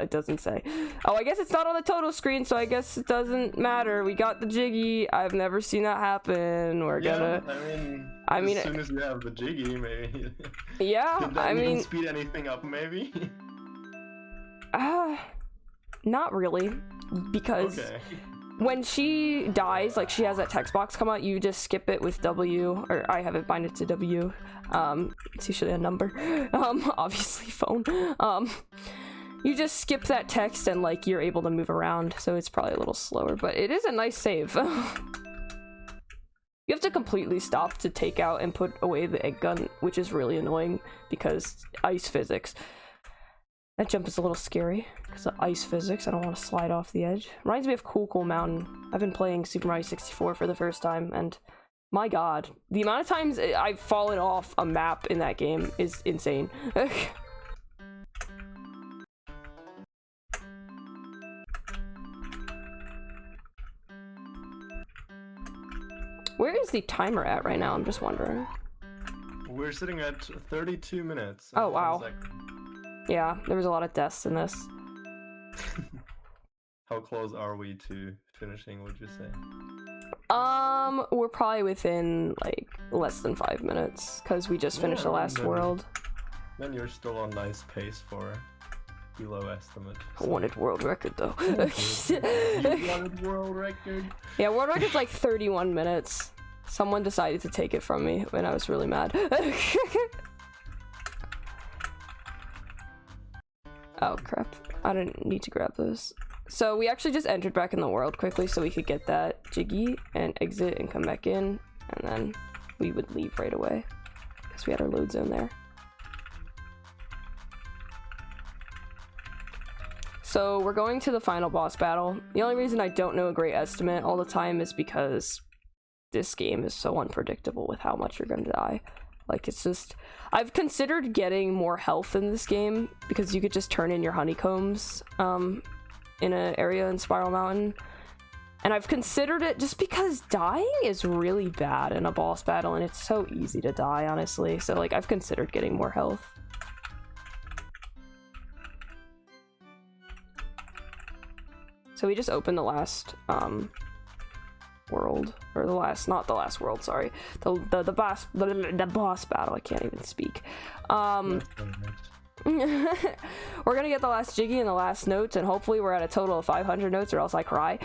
It doesn't say. Oh, I guess it's not on the total screen, so I guess it doesn't matter. We got the Jiggy. I've never seen that happen. We're gonna. I mean, as soon as you have the Jiggy, maybe. Yeah, Did that even speed anything up, maybe? Not really, because when she dies, like she has that text box come out, you just skip it with W, or I have it binded to W. It's usually a number. Obviously phone. You just skip that text and like you're able to move around, so it's probably a little slower, but it is a nice save. You have to completely stop to take out and put away the egg gun, which is really annoying because ice physics. That jump is a little scary because of ice physics. I don't want to slide off the edge. Reminds me of Cool Mountain. I've been playing Super Mario 64 for the first time, and my god, the amount of times I've fallen off a map in that game is insane. Where is the timer at right now? I'm just wondering. We're sitting at 32 minutes. Oh wow. Yeah, there was a lot of deaths in this. How close are we to finishing, would you say? We're probably within like less than 5 minutes because we just finished the last world. Then you're still on nice pace for below estimate. I wanted world record though. You wanted world record? Yeah, world record's like 31 minutes. Someone decided to take it from me and I was really mad. Oh crap, I didn't need to grab those. So we actually just entered back in the world quickly so we could get that Jiggy and exit and come back in, and then we would leave right away because we had our load zone there. So we're going to the final boss battle. The only reason I don't know a great estimate all the time is because this game is so unpredictable with how much you're gonna die. Like, it's just... I've considered getting more health in this game because you could just turn in your honeycombs in an area in Spiral Mountain. And I've considered it just because dying is really bad in a boss battle and it's so easy to die, honestly. So, like, I've considered getting more health. So we just opened the last world, or the last, not the last world, sorry, the boss battle. I can't even speak. We're gonna get the last Jiggy and the last notes, and hopefully we're at a total of 500 notes, or else I cry.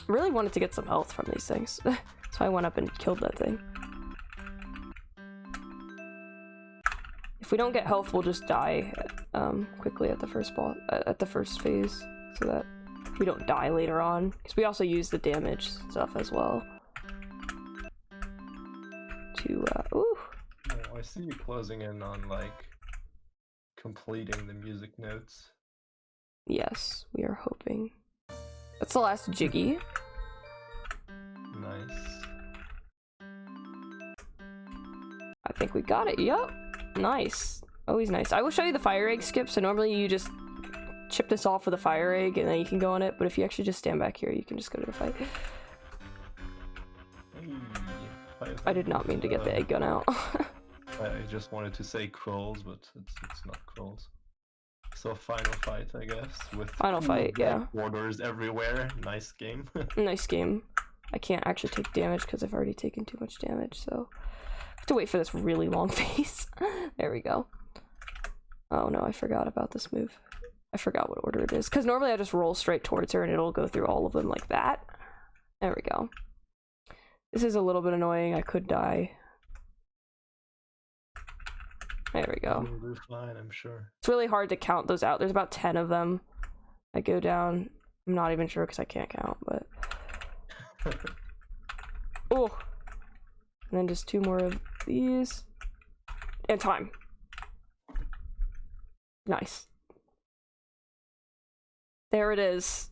Really wanted to get some health from these things, so I went up and killed that thing. If we don't get health, we'll just die quickly at the first boss, at the first phase, so that we don't die later on. Because we also use the damage stuff as well. To ooh. Oh, I see you closing in on like completing the music notes. Yes, we are hoping. That's the last Jiggy. Nice. I think we got it. Yup. Nice. Always nice. I will show you the fire egg skip. So normally you just chip this off with a fire egg and then you can go on it. But if you actually just stand back here, you can just go to the fight. Hey, I did not mean to get the egg gun out. I just wanted to say crawls, but it's not crawls. So final fight, I guess. With Final fight, yeah. Borders everywhere. Nice game. Nice game. I can't actually take damage because I've already taken too much damage, so I have to wait for this really long phase. There we go. Oh no, I forgot about this move. I forgot what order it is, because normally I just roll straight towards her and it'll go through all of them like that. There we go. This is a little bit annoying. I could die. There we go. You'll do fine, I'm sure. It's really hard to count those out. There's about 10 of them. I go down. I'm not even sure because I can't count, but... Oh! And then just 2 more of these. And time. Nice. There it is.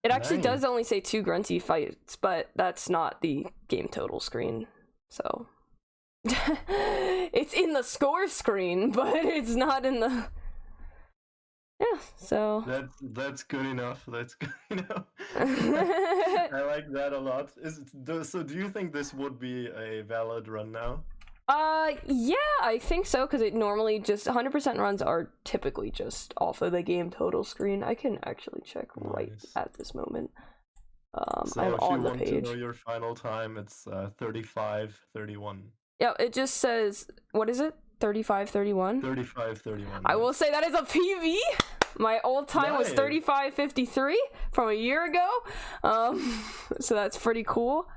It actually Nice. does only say 2 grunty fights, but that's not the game total screen. So... It's in the score screen, but it's not in the... Yeah, so... That's good enough. That's good enough. I like that a lot. So do you think this would be a valid run now? Yeah, I think so, because it normally just 100% runs are typically just off of the game total screen. I can actually check right at this moment. So I'm if on you the want page. to know your final time, it's 35:31. Yeah, it just says, what is it? 35:31? 35:31. I will say that is a PB. My old time was Nice. 35:53 from a year ago. So that's pretty cool.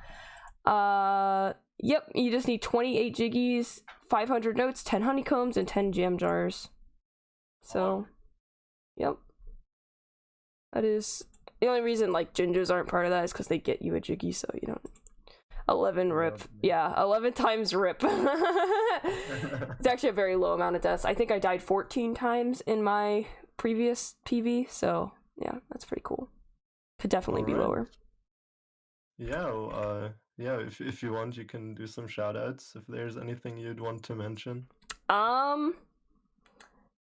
Yep, you just need 28 jiggies, 500 notes, 10 honeycombs, and 10 jam jars. So, yep. That is... The only reason, like, gingers aren't part of that is because they get you a jiggy, so you don't... 11 rip. Yeah, 11 times rip. It's actually a very low amount of deaths. I think I died 14 times in my previous PV, so yeah, that's pretty cool. Could definitely be lower. Yeah, well, yeah, if you want, you can do some shoutouts if there's anything you'd want to mention.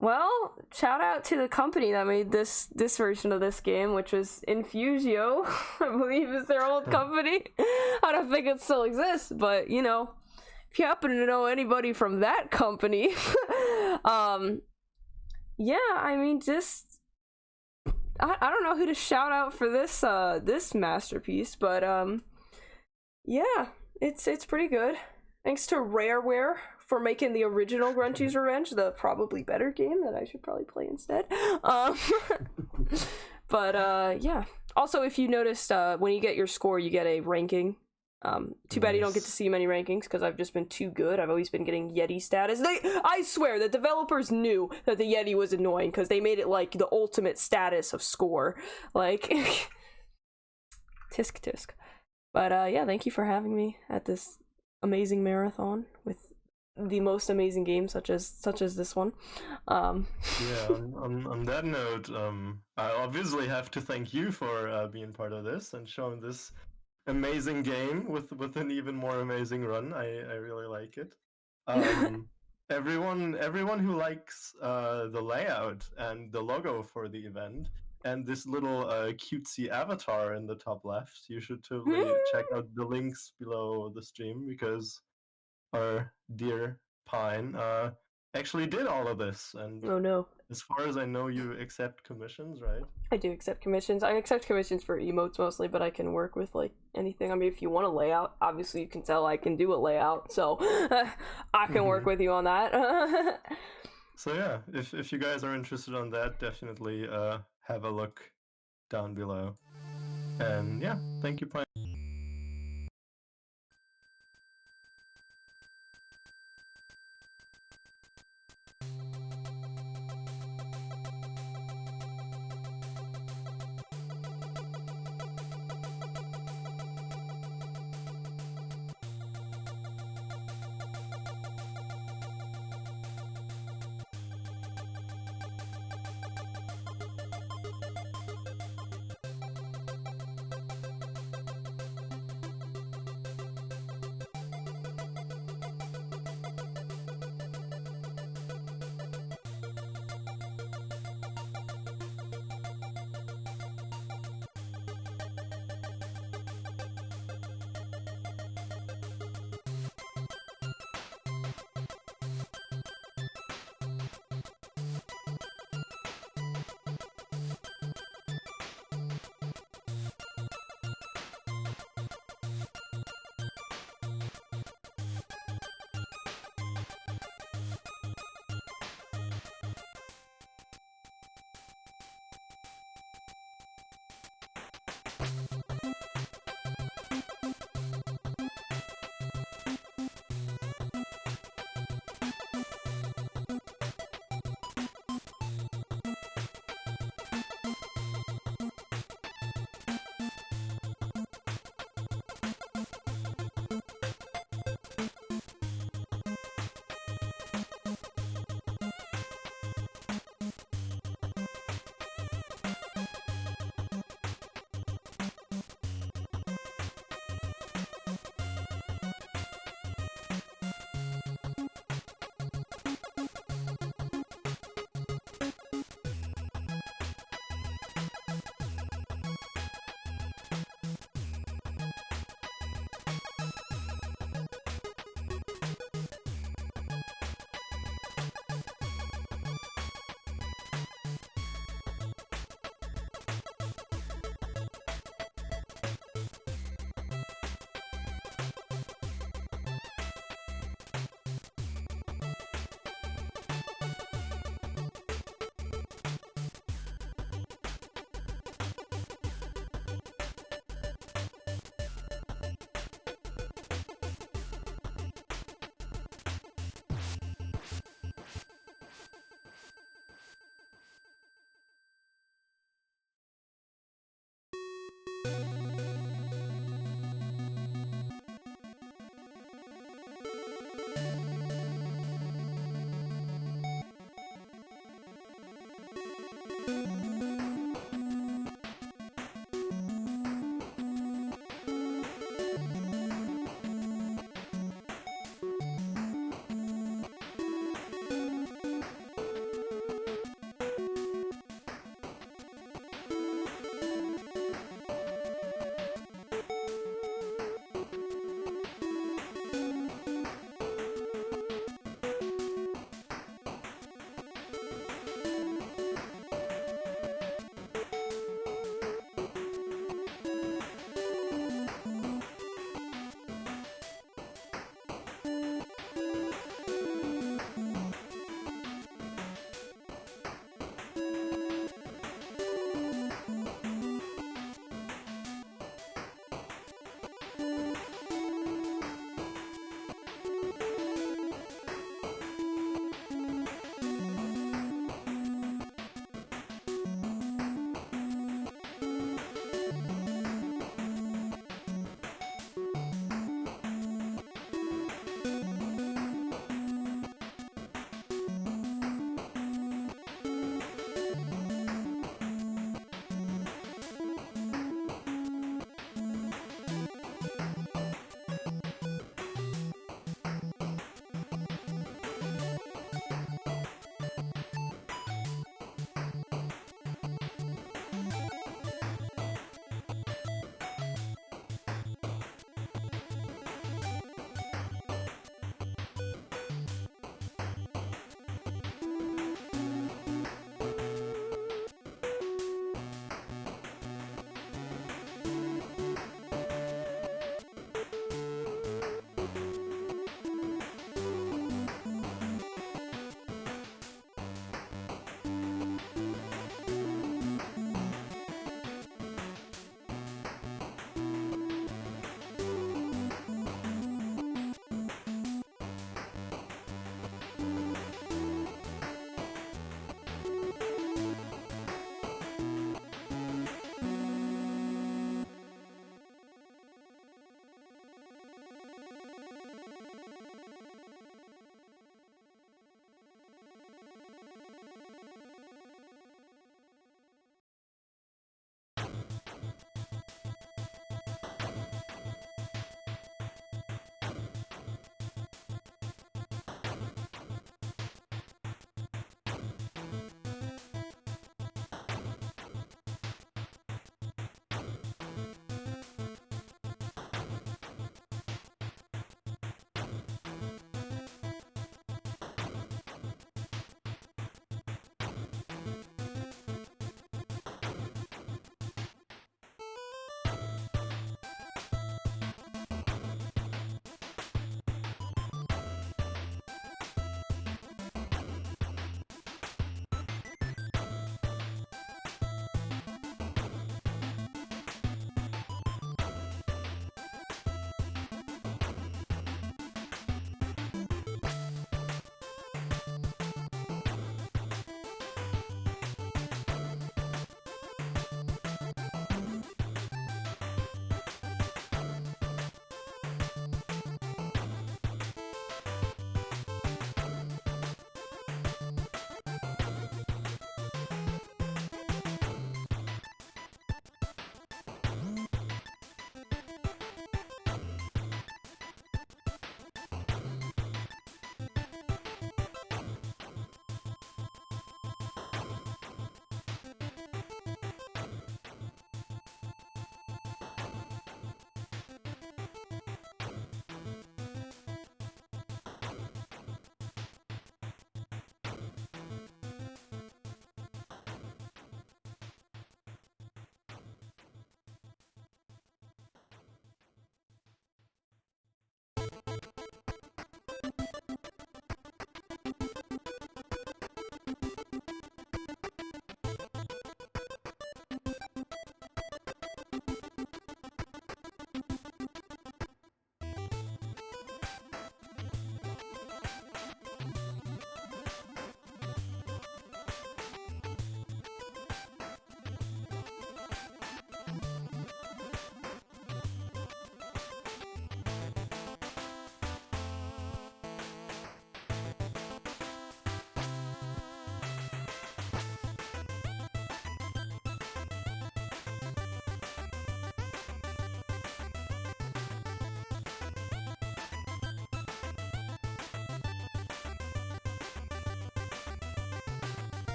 Well, shout out to the company that made this version of this game, which was Infusio, I believe is their old company. I don't think it still exists, but you know, if you happen to know anybody from that company, yeah, I mean, just I don't know who to shout out for this this masterpiece, but yeah, it's pretty good. Thanks to Rareware for making the original Grunty's Revenge the probably better game that I should probably play instead. But yeah. Also, if you noticed, when you get your score, you get a ranking. Too bad you don't get to see many rankings because I've just been too good. I've always been getting Yeti status. I swear, the developers knew that the Yeti was annoying because they made it like the ultimate status of score. Like, tisk tisk. But yeah, thank you for having me at this amazing marathon with the most amazing games, such as this one. Yeah. On that note, I obviously have to thank you for being part of this and showing this amazing game with an even more amazing run. I really like it. Everyone who likes the layout and the logo for the event and this little cutesy avatar in the top left, you should totally check out the links below the stream, because our dear Pine actually did all of this. And Oh no. as far as I know, you accept commissions, right? I do accept commissions. I accept commissions for emotes mostly, but I can work with like anything. I mean, if you want a layout, obviously you can tell I can do a layout, so I can work with you on that. So yeah, if you guys are interested on that, definitely have a look down below. And yeah, thank you, Pine.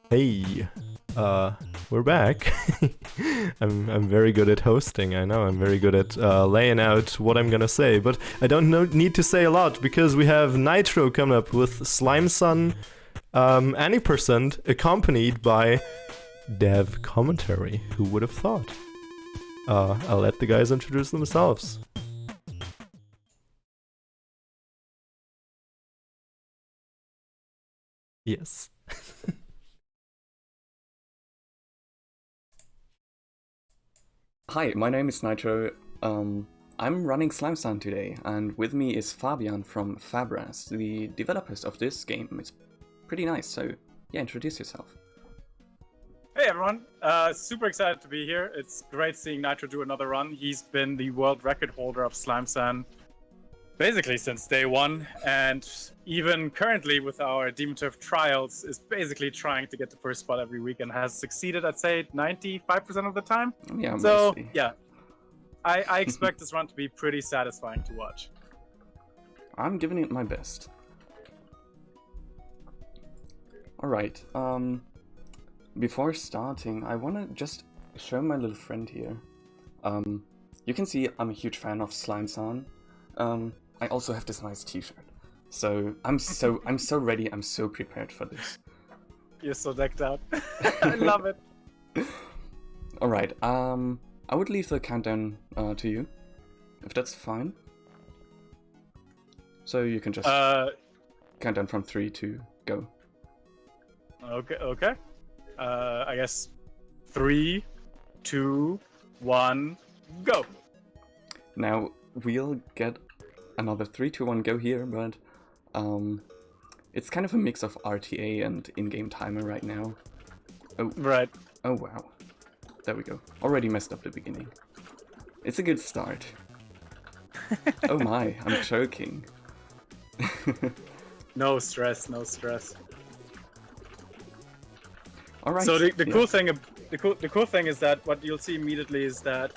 Hey, we're back. I'm very good at hosting, I know. I'm very good at laying out what I'm gonna say, but I don't need to say a lot because we have Nitro coming up with Slime Sun, any percent, accompanied by dev commentary. Who would have thought? I'll let the guys introduce themselves. Yes. Hi, my name is Nitro. I'm running Slime Sound today, and with me is Fabian from Fabras, the developers of this game. It's pretty nice, so yeah, introduce yourself. Hey everyone, super excited to be here. It's great seeing Nitro do another run. He's been the world record holder of Slime Sand basically since day one, and even currently with our Demon Turf trials is basically trying to get the first spot every week and has succeeded, I'd say, 95% of the time. Yeah, so mostly. yeah, I expect this run to be pretty satisfying to watch. I'm giving it my best. Alright, before starting, I wanna just show my little friend here. You can see I'm a huge fan of Slime San. I also have this nice t-shirt. So I'm so ready, I'm so prepared for this. You're so decked out. I love it. Alright, I would leave the countdown to you, if that's fine. So you can just count down from 3 to go. Okay. I guess 3, 2, 1, go! Now, we'll get another 3, 2, 1 go here, but it's kind of a mix of RTA and in-game timer right now. Oh, right. Oh wow. There we go. Already messed up the beginning. It's a good start. Oh my, I'm choking. No stress, no stress. Alright. So the cool thing is that what you'll see immediately is that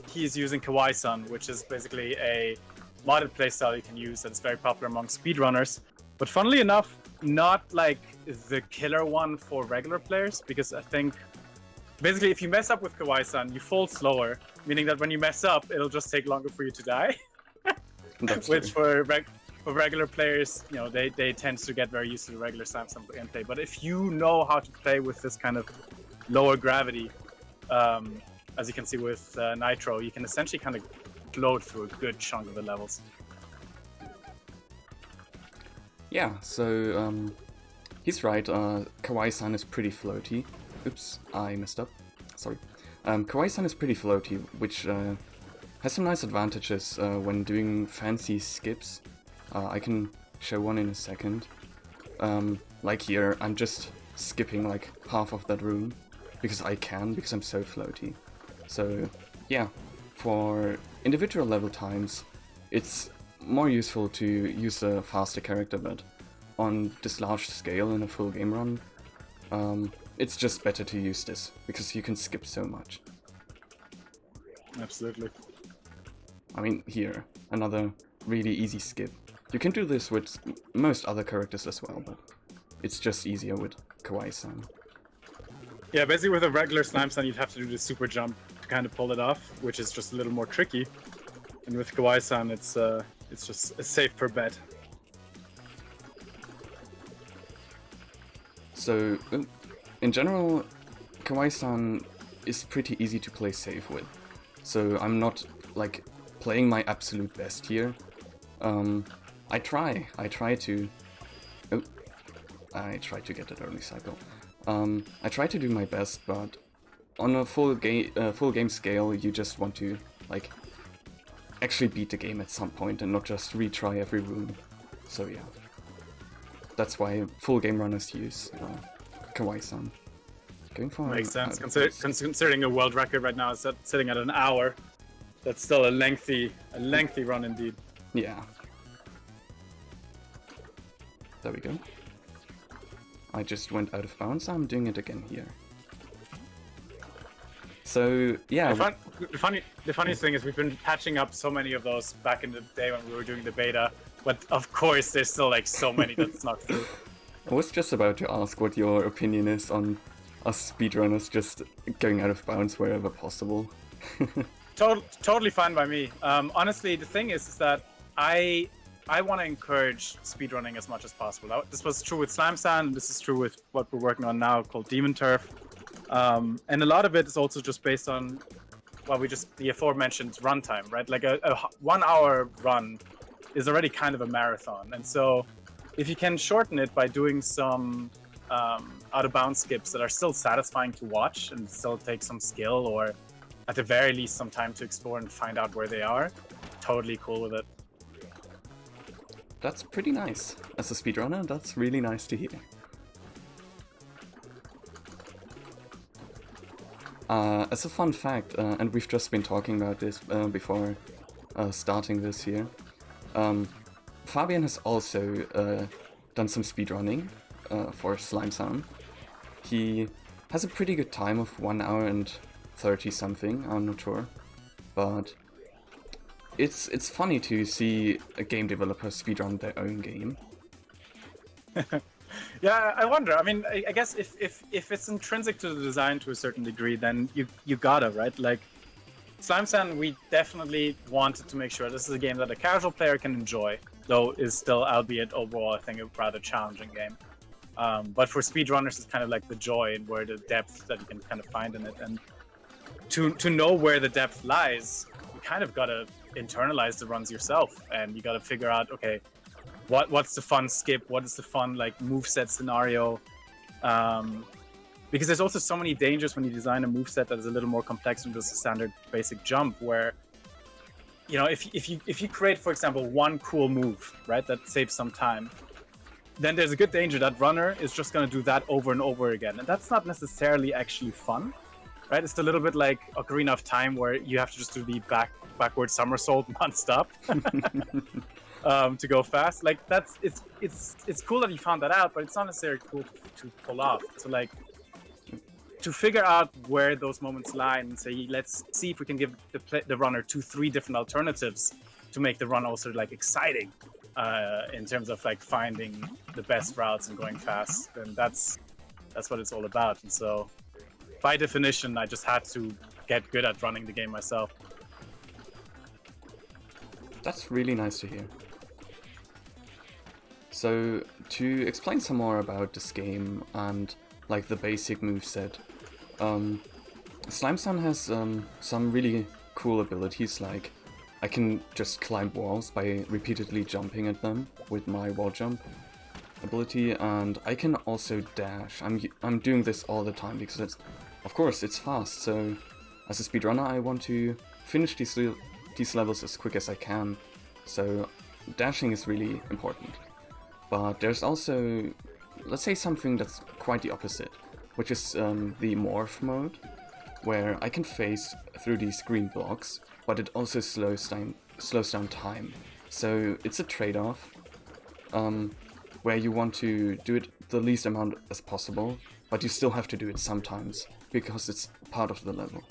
he's using Kawaii-san, which is basically a modded playstyle you can use that's very popular among speedrunners. But funnily enough, not like the killer one for regular players, because I think basically if you mess up with Kawaii-san, you fall slower, meaning that when you mess up, it'll just take longer for you to die. Which for regular players, you know, they tend to get very used to the regular Slime-San gameplay. But if you know how to play with this kind of lower gravity, as you can see with Nitro, you can essentially kind of gloat through a good chunk of the levels. Yeah, so he's right, Kawaii-san is pretty floaty. Oops, I messed up. Sorry. Kawaii-san is pretty floaty, which has some nice advantages when doing fancy skips. I can show one in a second. Like here, I'm just skipping like half of that room, because I'm so floaty. So yeah, for individual level times, it's more useful to use a faster character, but on this large scale in a full game run, it's just better to use this, because you can skip so much. Absolutely. I mean, here, another really easy skip. You can do this with most other characters as well, but it's just easier with Kawaii-san. Yeah, basically with a regular Slime-San, you'd have to do the super jump to kind of pull it off, which is just a little more tricky. And with Kawaii-san, it's just a safer bet. So, in general, Kawaii-san is pretty easy to play safe with. So I'm not, like, playing my absolute best here. I try to... Oh, I try to get that early cycle. I try to do my best, but on a full game scale, you just want to, like, actually beat the game at some point and not just retry every room. So yeah. That's why full game runners use Kawaii-san. Going for Makes sense. Considering a world record right now is sitting at an hour, that's still a lengthy run indeed. Yeah. There we go. I just went out of bounds. I'm doing it again here. So yeah. The funniest thing is we've been patching up so many of those back in the day when we were doing the beta, but of course there's still like so many that's not through. I was just about to ask what your opinion is on us speedrunners just going out of bounds wherever possible. Totally fine by me. Honestly, the thing is that I want to encourage speedrunning as much as possible. This was true with Slime Sand, this is true with what we're working on now called Demon Turf. And a lot of it is also just based on the aforementioned runtime, right? Like a 1 hour run is already kind of a marathon. And so if you can shorten it by doing some out-of-bounds skips that are still satisfying to watch and still take some skill, or at the very least some time to explore and find out where they are, totally cool with it. That's pretty nice. As a speedrunner, that's really nice to hear. As a fun fact, and we've just been talking about this before starting this here, Fabian has also done some speedrunning for Slime Sound. He has a pretty good time of 1 hour and 30 something, I'm not sure, but it's funny to see a game developer speedrun their own game. Yeah, I wonder. I mean, I guess if it's intrinsic to the design to a certain degree, then you gotta, right? Like, Slime Sand, we definitely wanted to make sure this is a game that a casual player can enjoy, though is still, albeit overall, I think, a rather challenging game. But for speedrunners, it's kind of like the joy and where the depth that you can kind of find in it. And to know where the depth lies, you kind of gotta internalize the runs yourself, and you gotta figure out, okay, what's the fun skip, what is the fun like moveset scenario, because there's also so many dangers when you design a moveset that is a little more complex than just a standard basic jump, where, you know, if you create, for example, one cool move, right, that saves some time, then there's a good danger that runner is just going to do that over and over again, and that's not necessarily actually fun, right? It's a little bit like Ocarina of Time, where you have to just do the backward somersault non-stop to go fast. Like, it's cool that you found that out, but it's not necessarily cool to pull off. So like, to figure out where those moments lie and say, let's see if we can give the runner 2-3 different alternatives to make the run also like exciting in terms of like finding the best routes and going fast. And that's what it's all about. And so by definition, I just had to get good at running the game myself. That's really nice to hear. So, to explain some more about this game and like the basic moveset, Slime Sun has some really cool abilities, like I can just climb walls by repeatedly jumping at them with my wall jump ability, and I can also dash. I'm doing this all the time because of course it's fast, so as a speedrunner I want to finish these levels as quick as I can, so dashing is really important. But there's also, let's say, something that's quite the opposite, which is the morph mode, where I can phase through these green blocks, but it also slows down time. So it's a trade-off, where you want to do it the least amount as possible, but you still have to do it sometimes, because it's part of the level.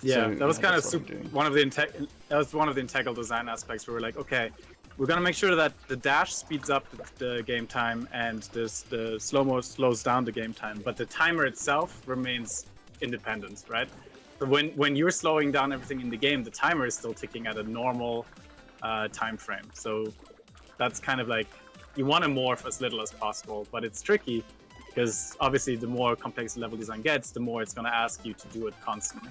Yeah, so, that was kind of one of the integral design aspects where we're like, okay, we're gonna make sure that the dash speeds up the game time and the slow-mo slows down the game time, but the timer itself remains independent, right? So when you're slowing down everything in the game, the timer is still ticking at a normal time frame. So that's kind of like, you want to morph as little as possible, but it's tricky because obviously the more complex the level design gets, the more it's gonna ask you to do it constantly.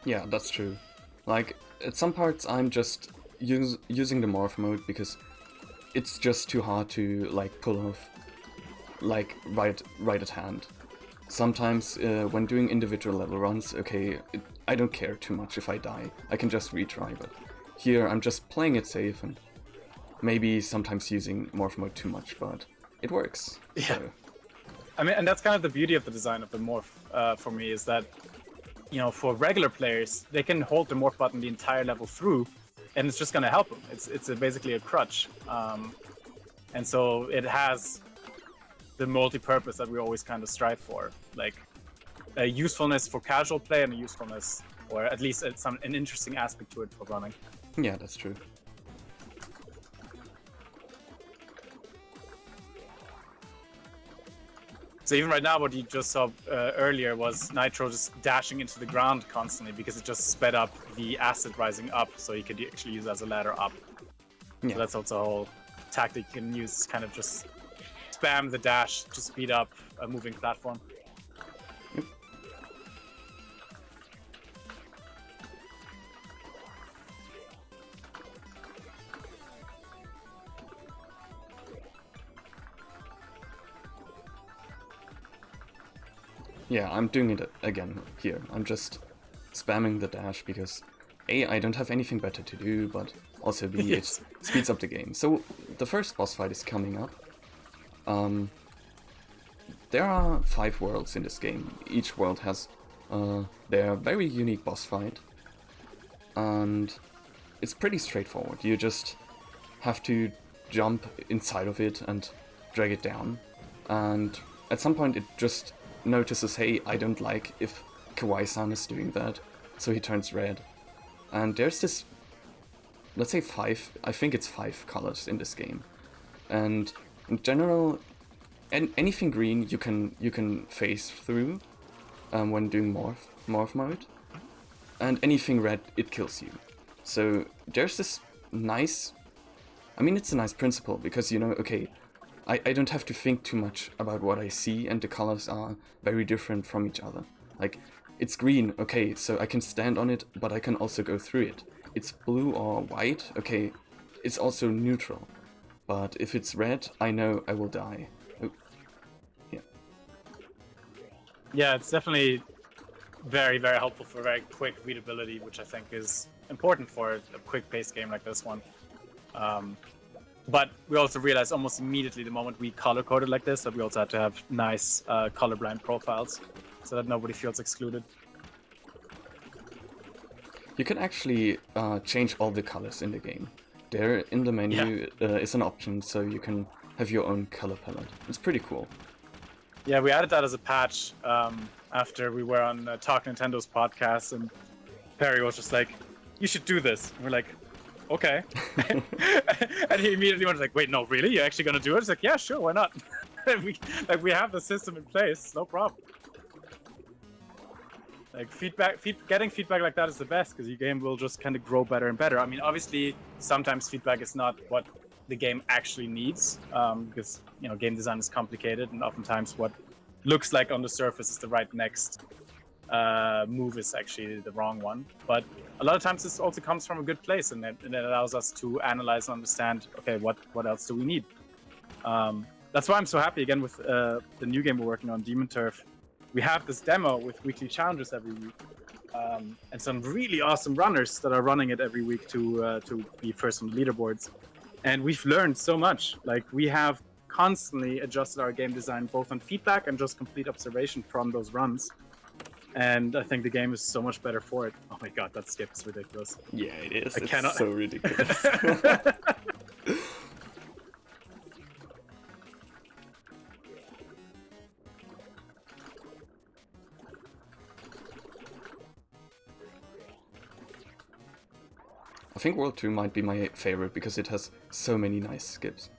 Yeah, that's true. Like, at some parts I'm just using the morph mode because it's just too hard to like pull off like right at hand. Sometimes when doing individual level runs, okay, I don't care too much if I die. I can just retry, but here I'm just playing it safe and maybe sometimes using morph mode too much, but it works. Yeah. So. I mean, and that's kind of the beauty of the design of the morph for me, is that, you know, for regular players, they can hold the morph button the entire level through, and it's just going to help them. It's basically a crutch. And so it has the multi-purpose that we always kind of strive for, like a usefulness for casual play and a usefulness, or at least an interesting aspect to it for running. Yeah, that's true. So even right now, what you just saw earlier was Nitro just dashing into the ground constantly because it just sped up the acid rising up, so you could actually use it as a ladder up. Yeah. So that's also a whole tactic you can use, kind of just spam the dash to speed up a moving platform. Yeah, I'm doing it again here. I'm just spamming the dash because A, I don't have anything better to do, but also B, Yes. it speeds up the game. So the first boss fight is coming up. There are 5 worlds in this game. Each world has their very unique boss fight. And it's pretty straightforward. You just have to jump inside of it and drag it down. And at some point it just notices, hey, I don't like if Kawaii-san is doing that, so he turns red. And there's this, let's say 5, I think it's 5 colors in this game. And in general, anything green you can phase through when doing morph mode. And anything red, it kills you. So there's this nice, I mean, it's a nice principle because, you know, okay, I don't have to think too much about what I see, and the colors are very different from each other. Like, it's green, okay, so I can stand on it, but I can also go through it. It's blue or white, okay, it's also neutral. But if it's red, I know I will die. Oh. Yeah. Yeah, it's definitely very, very helpful for very quick readability, which I think is important for a quick-paced game like this one. But we also realized almost immediately the moment we color-coded like this that we also had to have nice colorblind profiles so that nobody feels excluded. You can actually change all the colors in the game. There in the menu is an option so you can have your own color palette. It's pretty cool. Yeah, we added that as a patch after we were on Talk Nintendo's podcast, and Perry was just like, you should do this. And we're like, okay. And he immediately was like, wait, no, really? You're actually gonna do it? It's like, yeah, sure, why not? we have the system in place, no problem. Like getting feedback like that is the best because your game will just kind of grow better and better. I mean, obviously, sometimes feedback is not what the game actually needs because, you know, game design is complicated, and oftentimes what looks like on the surface is the right next move is actually the wrong one. But a lot of times this also comes from a good place, and it allows us to analyze and understand, okay, what else do we need? That's why I'm so happy again with the new game we're working on, Demon Turf. We have this demo with weekly challenges every week, and some really awesome runners that are running it every week to be first on the leaderboards. And we've learned so much. Like, we have constantly adjusted our game design both on feedback and just complete observation from those runs. And I think the game is so much better for it. Oh my god, that skip is ridiculous. Yeah, it is. I It's cannot... so ridiculous. I think World 2 might be my favorite because it has so many nice skips.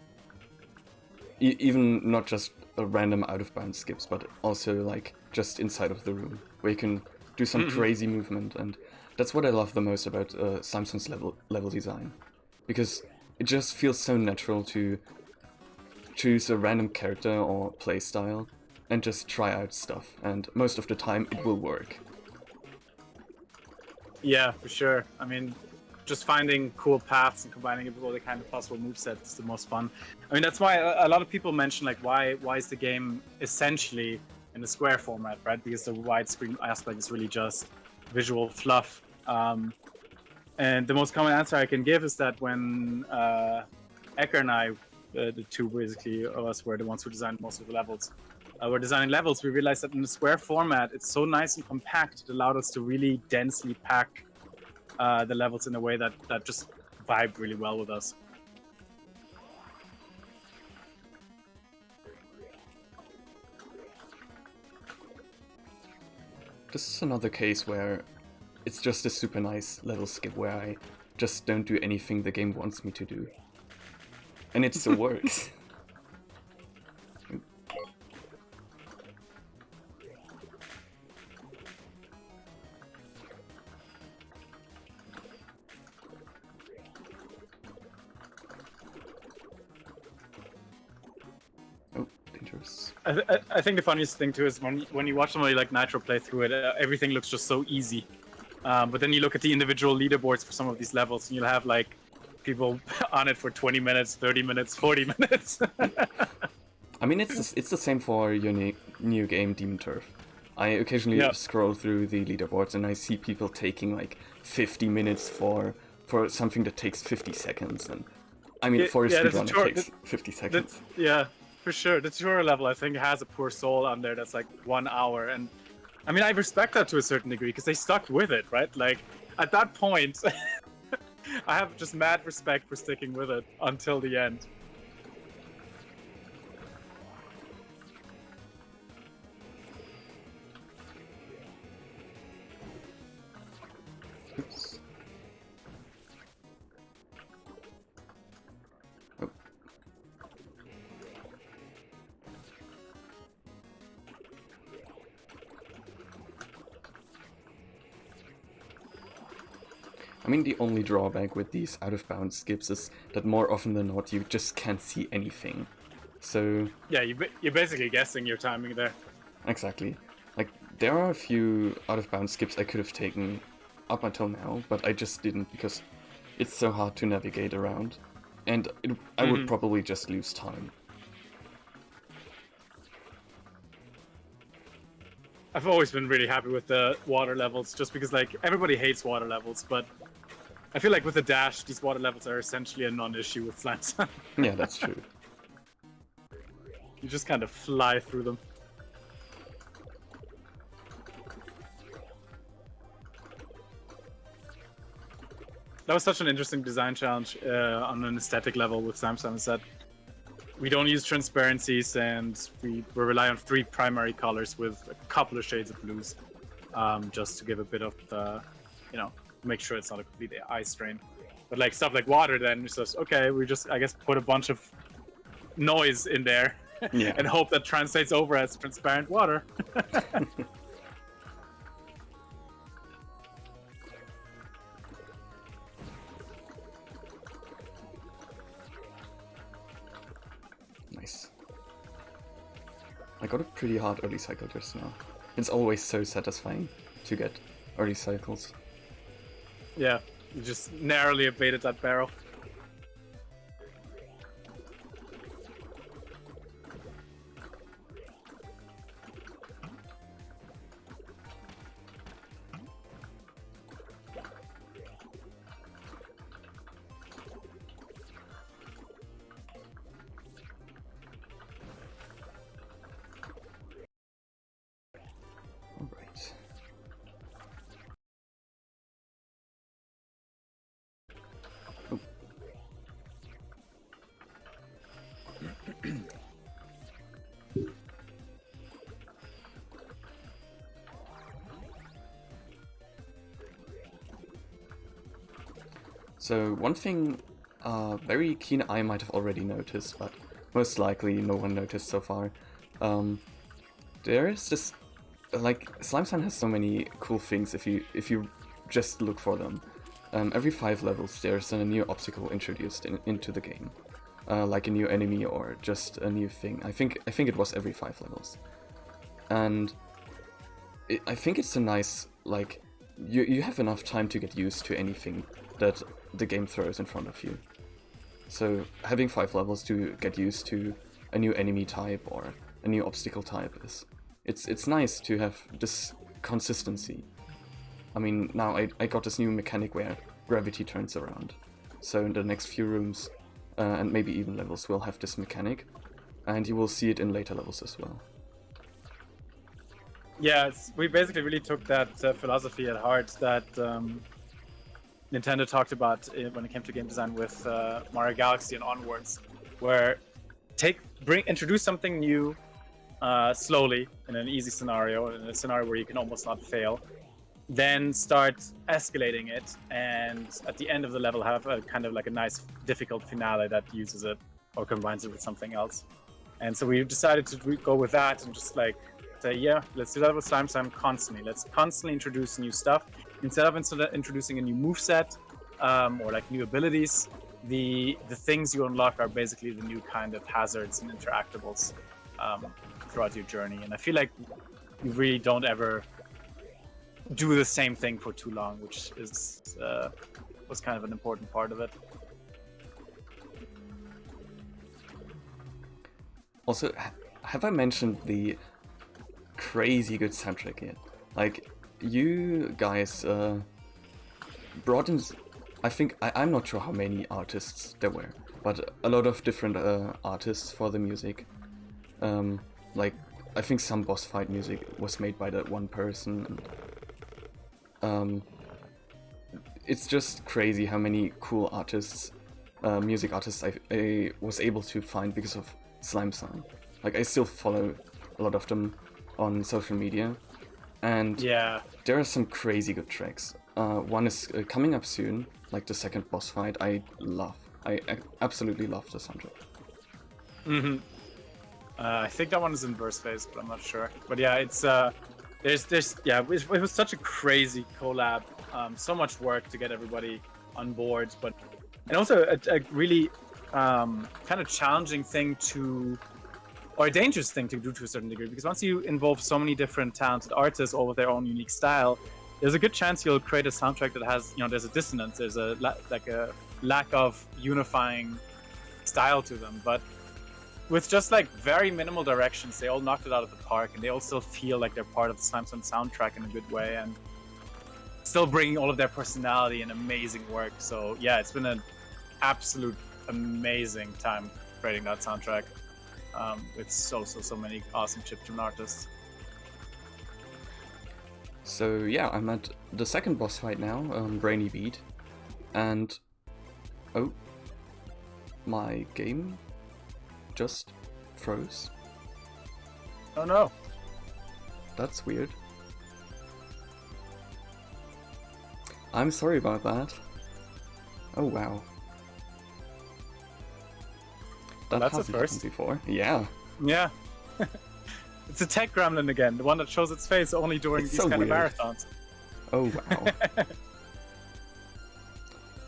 Even not just random out-of-bounds skips, but also like just inside of the room, where you can do some crazy movement, and that's what I love the most about Samsung's level design. Because it just feels so natural to choose a random character or playstyle and just try out stuff, and most of the time it will work. Yeah, for sure. I mean, just finding cool paths and combining it with all the kind of possible movesets is the most fun. I mean, that's why a lot of people mention, like, why is the game essentially in the square format, right? Because the widescreen aspect is really just visual fluff. And the most common answer I can give is that when Ecker and I, the two basically of us were the ones who designed most of the levels, were designing levels, we realized that in the square format, it's so nice and compact, it allowed us to really densely pack the levels in a way that just vibe really well with us. This is another case where it's just a super nice level skip where I just don't do anything the game wants me to do. And it still works. I think the funniest thing too is when you watch somebody like Nitro play through it, everything looks just so easy. But then you look at the individual leaderboards for some of these levels, and you'll have like people on it for 20 minutes, 30 minutes, 40 minutes. I mean, it's the same for your new game, Demon Turf. I occasionally scroll through the leaderboards and I see people taking like 50 minutes for something that takes 50 seconds. And I mean, for a speedrun, it takes 50 seconds. Yeah, for sure. The tutorial level, I think, has a poor soul on there that's like 1 hour. And I mean, I respect that to a certain degree because they stuck with it, right? Like, at that point, I have just mad respect for sticking with it until the end. Oops. Oh. I mean, the only drawback with these out-of-bounds skips is that more often than not, you just can't see anything. So... Yeah, you're basically guessing your timing there. Exactly. Like, there are a few out-of-bounds skips I could have taken up until now, but I just didn't because it's so hard to navigate around. And I would probably just lose time. I've always been really happy with the water levels, just because, like, everybody hates water levels, but I feel like with the dash, these water levels are essentially a non-issue with Slime Sun. Yeah, that's true. You just kind of fly through them. That was such an interesting design challenge on an aesthetic level with Slime Sun, is that we don't use transparencies and we rely on 3 primary colors with a couple of shades of blues, just to give a bit of the, make sure it's not a complete eye strain. But like stuff like water, then it's just, okay, we just, I guess, put a bunch of noise in there and hope that translates over as transparent water. Nice. I got a pretty hard early cycle just now. It's always so satisfying to get early cycles. Yeah, you just narrowly evaded that barrel. Alright. Oh. So one thing very keen eye might have already noticed, but most likely no one noticed so far. There is this, like, Slime Sun has so many cool things if you just look for them. Every 5 levels there's a new obstacle introduced into the game, like a new enemy or just a new thing. I think it was every 5 levels, and I think it's a nice, like, you have enough time to get used to anything that the game throws in front of you. So having 5 levels to get used to a new enemy type or a new obstacle type it's nice to have this consistency. I mean, now I got this new mechanic where gravity turns around. So in the next few rooms, and maybe even levels, we'll have this mechanic, and you will see it in later levels as well. Yeah, we basically really took that philosophy at heart that Nintendo talked about when it came to game design with Mario Galaxy and onwards, where introduce something new slowly in an easy scenario, in a scenario where you can almost not fail, then start escalating it, and at the end of the level have a kind of like a nice difficult finale that uses it or combines it with something else. And so we decided to go with that and just like say, yeah, let's do that with Slime Sun constantly. Let's constantly introduce new stuff. Instead of introducing a new moveset or like new abilities, the things you unlock are basically the new kind of hazards and interactables. throughout your journey. And I feel like you really don't ever do the same thing for too long, which is was kind of an important part of it. Also, have I mentioned the crazy good soundtrack yet? Like, you guys brought in, I think, I'm not sure how many artists there were, but a lot of different artists for the music. Like, I think some boss fight music was made by that one person. And, it's just crazy how many cool artists, music artists I was able to find because of Slime Sound. Like, I still follow a lot of them on social media, and Yeah. there are some crazy good tracks. One is coming up soon, like the second boss fight. I absolutely love the soundtrack. Mm-hmm. I think that one is in verse phase, but I'm not sure. But yeah, it's it was such a crazy collab. So much work to get everybody on board, and also a really kind of challenging thing or a dangerous thing to do to a certain degree, because once you involve so many different talented artists, all with their own unique style, there's a good chance you'll create a soundtrack that has, there's a dissonance, there's a lack of unifying style to them. But with just like very minimal directions, they all knocked it out of the park, and they all still feel like they're part of the Slime soundtrack in a good way, and still bringing all of their personality and amazing work. So yeah, it's been an absolute amazing time creating that soundtrack. With so many awesome chiptune artists. So yeah, I'm at the second boss fight now, Brainy Beat, and oh, my game just froze. Oh no. That's weird. I'm sorry about that. Oh wow. That That's a hasn't first. happened before. Yeah. Yeah. It's a tech gremlin again, the one that shows its face only during It's these so kind weird. of marathons. Oh wow.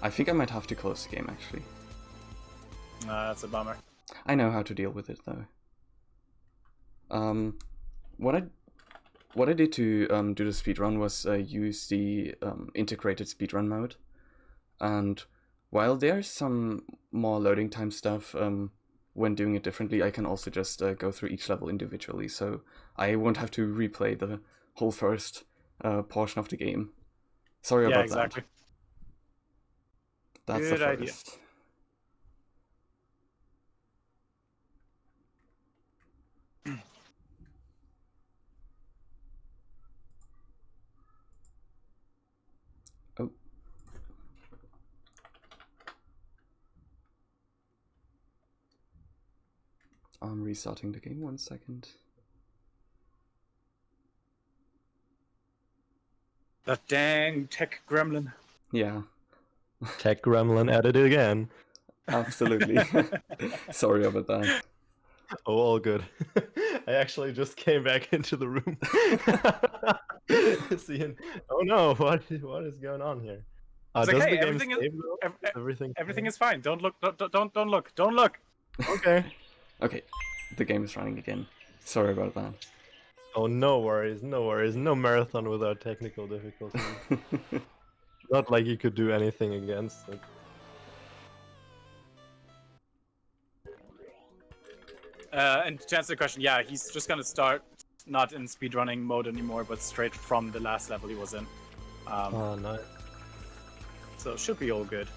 I think I might have to close the game actually. That's a bummer. I know how to deal with it though. What I did to do the speedrun was use the integrated speedrun mode, and while there's some more loading time stuff when doing it differently, I can also just go through each level individually, so I won't have to replay the whole first portion of the game. Sorry about exactly. that. That's Good the idea. first. Oh. I'm restarting the game, 1 second. That dang tech gremlin. Yeah, Tech Gremlin at it again. absolutely. Sorry about that. Oh, all good. I actually just came back into the room. Seeing, oh no, what is going on here? It's Does okay, the game everything is- save though? ev- ev- Everything. Everything is fine. Don't look. Don't look. Don't look. Okay. Okay, the game is running again. Sorry about that. Oh, no worries, no worries. No marathon without technical difficulties. Not like you could do anything against it. And to answer the question, yeah, he's just gonna start not in speedrunning mode anymore, but straight from the last level he was in. Oh, nice. So should be all good.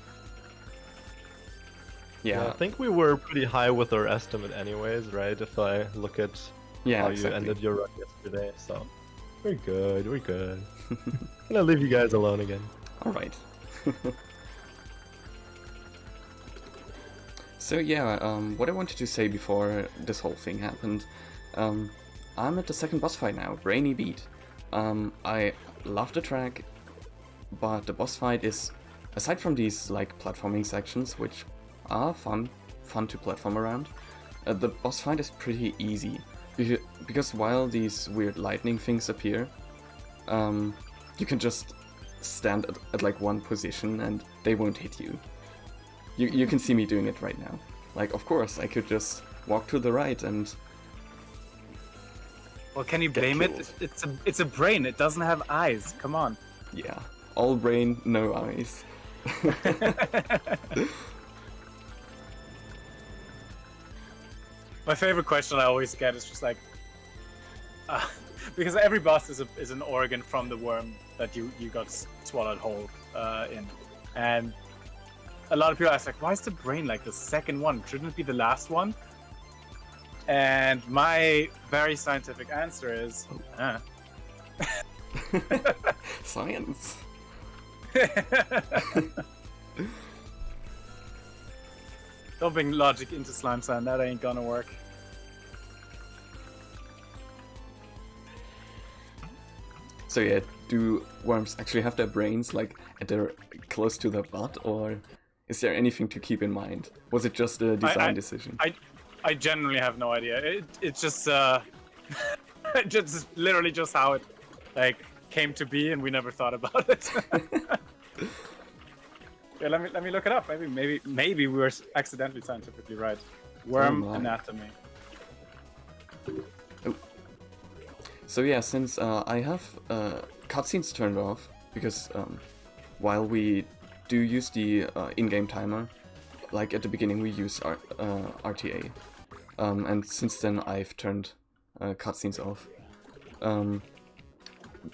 Yeah, I think we were pretty high with our estimate anyways, right? If I look at how you ended your run yesterday, so we're good, we're good. I'm gonna leave you guys alone again. Alright. So yeah, what I wanted to say before this whole thing happened, I'm at the second boss fight now, Brainy Beat. I love the track, but the boss fight is, aside from these like platforming sections, which are fun to platform around, the boss fight is pretty easy, because while these weird lightning things appear, you can just stand at like one position and they won't hit you. You can see me doing it right now. Like, of course, I could just walk to the right and Well, can you blame it? It's a brain. It doesn't have eyes. Come on. Yeah, all brain, no eyes. My favorite question I always get is just like, because every boss is an organ from the worm that you got swallowed whole in, and a lot of people ask like, why is the brain like the second one? Shouldn't it be the last one? And my very scientific answer is, Science. Don't bring logic into Slime Sand, that ain't gonna work. So yeah, do worms actually have their brains like at their close to their butt, or is there anything to keep in mind? Was it just a design decision? I genuinely have no idea. It's just just literally just how it like came to be, and we never thought about it. Yeah, let me look it up. Maybe we were accidentally scientifically right. Worm anatomy. Oh. So yeah, since I have cutscenes turned off, because while we do use the in-game timer, like at the beginning we use RTA, and since then I've turned cutscenes off.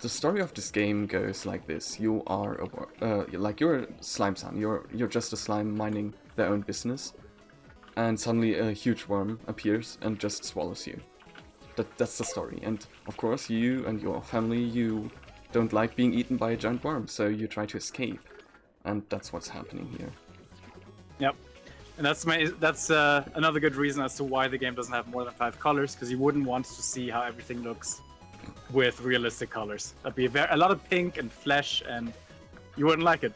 The story of this game goes like this: you are you're a slime son. You're just a slime minding their own business, and suddenly a huge worm appears and just swallows you. That's the story. And of course, you and your family, you don't like being eaten by a giant worm, so you try to escape, and that's what's happening here. Yep, and that's another good reason as to why the game doesn't have more than 5 colors, because you wouldn't want to see how everything looks with realistic colors. That'd be a lot of pink and flesh, and you wouldn't like it.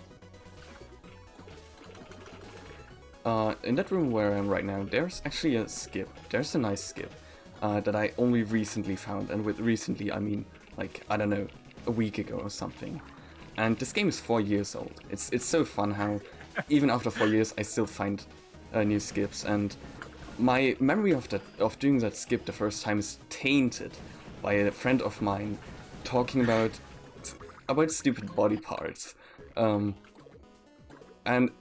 In that room where I am right now, there's actually a skip. There's a nice skip that I only recently found, and with recently I mean like, I don't know, a week ago or something. And this game is 4 years old. It's so fun how even after 4 years I still find new skips, and my memory of doing that skip the first time is tainted by a friend of mine talking about stupid body parts. And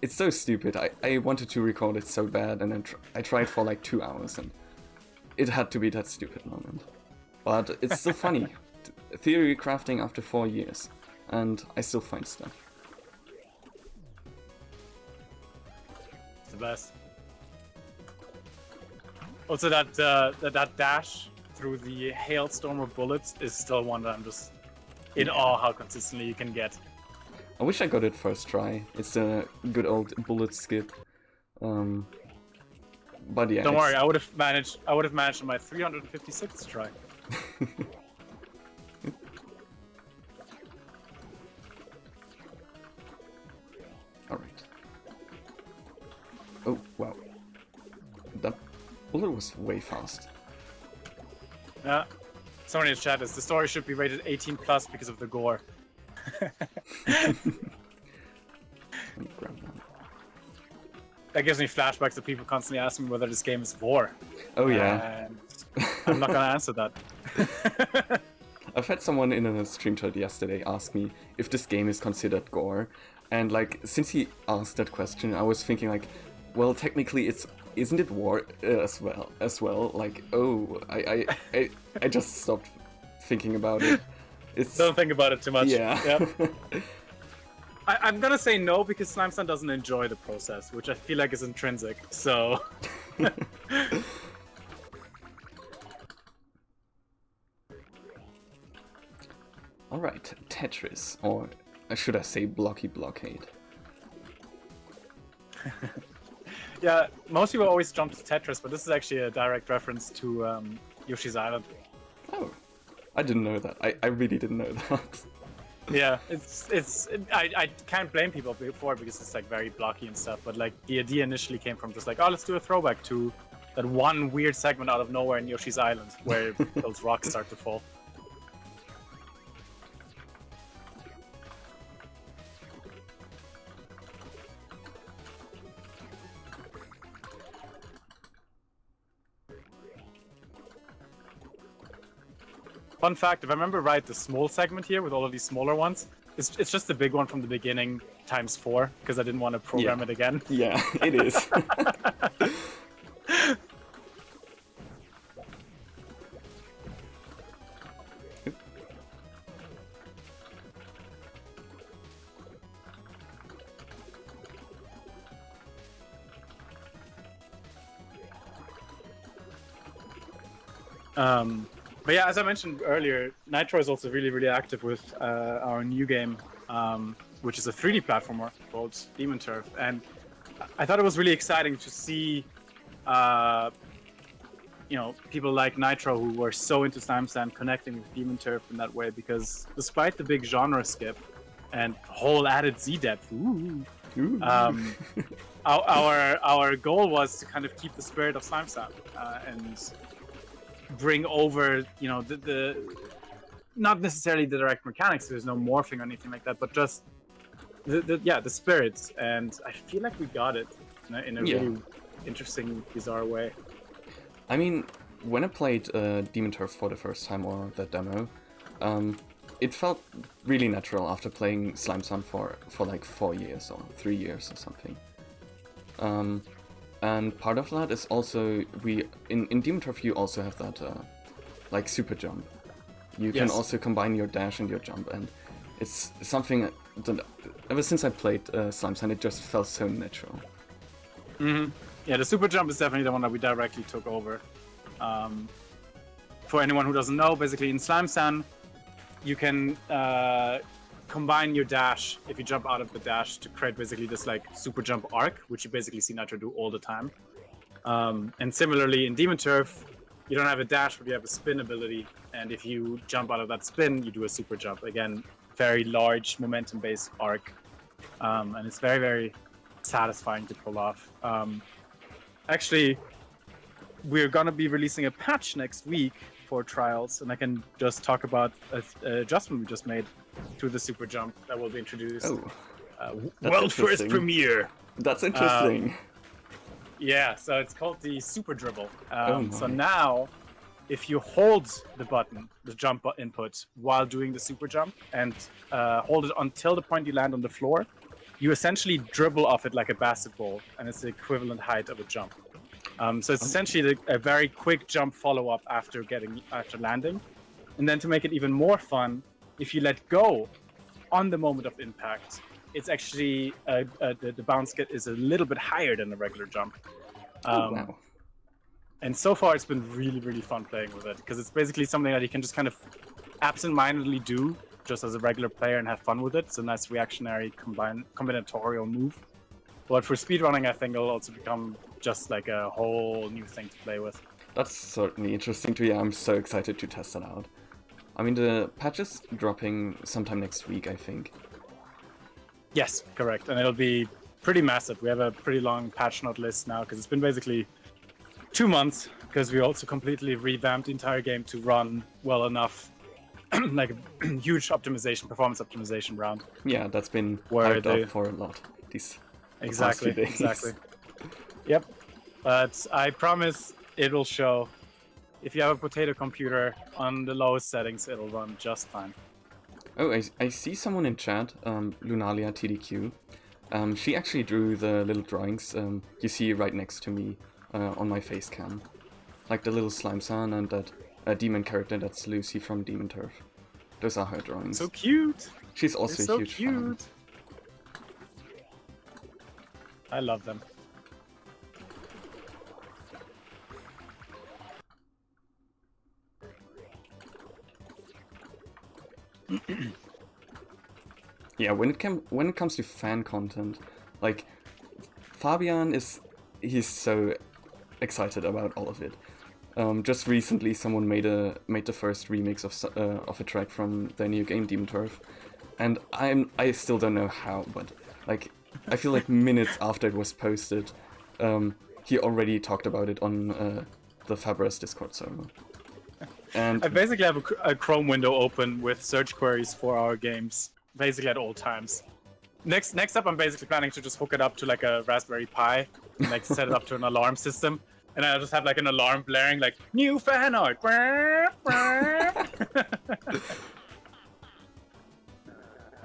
it's so stupid. I wanted to record it so bad, and then I tried for like 2 hours, and it had to be that stupid moment. But it's still funny. Theory crafting after 4 years, and I still find stuff. It's the best. Also, that dash through the hailstorm of bullets is still one that I'm just in awe how consistently you can get. I wish I got it first try. It's a good old bullet skip. But yeah. Don't worry, I would have managed on my 356th try. Alright. Oh, wow. That bullet was way fast. Yeah. Someone in the chat is the story should be rated 18 plus because of the gore. Let me grab that. That gives me flashbacks of people constantly asking me whether this game is war. Oh yeah. And I'm not gonna answer that. I've had someone in a stream chat yesterday ask me if this game is considered gore, and like, since he asked that question, I was thinking like, well, technically isn't it war as well? Like, oh, I just stopped thinking about it. Don't think about it too much. Yeah. Yep. I'm gonna say no because Slimeson doesn't enjoy the process, which I feel like is intrinsic. So. All right, Tetris, or should I say Blocky Blockade? Yeah, most people always jump to Tetris, but this is actually a direct reference to Yoshi's Island. Oh, I didn't know that. I really didn't know that. Yeah, I can't blame people for it because it's like very blocky and stuff, but like the idea initially came from just like, oh, let's do a throwback to that one weird segment out of nowhere in Yoshi's Island where those rocks start to fall. Fun fact, if I remember right, the small segment here with all of these smaller ones, it's just the big one from the beginning times 4, because I didn't want to program it again. Yeah, it is. But yeah, as I mentioned earlier, Nitro is also really, really active with our new game, which is a 3D platformer called Demon Turf. And I thought it was really exciting to see, people like Nitro who were so into Slime Sand connecting with Demon Turf in that way, because despite the big genre skip and whole added Z depth, our goal was to kind of keep the spirit of Slime Sand and bring over, the not necessarily the direct mechanics. There's no morphing or anything like that, but just the spirits. And I feel like we got it in a really interesting, bizarre way. I mean, when I played Demon Turf for the first time, or that demo, it felt really natural after playing Slime Sand for like 4 years or 3 years or something. And part of that is also, in Demon Turf you also have that like super jump. You can also combine your dash and your jump, and it's something that ever since I played Slime Sand, it just felt so natural. Mm-hmm. Yeah, the super jump is definitely the one that we directly took over. For anyone who doesn't know, basically in Slime Sand, you can combine your dash if you jump out of the dash to create basically this like super jump arc, which you basically see Nitro do all the time. And similarly in Demon Turf, you don't have a dash, but you have a spin ability, and if you jump out of that spin, you do a super jump. Again, very large momentum-based arc, and it's very, very satisfying to pull off. Actually, we're gonna be releasing a patch next week for trials, and I can just talk about an adjustment we just made to the super jump that will be introduced. World first premiere. That's interesting. Yeah, so it's called the super dribble. So now, if you hold the button, the jump input, while doing the super jump, and hold it until the point you land on the floor, you essentially dribble off it like a basketball, and it's the equivalent height of a jump. So it's essentially a very quick jump follow-up after landing. And then to make it even more fun, if you let go on the moment of impact, it's actually the bounce get is a little bit higher than a regular jump. Wow. And so far it's been really, really fun playing with it, because it's basically something that you can just kind of absent-mindedly do just as a regular player and have fun with it. It's a nice reactionary combinatorial move. But for speedrunning, I think it'll also become just like a whole new thing to play with. That's certainly interesting to hear. I'm so excited to test that out. I mean, the patch is dropping sometime next week, I think. Yes, correct. And it'll be pretty massive. We have a pretty long patch note list now, because it's been basically 2 months, because we also completely revamped the entire game to run well enough, like a huge performance optimization round. Yeah, that's been hyped up for a lot. Exactly. Yep. But I promise it'll show. If you have a potato computer on the lowest settings, it'll run just fine. Oh, I see someone in chat, Lunalia TDQ. She actually drew the little drawings you see right next to me on my face cam. Like the little Slime Sand and that demon character that's Lucy from Demon Turf. Those are her drawings. So cute! She's also a huge fan. I love them. Yeah, when it comes to fan content, like Fabian he's so excited about all of it. Just recently, someone made the first remix of a track from their new game Demon Turf, and I still don't know how, but like I feel like minutes after it was posted, he already talked about it on the Fabres Discord server. And I basically have a Chrome window open with search queries for our games, basically at all times. Next up, I'm basically planning to just hook it up to like a Raspberry Pi, and like set it up to an alarm system, and I'll just have like an alarm blaring, like new fan art.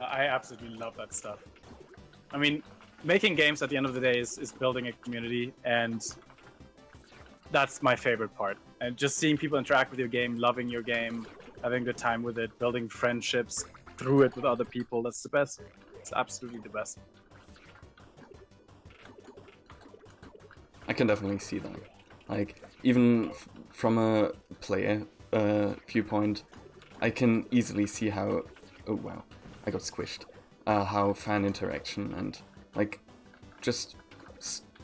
I absolutely love that stuff. I mean, making games at the end of the day is building a community, and that's my favorite part. And just seeing people interact with your game, loving your game, having a good time with it, building friendships through it with other people, that's the best. It's absolutely the best. I can definitely see that. Like, even from a player viewpoint, I can easily see how... Oh wow, I got squished. How fan interaction and, like, just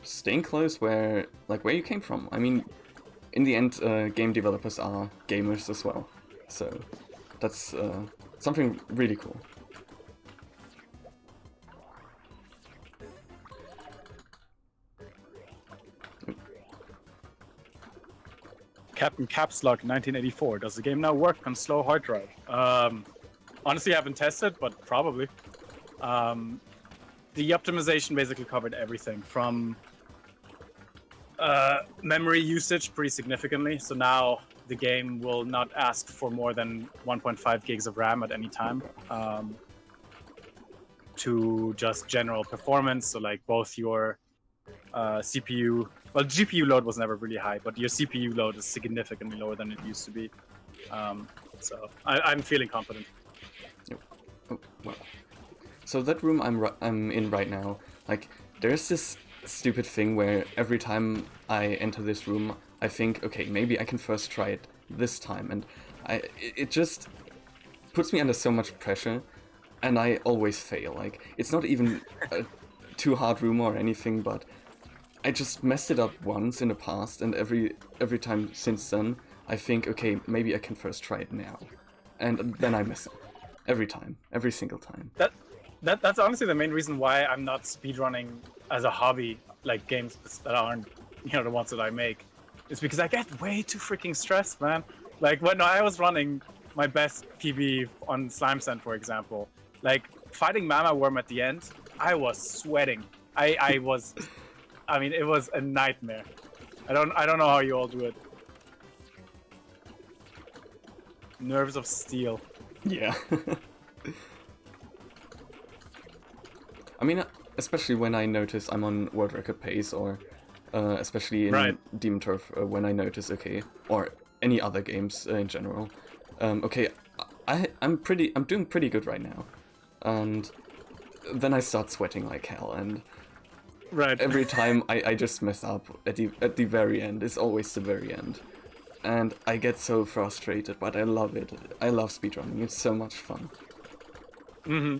staying close where you came from. I mean, in the end, game developers are gamers as well. So, that's something really cool. Captain Caps Lock 1984. Does the game now work on slow hard drive? Honestly, I haven't tested, but probably. The optimization basically covered everything from memory usage pretty significantly. So now the game will not ask for more than 1.5 gigs of RAM at any time. To just general performance, so like both your CPU, well, GPU load was never really high, but your CPU load is significantly lower than it used to be. So I'm feeling confident. Oh, well. So that room I'm in right now, like, there's this stupid thing where every time I enter this room, I think, okay, maybe I can first try it this time, and it just puts me under so much pressure, and I always fail. Like, it's not even a too hard room or anything, but I just messed it up once in the past, and every time since then, I think, okay, maybe I can first try it now, and then I mess up every time, every single time. That's honestly the main reason why I'm not speedrunning as a hobby, like games that aren't, the ones that I make. It's because I get way too freaking stressed, man. Like when I was running my best PB on Slime Sand, for example, like fighting Mama Worm at the end, I was sweating. I mean, it was a nightmare. I don't know how you all do it. Nerves of steel. Yeah. I mean, especially when I notice I'm on world record pace, or especially in Demon Turf, when I notice, okay, or any other games in general, okay, I'm doing pretty good right now, and then I start sweating like hell, and every time I just mess up at the very end. It's always the very end, and I get so frustrated, but I love it. I love speedrunning. It's so much fun. Mm-hmm.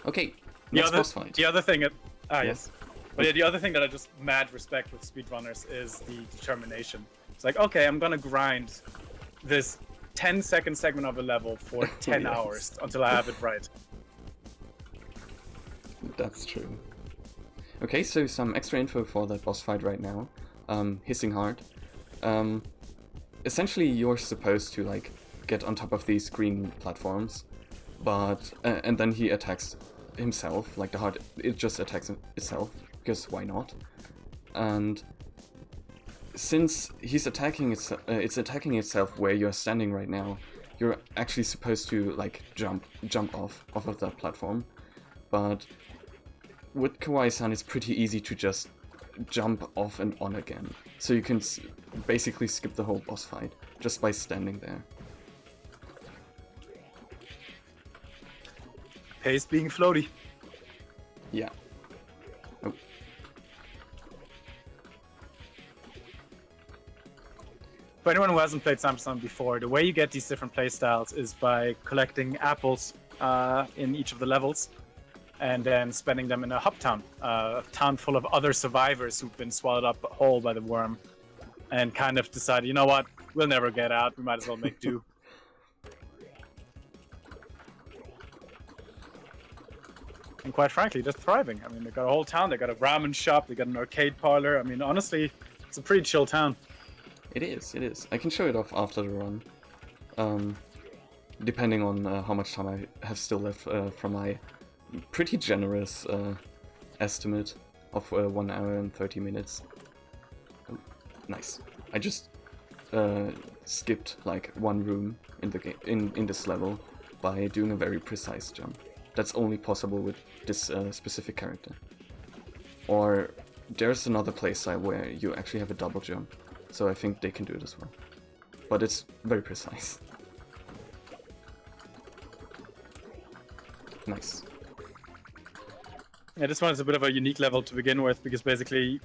Okay, next boss fight. The other thing, yes. But yeah, the other thing that I just mad respect with speedrunners is the determination. It's like, okay, I'm gonna grind this 10-second segment of a level for 10 Yes. hours until I have it right. That's true. Okay, so some extra info for that boss fight right now. Hissing Heart. Essentially, you're supposed to, like, get on top of these green platforms, but and then he attacks himself, like the heart, it just attacks itself, because why not? And since he's attacking it's attacking itself where you're standing right now, you're actually supposed to, like, jump off of that platform. But with Kawaii-san, it's pretty easy to just jump off and on again. So you can basically skip the whole boss fight just by standing there. Pace being floaty. Yeah. Oh. For anyone who hasn't played Samsung before, the way you get these different playstyles is by collecting apples in each of the levels, and then spending them in a hub town, a town full of other survivors who've been swallowed up whole by the worm, and kind of decide, you know what, we'll never get out, we might as well make do. And quite frankly, they're thriving. I mean, they got a whole town, they got a ramen shop, they got an arcade parlor. I mean, honestly, it's a pretty chill town. It is. I can show it off after the run. Depending on how much time I have still left from my pretty generous estimate of 1 hour and 30 minutes. Oh, nice. I just skipped like one room in the game in this level by doing a very precise jump. That's only possible with this specific character. Or there's another playstyle where you actually have a double jump, so I think they can do it as well. But it's very precise. Nice. Yeah, this one is a bit of a unique level to begin with because basically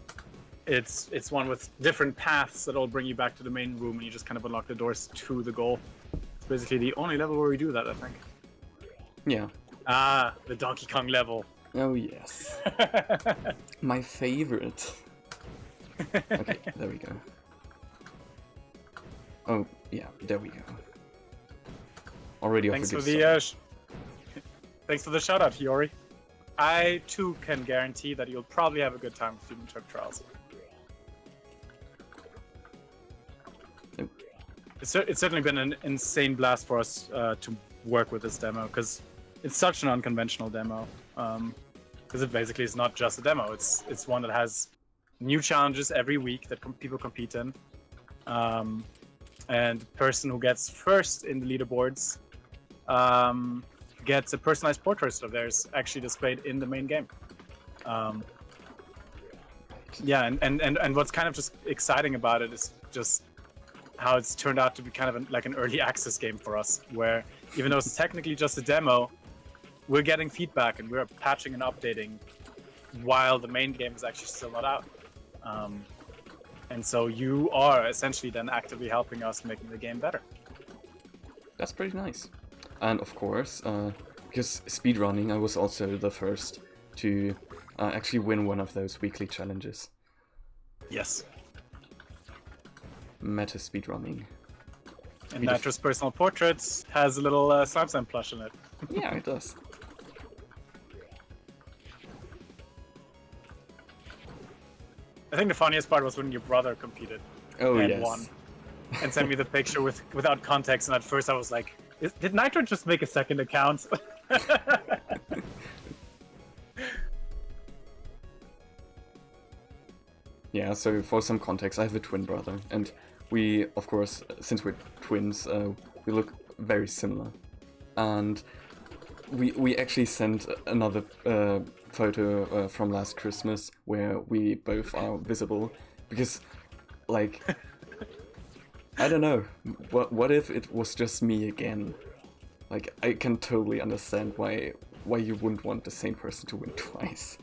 it's one with different paths that all bring you back to the main room and you just kind of unlock the doors to the goal. It's basically the only level where we do that, I think. Yeah. Ah, the Donkey Kong level. Oh yes. My favorite. Okay, there we go. Oh, yeah, there we go. Already off a Thanks good for the thanks for the shout out, Hiyori. I too can guarantee that you'll probably have a good time with Human Turk Trials. Yep. It's certainly been an insane blast for us to work with this demo because it's such an unconventional demo. Because it basically is not just a demo. It's one that has new challenges every week that people compete in. And the person who gets first in the leaderboards gets a personalized portrait of theirs actually displayed in the main game. Yeah, and what's kind of just exciting about it is just how it's turned out to be kind of like an early access game for us, where even though it's technically just a demo, we're getting feedback and we're patching and updating while the main game is actually still not out. And so you are essentially then actively helping us making the game better. That's pretty nice. And of course, because speedrunning, I was also the first to actually win one of those weekly challenges. Yes. Meta speedrunning. And Nitro's personal portraits has a little Slime Slime plush in it. Yeah, it does. I think the funniest part was when your brother competed and won, and sent me the picture without context. And at first I was like, "Did Nitro just make a second account?" Yeah. So for some context, I have a twin brother, and we, of course, since we're twins, we look very similar, and we actually sent another photo from last Christmas where we both are visible, because, like, I don't know, what if it was just me again? Like, I can totally understand why you wouldn't want the same person to win twice.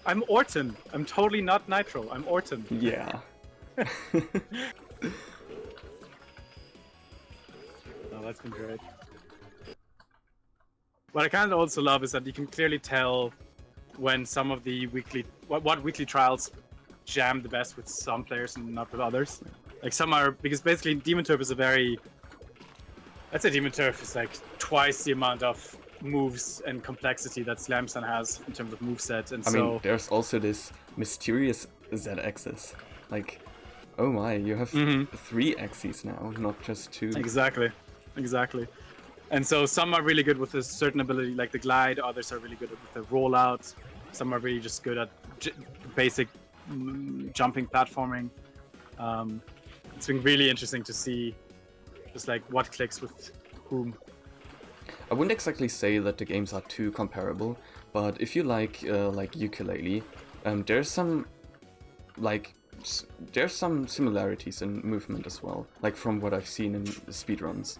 I'm Orton. I'm totally not Nitro. I'm Orton. Yeah. Oh, that's been great. What I kind of also love is that you can clearly tell when some of the what weekly trials jam the best with some players and not with others. Like some are, because basically Demon Turf is a very, I'd say Demon Turf is like twice the amount of moves and complexity that Slamson has in terms of moveset, and I mean, there's also this mysterious Z-axis. Like, oh my, you have 3 axes now, not just 2. Exactly. And so some are really good with a certain ability, like the glide. Others are really good with the rollout. Some are really just good at basic jumping, platforming. It's been really interesting to see just like what clicks with whom. I wouldn't exactly say that the games are too comparable, but if you like Ukulele, there's some similarities in movement as well, like from what I've seen in speedruns,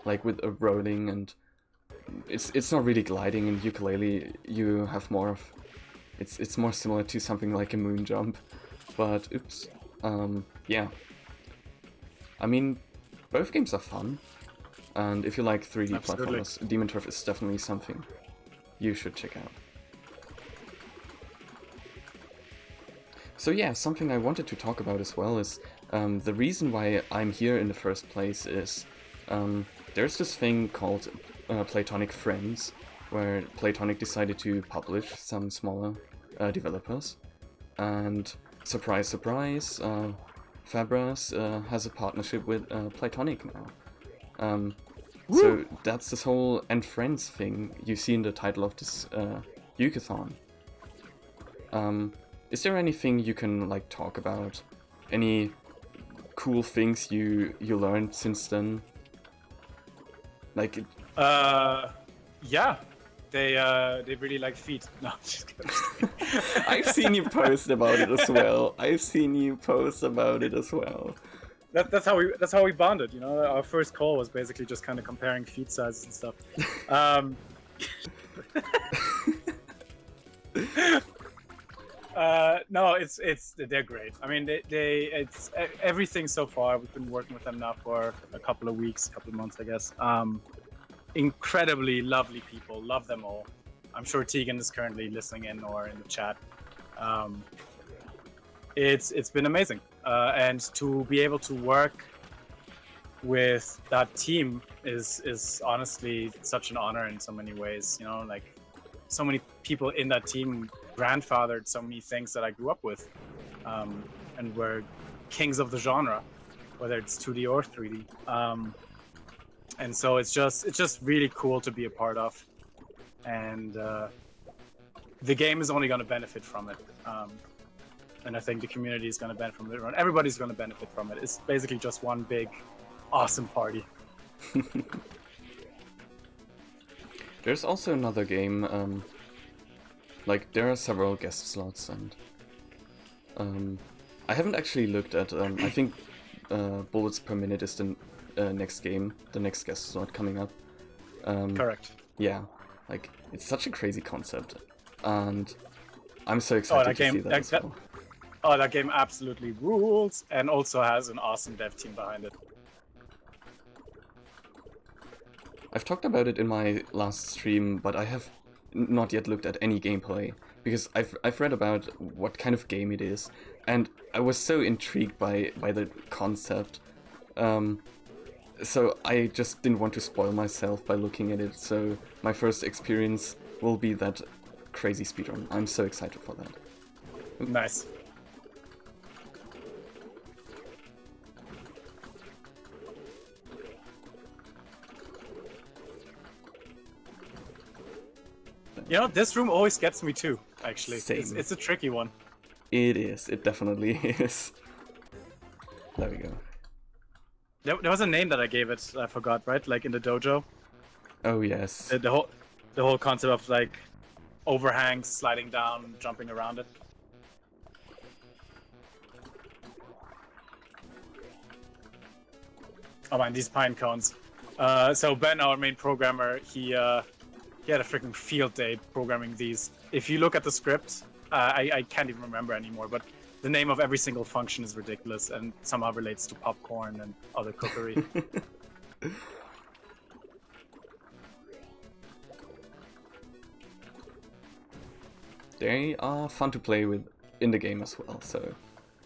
like with a rolling, and it's not really gliding. In Ukulele you have more of, it's more similar to something like a moon jump, but yeah. I mean, both games are fun. And if you like 3D platformers, Demon Turf is definitely something you should check out. So yeah, something I wanted to talk about as well is the reason why I'm here in the first place is there's this thing called Platonic Friends, where Platonic decided to publish some smaller developers, and surprise, surprise, Fabras has a partnership with Platonic now. So that's this whole and friends thing you see in the title of this YOOKATHON. Is there anything you can like talk about? Any cool things you learned since then? Like, yeah, they really like feet. No, I'm just kidding. I've seen you post about it as well. That's how we bonded. You know, our first call was basically just kind of comparing feet sizes and stuff. No, they're great. I mean, it's everything so far. We've been working with them now for a couple of months, I guess. Incredibly lovely people. Love them all. I'm sure Tegan is currently listening in or in the chat. It's been amazing, and to be able to work with that team is honestly such an honor in so many ways. You know, like so many people in that team grandfathered so many things that I grew up with, and were kings of the genre, whether it's 2D or 3D. And so it's just really cool to be a part of, and the game is only going to benefit from it. And I think the community is going to benefit from it. Everybody's going to benefit from it. It's basically just one big, awesome party. There's also another game. Like there are several guest slots, and I haven't actually looked at. I think Bullets per Minute is the next game, the next guest slot coming up. Correct. Yeah, like it's such a crazy concept, and I'm so excited to see that as well. Oh, that game absolutely rules, and also has an awesome dev team behind it. I've talked about it in my last stream, but I have not yet looked at any gameplay, because I've read about what kind of game it is, and I was so intrigued by the concept. So I just didn't want to spoil myself by looking at it, so my first experience will be that crazy speedrun. I'm so excited for that. Nice. You know, this room always gets me too, actually. Same. It's a tricky one. It is. It definitely is. There we go. There was a name that I gave it, I forgot, right? Like in the dojo. Oh, yes. The whole concept of like overhangs, sliding down, jumping around it. Oh man, these pine cones. So Ben, our main programmer, he had a freaking field day programming these. If you look at the script, I can't even remember anymore, but the name of every single function is ridiculous and somehow relates to popcorn and other cookery. They are fun to play with in the game as well, so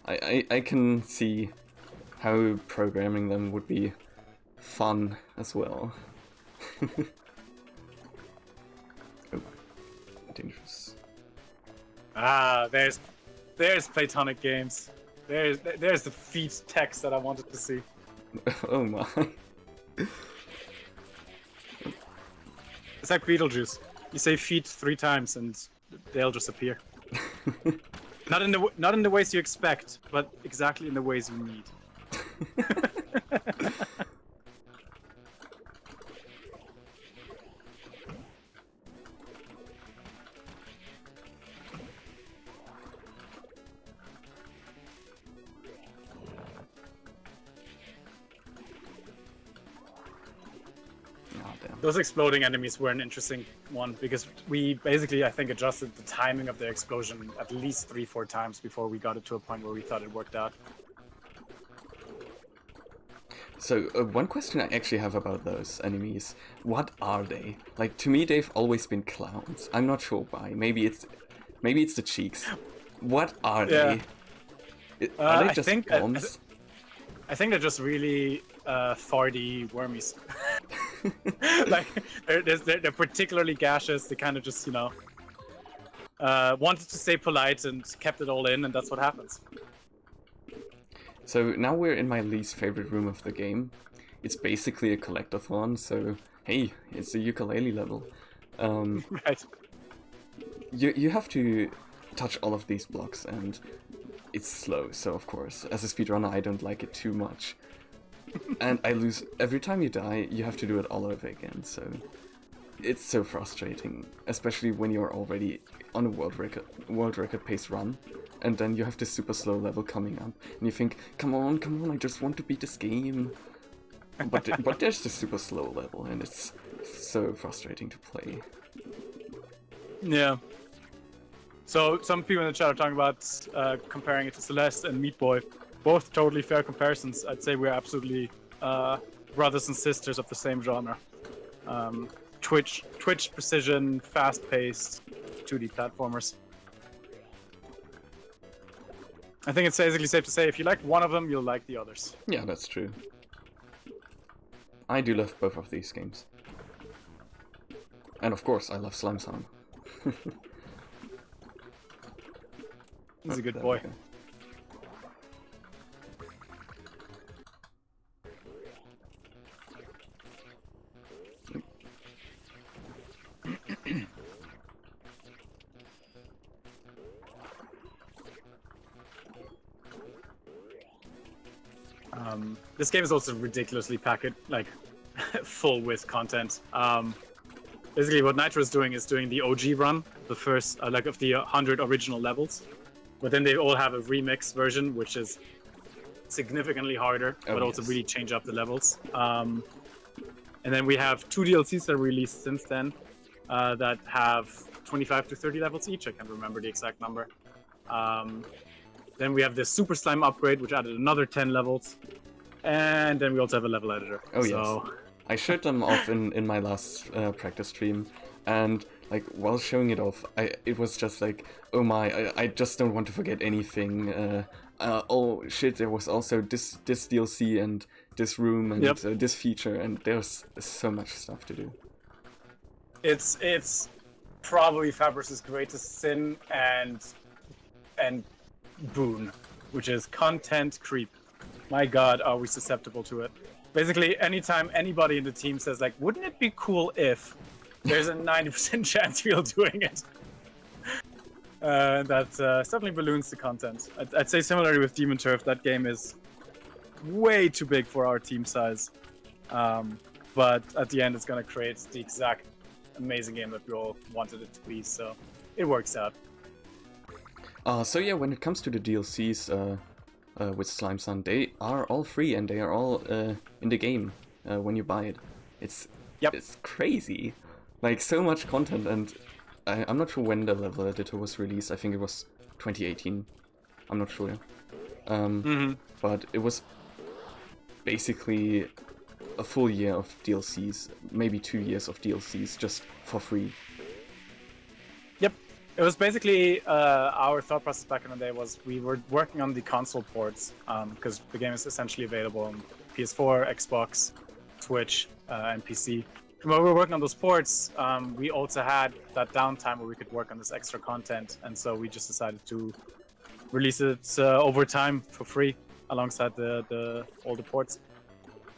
I can see how programming them would be fun as well. Oh, dangerous. Ah, there's Platonic Games. There's the feet text that I wanted to see. Oh my. It's like Beetlejuice. You say feet 3 times and they'll just appear. Not in the ways you expect, but exactly in the ways you need. Those exploding enemies were an interesting one because we basically, I think, adjusted the timing of the explosion at least 3-4 times before we got it to a point where we thought it worked out. So, one question I actually have about those enemies, what are they? Like, to me they've always been clowns. I'm not sure why. Maybe it's the cheeks. What are they? Are they just bombs? I think they're just really farty wormies. Like they're particularly gaseous. They kind of just, you know, wanted to stay polite and kept it all in, and that's what happens. So now we're in my least favorite room of the game. It's basically a collectathon, so hey, it's a ukulele level. Right. You have to touch all of these blocks, and it's slow, so of course, as a speedrunner, I don't like it too much. And I lose every time you die, you have to do it all over again, so it's so frustrating, especially when you're already on a world record pace run, and then you have this super slow level coming up, and you think, come on, I just want to beat this game. But there's the super slow level, and it's so frustrating to play. Yeah. So some people in the chat are talking about comparing it to Celeste and Meat Boy. Both totally fair comparisons. I'd say we're absolutely brothers and sisters of the same genre. Twitch precision, fast-paced 2D platformers. I think it's basically safe to say if you like one of them, you'll like the others. Yeah, that's true. I do love both of these games. And of course, I love Slime Sound. He's a good boy. This game is also ridiculously packed, like full with content. Basically, what Nitro is doing the OG run, the first like of the 100 original levels, but then they all have a remix version, which is significantly harder, but also really change up the levels. And then we have 2 DLCs that are released since then that have 25 to 30 levels each. I can't remember the exact number. Then we have the Super Slime upgrade, which added another 10 levels. And then we also have a level editor. Oh, yes. I showed them off in my last practice stream, and like while showing it off, it was just like, oh my, I just don't want to forget anything. Oh shit, there was also this DLC and this room and this feature, and there's so much stuff to do. It's probably Fabrus's greatest sin and boon, which is content creep. My god, are we susceptible to it. Basically, anytime anybody in the team says, like, wouldn't it be cool if, there's a 90% chance we're doing it. That certainly balloons the content. I'd say similarly with Demon Turf, that game is way too big for our team size. But at the end, it's going to create the exact amazing game that we all wanted it to be, so it works out. So yeah, when it comes to the DLCs, with Slime Sun, they are all free and they are all in the game when you buy it. It's crazy, like so much content, and I'm not sure when the level editor was released. I think it was 2018. I'm not sure. But it was basically a full year of DLCs, maybe 2 years of DLCs just for free. It was basically our thought process back in the day was we were working on the console ports because the game is essentially available on PS4, Xbox, Switch, and PC. And while we were working on those ports, we also had that downtime where we could work on this extra content, and so we just decided to release it over time for free alongside all the ports,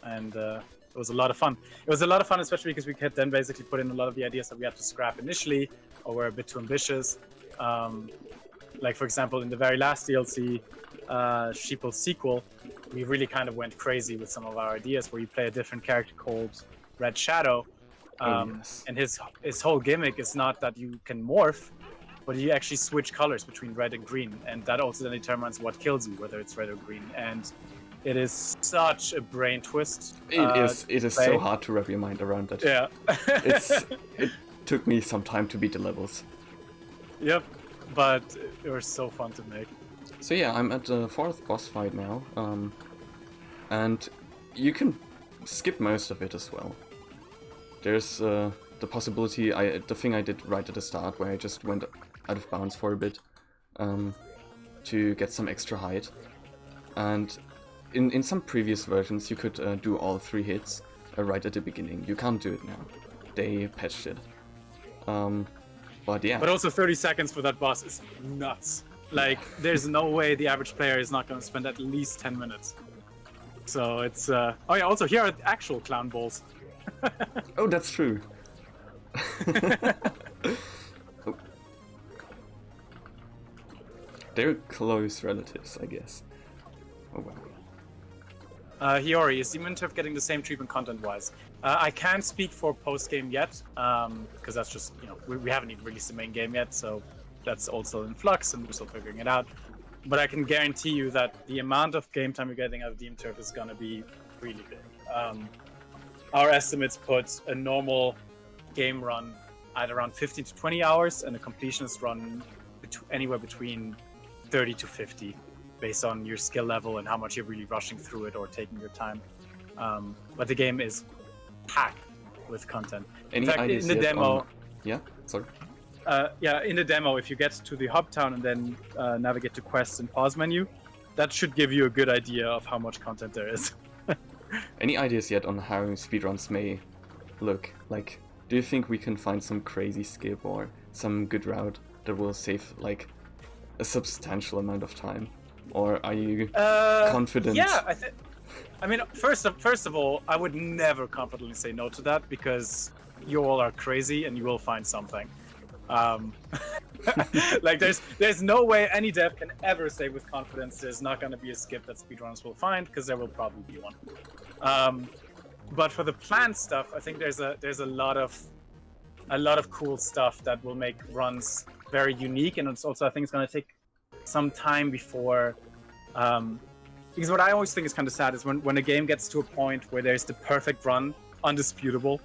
and it was a lot of fun. It was a lot of fun, especially because we could then basically put in a lot of the ideas that we had to scrap initially, or were a bit too ambitious. Like, for example, in the very last DLC, Sheeple's sequel, we really kind of went crazy with some of our ideas, where you play a different character called Red Shadow. And his whole gimmick is not that you can morph, but you actually switch colors between red and green, and that also then determines what kills you, whether it's red or green. And it is such a brain twist. It is so hard to wrap your mind around that. Yeah. It took me some time to beat the levels. Yep, but it was so fun to make. So yeah, I'm at the 4th boss fight now, and you can skip most of it as well. There's the possibility, the thing I did right at the start, where I just went out of bounds for a bit to get some extra height, and in some previous versions you could do all 3 hits right at the beginning. You can't do it now. They patched it. But yeah. But also 30 seconds for that boss is nuts. Like, there's no way the average player is not going to spend at least 10 minutes. So it's... Oh yeah, also here are the actual clown balls. Oh, that's true. they're close relatives, I guess. Oh wow. Hiyori, is Demon Turf getting the same treatment content-wise? I can't speak for post-game yet, because that's just, we haven't even released the main game yet, so that's also in flux and we're still figuring it out. But I can guarantee you that the amount of game time you're getting out of Demon Turf is going to be really big. Our estimates put a normal game run at around 15 to 20 hours and a completionist run anywhere between 30 to 50, based on your skill level and how much you're really rushing through it or taking your time. But the game is packed with content. Any in fact, ideas in the yet demo, on... Yeah, sorry. in the demo, if you get to the hub town and then navigate to quests and pause menu, that should give you a good idea of how much content there is. Any ideas yet on how speedruns may look? Like, do you think we can find some crazy skip or some good route that will save like a substantial amount of time? Or are you confident? Yeah, I mean, first of all, I would never confidently say no to that, because you all are crazy and you will find something. Like, there's no way any dev can ever say with confidence there's not going to be a skip that speedrunners will find, because there will probably be one. But for the planned stuff, I think there's a lot of cool stuff that will make runs very unique, and it's also, I think it's going to take some time before, because what I always think is kind of sad is when a game gets to a point where there's the perfect run, undisputable,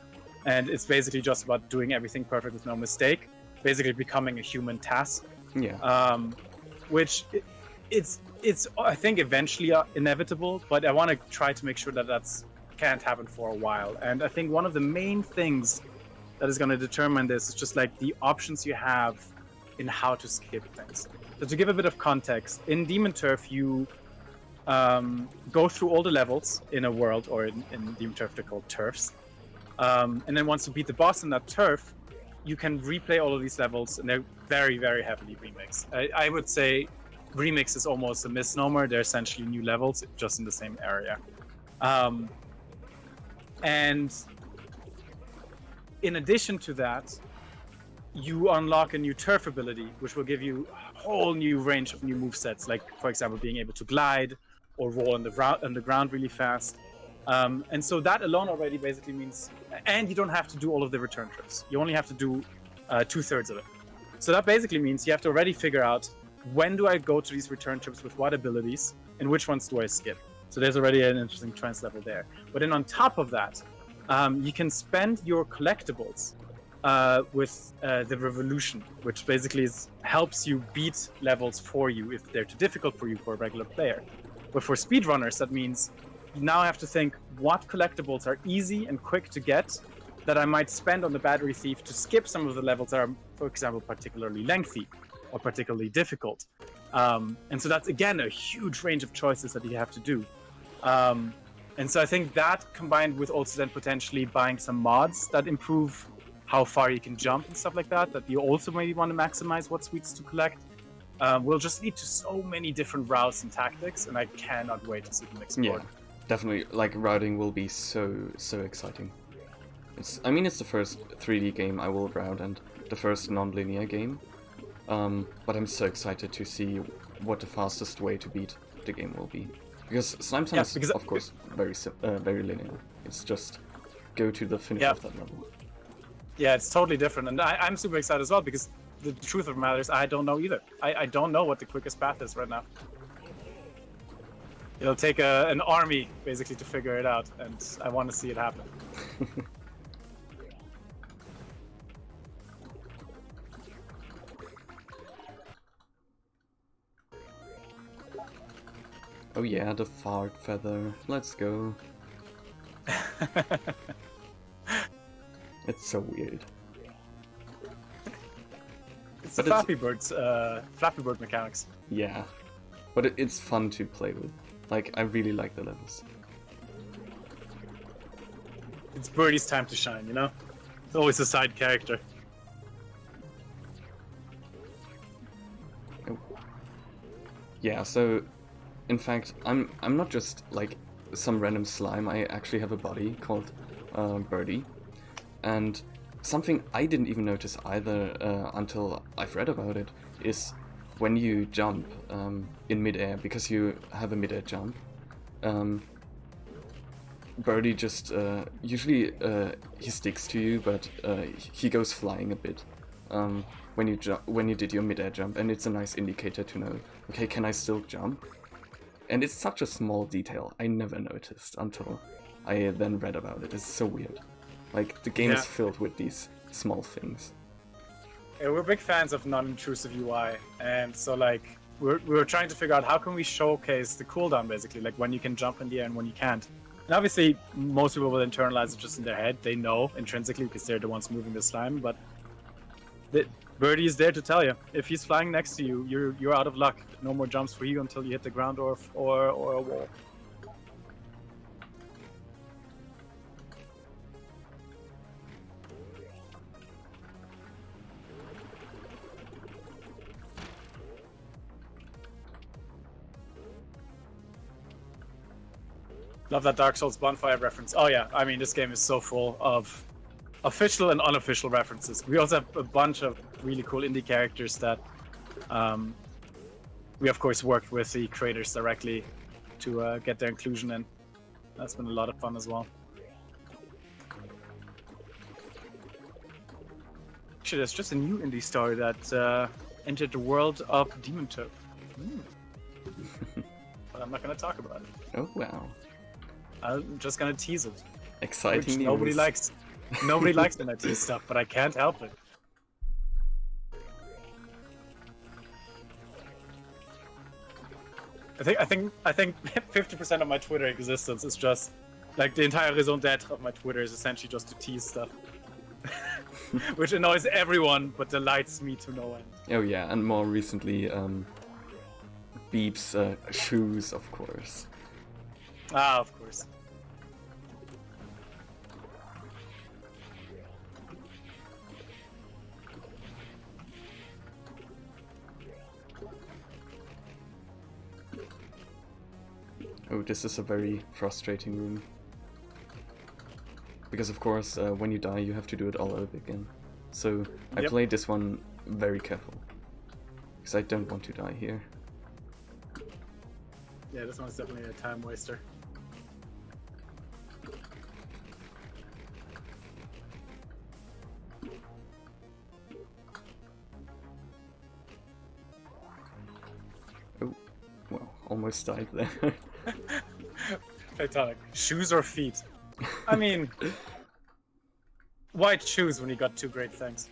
and it's basically just about doing everything perfect with no mistake, basically becoming a human task. Yeah. Which it's I think eventually inevitable, but I want to try to make sure that can't happen for a while. And I think one of the main things that is going to determine this is just like the options you have in how to skip things. So to give a bit of context, in Demon Turf you go through all the levels in a world, or in Demon Turf they're called turfs. And then once you beat the boss in that turf, you can replay all of these levels, and they're very, very heavily remixed. I would say remix is almost a misnomer. They're essentially new levels, just in the same area. And in addition to that, you unlock a new turf ability, which will give you a whole new range of new movesets, like, for example, being able to glide or roll on the ground really fast. And so that alone already basically means, and you don't have to do all of the return trips. You only have to do 2/3 of it. So that basically means you have to already figure out, when do I go to these return trips with what abilities, and which ones do I skip? So there's already an interesting trans level there. But then on top of that, you can spend your collectibles with the Revolution, which basically helps you beat levels for you if they're too difficult for you for a regular player. But for speedrunners, that means you now have to think, what collectibles are easy and quick to get that I might spend on the Battery Thief to skip some of the levels that are, for example, particularly lengthy or particularly difficult. And so that's, again, a huge range of choices that you have to do. And so I think that, combined with also then potentially buying some mods that improve how far you can jump and stuff like that, that you also maybe want to maximize what sweets to collect, will just lead to so many different routes and tactics, and I cannot wait to see them explored. Yeah, definitely. Like, routing will be so exciting. It's the first 3D game I will route, and the first non-linear game. But I'm so excited to see what the fastest way to beat the game will be. Because Slime Time is, of course, very linear. It's just go to the finish of that level. Yeah, it's totally different, and I'm super excited as well, because the truth of the matter is I don't know either. I don't know what the quickest path is right now. It'll take an army, basically, to figure it out, and I want to see it happen. Oh yeah, the fart feather. Let's go. It's so weird. It's the Flappy Bird mechanics. Yeah, but it's fun to play with. Like, I really like the levels. It's Birdie's time to shine, you know? It's always a side character. Oh. Yeah, so in fact, I'm not just like some random slime. I actually have a body called Birdie, and something I didn't even notice either until I've read about it is when you jump in midair, because you have a midair jump, Birdie just usually he sticks to you, but he goes flying a bit when you did your midair jump, and it's a nice indicator to know, okay, can I still jump? And it's such a small detail. I never noticed until I then read about it. It's so weird. Like, the game is filled with these small things. Yeah, we're big fans of non-intrusive UI, and so like we were trying to figure out how can we showcase the cooldown, basically, like when you can jump in the air and when you can't. And obviously, most people will internalize it just in their head. They know intrinsically because they're the ones moving the slime. But Birdie is there to tell you, if he's flying next to you, you're out of luck. No more jumps for you until you hit the ground or a wall. Love that Dark Souls bonfire reference. Oh yeah, I mean, this game is so full of official and unofficial references. We also have a bunch of really cool indie characters that we of course worked with the creators directly to get their inclusion in. That's been a lot of fun as well. Actually, there's just a new indie story that entered the world of Demon Toad. But I'm not going to talk about it. Oh wow. I'm just gonna tease it. Exciting news. Nobody likes. Nobody likes when I tease stuff, but I can't help it. I think 50% of my Twitter existence is just like the entire raison d'être of my Twitter is essentially just to tease stuff, which annoys everyone but delights me to no end. Oh yeah, and more recently, Beep's shoes, of course. Ah, of course. Oh, this is a very frustrating room. Because of course, when you die, you have to do it all over again. So I played this one very careful. Because I don't want to die here. Yeah, this one's definitely a time waster. Oh, well, almost died there. Fatalic. Shoes or feet? I mean, why choose when you got two great things?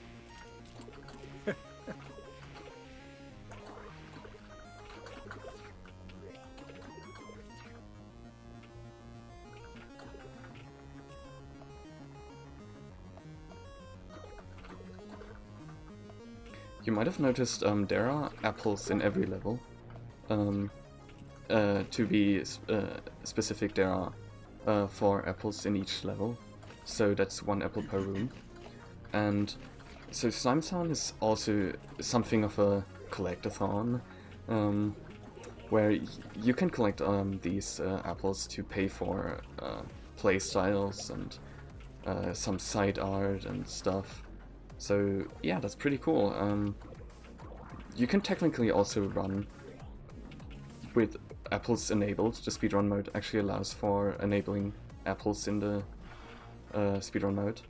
You might have noticed there are apples in every level. To be specific, there are 4 apples in each level, so that's 1 apple per room. And so Slime Town is also something of a collectathon, where you can collect these apples to pay for playstyles and some side art and stuff. So yeah, that's pretty cool. You can technically also run with apples enabled. The speedrun mode actually allows for enabling apples in the speedrun mode.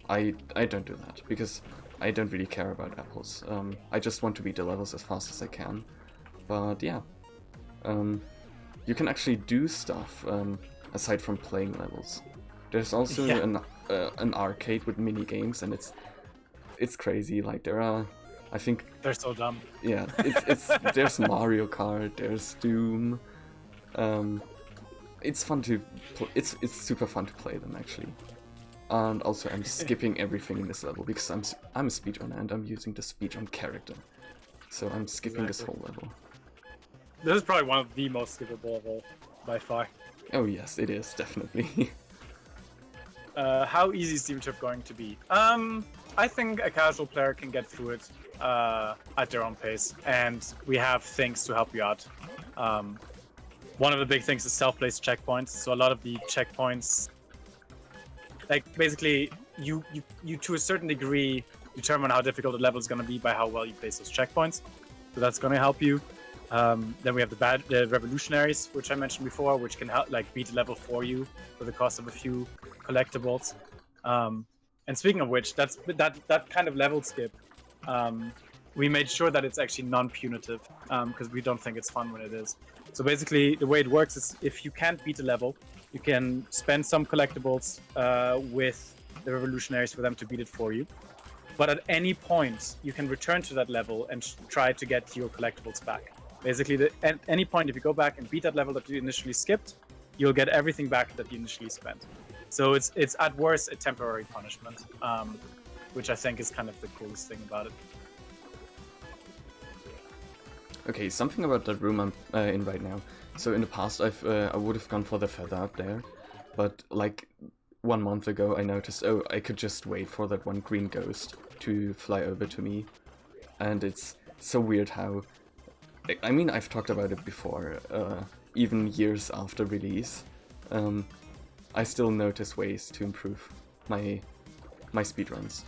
I don't do that because I don't really care about apples. I just want to beat the levels as fast as I can. But yeah, you can actually do stuff aside from playing levels. There's also an arcade with mini games, and it's crazy. Like there are, I think they're so dumb. Yeah, it's there's Mario Kart, there's Doom. It's fun to it's super fun to play them actually. And also I'm skipping everything in this level because I'm a speedrunner and I'm using the speedrun character. So I'm skipping this whole level. This is probably one of the most skippable of all, by far. Oh yes, it is, definitely. How easy is Demon Trip going to be? I think a casual player can get through it at their own pace, and we have things to help you out. One of the big things is self-placed checkpoints, so a lot of the checkpoints, like basically you to a certain degree determine how difficult the level is going to be by how well you place those checkpoints. so that's going to help you. Then we have the revolutionaries, which I mentioned before, which can help like beat level for you for the cost of a few collectibles. And speaking of which, that kind of level skip, we made sure that it's actually non-punitive because we don't think it's fun when it is. So basically, the way it works is if you can't beat a level, you can spend some collectibles with the revolutionaries for them to beat it for you. But at any point, you can return to that level and try to get your collectibles back. Basically, at any point, if you go back and beat that level that you initially skipped, you'll get everything back that you initially spent. So it's at worst a temporary punishment, which I think is kind of the coolest thing about it. Okay, something about that room I'm in right now. So in the past, I would have gone for the feather up there, but like 1 month ago, I noticed, oh, I could just wait for that one green ghost to fly over to me, and it's so weird how. I mean, I've talked about it before, even years after release. I still notice ways to improve my speedruns.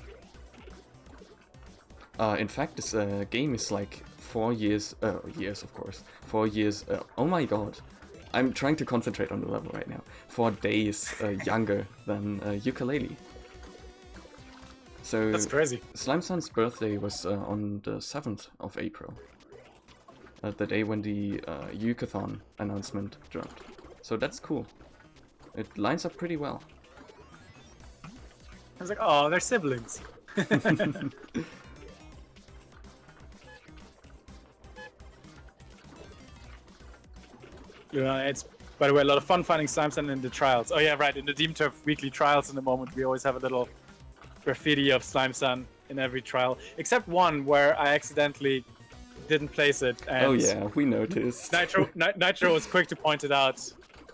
In fact, this game is like 4 years, of course, 4 years, oh my god, I'm trying to concentrate on the level right now, 4 days younger than Yooka-Laylee. So, that's crazy. Slimesun's birthday was on the 7th of April, the day when the YOOKATHON announcement dropped. So that's cool. It lines up pretty well. I was like, oh, they're siblings. Yeah, it's, by the way, a lot of fun finding Slimesun in the trials. Oh yeah, right, in the Demon Turf weekly trials in the moment, we always have a little graffiti of Slimesun in every trial. Except one where I accidentally didn't place it. And oh yeah, we noticed. Nitro was quick to point it out,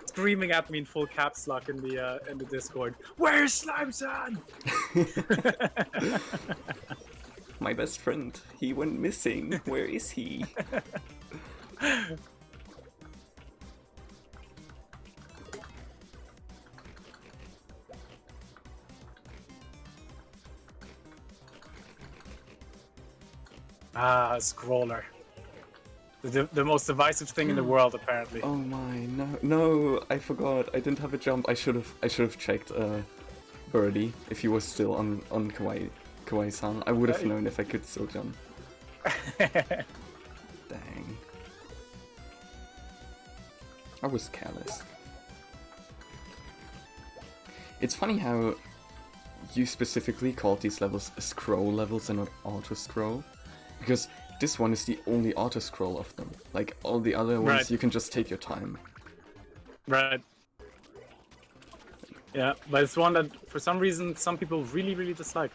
screaming at me in full caps lock in the Discord. Where's Slimesun? My best friend, he went missing. Where is he? Ah, Scroller. The most divisive thing in the world, apparently. Oh my, no, I forgot. I didn't have a jump. I should have checked Birdie if he was still on Kawaii-san. I would have known if I could still jump. Dang. I was careless. It's funny how you specifically called these levels scroll levels and not auto-scroll. Because this one is the only auto-scroll of them. Like, all the other ones, right. You can just take your time. Right. Yeah, but it's one that, for some reason, some people really, really dislike.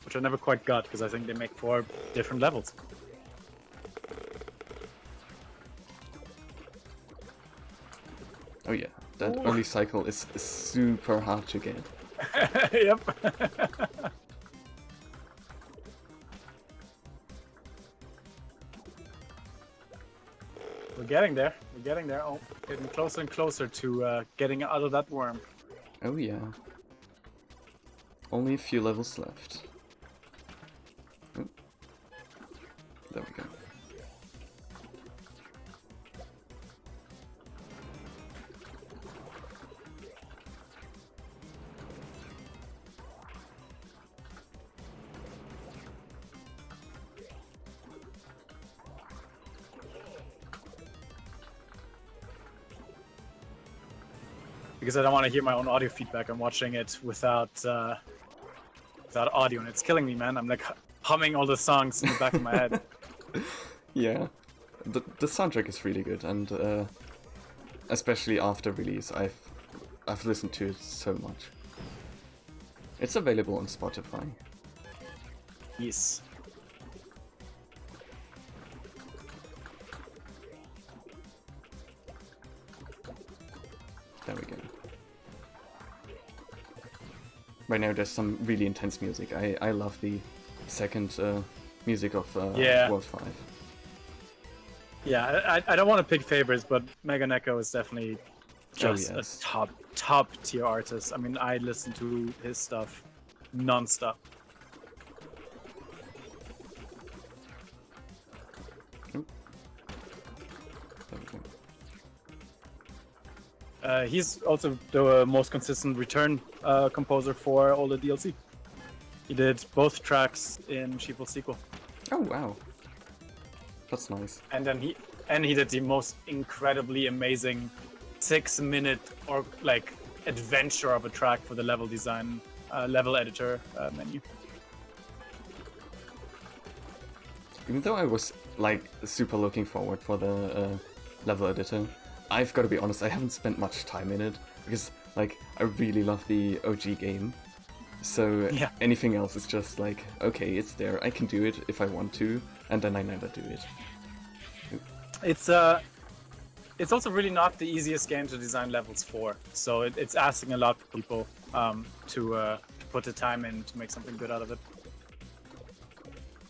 Which I never quite got, because I think they make 4 different levels. Oh yeah, that early cycle is super hard to get. Yep. We're getting there. We're getting there. Oh, getting closer and closer to getting out of that worm. Oh yeah. Only a few levels left. Oh. There we go. Because I don't want to hear my own audio feedback. I'm watching it without audio, and it's killing me, man. I'm like humming all the songs in the back of my head. Yeah, the soundtrack is really good, and especially after release, I've listened to it so much. It's available on Spotify. Yes. There we go. Right now there's some really intense music. I love the second music of World 5. Yeah, I don't want to pick favorites, but Mega Neko is definitely just a top tier artist. I mean, I listen to his stuff non-stop. He's also the most consistent return composer for all the DLC. He did both tracks in Sheeple sequel. Oh wow, that's nice. And then he did the most incredibly amazing 6-minute or like adventure of a track for the level design, level editor menu. Even though I was like super looking forward for the level editor, I've got to be honest, I haven't spent much time in it because like I really love the OG game. So Yeah. anything else is just like, okay, it's there, I can do it if I want to, and then I never do it. It's also really not the easiest game to design levels for, so it's asking a lot of people to put the time in to make something good out of it.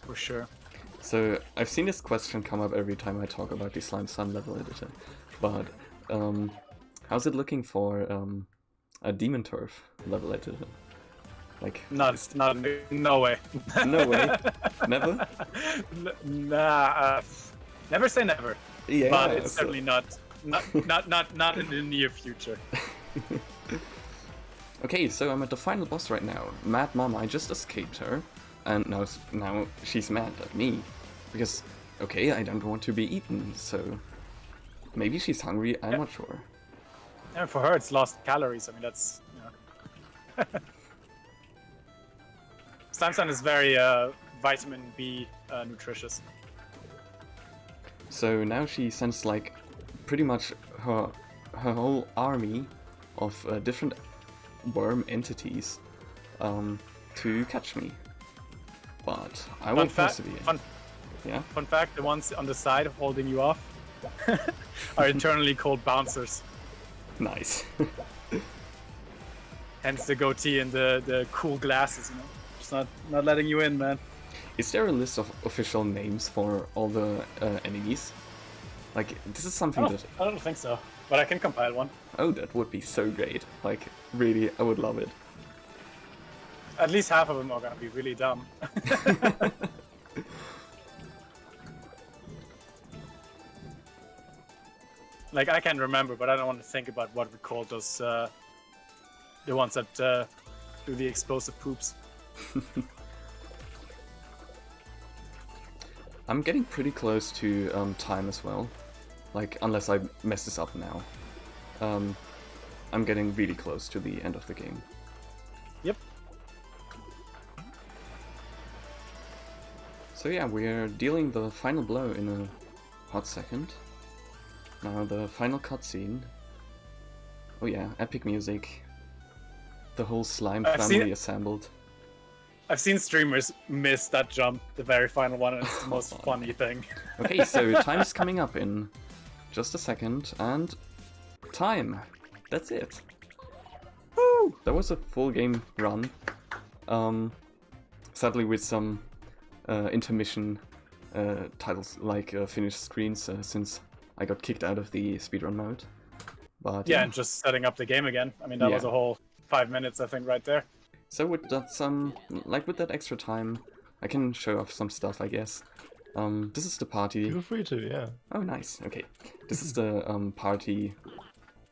For sure. So I've seen this question come up every time I talk about the Slime Sun level editor, but how's it looking for a Demon Turf level editor? Like no way. No way. Never? Nah, never say never. Yeah, but it's certainly not in the near future. Okay, so I'm at the final boss right now. Mad Mom, I just escaped her, and now she's mad at me because okay, I don't want to be eaten. So maybe she's hungry. I'm not sure. And for her, it's lost calories. I mean, that's Slime Sun is very vitamin B nutritious. So now she sends like pretty much her whole army of different worm entities to catch me. But I will persevere. Fun fact: the ones on the side holding you off are internally called bouncers. Nice. Hence the goatee and the cool glasses, you know. Just not letting you in, man. Is there a list of official names for all the enemies? Like, this is something that... I don't think so, but I can compile one. Oh, that would be so great. Like, really, I would love it. At least half of them are gonna be really dumb. Like, I can remember, but I don't want to think about what we called those, the ones that do the explosive poops. I'm getting pretty close to time as well. Like, unless I mess this up now. I'm getting really close to the end of the game. Yep. So yeah, we're dealing the final blow in a hot second. Now the final cutscene. Oh yeah, epic music. The whole slime family assembled. I've seen streamers miss that jump, the very final one, and it's the most funny thing. Okay, so time is coming up in just a second, and time. That's it. Woo! That was a full game run. Sadly with some intermission titles like finished screens since I got kicked out of the speedrun mode. But yeah, and just setting up the game again. I mean, that was a whole 5 minutes, I think, right there. So with that with that extra time, I can show off some stuff, I guess. This is the party. Feel free to, yeah. Oh, nice. Okay, this is the party.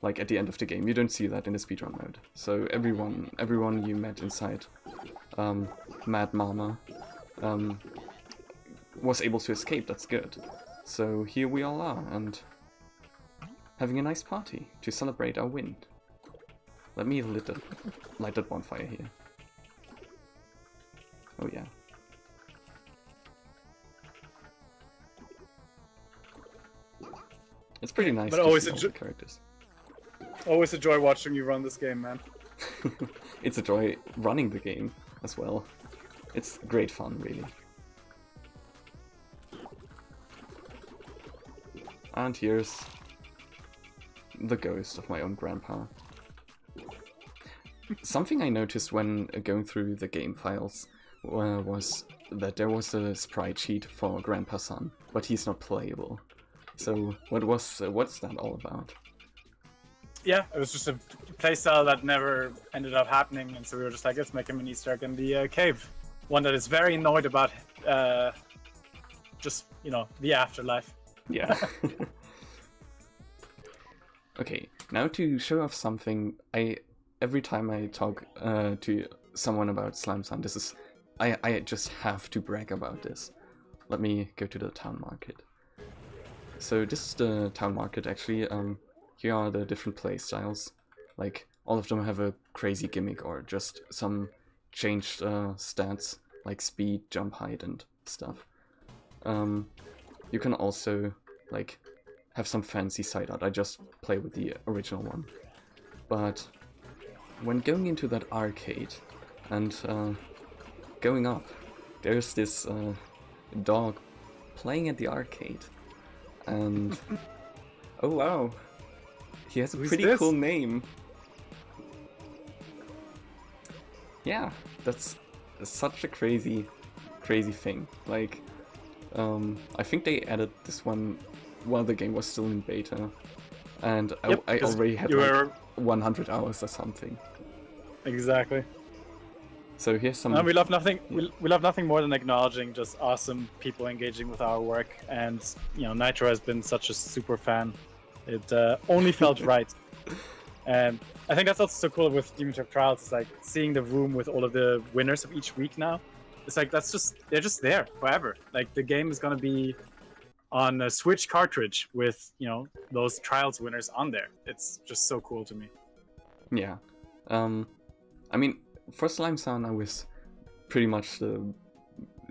Like at the end of the game, you don't see that in the speedrun mode. So everyone you met inside Mad Mama was able to escape. That's good. So here we all are and having a nice party to celebrate our win. Let me light that bonfire here. Oh yeah. It's pretty nice but to always see all the characters. Always a joy watching you run this game, man. It's a joy running the game as well. It's great fun, really. And here's the ghost of my own grandpa. Something I noticed when going through the game files was that there was a sprite sheet for Grandpa Son, but he's not playable. So what's that all about? Yeah, it was just a playstyle that never ended up happening, and so we were just like, let's make him an Easter egg in the cave. One that is very annoyed about just, you know, the afterlife. Yeah. Okay, now to show off something, every time I talk to someone about Slime Sound, this is I just have to brag about this. Let me go to the town market. So this is the town market actually. Here are the different play styles. Like all of them have a crazy gimmick or just some changed stats like speed, jump height, and stuff. You can also like have some fancy side art. I just play with the original one. But when going into that arcade and going up, there's this dog playing at the arcade. And oh wow, he has a pretty cool name. Yeah, that's such a crazy thing. Like, I think they added this one while the game was still in beta, and Yep, I already had you like were 100 hours or something. exactly. So here's some. We love nothing. We love nothing more than acknowledging just awesome people engaging with our work, and Nitro has been such a super fan. It only felt right, and I think that's also so cool with Demon Turf Trials. It's like seeing the room with all of the winners of each week now. It's like they're just there forever. Like the game is gonna be on a Switch cartridge with those Trials winners on there. It's just so cool to me. Yeah, I mean, for Slime Sound, I was pretty much the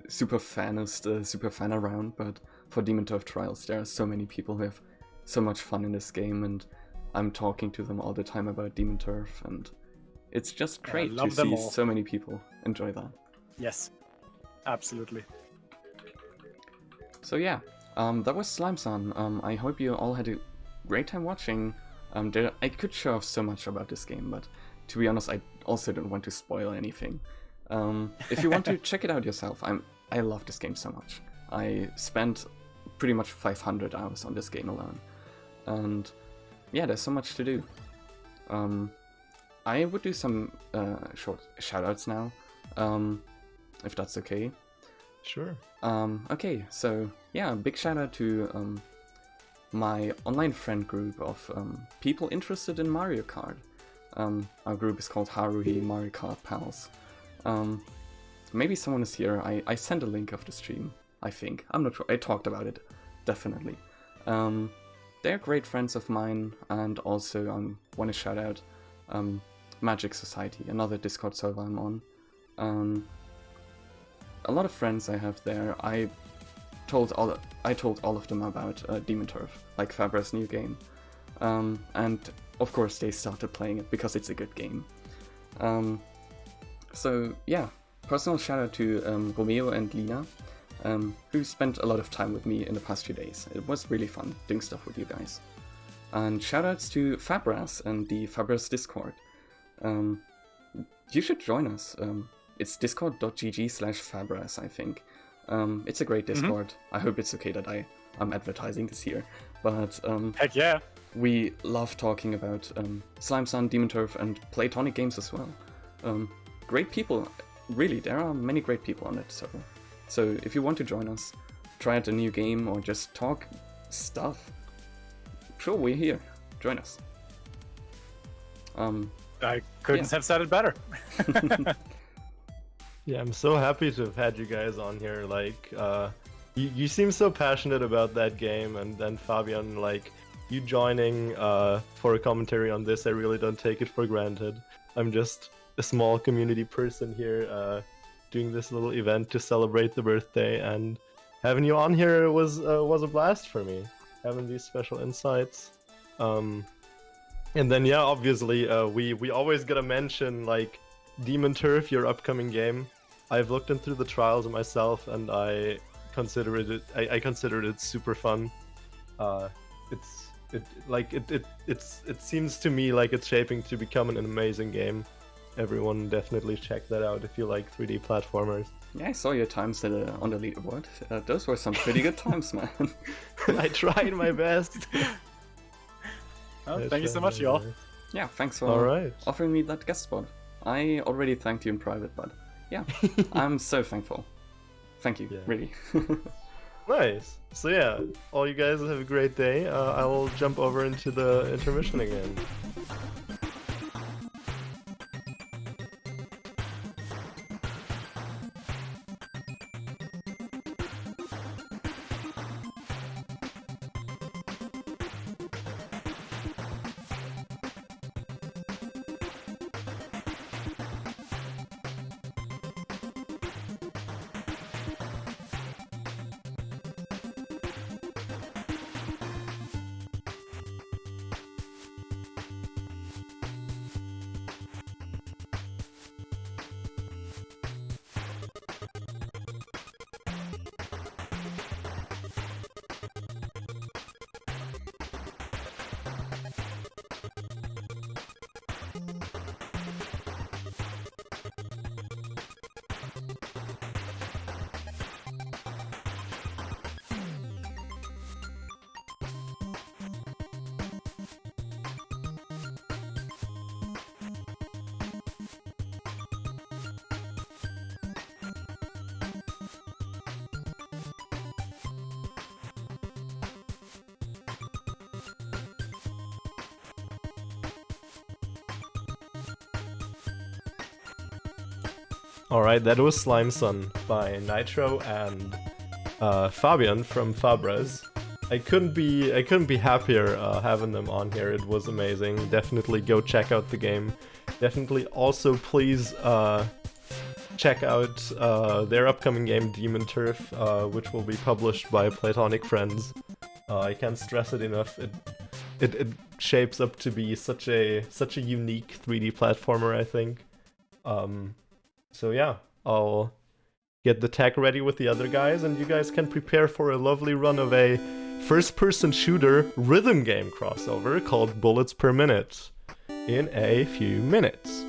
super fan around, but for Demon Turf Trials, there are so many people who have so much fun in this game, and I'm talking to them all the time about Demon Turf, and it's just great to see so many people enjoy that. Yes, absolutely. So yeah, that was Slime Sound. I hope you all had a great time watching. I could show off so much about this game, but to be honest, I also don't want to spoil anything. If you want to check it out yourself, I love this game so much. I spent pretty much 500 hours on this game alone, and yeah, there's so much to do. I would do some short shoutouts now, if that's okay. Sure. Okay, so yeah, a big shout out to my online friend group of people interested in Mario Kart. Our group is called Haruhi Mario Kart Pals. Maybe someone is here. I sent a link of the stream, I think. I'm not sure. I talked about it, definitely. They're great friends of mine, and also I want to shout out Magic Society, another Discord server I'm on. A lot of friends I have there. I told all of them about Demon Turf, like Fabra's new game, and of course they started playing it because it's a good game. So yeah, personal shout out to Romeo and Lina, who spent a lot of time with me in the past few days. It was really fun doing stuff with you guys. And shout outs to Fabras and the Fabras Discord. You should join us. It's discord.gg/Fabras, I think. It's a great Discord. I hope it's okay that I'm advertising this here. But heck yeah. We love talking about Slime Sound, Demon Turf, and Playtonic games as well. Great people. Really, there are many great people on that server. So if you want to join us, try out a new game, or just talk stuff, sure, we're here. Join us. I couldn't have said it better. Yeah, I'm so happy to have had you guys on here. Like, you seem so passionate about that game, and then Fabian, like, you joining for a commentary on this, I really don't take it for granted. I'm just a small community person here, doing this little event to celebrate the birthday, and having you on here was a blast for me. Having these special insights, and then yeah, obviously, we always gotta mention like Demon Turf, your upcoming game. I've looked into the trials myself, and I consider it super fun. It seems to me like it's shaping to become an amazing game. Everyone definitely check that out if you like 3D platformers. Yeah, I saw your times on the leaderboard. Those were some pretty good times, man. I tried my best. Oh, thank you so much, y'all. Yeah, thanks for offering me that guest spot. I already thanked you in private, but yeah, I'm so thankful. Thank you, really. Nice. So yeah, all you guys have a great day. I will jump over into the intermission again. Alright, that was Slime Sun by Nitro and Fabian from Fabres. I couldn't be happier having them on here. It was amazing. Definitely go check out the game. Definitely also please check out their upcoming game Demon Turf, which will be published by Platonic Friends. I can't stress it enough. It shapes up to be such a unique 3D platformer, I think. So yeah, I'll get the tech ready with the other guys, and you guys can prepare for a lovely run of a first-person shooter rhythm game crossover called Bullets Per Minute in a few minutes.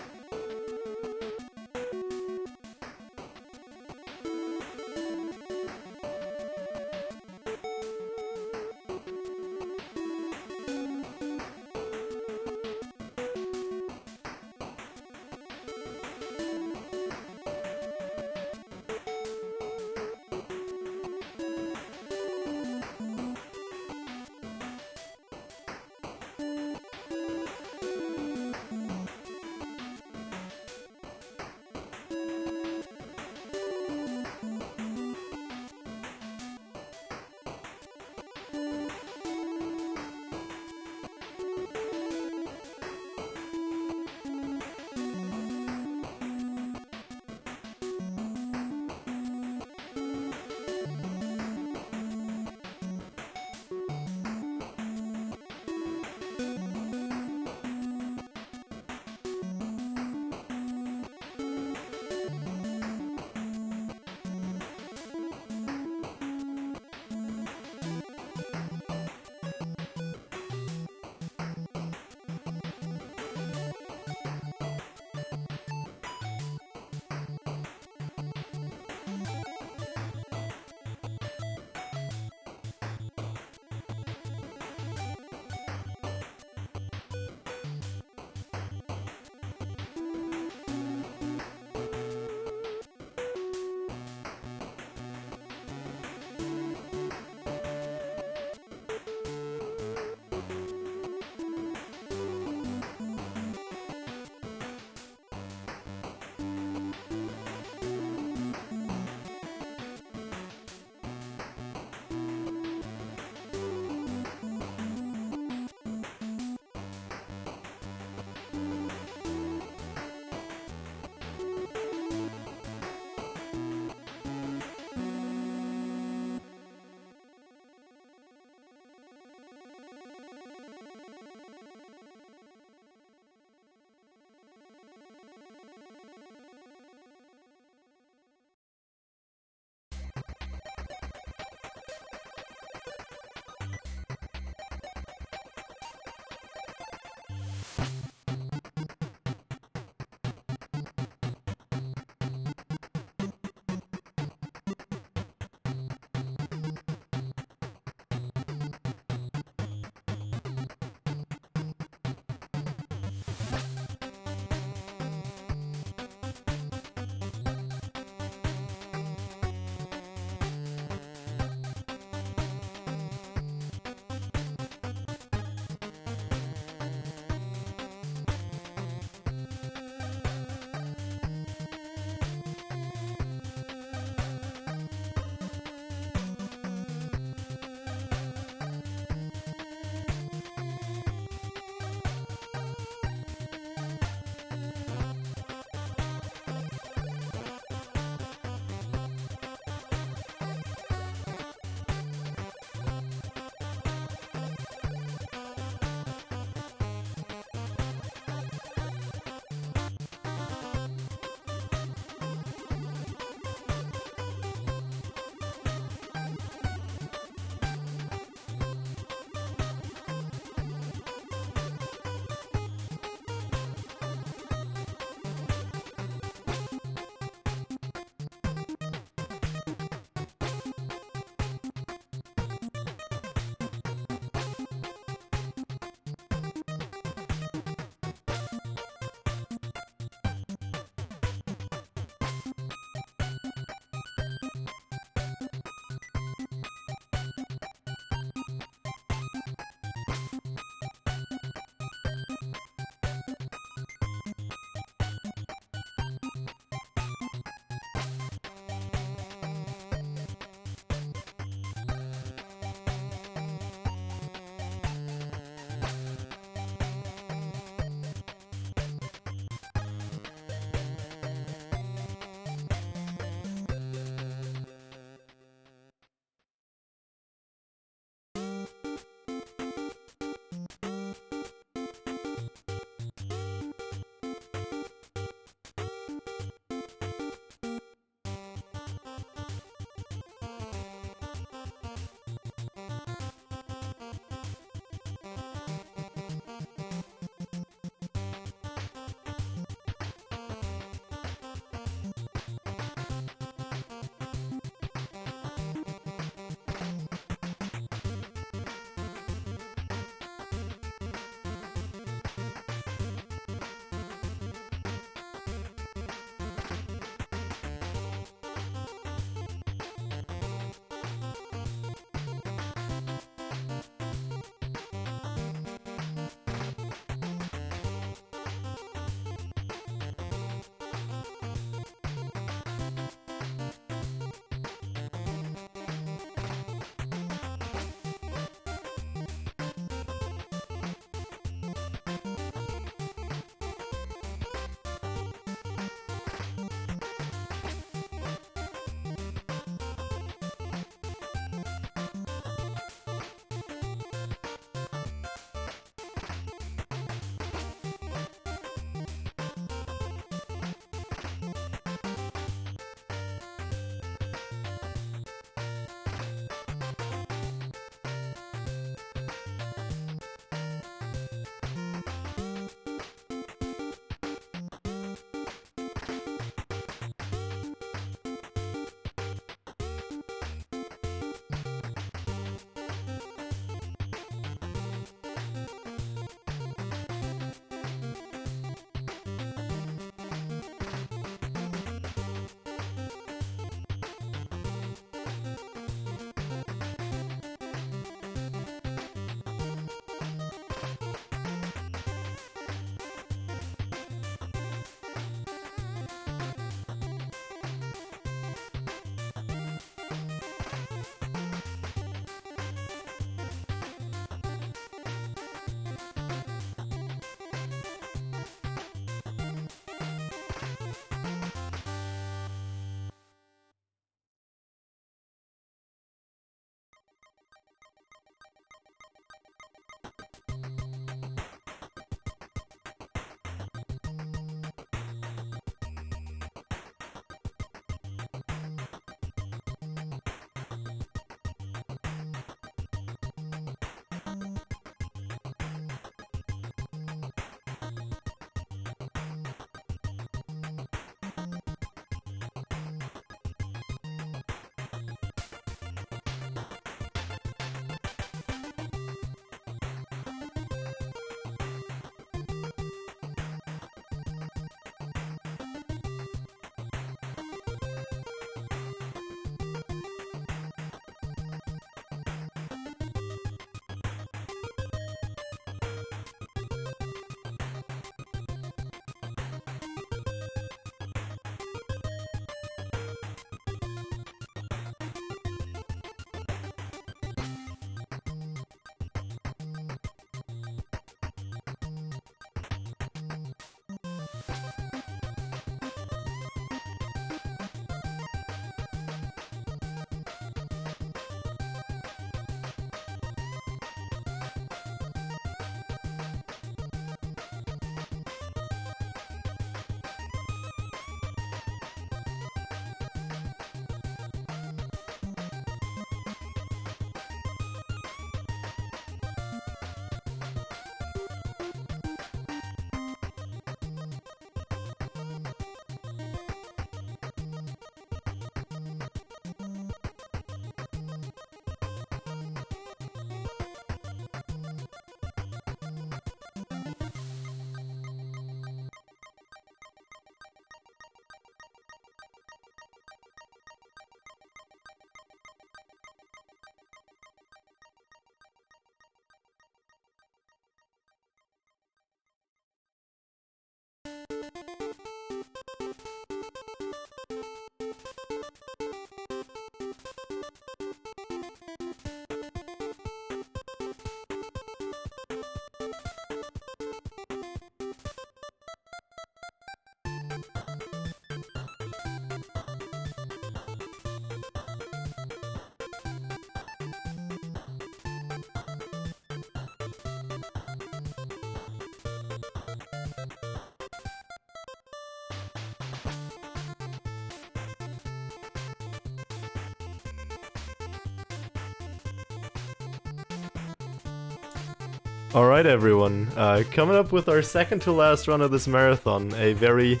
Alright everyone, coming up with our second to last run of this marathon, a very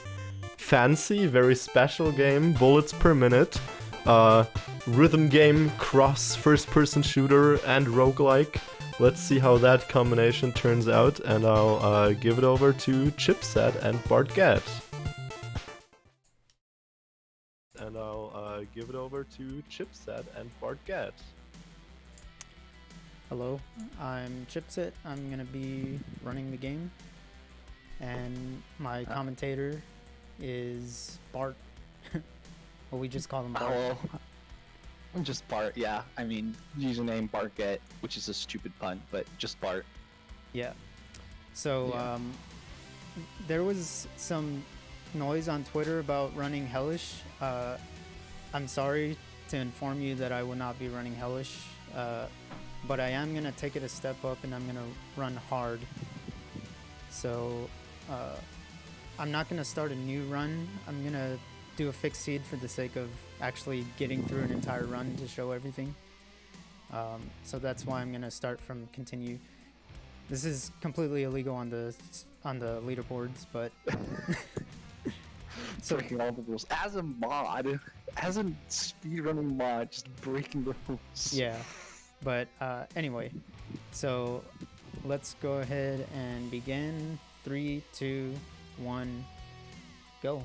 fancy, very special game, bullets per minute, rhythm game, cross first-person shooter, and roguelike. Let's see how that combination turns out, and I'll give it over to Chipset and Bartget. Hello, I'm Chipset. I'm gonna be running the game, and my commentator is Bart. Well, we just call him Bart. Hello. I'm just Bart, yeah. I mean, username Bartget, which is a stupid pun, but just Bart. Yeah. So, Yeah. there was some noise on Twitter about running Hellish. I'm sorry to inform you that I will not be running Hellish. But I am gonna take it a step up and I'm gonna run hard. So I'm not gonna start a new run. I'm gonna do a fixed seed for the sake of actually getting through an entire run to show everything. So that's why I'm gonna start from continue. This is completely illegal on the leaderboards, but So breaking all the rules as a mod, as a speedrunning mod, just breaking the rules. yeah. But anyway, so let's go ahead and begin. 3, 2, 1, go.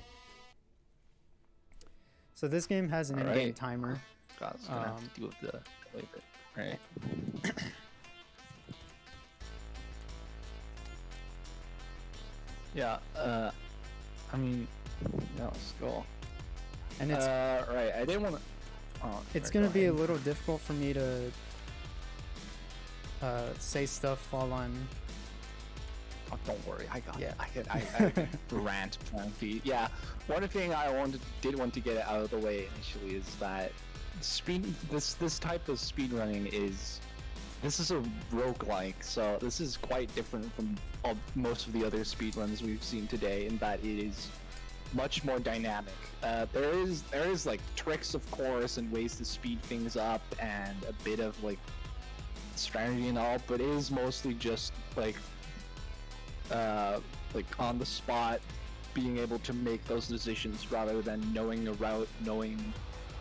So this game has an in-game Alright. timer. God, it's gonna have to deal with the flavor. Alright. Yeah, I mean, yeah, let's go. And it's right, I didn't want to. Oh, it's sorry, gonna go be a ahead. little difficult for me to say stuff while I'm. Oh, don't worry, I got Yeah. it. I rant plenty. Yeah, one thing I did want to get out of the way initially is that this type of speedrunning is a roguelike, so this is quite different from most of the other speedruns we've seen today in that it is much more dynamic. There is like tricks, of course, and ways to speed things up and a bit of like strategy and all, but it is mostly just like on the spot, being able to make those decisions rather than knowing a route, knowing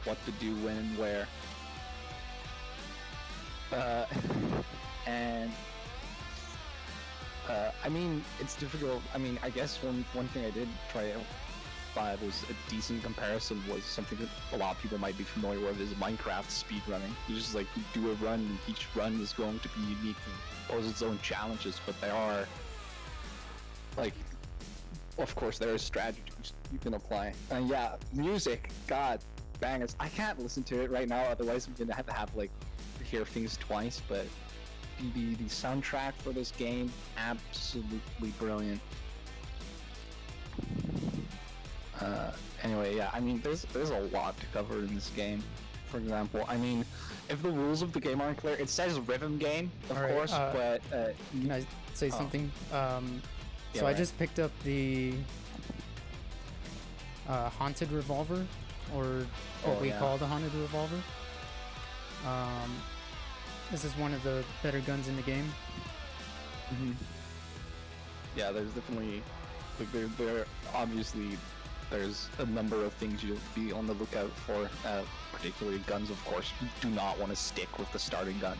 what to do when and where. I mean, it's difficult. I mean, I guess one thing I did try out by was a decent comparison was something that a lot of people might be familiar with is Minecraft speedrunning. You just like do a run, and each run is going to be unique and pose its own challenges, but they are like, of course, there is strategies you can apply. And yeah, music, god bangers. I can't listen to it right now, otherwise I'm gonna have to have like hear things twice, but the soundtrack for this game, absolutely brilliant. Anyway, yeah, I mean, there's a lot to cover in this game. For example, I mean, if the rules of the game aren't clear, it says rhythm game, of Alright, course, but Can I say something? Yeah, So I right. just picked up the haunted revolver, or what we yeah. call the haunted revolver. This is one of the better guns in the game. Yeah, there's definitely like there obviously there's a number of things you have to be on the lookout for. Particularly guns, of course. You do not want to stick with the starting gun.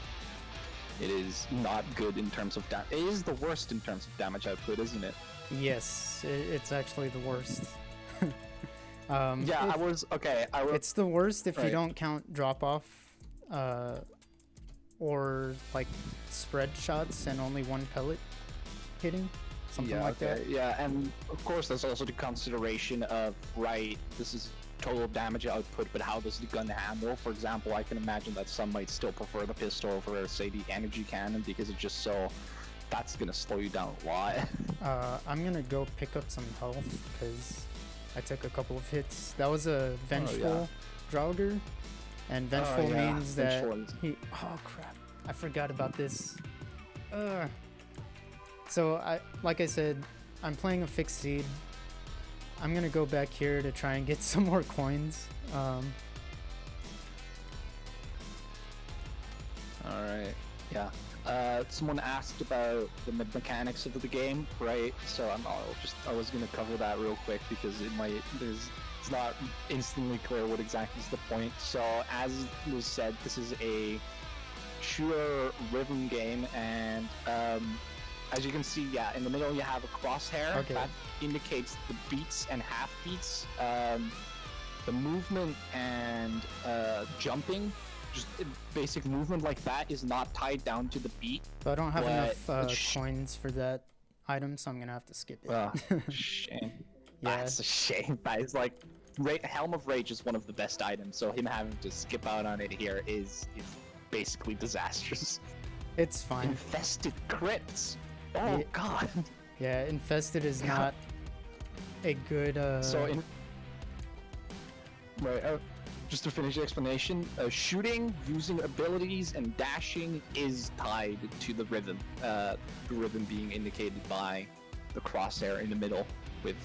It is not good in terms of it is the worst in terms of damage output, isn't it? Yes, it's actually the worst. Yeah, It's the worst if you Right. don't count drop off, or like spread shots and only one pellet hitting, something like that. Yeah, and of course there's also the consideration of, right, this is total damage output, but how does the gun handle? For example, I can imagine that some might still prefer the pistol over, say, the energy cannon because it's just so, that's gonna slow you down a lot. I'm gonna go pick up some health because I took a couple of hits. That was a vengeful Draugr, and vengeful yeah, means that vengeful is- he. Oh crap! I forgot about this. So like I said, I'm playing a fixed seed. I'm gonna go back here to try and get some more coins. Alright, yeah. Someone asked about the mechanics of the game, right? So I was gonna cover that real quick because it's not instantly clear what exactly is the point. So as was said, this is a shooter rhythm game, and as you can see, yeah, in the middle you have a crosshair that indicates the beats and half beats. The movement and jumping, just basic movement like that, is not tied down to the beat. But I don't have enough coins for that item, so I'm gonna have to skip it. Shame. Yeah. That's a shame. That is like, Helm of Rage is one of the best items, so him having to skip out on it here is basically disastrous. It's fine. Infested crypts. Oh god. Yeah, infested is not a good. Just to finish the explanation, shooting using abilities and dashing is tied to the rhythm. The rhythm being indicated by the crosshair in the middle with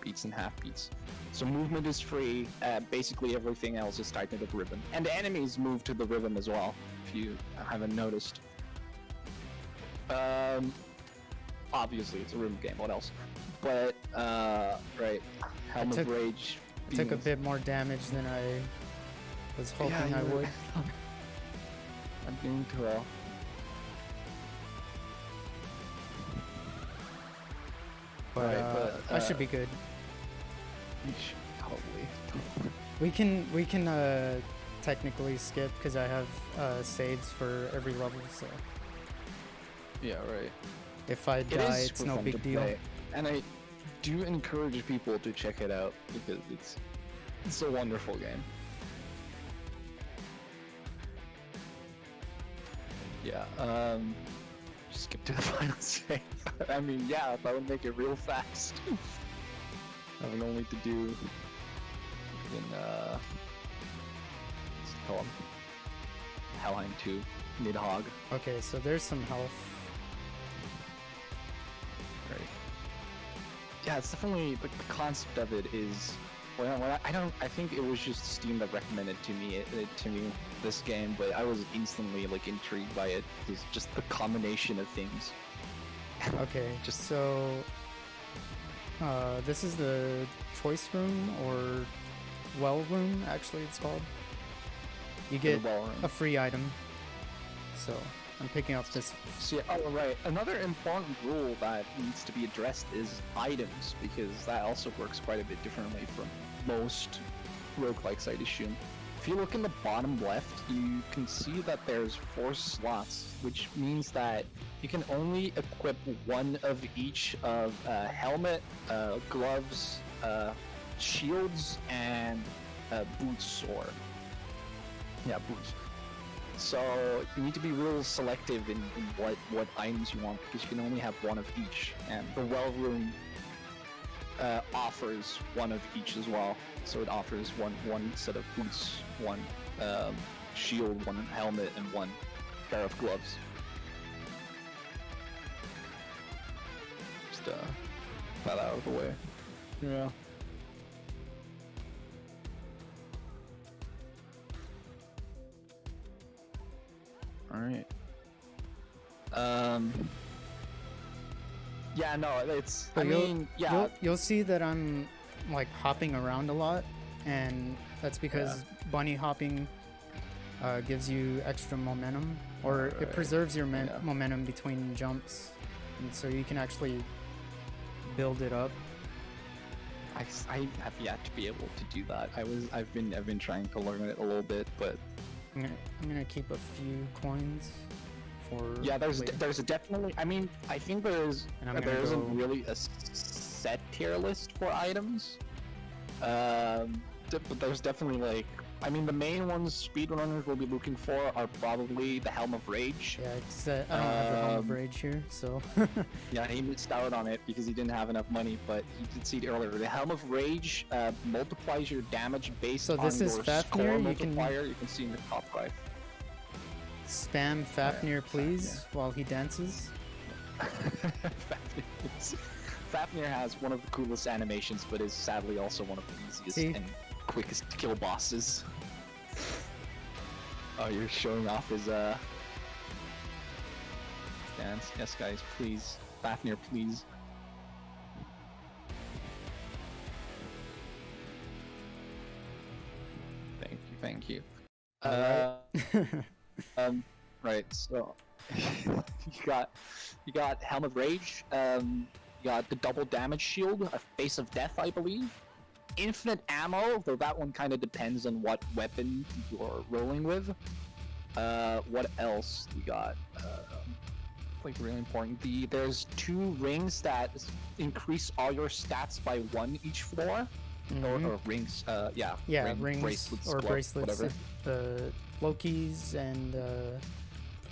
beats and half beats. So movement is free. Basically everything else is tied to the rhythm, and the enemies move to the rhythm as well. If you haven't noticed. Obviously it's a rhythm game. What else? But right, Helm of Rage. I took a bit more damage than I was hoping I would. I'm doing too well. But I should be good. You should probably. We can technically skip because I have saves for every level, so. Yeah, right. If I die, it's no big deal. And I do encourage people to check it out because it's a wonderful game. Yeah, skip to the final save. I mean, yeah, that would make it real fast. Having only to do what's it called? Helheim 2, Nidhogg. Okay, so there's some health. Right. Yeah, it's definitely the concept of it is. I think it was just Steam that recommended to me this game, but I was instantly like intrigued by it. It's just the combination of things. Okay, so this is the choice room, or well room, actually it's called. You get a free item, so I'm picking up this. So, oh right, another important rule that needs to be addressed is items, because that also works quite a bit differently from most roguelikes, I'd assume. If you look in the bottom left, you can see that there's 4 slots, which means that you can only equip one of each of helmet, gloves, shields, and boots, or boots. So you need to be real selective in what items you want, because you can only have one of each, and the well room offers one of each as well. So it offers one set of boots, one shield, one helmet, and one pair of gloves. Just that out of the way. Yeah. All right. Yeah, no, it's. But yeah. You'll see that I'm like hopping around a lot, and that's because bunny hopping gives you extra momentum, or it preserves your momentum between jumps, and so you can actually build it up. I have yet to be able to do that. I've been trying to learn it a little bit, but I'm gonna keep a few coins for. Yeah, there's definitely. I mean, I think there isn't really a set tier list for items. But there's definitely like. I mean, the main ones speedrunners will be looking for are probably the Helm of Rage. Yeah, I don't have the Helm of Rage here, so. Yeah, he missed out on it because he didn't have enough money, but you did see it earlier. The Helm of Rage multiplies your damage based on your score multiplier. You can see in the top right. Spam Fafnir, please, while he dances. Fafnir has one of the coolest animations, but is sadly also one of the easiest and quickest to kill bosses. Oh, you're showing off his dance. Yes, guys, please. Fafnir, please. Thank you. Right. So you got Helm of Rage. You got the double damage shield, a Face of Death, I believe. Infinite ammo, though that one kind of depends on what weapon you're rolling with. What else we got? Like really important. There's 2 rings that increase all your stats by 1 each floor. Or rings, yeah, rings bracelets, or bracelets. whatever. Loki's and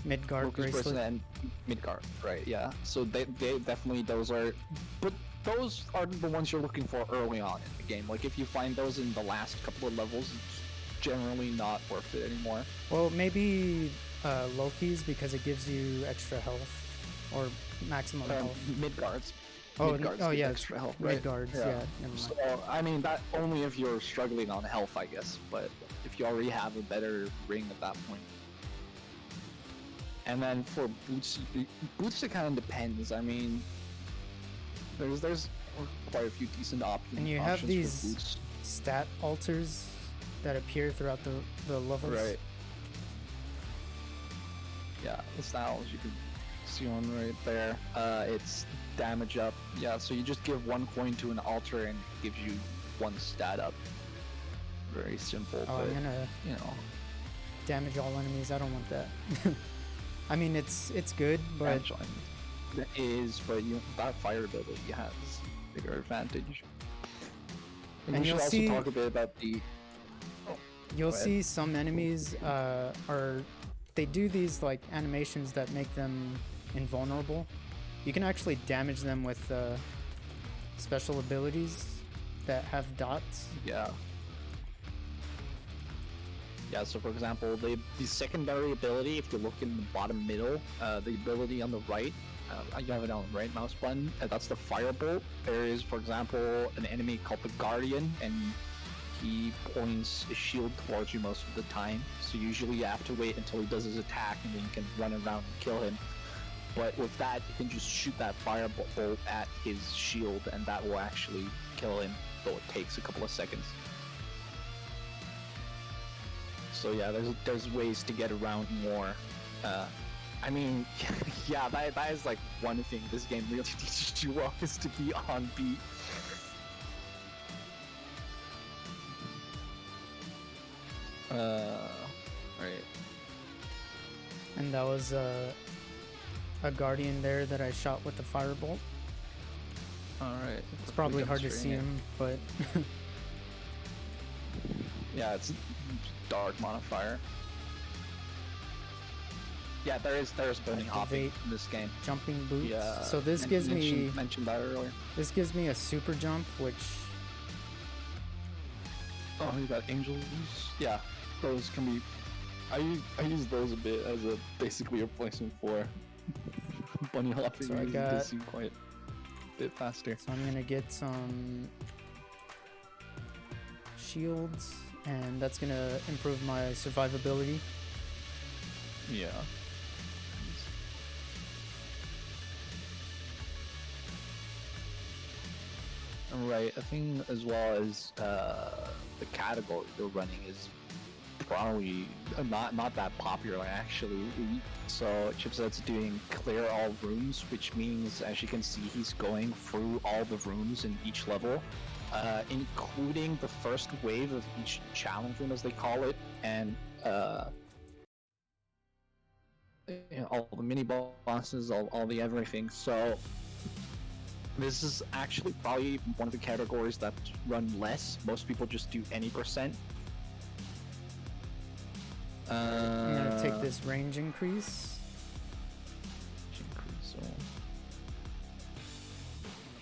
Midgard bracelet. And Midgard, right? Yeah. So they definitely those are, but those are the ones you're looking for early on in the game. Like if you find those in the last couple of levels, it's generally not worth it anymore. Well, maybe Loki's because it gives you extra health or maximum health. Midgard's. Oh, yeah, extra health, right? Midgard's, yeah. So, I mean, that only if you're struggling on health, I guess. But if you already have a better ring at that point. And then for boots, it kind of depends. I mean, there's quite a few decent options. And you have these stat alters that appear throughout the levels. Right. Yeah, the styles you can see one right there. It's damage up. Yeah, so you just give 1 coin to an altar and it gives you 1 stat up. Very simple. Oh, but, I'm gonna, damage all enemies. I don't want that. I mean, it's good, but it is, but that fire ability has bigger advantage. And we should also talk a bit about the. You'll see some enemies they do these like animations that make them invulnerable. You can actually damage them with special abilities that have dots. Yeah. Yeah, so for example, the secondary ability, if you look in the bottom middle, the ability on the right, you have it on the right mouse button, that's the Firebolt. There is, for example, an enemy called the Guardian, and he points a shield towards you most of the time. So usually you have to wait until he does his attack and then you can run around and kill him. But with that, you can just shoot that Firebolt at his shield and that will actually kill him, though it takes a couple of seconds. So yeah, there's ways to get around more. I mean, yeah, that is like one thing this game really teaches you well, is to be on beat. Right. And that was a Guardian there that I shot with the Firebolt. Alright. It's probably hard to see him, but... yeah, it's dark modifier. Yeah, there's bunny hopping in this game. Jumping boots. Yeah. So this gives me... mentioned that earlier. This gives me a super jump, which... Oh, you got angels? Yeah, those can be... I use those a bit as basically a replacement for bunny hopping. So I got... They seem quite a bit faster. So I'm gonna get some shields, and that's gonna improve my survivability. Yeah. Right, I think as well as the category they're running is probably not that popular actually. So Chipset's doing clear all rooms, which means, as you can see, he's going through all the rooms in each level, including the first wave of each challenge room, as they call it, and all the mini bosses, all the everything. So this is actually probably one of the categories that run less. Most people just do any %. I'm gonna take this range increase.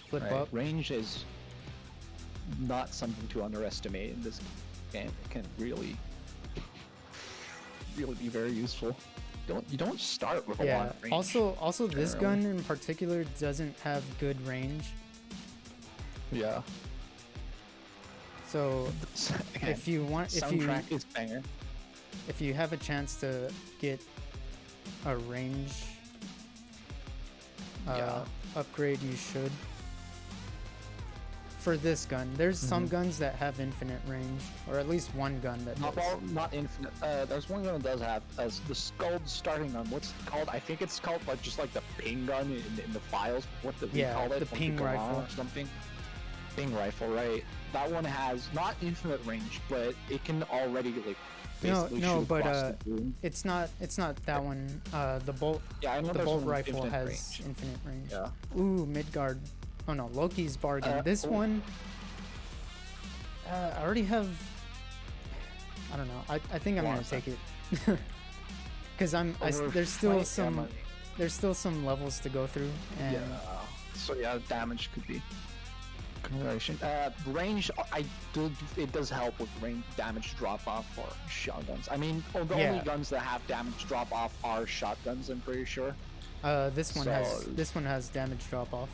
Flip up. Range is not something to underestimate in this game. It can really be very useful. You don't start with a lot of range. Also this gun in particular doesn't have good range. Yeah. So if you is banger. If you have a chance to get a range upgrade you should. For this gun, there's some guns that have infinite range, or at least one gun that does. Well, not infinite. There's one gun that does have the Skull starting gun. What's it called? I think it's called like just like the ping gun in the files. What we call it? The ping rifle or something. Ping rifle, right? That one has not infinite range, but it can already like basically shoot across the room. it's not that one. The bolt. Yeah, I know the there's bolt one with rifle infinite has range. infinite range. Yeah. Ooh, Midgard. Oh no, Loki's bargain. This one, I already have. I don't know. I think I'm gonna take it, because there's still some levels to go through, and So yeah, damage could be consideration. Range, it does help with range damage drop off for shotguns. I mean, the only guns that have damage drop off are shotguns. I'm pretty sure. This one has damage drop off.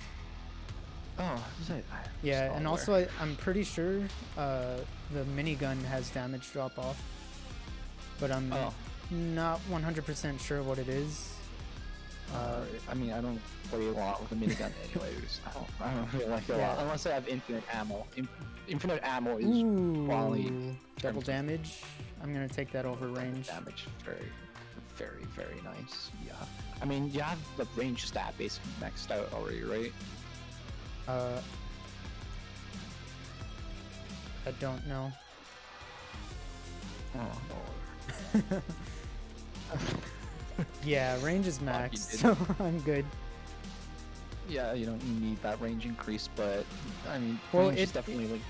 Oh, is it? Yeah, and also I'm pretty sure the minigun has damage drop off, but I'm not 100% sure what it is. I mean, I don't play a lot with a minigun anyways. I don't really like it a lot unless I have infinite ammo. Infinite ammo is probably double damage. I'm gonna take that over range. Damage, very, very nice. Yeah. I mean, you have the range stat basically maxed out already, right? I don't know. Oh no. Yeah, range is maxed, so I'm good. Yeah, you don't need that range increase, but I mean, well, range is definitely like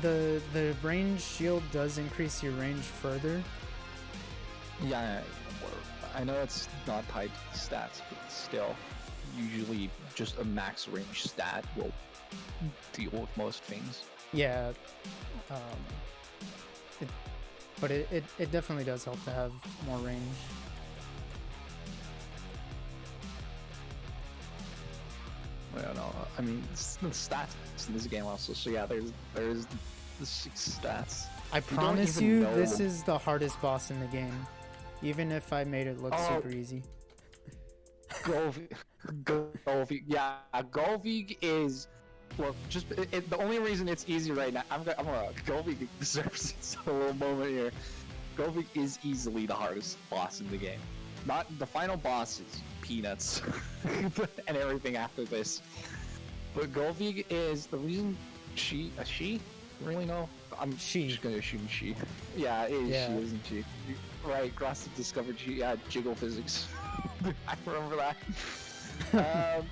the range shield does increase your range further. Yeah, I know it's not tied to the stats, but still, usually just a max range stat will deal with most things. Yeah, but it definitely does help to have more range. Well, no, I mean, the stats in this game also, so yeah, there's the 6 stats. I promise you, this is the hardest boss in the game, even if I made it look super easy. Golvig, yeah, Golvig is, well, just, the only reason it's easy right now, Golvig deserves its little moment here. Golvig is easily the hardest boss in the game. Not, the final boss is peanuts, and everything after this. But Golvig is, the reason she? Really know? I'm just gonna assume she. Yeah, it is she, isn't she? Right, Grass discovered she had jiggle physics. I remember that.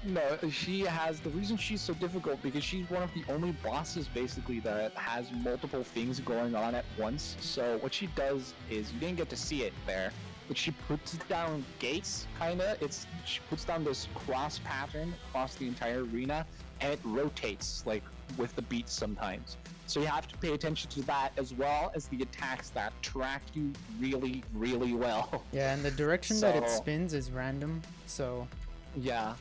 No, she has, the reason she's so difficult because she's one of the only bosses basically that has multiple things going on at once. So what she does is, you didn't get to see it there, but she puts down gates, kinda. She puts down this cross pattern across the entire arena, and it rotates, like, with the beats sometimes. So you have to pay attention to that, as well as the attacks that track you really, really well. Yeah, and the direction that it spins is random, so... Yeah.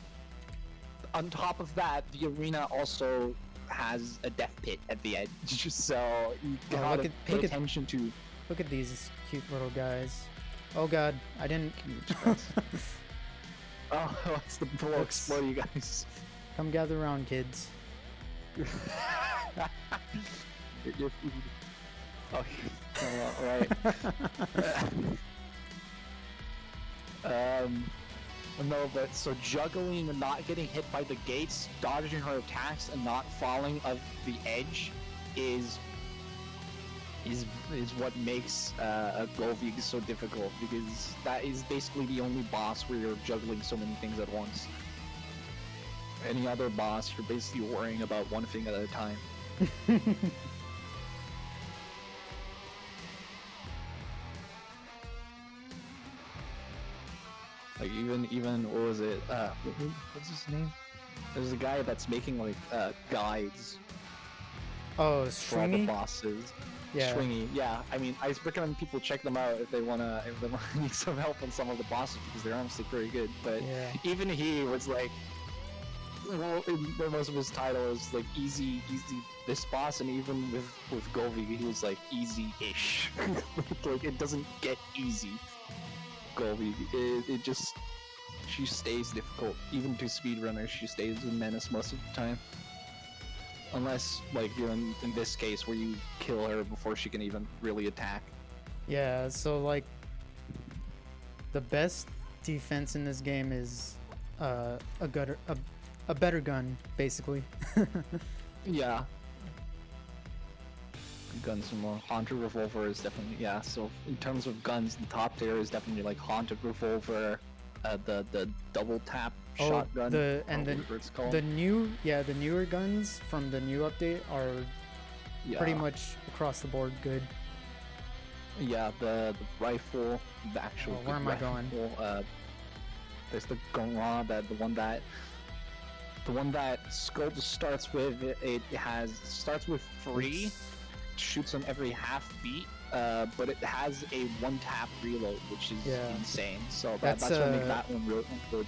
On top of that, the arena also has a death pit at the edge, so you gotta pay attention to... Look at these cute little guys. Oh god, I didn't... Oh, it's the blow explode, you guys. Come gather around, kids. Your food. Oh, alright. No, but so juggling and not getting hit by the gates, dodging her attacks, and not falling off the edge is what makes Golvig so difficult, because that is basically the only boss where you're juggling so many things at once. Any other boss, you're basically worrying about one thing at a time. Like even what was it? What's his name? There's a guy that's making like guides. Oh, for all the Stringy? bosses. Yeah. Stringy, yeah. I mean, I recommend people check them out if they wanna need some help on some of the bosses, because they're honestly pretty good. But even he was like, well, most of his title is like easy this boss, and even with Golvig, he was like easy-ish. Like it doesn't get easy. Golvig, it just She stays difficult. Even to speedrunners, she stays a menace most of the time. Unless, like, you're in this case where you kill her before she can even really attack. Yeah, so like the best defense in this game is a better gun, basically. Yeah. Guns are more. Haunted Revolver is definitely, yeah, so in terms of guns, the top tier is definitely like Haunted Revolver, the double tap shotgun. whatever it's called. The newer guns from the new update are pretty much across the board good. Yeah, the rifle, the actual where am I going? There's the Gonra, the one that Skull starts with. It starts with 3, shoots on every half beat, but it has a 1-tap reload, which is insane. So that's what makes that one real good.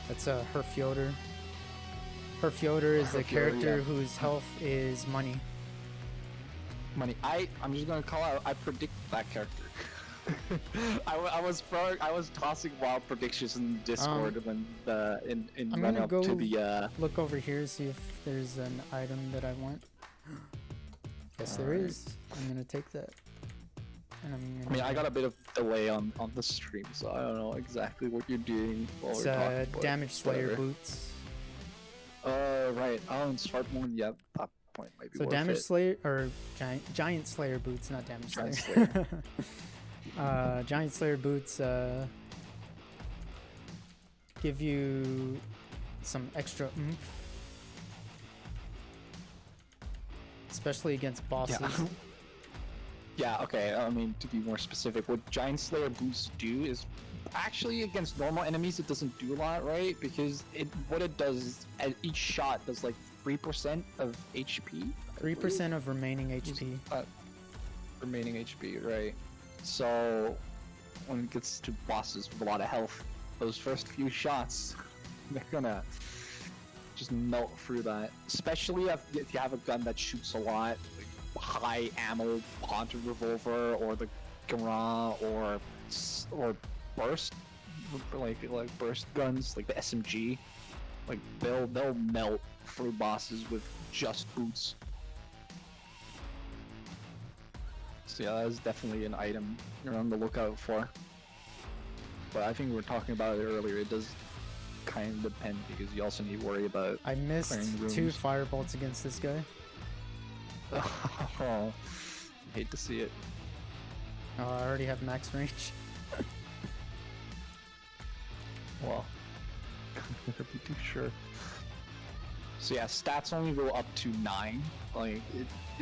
That's a Herfjordur. Herfjordur is a character whose health is money. I'm just gonna call out. I predict that character. I was tossing wild predictions in Discord when in I'm run gonna up go to the look over here, see if there's an item that I want. Yes, there is. I'm gonna take that. And I got a bit of delay on the stream, so I don't know exactly what you're doing while it's we're talking. But Damage Slayer whatever. boots. Right. Oh, and Smart One. Yeah, that point might be So worth Damage it. Slayer or Giant Slayer boots, not Damage Slayer. Giant Slayer. Giant Slayer boots give you some extra oomph, especially against bosses. Yeah. Yeah, okay, I mean, to be more specific, what Giant Slayer boots do is, actually against normal enemies it doesn't do a lot, right? Because what it does is, at each shot does like 3% of HP? 3% of remaining HP. Remaining HP, right. So, when it gets to bosses with a lot of health, those first few shots, they're gonna just melt through that. Especially if you have a gun that shoots a lot, high ammo Haunted Revolver or the Gonra or burst like burst guns like the SMG, like they'll melt through bosses with just boots. So yeah, that is definitely an item you're on the lookout for. But I think we were talking about it earlier, it does kind of depend because you also need to worry about I missed clearing rooms. 2 firebolts against this guy. Oh, hate to see it. Oh, I already have max range. Well, never be too sure. So yeah, stats only go up to 9. Like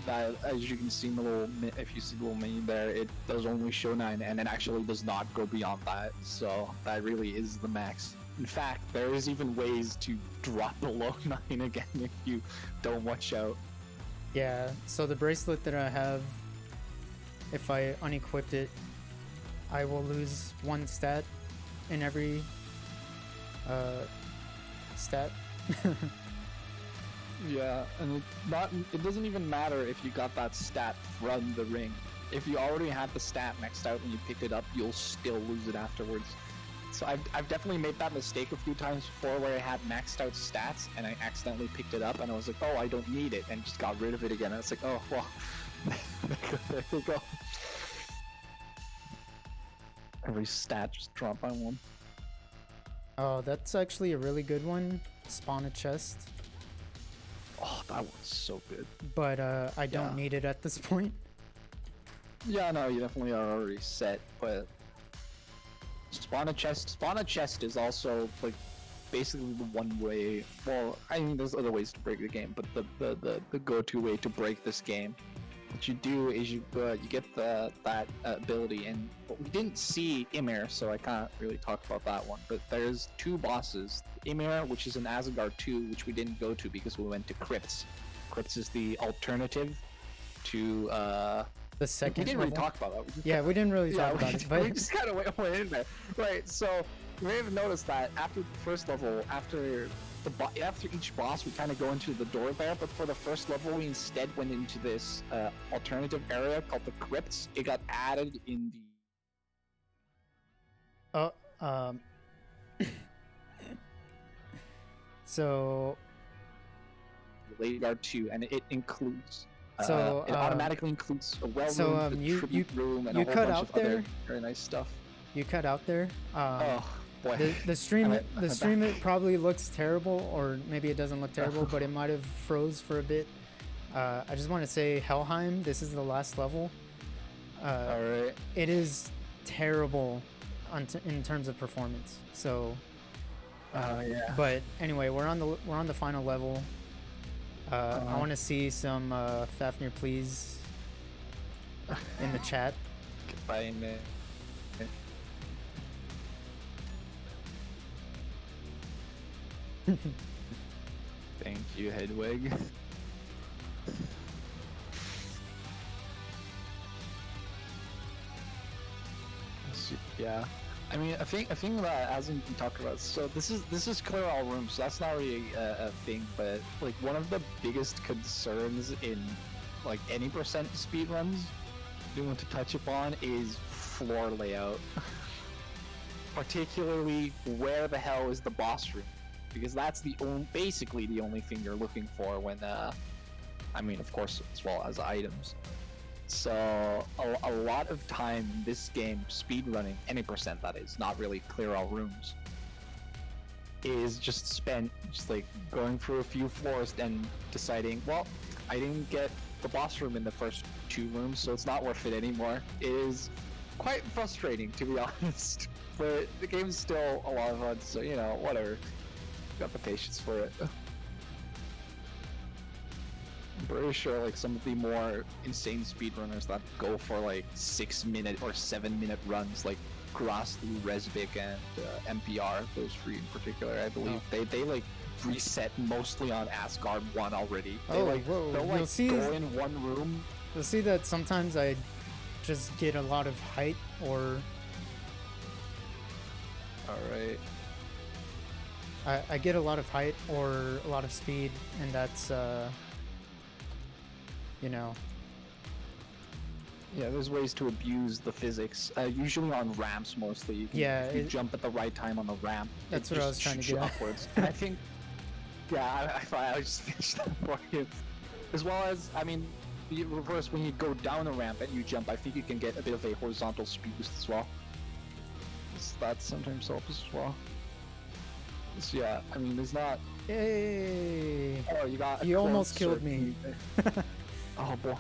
that, as you can see in the little, if you see the little menu there, it does only show 9, and it actually does not go beyond that. So that really is the max. In fact, there is even ways to drop below 9 again if you don't watch out. Yeah, so the bracelet that I have, if I unequipped it, I will lose 1 stat in every stat. Yeah, and it doesn't even matter if you got that stat from the ring. If you already had the stat maxed out when you picked it up, you'll still lose it afterwards. So I've definitely made that mistake a few times before where I had maxed out stats and I accidentally picked it up and I was like, oh, I don't need it, and just got rid of it again. I was like, oh, well, there you go. Every stat just dropped by 1. Oh, that's actually a really good one. Spawn a chest. Oh, that one's so good. But I don't need it at this point. Yeah, no, you definitely are already set, but Spawn a chest is also like basically the one way. Well, I mean, there's other ways to break the game, but the go-to way to break this game, what you do is you get that ability, and we didn't see Ymir, so I can't really talk about that one. But there's 2 bosses, Ymir, which is in Asgard 2, which we didn't go to because we went to Crypts. Crypts is the alternative to the second we didn't level? really talk about that. Yeah, we didn't really talk about it, but we just kind of went in there. Right, so you may have noticed that after the first level, after each boss, we kind of go into the door there, but for the first level, we instead went into this alternative area called the Crypts. It got added in the... So Lady Guard 2, and it includes. So, it automatically includes a well so, room, the tribute room, and a you whole cut bunch out of other there? very nice stuff. You cut out there. Oh boy. The stream I'm the stream back. it probably looks terrible, or maybe it doesn't look terrible, but it might have froze for a bit. I just want to say Helheim. This is the last level. All right. It is terrible in terms of performance. So. Yeah. But anyway, we're on the final level. I want to see some Fafnir, please, in the chat. Goodbye, man. Thank you, Hedwig. Yeah, I mean, I think that as we talked about, so this is clear all rooms, so that's not really a thing. But like one of the biggest concerns in like any percent speedruns, you want to touch upon is floor layout, particularly where the hell is the boss room, because that's basically the only thing you're looking for when I mean, of course, as well as items. So a lot of time in this game, speedrunning, any percent that is, not really clear all rooms, is just spent just like going through a few floors and deciding, well, I didn't get the boss room in the first 2 rooms, so it's not worth it anymore. It is quite frustrating, to be honest, but the game's still a lot of fun, so you know, whatever. Got the patience for it. I'm pretty sure like some of the more insane speedrunners that go for like 6-minute or 7-minute runs, like Grassley, Resvik, and MPR, those 3 in particular, I believe, they like reset mostly on Asgard 1 already. They Whoa. they'll like You'll see, go in one room. You'll see that sometimes I just get a lot of height, or Alright. I get a lot of height or a lot of speed, and that's you know. Yeah, there's ways to abuse the physics, usually on ramps mostly. If you jump at the right time on the ramp, that's what I was trying to get at. Upwards. And I think, yeah, I just finished that for you. As well as, I mean, the reverse, when you go down a ramp and you jump, I think you can get a bit of a horizontal speed boost as well. So that sometimes helps as well. So yeah, I mean, there's not... Hey! Oh, you got... You almost killed me. Oh boy.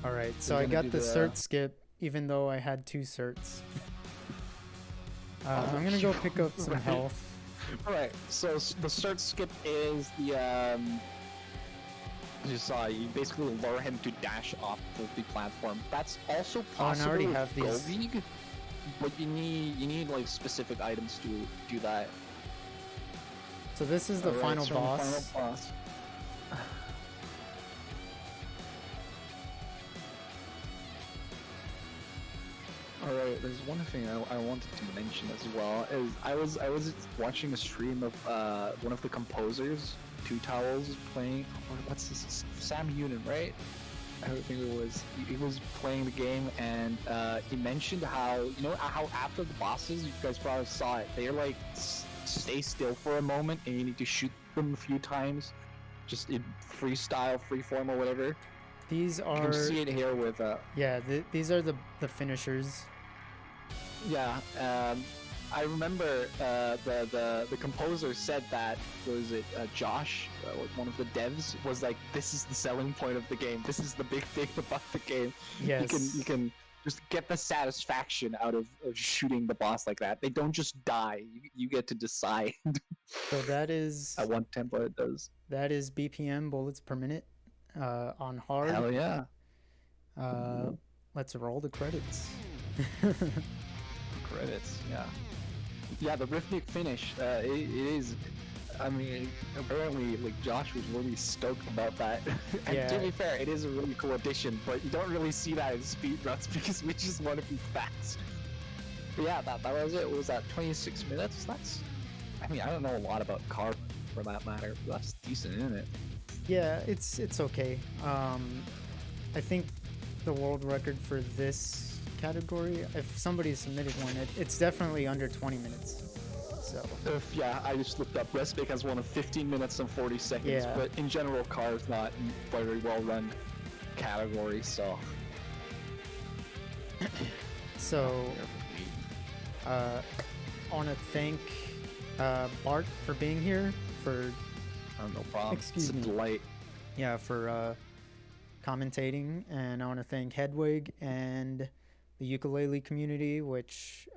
Alright, so I got the cert skip, even though I had 2 certs. I'm gonna go pick up some health. Alright, so the cert skip is the, as you saw, you basically lure him to dash off of the platform. That's also possible I already with have these. Go League, but you need like specific items to do that. So this is the final boss. Alright, there's one thing I wanted to mention as well. Is I was watching a stream of one of the composers, Two Towels, playing. What's this? Sam Unin, right? I think it was. He was playing the game, and he mentioned how, you know, how after the bosses, you guys probably saw it. They're like stay still for a moment, and you need to shoot them a few times, just in freestyle, freeform, or whatever. These are. You can see it here with. Yeah, these are the finishers. Yeah, I remember the composer said that, was it Josh, one of the devs, was like, this is the selling point of the game. This is the big thing about the game. Yes. You can just get the satisfaction out of shooting the boss like that. They don't just die. You get to decide. So that is... At what tempo it does. That is BPM, bullets per minute, on hard. Hell yeah. Let's roll the credits. Credits, yeah. Yeah, the rhythmic finish, it is, I mean, apparently, like, Josh was really stoked about that. And Yeah. to be fair, it is a really cool addition, but you don't really see that in speedruns because we just want to be fast. But yeah, that was it. What was that, 26 minutes? That's, I mean, I don't know a lot about car for that matter, but that's decent, isn't it? Yeah, it's okay. I think the world record for this category, if somebody submitted one, it's definitely under 20 minutes. So Yeah, I just looked up. Respig has one of 15 minutes and 40 seconds, Yeah. but in general, car is not a very well run category, so. So, I want to thank Bart for being here, for Oh, no problem. Excuse It's a me. delight. yeah, for commentating, and I want to thank Hedwig and the ukulele community, which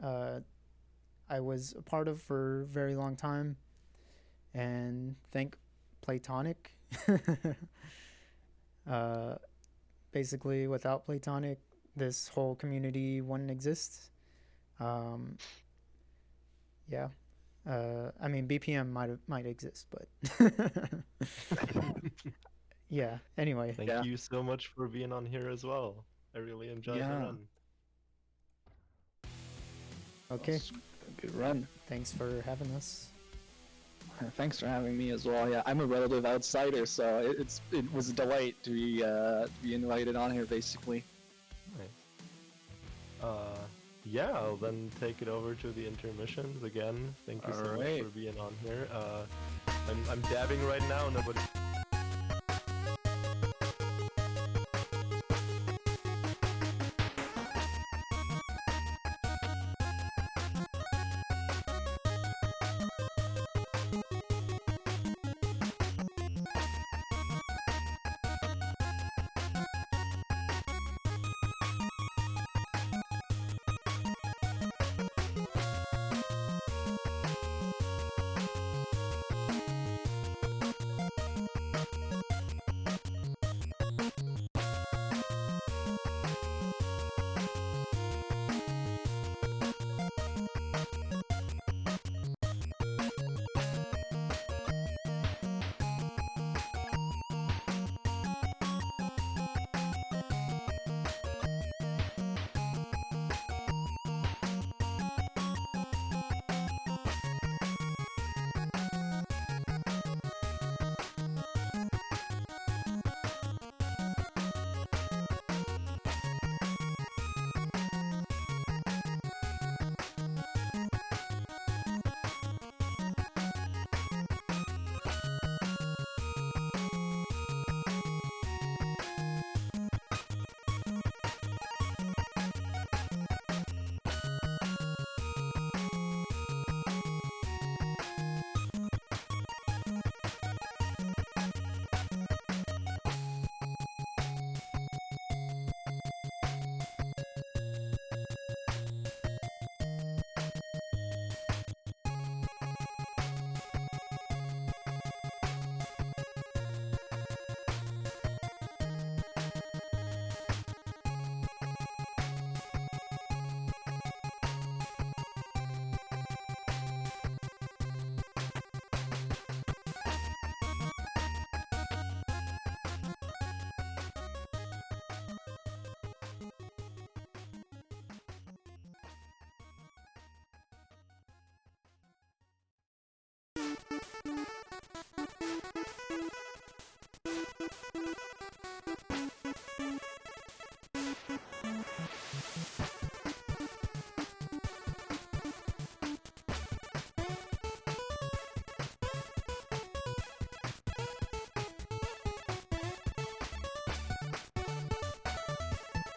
I was a part of for a very long time, and thank Platonic. Basically, without Platonic, this whole community wouldn't exist. Yeah. I mean, BPM might exist, but yeah. Anyway, Thank Yeah. you so much for being on here as well. I really enjoyed the Yeah. run. okay. That's a good run. Thanks for having us. Thanks for having me as well. Yeah, I'm a relative outsider, so it was a delight to be invited on here, basically. Nice. Yeah, I'll then take it over to the intermissions again. Thank you so much Alright. for being on here. I'm dabbing right now. Nobody.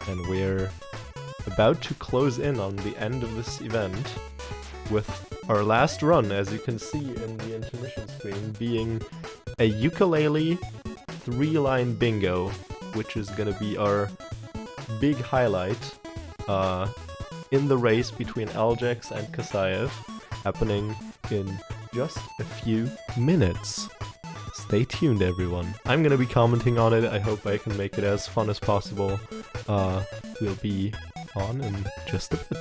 And we're about to close in on the end of this event with our last run, as you can see in the intermission screen, being a ukulele 3-line bingo, which is gonna be our big highlight in the race between Aljax and Kasayev, happening in just a few minutes. Stay tuned, everyone. I'm gonna be commenting on it. I hope I can make it as fun as possible. We'll be on in just a bit.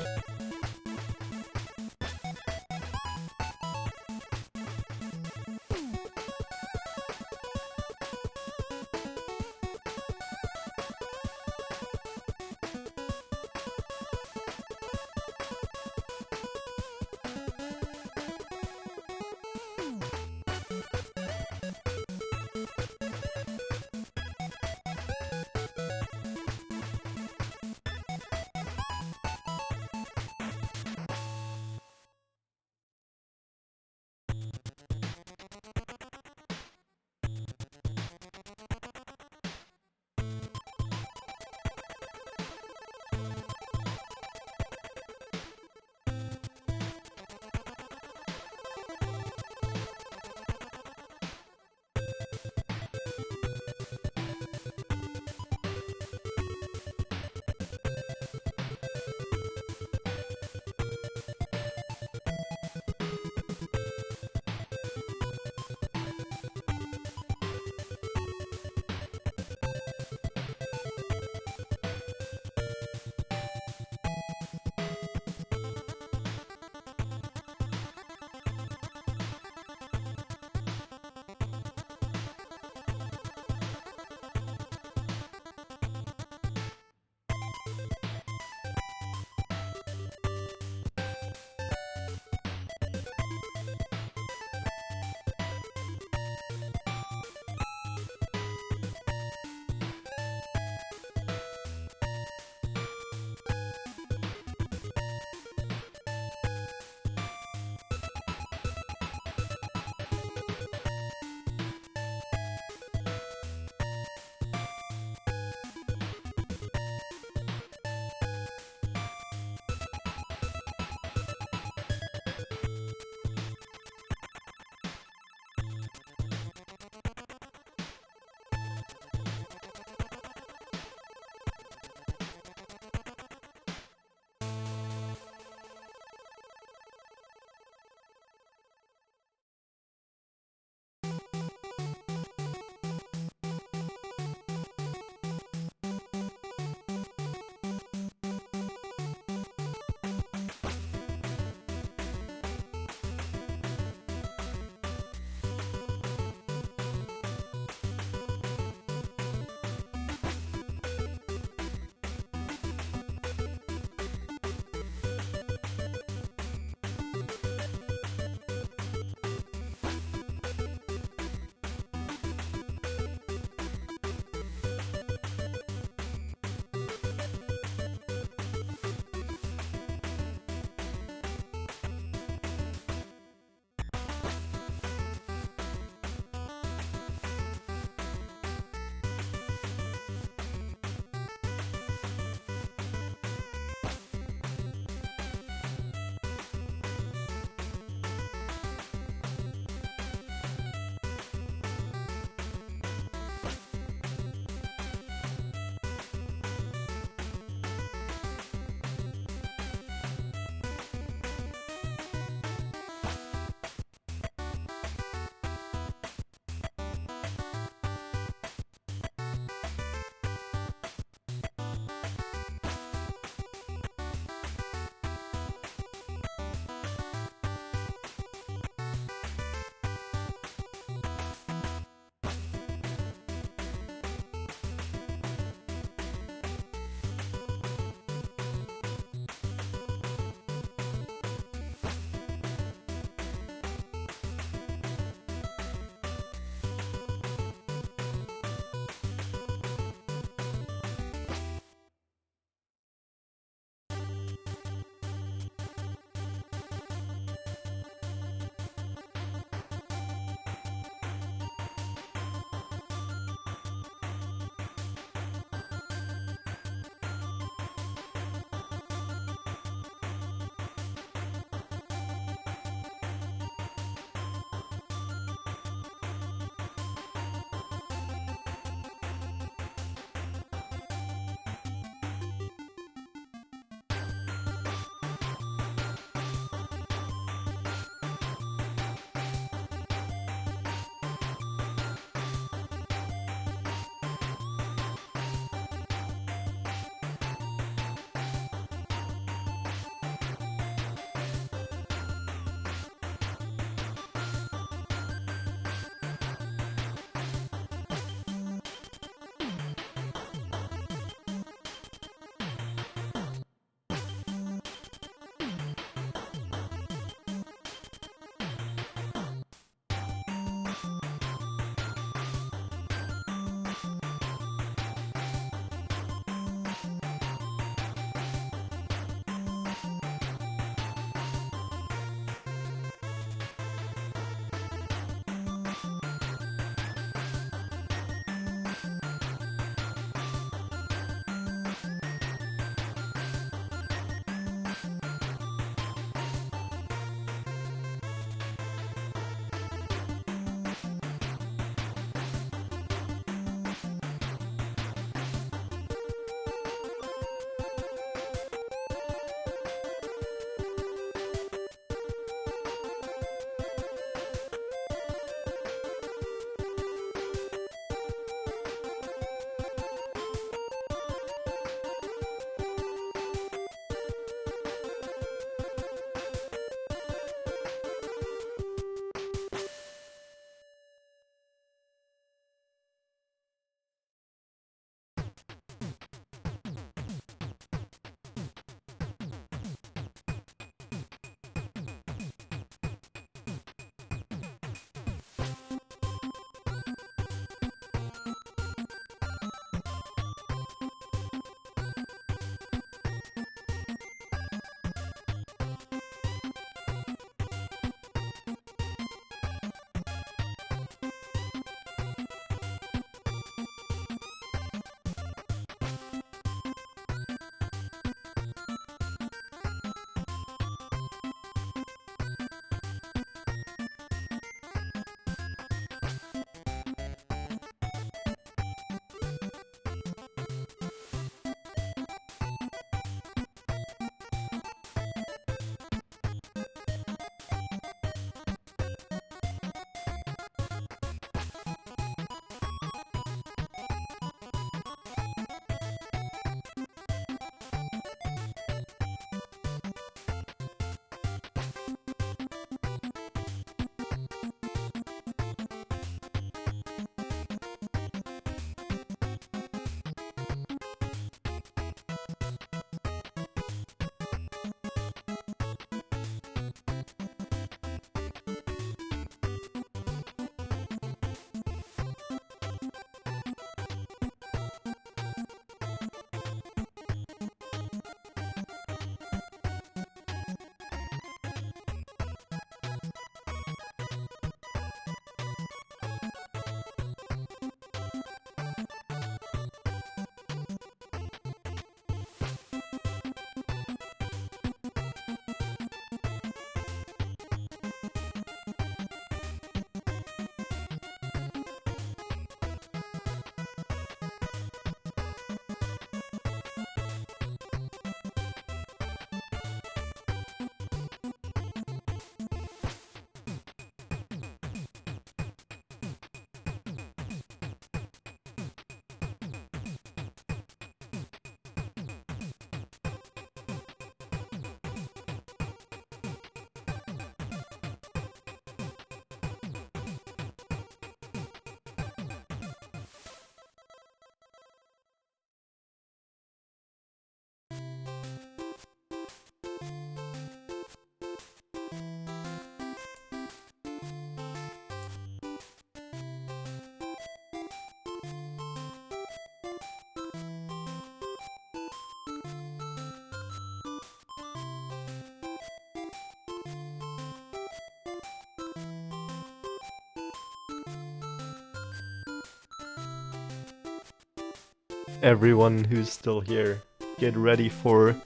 everyone who's still here. Get ready for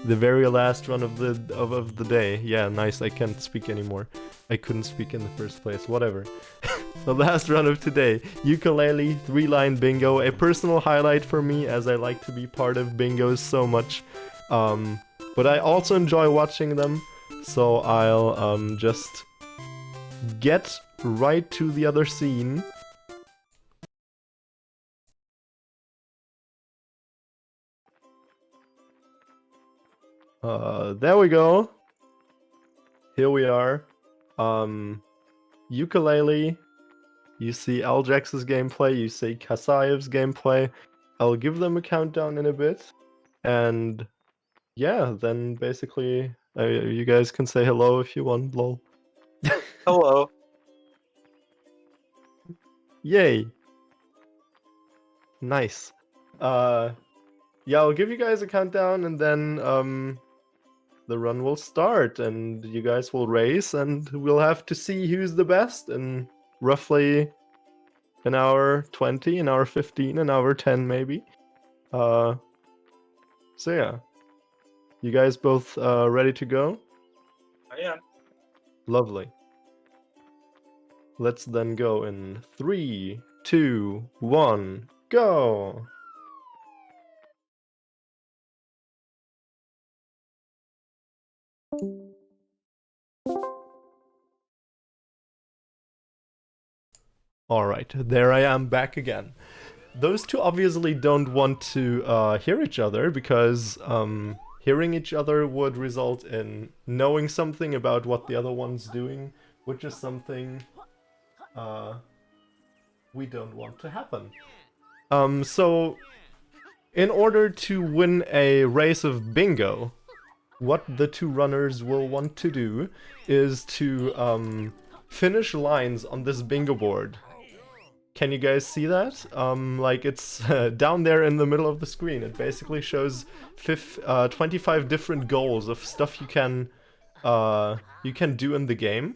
the very last run of the day. Yeah, nice. I can't speak anymore. I couldn't speak in the first place. Whatever. The last run of today. Ukulele 3-line bingo. A personal highlight for me, as I like to be part of bingos so much. But I also enjoy watching them. So I'll just get right to the other scene. There we go. Here we are. Ukulele. You see Aljax's gameplay, you see Kasayev's gameplay. I'll give them a countdown in a bit. And yeah, then basically you guys can say hello if you want, lol. Hello. Yay. Nice. Yeah, I'll give you guys a countdown and then the run will start and you guys will race and we'll have to see who's the best in roughly an hour 20, an hour 15, an hour 10 maybe. So yeah. You guys both ready to go? I am. Lovely. Let's then go in 3, 2, 1, go! Alright, there I am back again. Those two obviously don't want to hear each other because hearing each other would result in knowing something about what the other one's doing, which is something we don't want to happen. So in order to win a race of bingo, what the two runners will want to do is to finish lines on this bingo board. Can you guys see that? Like it's down there in the middle of the screen. It basically shows 25 different goals of stuff you can do in the game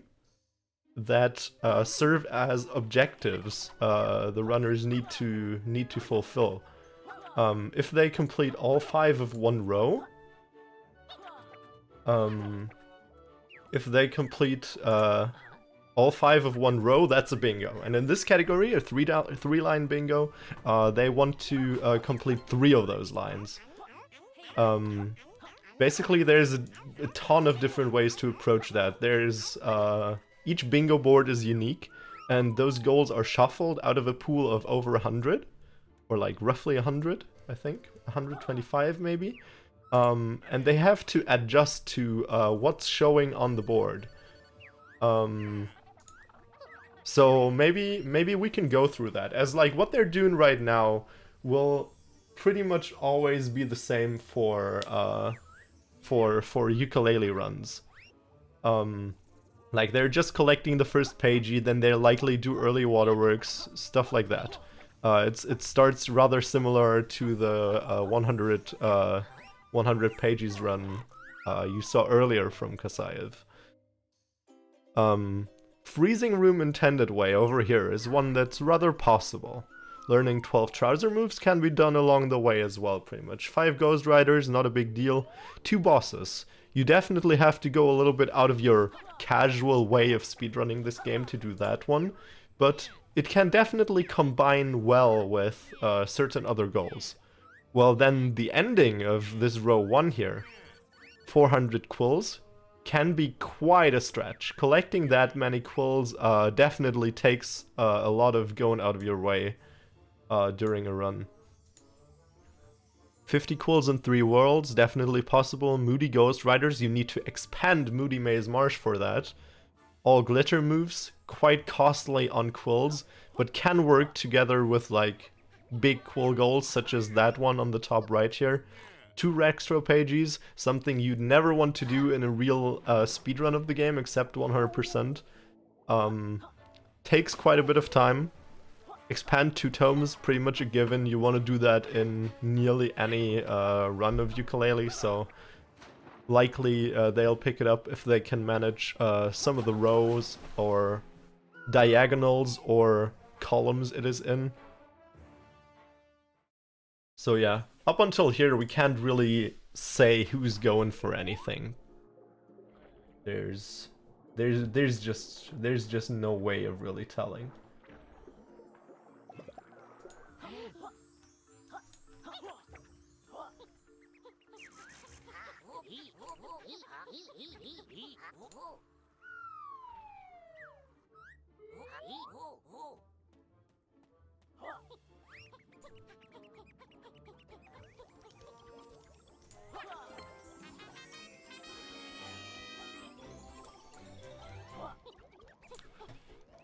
that serve as objectives the runners need to fulfill. If they complete all 5 of one row, if they complete all 5 of one row, that's a bingo. And in this category, a 3-line bingo, they want to complete 3 of those lines. Basically, there's a ton of different ways to approach that. There's each bingo board is unique, and those goals are shuffled out of a pool of over 100, or like roughly 100, I think, 125 maybe. And they have to adjust to what's showing on the board. So maybe we can go through that, as like what they're doing right now will pretty much always be the same for ukulele runs. Like they're just collecting the first pagey, then they'll likely do early waterworks, stuff like that. It starts rather similar to the 100 pages run you saw earlier from Kasayev. Freezing Room Intended Way over here is one that's rather possible. Learning 12 trouser moves can be done along the way as well, pretty much. 5 Ghost Riders, not a big deal. 2 bosses. You definitely have to go a little bit out of your casual way of speedrunning this game to do that one, but it can definitely combine well with certain other goals. Well, then the ending of this row 1 here, 400 quills, can be quite a stretch. Collecting that many quills definitely takes a lot of going out of your way during a run. 50 quills in 3 worlds, definitely possible. Moody Ghost Riders, you need to expand Moody Maze Marsh for that. All glitter moves, quite costly on quills, but can work together with like big quill goals such as that one on the top right here. 2 Rextro pages, something you'd never want to do in a real speedrun of the game except 100%. Takes quite a bit of time. Expand 2 tomes, pretty much a given. You want to do that in nearly any run of ukulele, so likely they'll pick it up if they can manage some of the rows or diagonals or columns it is in. So yeah, up until here we can't really say who's going for anything. There's just no way of really telling.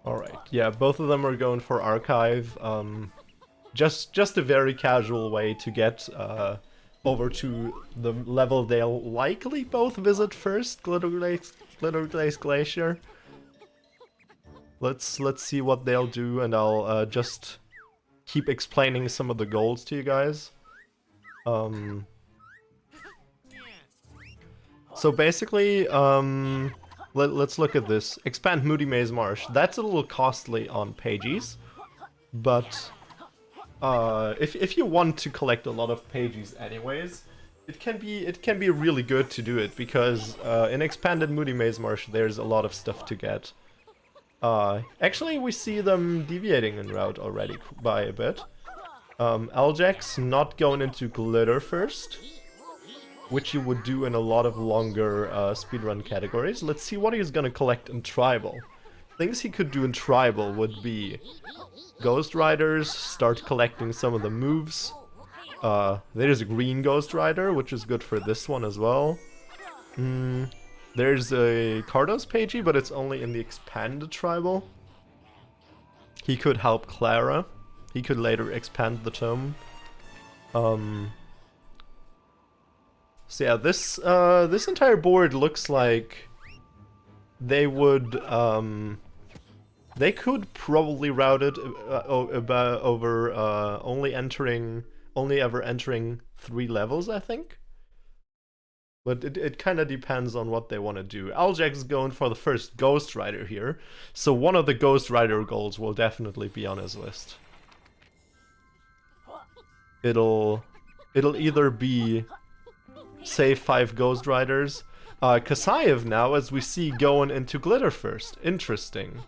Alright, yeah, both of them are going for Archive. Just a very casual way to get over to the level they'll likely both visit first, Glitter Glaze Glacier. Let's see what they'll do, and I'll just keep explaining some of the goals to you guys. So basically, let's look at this. Expand Moody Maze Marsh. That's a little costly on pages, but if you want to collect a lot of pages anyways, it can be really good to do it, because in Expanded Moody Maze Marsh there's a lot of stuff to get. Actually, we see them deviating in route already by a bit. Aljax not going into Glitter first, which you would do in a lot of longer speedrun categories. Let's see what he's gonna collect in Tribal. Things he could do in Tribal would be Ghost Riders, start collecting some of the moves. There's a green Ghost Rider, which is good for this one as well. There's a Cardos Pagey, but it's only in the expanded Tribal. He could help Clara. He could later expand the tome. So yeah, this entire board looks like they would they could probably route it over only ever entering 3 levels, I think. But it kind of depends on what they want to do. Aljax is going for the first Ghost Rider here, so one of the Ghost Rider goals will definitely be on his list. It'll either be save 5 Ghost Riders. Kasayev now, as we see, going into Glitter first. Interesting.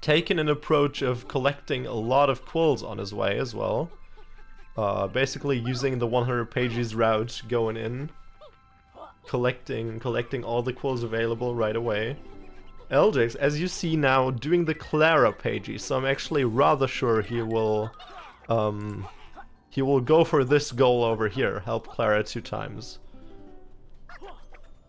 Taking an approach of collecting a lot of quills on his way as well. Basically using the 100 pages route going in. Collecting all the quills available right away. Eljax, as you see now, doing the Clara pages, so I'm actually rather sure he will go for this goal over here, help Clara 2 times.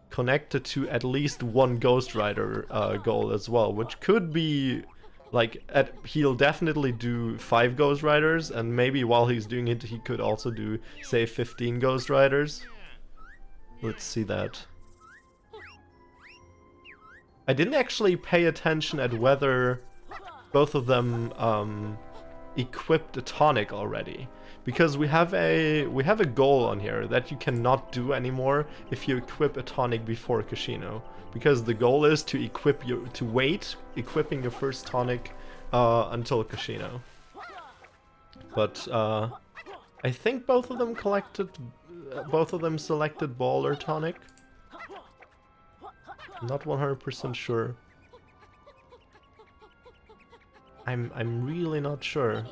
Connected to at least 1 Ghost Rider goal as well, which could be, like, he'll definitely do 5 Ghost Riders, and maybe while he's doing it he could also do, say, 15 Ghost Riders. Let's see that. I didn't actually pay attention at whether both of them equipped a tonic already, because we have a goal on here that you cannot do anymore if you equip a tonic before Kashino, because the goal is to wait equipping your first tonic until Kashino. But I think both of them selected Ball or Tonic. I'm not 100% sure. I'm really not sure.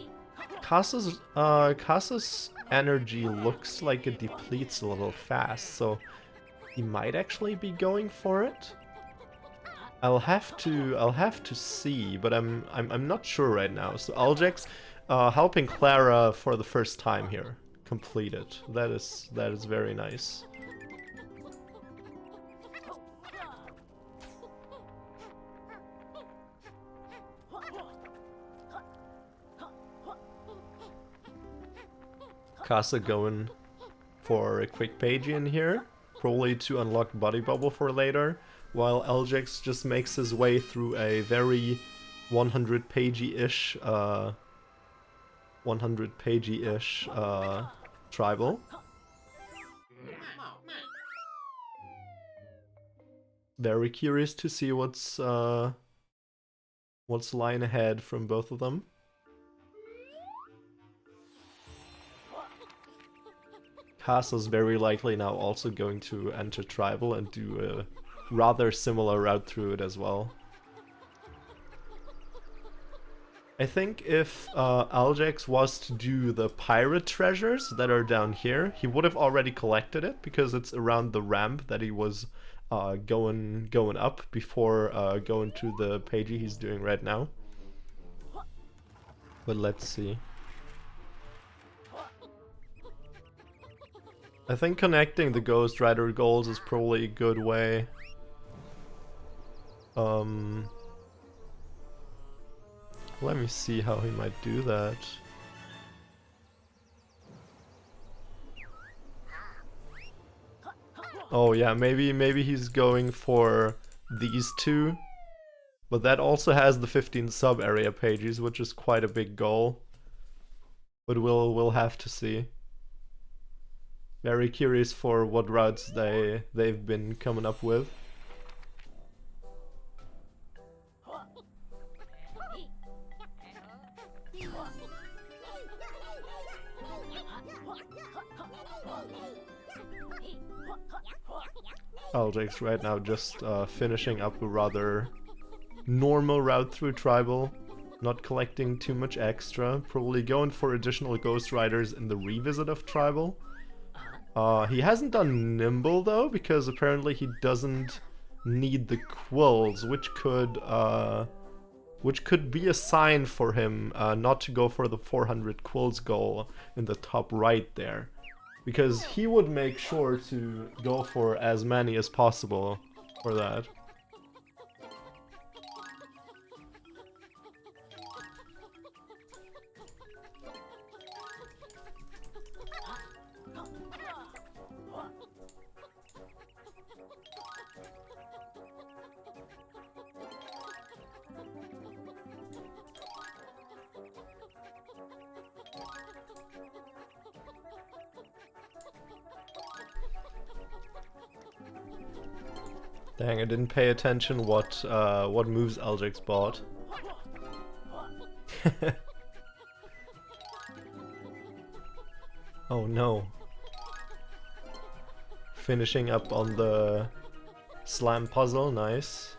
Kasa's energy looks like it depletes a little fast, so he might actually be going for it. I'll have to see, but I'm not sure right now. So Aljax helping Clara for the first time here. Completed. That is very nice. Kasa going for a quick page in here, probably to unlock Body Bubble for later, while Aljax just makes his way through a very 100 pagey-ish tribal. Very curious to see what's lying ahead from both of them. Casa's very likely now also going to enter Tribal and do a rather similar route through it as well. I think if Aljax was to do the pirate treasures that are down here, he would have already collected it because it's around the ramp that he was going up before going to the page he's doing right now. But let's see. I think connecting the Ghost Rider goals is probably a good way. Let me see how he might do that. Oh yeah, maybe he's going for these two. But that also has the 15 sub area pages, which is quite a big goal. But we'll have to see. Very curious for what routes they've been coming up with. Aljax right now just finishing up a rather normal route through Tribal, not collecting too much extra, probably going for additional Ghost Riders in the revisit of Tribal. He hasn't done Nimble though, because apparently he doesn't need the quills, which could be a sign for him not to go for the 400 quills goal in the top right there. Because he would make sure to go for as many as possible for that. Dang, I didn't pay attention what moves Aljax bought. Oh no. Finishing up on the slam puzzle, nice.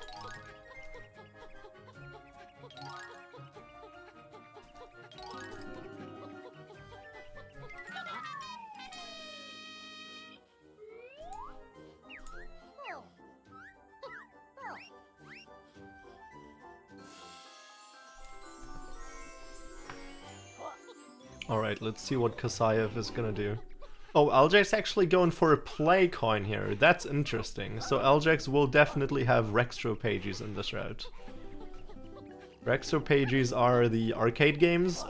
Alright, let's see what Kasayev is gonna do. Oh, Aljax actually going for a play coin here. That's interesting. So Aljax will definitely have Rextro pages in this route. Rextro pages are the arcade games.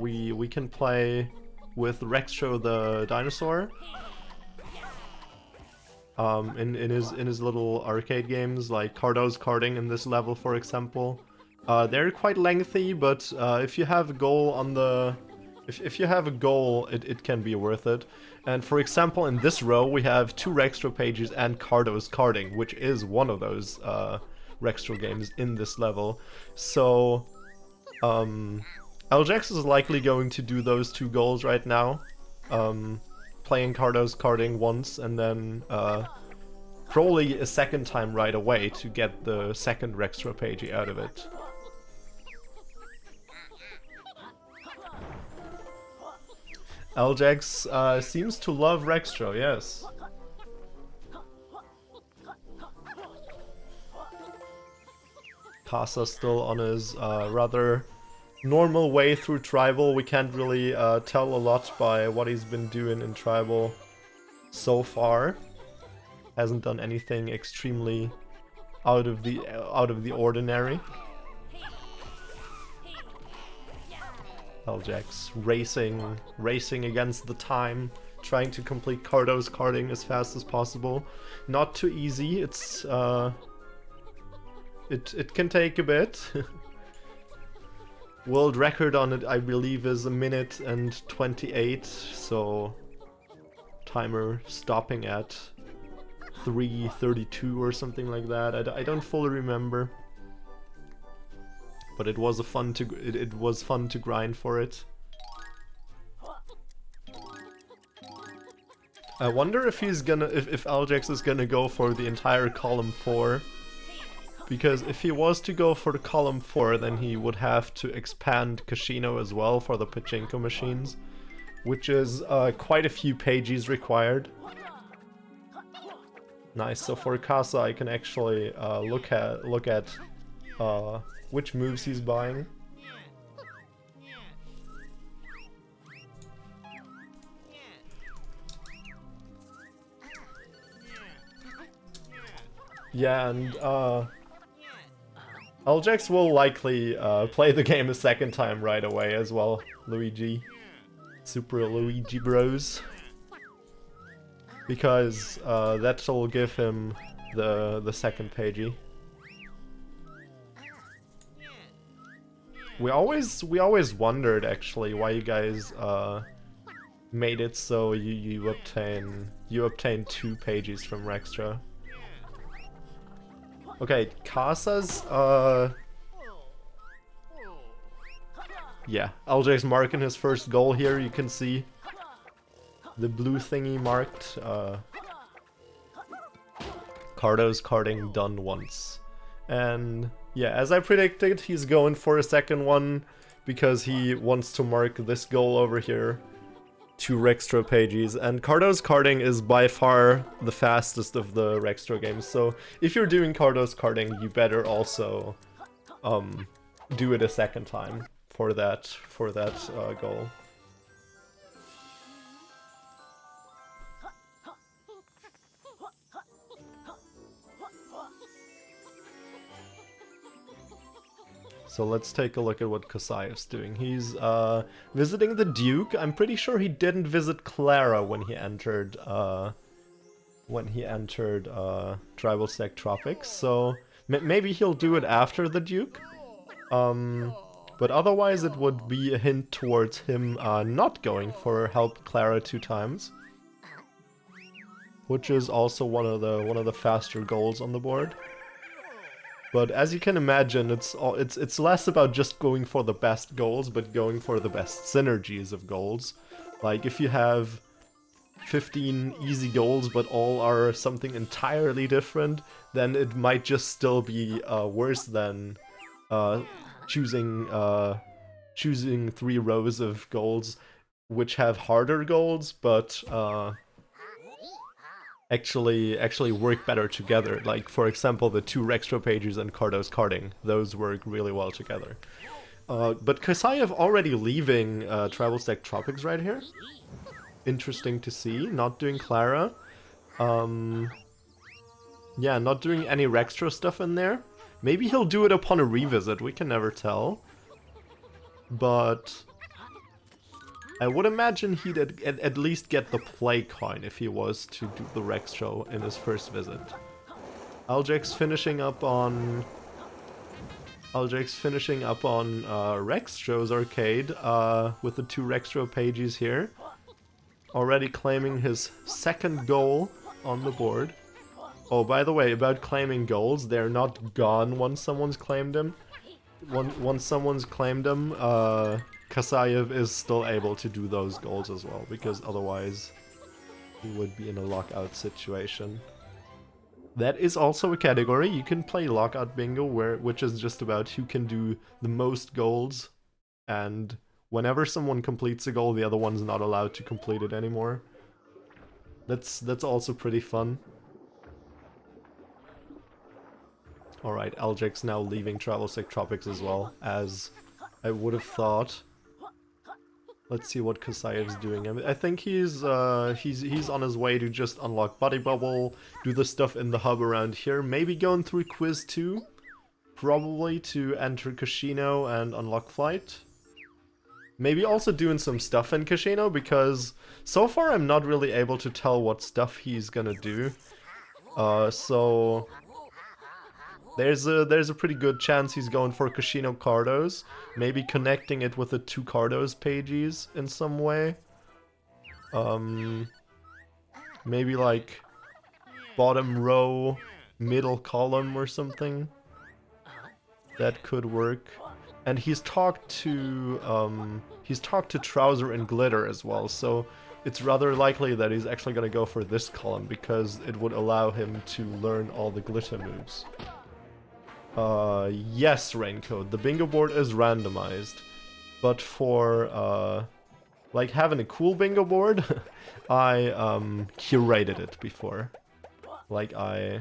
We can play with Rextro the dinosaur. In his little arcade games, like Cardo's Carding in this level, for example. They're quite lengthy, but if you have a goal on the... If you have a goal, it can be worth it. And for example, in this row, we have 2 Rextro pages and Cardo's Carding, which is one of those Rextro games in this level. So, Aljax is likely going to do those 2 goals right now. Playing Cardo's Carding once, and then probably a second time right away to get the second Rextro page out of it. Aljax seems to love Rextro, yes. Casa still on his rather normal way through Tribal. We can't really tell a lot by what he's been doing in Tribal so far. Hasn't done anything extremely out of the ordinary. Aljax racing against the time, trying to complete Cardo's Carding as fast as possible. Not too easy. It's it can take a bit. World record on it, I believe, is 1 minute and 28. So timer stopping at 3:32 or something like that. I don't fully remember. But it was fun to grind for it. I wonder if he's gonna if Aljax is gonna go for the entire column 4. Because if he was to go for the column 4, then he would have to expand Casino as well for the pachinko machines, which is quite a few pages required. Nice. So for Casa, I can actually look at which moves he's buying. Yeah, and Aljax will likely play the game a second time right away as well, Luigi. Super Luigi Bros. Because that'll give him the second pagey. We always wondered actually why you guys made it so you obtain 2 pages from Rextra. Okay, Casa's yeah, Aljax marking his first goal here, you can see the blue thingy marked. Cardo's carding done once. And yeah, as I predicted, he's going for a second one because he wants to mark this goal over here. 2 Rextra pages, and Cardo's carding is by far the fastest of the Rextra games, so if you're doing Cardo's carding, you better also do it a second time for that goal. So let's take a look at what Kasayev's doing. He's visiting the Duke. I'm pretty sure he didn't visit Clara when he entered Tribal Stack Tropics. So maybe he'll do it after the Duke. But otherwise, it would be a hint towards him not going for help Clara 2 times, which is also one of the faster goals on the board. But as you can imagine, it's less about just going for the best goals, but going for the best synergies of goals. Like if you have 15 easy goals, but all are something entirely different, then it might just still be worse than choosing 3 rows of goals which have harder goals, but actually work better together. Like, for example, the 2 Rextra pages and Cardo's carding. Those work really well together. But Kasayev already leaving Tribal Stack Tropics right here. Interesting to see. Not doing Clara. Yeah, not doing any Rextra stuff in there. Maybe he'll do it upon a revisit, we can never tell. But I would imagine he'd at least get the play coin if he was to do the Rex show in his first visit. Aljax finishing up on Rex Show's arcade with the 2 Rextra pages here. Already claiming his second goal on the board. Oh, by the way, about claiming goals, they're not gone once someone's claimed them. Once someone's claimed them, Kasayev is still able to do those goals as well, because otherwise he would be in a lockout situation. That is also a category. You can play lockout bingo, which is just about who can do the most goals, and whenever someone completes a goal, the other one's not allowed to complete it anymore. That's also pretty fun. Alright, Aljax now leaving Tribal Stack Tropics as well, as I would have thought. Let's see what Kasayev's doing. I think he's on his way to just unlock Body Bubble, do the stuff in the hub around here, maybe going through Quiz 2, probably to enter Casino and unlock Flight. Maybe also doing some stuff in Casino, because so far I'm not really able to tell what stuff he's gonna do. So there's a pretty good chance he's going for Casino Cardos, maybe connecting it with the 2 Cardos pages in some way. Maybe like bottom row, middle column or something. That could work. And he's talked to Trouser and Glitter as well, so it's rather likely that he's actually gonna go for this column because it would allow him to learn all the glitter moves. Yes, Raincoat, the bingo board is randomized, but for like having a cool bingo board, I curated it before. Like I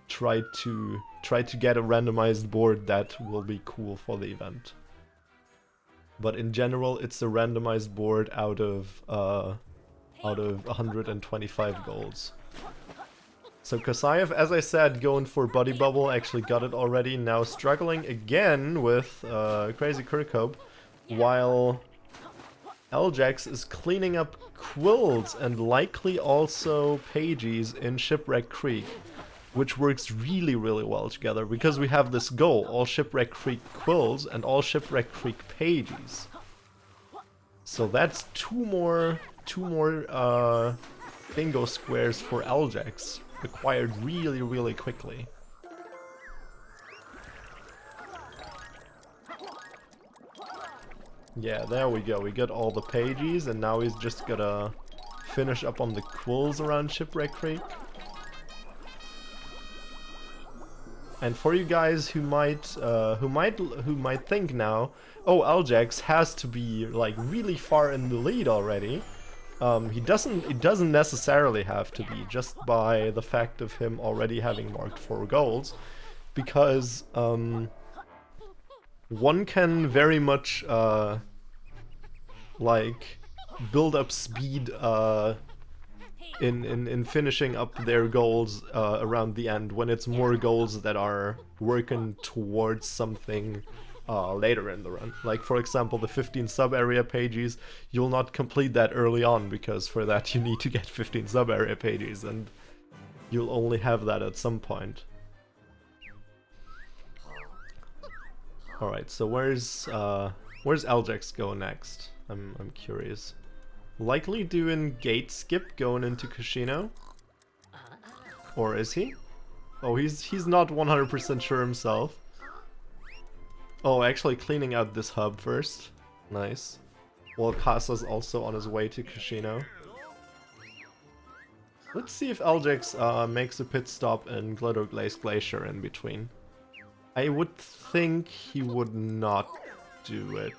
tried to get a randomized board that will be cool for the event. But in general, it's a randomized board out of 125 golds. So Kasayev, as I said, going for Body Bubble, actually got it already. Now struggling again with Crazy Kirkhope, while Eljax is cleaning up Quills and likely also Pages in Shipwreck Creek, which works really, really well together because we have this goal, all Shipwreck Creek Quills and all Shipwreck Creek Pages. So that's two more bingo squares for Eljax, acquired really, really quickly. Yeah, there we go. We got all the Pages, and now he's just gotta finish up on the Quills around Shipwreck Creek. And for you guys who might think now, oh, Eljax has to be like really far in the lead already. It doesn't necessarily have to be, just by the fact of him already having marked 4 goals, because one can very much like build up speed in finishing up their goals around the end when it's more goals that are working towards something later in the run. Like for example the 15 sub area pages, you'll not complete that early on because for that you need to get 15 sub area pages and you'll only have that at some point. Alright, so where's Eljax go next? I'm curious. Likely doing gate skip going into Casino? Or is he? Oh, he's not 100% sure himself. Oh, actually cleaning out this hub first. Nice. While Kasa's also on his way to Casino. Let's see if Eljax makes a pit stop in Glitter Glaze Glacier in between. I would think he would not do it,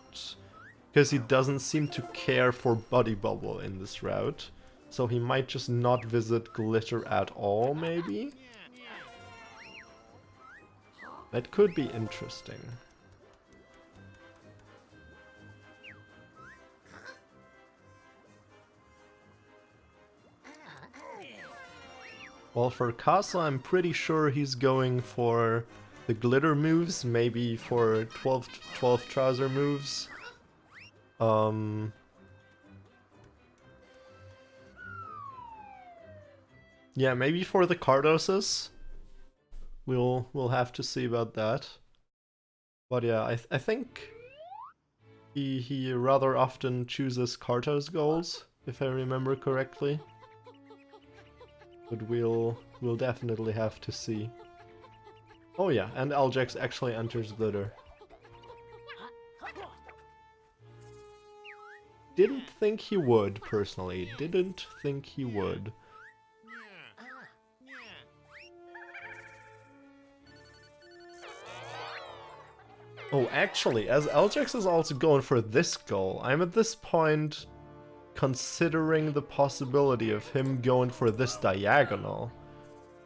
because he doesn't seem to care for Body Bubble in this route. So he might just not visit Glitter at all, maybe? That could be interesting. Well, for Kasa, I'm pretty sure he's going for the glitter moves, maybe for 12 trouser moves. Yeah, maybe for the Cardoses. We'll have to see about that. But yeah, I think he rather often chooses Kartos goals, if I remember correctly. But we'll definitely have to see. Oh yeah, and Eljax actually enters Glitter. Didn't think he would, personally. Didn't think he would. Oh, actually, as Eljax is also going for this goal, I'm at this point considering the possibility of him going for this diagonal.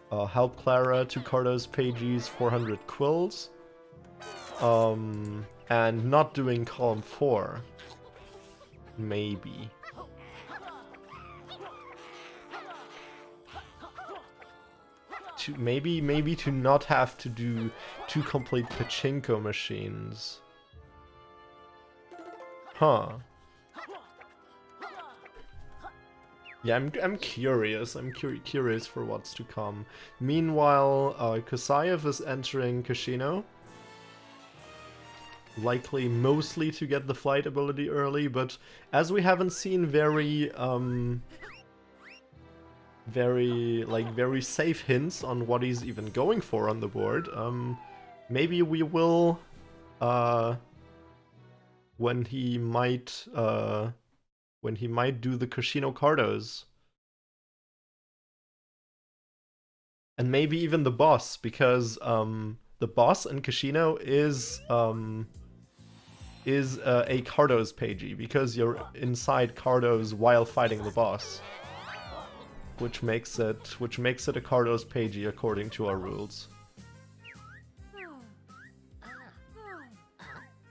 Help Clara, 2 Cardos, Pages, 400 Quills. And not doing column 4. Maybe. Maybe to not have to do 2 complete pachinko machines. Huh. Yeah, I'm curious. I'm curious for what's to come. Meanwhile, Kasayev is entering Casino. Likely mostly to get the flight ability early, but as we haven't seen very safe hints on what he's even going for on the board, maybe we will when he might when he might do the Casino Cardos. And maybe even the boss, because the boss in Casino is a Cardos pagey, because you're inside Cardos while fighting the boss. Which makes it a Cardos pagey according to our rules.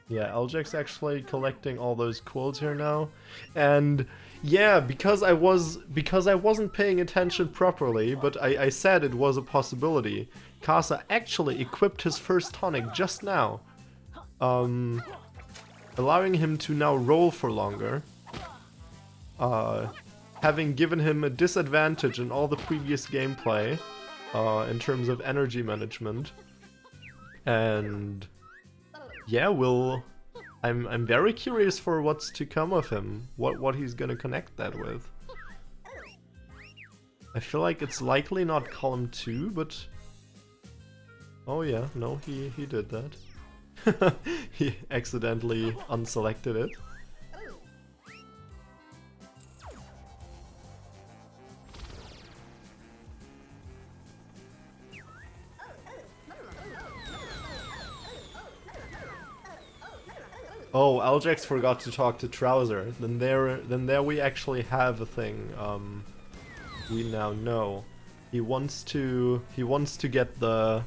Yeah, Eljec's actually collecting all those quills here now. And yeah, because I wasn't paying attention properly, but I said it was a possibility. Kasa actually equipped his first tonic just now. Allowing him to now roll for longer. Having given him a disadvantage in all the previous gameplay, in terms of energy management. And yeah, I'm very curious for what's to come of him, what he's gonna connect that with. I feel like it's likely not column 2, but oh yeah, no, he did that. He accidentally unselected it. Oh, Eljec's forgot to talk to Trouser. Then there we actually have a thing. We now know. He wants to get the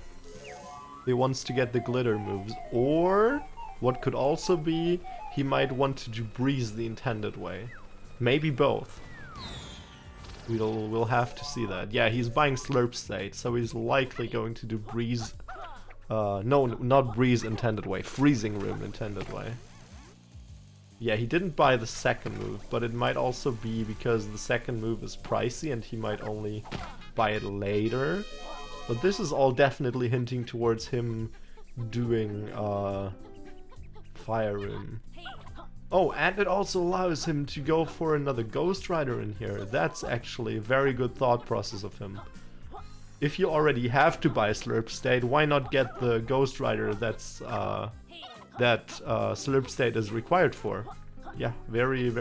glitter moves, or what could also be, he might want to do Breeze the intended way. Maybe both. We'll have to see that. Yeah, he's buying Slurp State, so he's likely going to do Breeze. No, not Breeze intended way. Freezing Room intended way. Yeah, he didn't buy the second move, but it might also be because the second move is pricey and he might only buy it later. But this is all definitely hinting towards him doing Fire Room. Oh, and it also allows him to go for another Ghost Rider in here. That's actually a very good thought process of him. If you already have to buy Slurp State, why not get the Ghost Rider that's Slurp State is required for? Yeah, very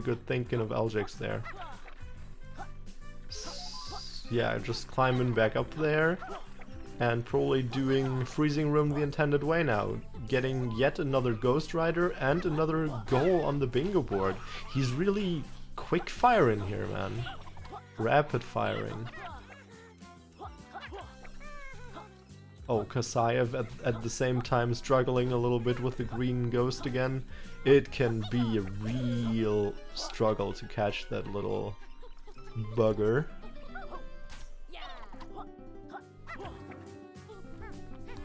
good thinking of Eljec's there. Yeah, just climbing back up there and probably doing Freezing Room the intended way now. Getting yet another Ghost Rider and another goal on the bingo board. He's really quick firing here, man. Rapid firing. Oh, Kasayev at the same time struggling a little bit with the green ghost again. It can be a real struggle to catch that little bugger.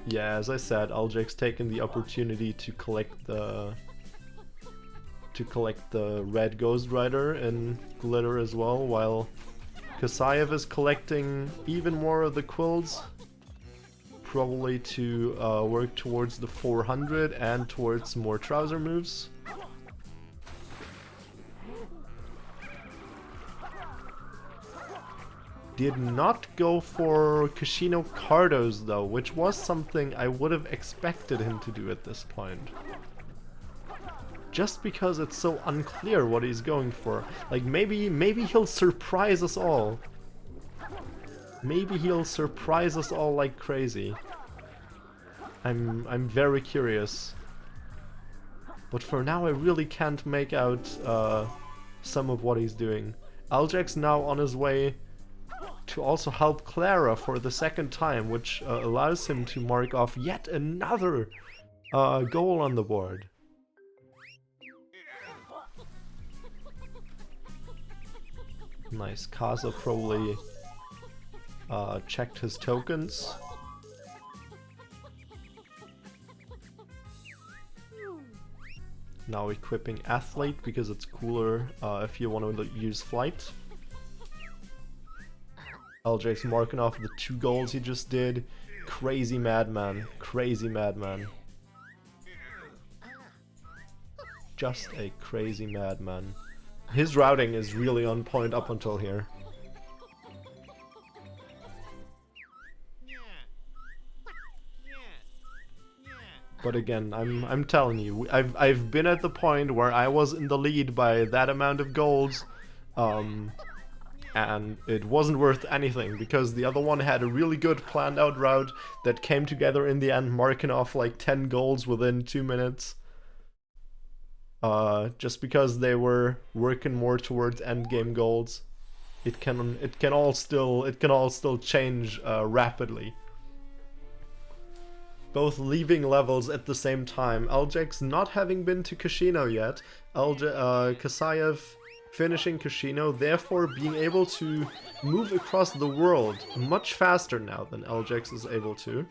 Yeah, as I said, Eljec's taken the opportunity to collect the red Ghost Rider and glitter as well, while Kasayev is collecting even more of the quills. Probably to work towards the 400 and towards more Trouser moves. Did not go for Casino Cardos though, which was something I would have expected him to do at this point. Just because it's so unclear what he's going for. Like maybe he'll surprise us all. Maybe he'll surprise us all like crazy. I'm very curious. But for now I really can't make out some of what he's doing. Eljec's now on his way to also help Clara for the second time, which allows him to mark off yet another goal on the board. Nice. Kaza probably checked his tokens. Now equipping Athlete because it's cooler if you want to use Flight. Eljec's marking off the 2 goals he just did. Crazy madman. Crazy madman. Just a crazy madman. His routing is really on point up until here. But again, I'm telling you, I've been at the point where I was in the lead by that amount of golds, and it wasn't worth anything because the other one had a really good planned out route that came together in the end, marking off like 10 golds within 2 minutes. Just because they were working more towards end game goals. It can all still change rapidly. Both leaving levels at the same time. Aljax not having been to Casino yet. Kasayev finishing Casino, therefore being able to move across the world much faster now than Aljax is able to.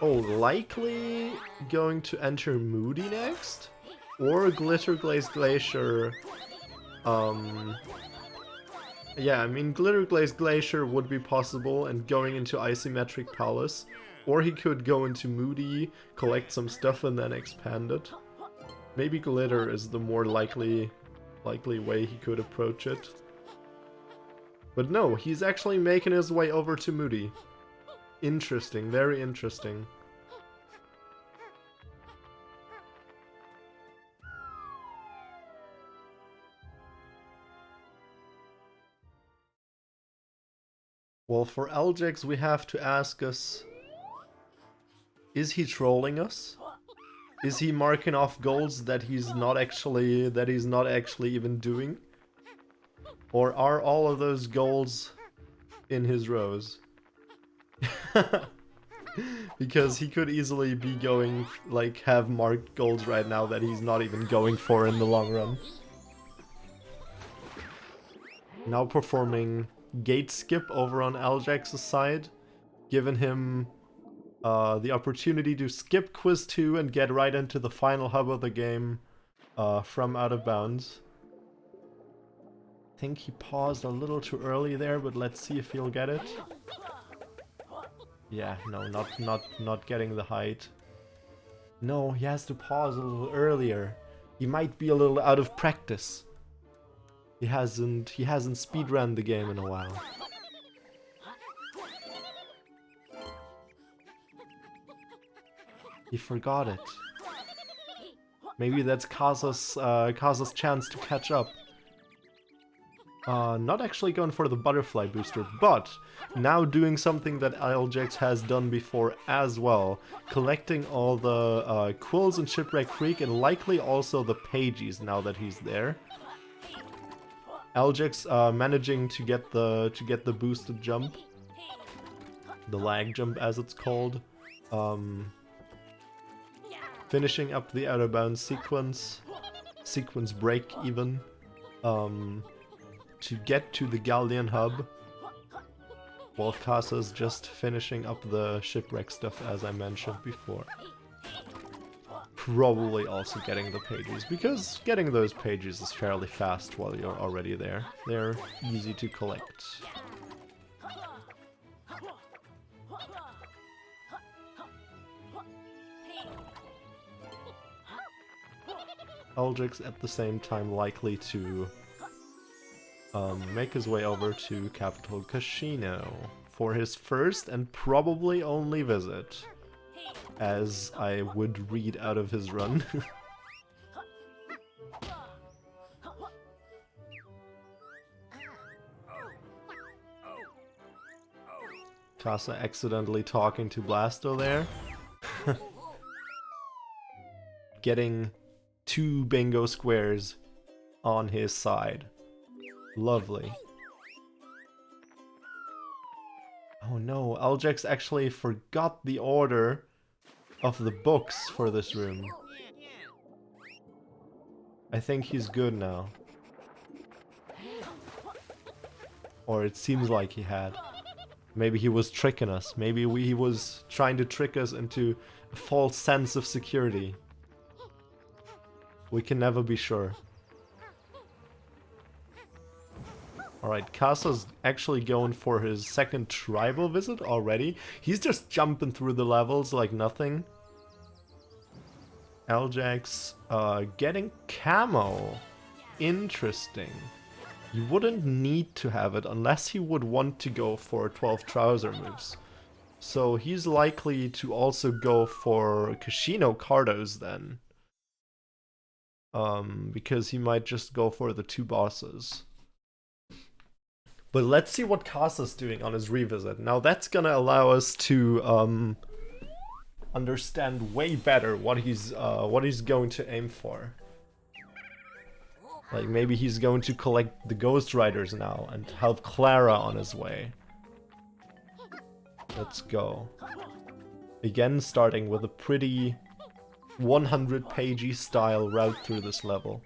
Oh, likely going to enter Moody next? Or Glitter Glaze Glacier. Yeah, I mean, Glitter Glaze Glacier would be possible and going into Isometric Palace. Or he could go into Moody, collect some stuff and then expand it. Maybe Glitter is the more likely way he could approach it. But no, he's actually making his way over to Moody. Interesting, very interesting. Well, for Aljax we have to ask us, is he trolling us? Is he marking off goals that he's not actually even doing? Or are all of those goals in his rows? Because he could easily be going, like, have marked goals right now that he's not even going for in the long run. Now performing gate skip over on Aljax's side, giving him the opportunity to skip quiz 2 and get right into the final hub of the game from out of bounds. I think he paused a little too early there, but let's see if he'll get it. Yeah, no, not getting the height. No, he has to pause a little earlier. He might be a little out of practice. He hasn't speedrun the game in a while. He forgot it. Maybe that's Kaza's chance to catch up. Not actually going for the butterfly booster, but now doing something that Aljax has done before as well. Collecting all the quills in Shipwreck Creek and likely also the pages now that he's there. Aljax managing to get the boosted jump. The lag jump as it's called. Finishing up the out of bounds sequence break even. To get to the Galleon hub, while Kasa's just finishing up the shipwreck stuff as I mentioned before. Probably also getting the pages, because getting those pages is fairly fast while you're already there. They're easy to collect. Aljax at the same time likely to make his way over to Capital Casino for his first and probably only visit, as I would read out of his run. Kasa accidentally talking to Blasto there. Getting 2 bingo squares on his side. Lovely. Oh no, Aljax actually forgot the order of the books for this room. I think he's good now. Or it seems like he had. Maybe he was tricking us. Maybe he was trying to trick us into a false sense of security. We can never be sure. Alright, Kasa's actually going for his second tribal visit already. He's just jumping through the levels like nothing. Aljax getting camo. Interesting. He wouldn't need to have it unless he would want to go for 12 trouser moves. So he's likely to also go for Kashino Cardos then. Because he might just go for the 2 bosses. But let's see what Kasa's doing on his revisit. Now that's gonna allow us to understand way better what he's going to aim for. Like maybe he's going to collect the Ghost Riders now and help Clara on his way. Let's go. Again, starting with a pretty 100-pagey style route through this level.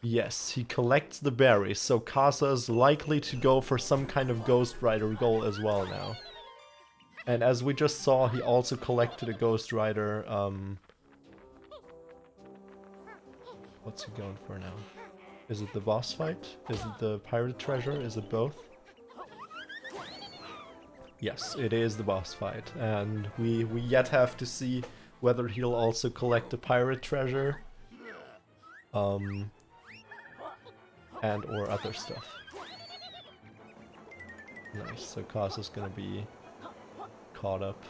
Yes, he collects the berries, so Kasa is likely to go for some kind of Ghost Rider goal as well now. And as we just saw, he also collected a Ghost Rider, what's he going for now? Is it the boss fight? Is it the pirate treasure? Is it both? Yes, it is the boss fight, and we yet have to see whether he'll also collect the pirate treasure. And or other stuff. Nice, so Kasa's gonna be caught up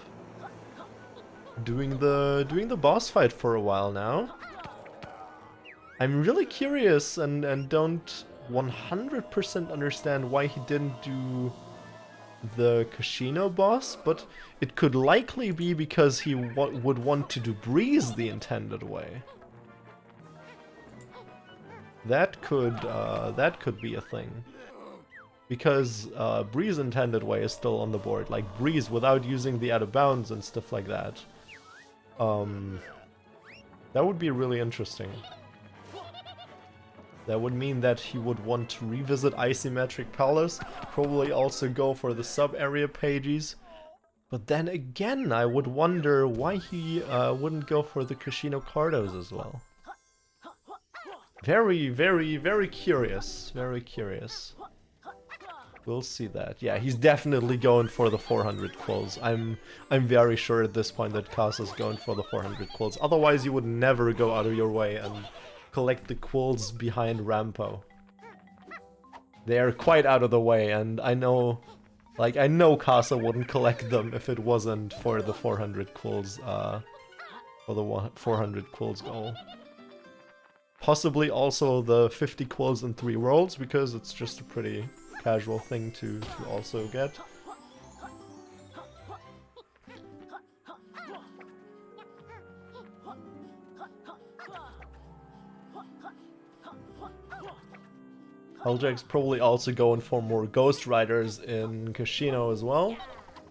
doing the boss fight for a while now. I'm really curious and don't 100% understand why he didn't do the Kashino boss, but it could likely be because he would want to do Breeze the intended way. That could be a thing. Because Breeze intended way is still on the board, like Breeze without using the out of bounds and stuff like that. That would be really interesting. That would mean that he would want to revisit Isometric Palace, probably also go for the sub-area pages. But then again, I would wonder why he wouldn't go for the Kashino Cardos as well. Very, very, very curious. Very curious. We'll see that. Yeah, he's definitely going for the 400 quills. I'm very sure at this point that Kasa's going for the 400 quills. Otherwise, you would never go out of your way and collect the quills behind Rampo. They are quite out of the way, and I know Kasa wouldn't collect them if it wasn't for the 400 quills, for the 400 quills goal. Possibly also the 50 quills in 3 worlds, because it's just a pretty casual thing to also get. Helljack's probably also going for more Ghost Riders in Kashino as well.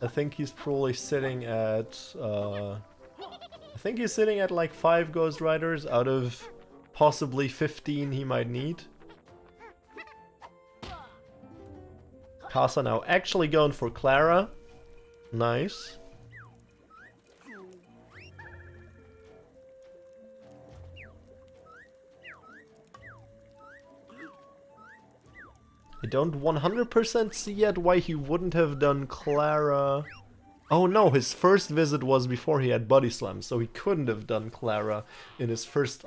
I think he's probably sitting at like 5 Ghost Riders out of possibly 15 he might need. Kasa now actually going for Clara. Nice. I don't 100% see yet why he wouldn't have done Clara. Oh no, his first visit was before he had Body Slam, so he couldn't have done Clara in his first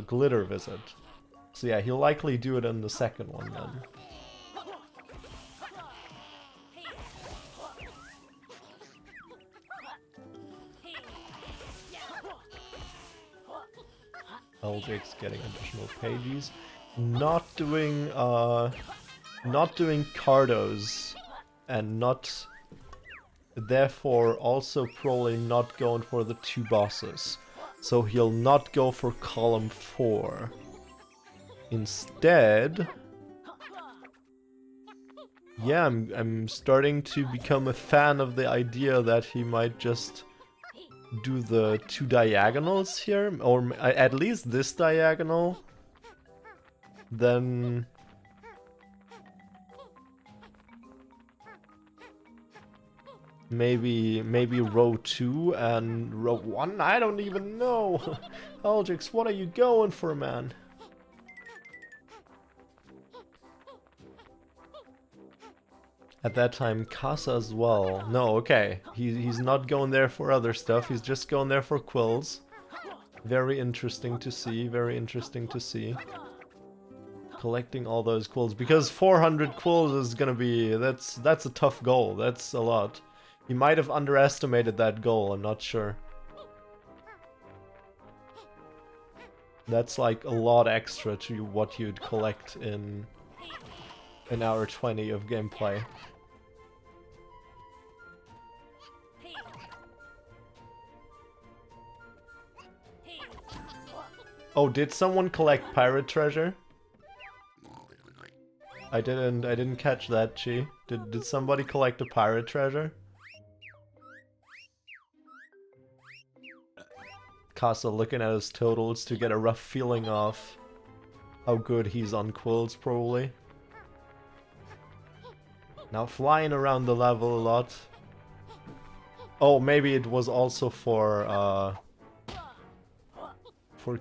glitter visit. So yeah, he'll likely do it in the second one then. Helljack's getting additional pages. Not doing Cardos, and not, therefore also probably not going for the 2 bosses. So he'll not go for column 4. Instead, yeah, I'm starting to become a fan of the idea that he might just do the 2 diagonals here, or at least this diagonal. Then maybe row 2 and row 1? I don't even know. Helljack, what are you going for, man? At that time, Casa as well. No, okay. He's not going there for other stuff. He's just going there for quills. Very interesting to see. Very interesting to see. Collecting all those quills. Because 400 quills is gonna be... That's a tough goal. That's a lot. He might have underestimated that goal. I'm not sure. That's like a lot extra to what you'd collect in an hour 20 of gameplay. Oh, did someone collect pirate treasure? I didn't catch that, Chi. Did somebody collect a pirate treasure? Casa looking at his totals to get a rough feeling of how good he's on quills, probably. Now flying around the level a lot. Oh, maybe it was also for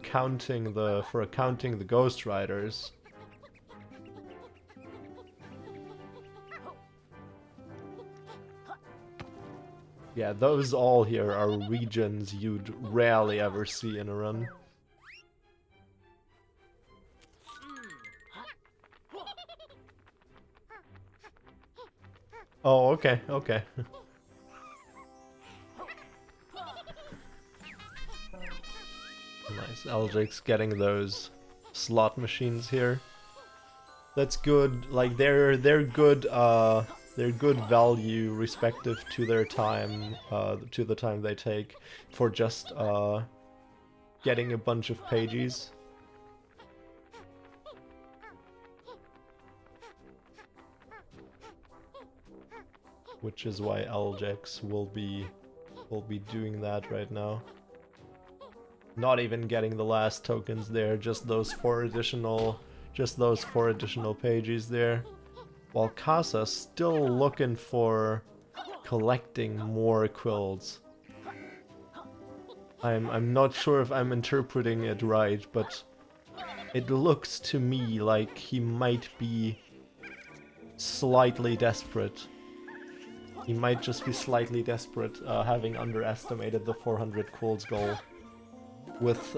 counting the Ghost Riders. Yeah, those all here are regions you'd rarely ever see in a run. Oh, okay, okay. Nice, Aljake's getting those slot machines here. That's good. Like they're good value respective to their time, to the time they take for just getting a bunch of pages. Which is why Aljax will be doing that right now. Not even getting the last tokens there, just those four additional pages there. While Casa's still looking for collecting more quills. I'm not sure if I'm interpreting it right, but it looks to me like he might be slightly desperate. He might just be slightly desperate, having underestimated the 400 quills goal. With,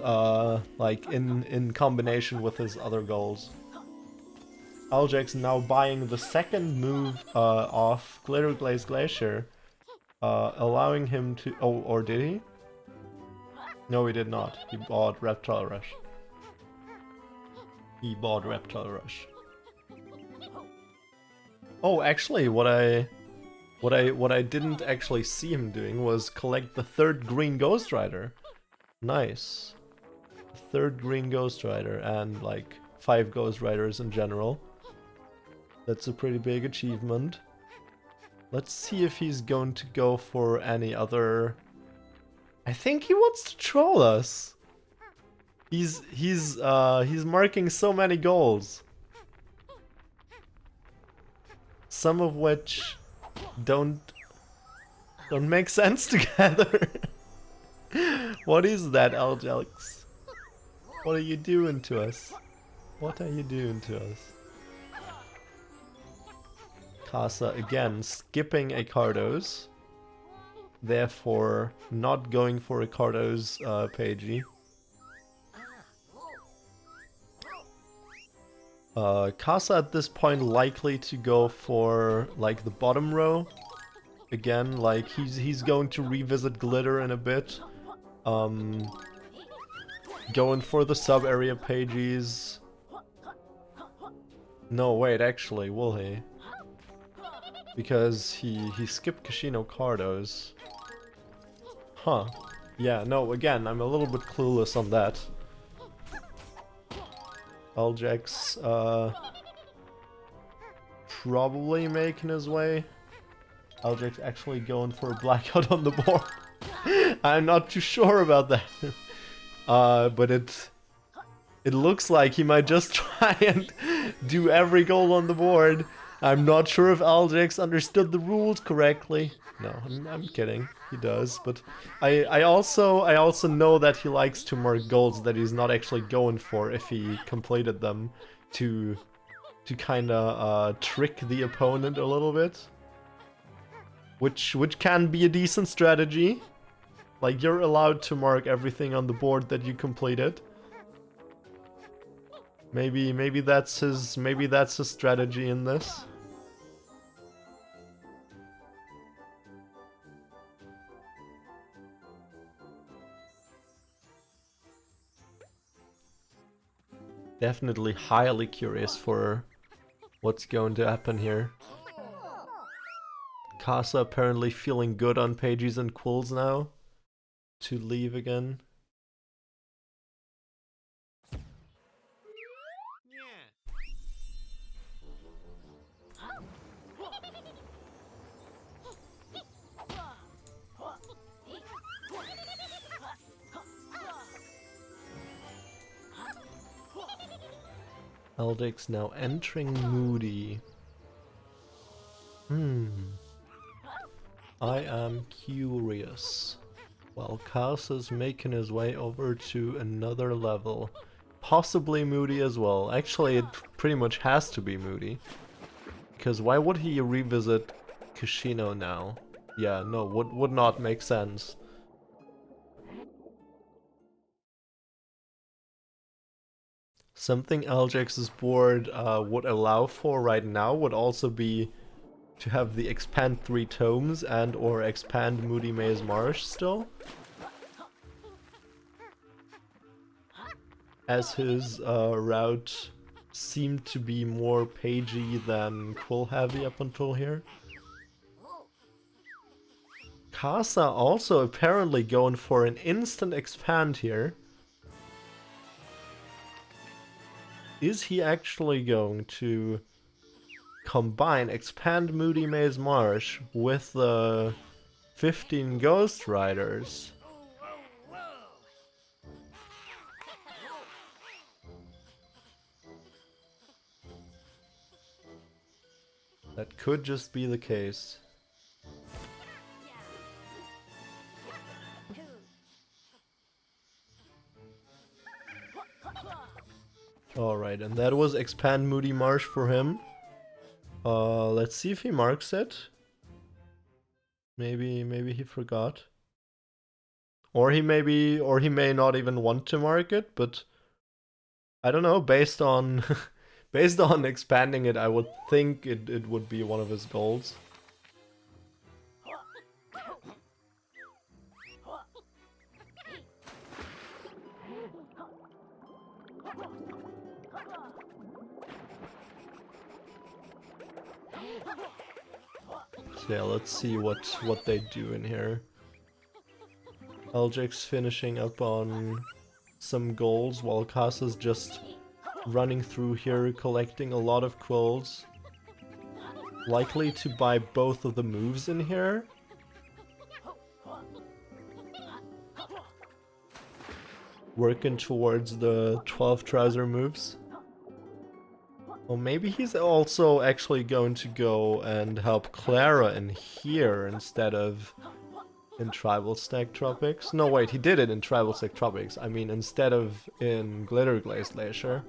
like, in combination with his other goals. Aljax now buying the second move off Glitter Glaze Glacier, allowing him to... Oh, or did he? No, he did not. He bought Reptile Rush. He bought Reptile Rush. Oh, actually, what I didn't actually see him doing was collect the third green Ghost Rider. Nice. Third green Ghost Rider and like 5 Ghost Riders in general. That's a pretty big achievement. Let's see if he's going to go for any other... I think he wants to troll us. He's marking so many goals. Some of which don't make sense together. What is that, Aljax? What are you doing to us? What are you doing to us? Casa again skipping a Cardos. Therefore not going for a Cardos pagey. Casa at this point likely to go for like the bottom row. Again, like he's going to revisit Glitter in a bit. Going for the sub-area pages. No, wait, actually, will he? Because he skipped Casino Cardos. Huh. Yeah, no, again, I'm a little bit clueless on that. Aljax, probably making his way. Aljax actually going for a blackout on the board. I'm not too sure about that. But it looks like he might just try and do every goal on the board. I'm not sure if Aljax understood the rules correctly. No, I'm kidding. He does, but I also know that he likes to mark goals that he's not actually going for if he completed them to kinda trick the opponent a little bit. which can be a decent strategy. Like, you're allowed to mark everything on the board that you completed. Maybe that's his strategy in this. Definitely highly curious for what's going to happen here. Casa apparently feeling good on pages and quills now to leave again. Eldix now entering Moody. I am curious. While Casa's making his way over to another level. Possibly Moody as well. Actually, it pretty much has to be Moody. Because why would he revisit Kashino now? Yeah, no, would not make sense. Something Aljex's board would allow for right now would also be to have the expand 3 tomes and or expand Moody Maze Marsh still. As his route seemed to be more pagey than quill heavy up until here. Casa also apparently going for an instant expand here. Is he actually going to combine expand Moody Maze Marsh with the 15 Ghost Riders? That could just be the case. Alright, and that was expand Moody Marsh for him. Let's see if he marks it. Maybe he forgot. Or he may not even want to mark it, but I don't know, based on based on expanding it, I would think it would be one of his goals. So yeah, let's see what they do in here. Aljex's finishing up on some goals while Casa's just running through here, collecting a lot of quills. Likely to buy both of the moves in here. Working towards the 12 trouser moves. Well, maybe he's also actually going to go and help Clara in here instead of in Tribal Stack Tropics. No, wait, he did it in Tribal Stack Tropics. I mean, instead of in Glitter Glaze Glacier.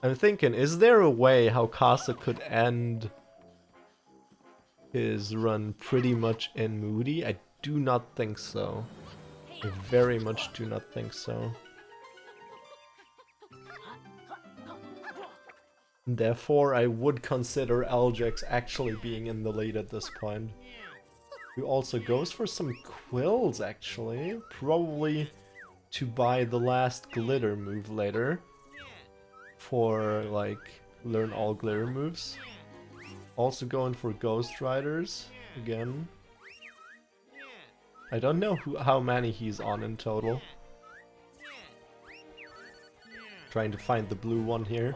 I'm thinking, is there a way how Casa could end his run pretty much in Moody? I do not think so. I very much do not think so. Therefore, I would consider Aljex actually being in the lead at this point. He also goes for some quills, actually. Probably to buy the last glitter move later. For, like, learn all glitter moves. Also going for Ghost Riders, again. I don't know how many he's on in total. Trying to find the blue one here.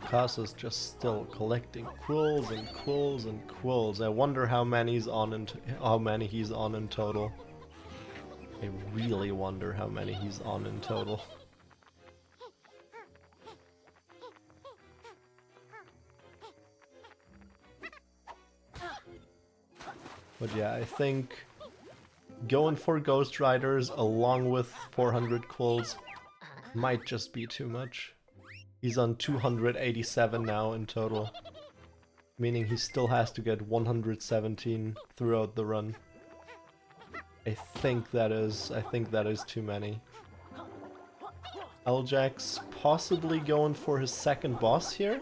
Casa's just still collecting quills and quills and quills. I wonder how many he's on in total. I really wonder how many he's on in total. But yeah, I think going for Ghost Riders along with 400 quills might just be too much. He's on 287 now in total, meaning he still has to get 117 throughout the run. I think that is too many. Ljax possibly going for his second boss here?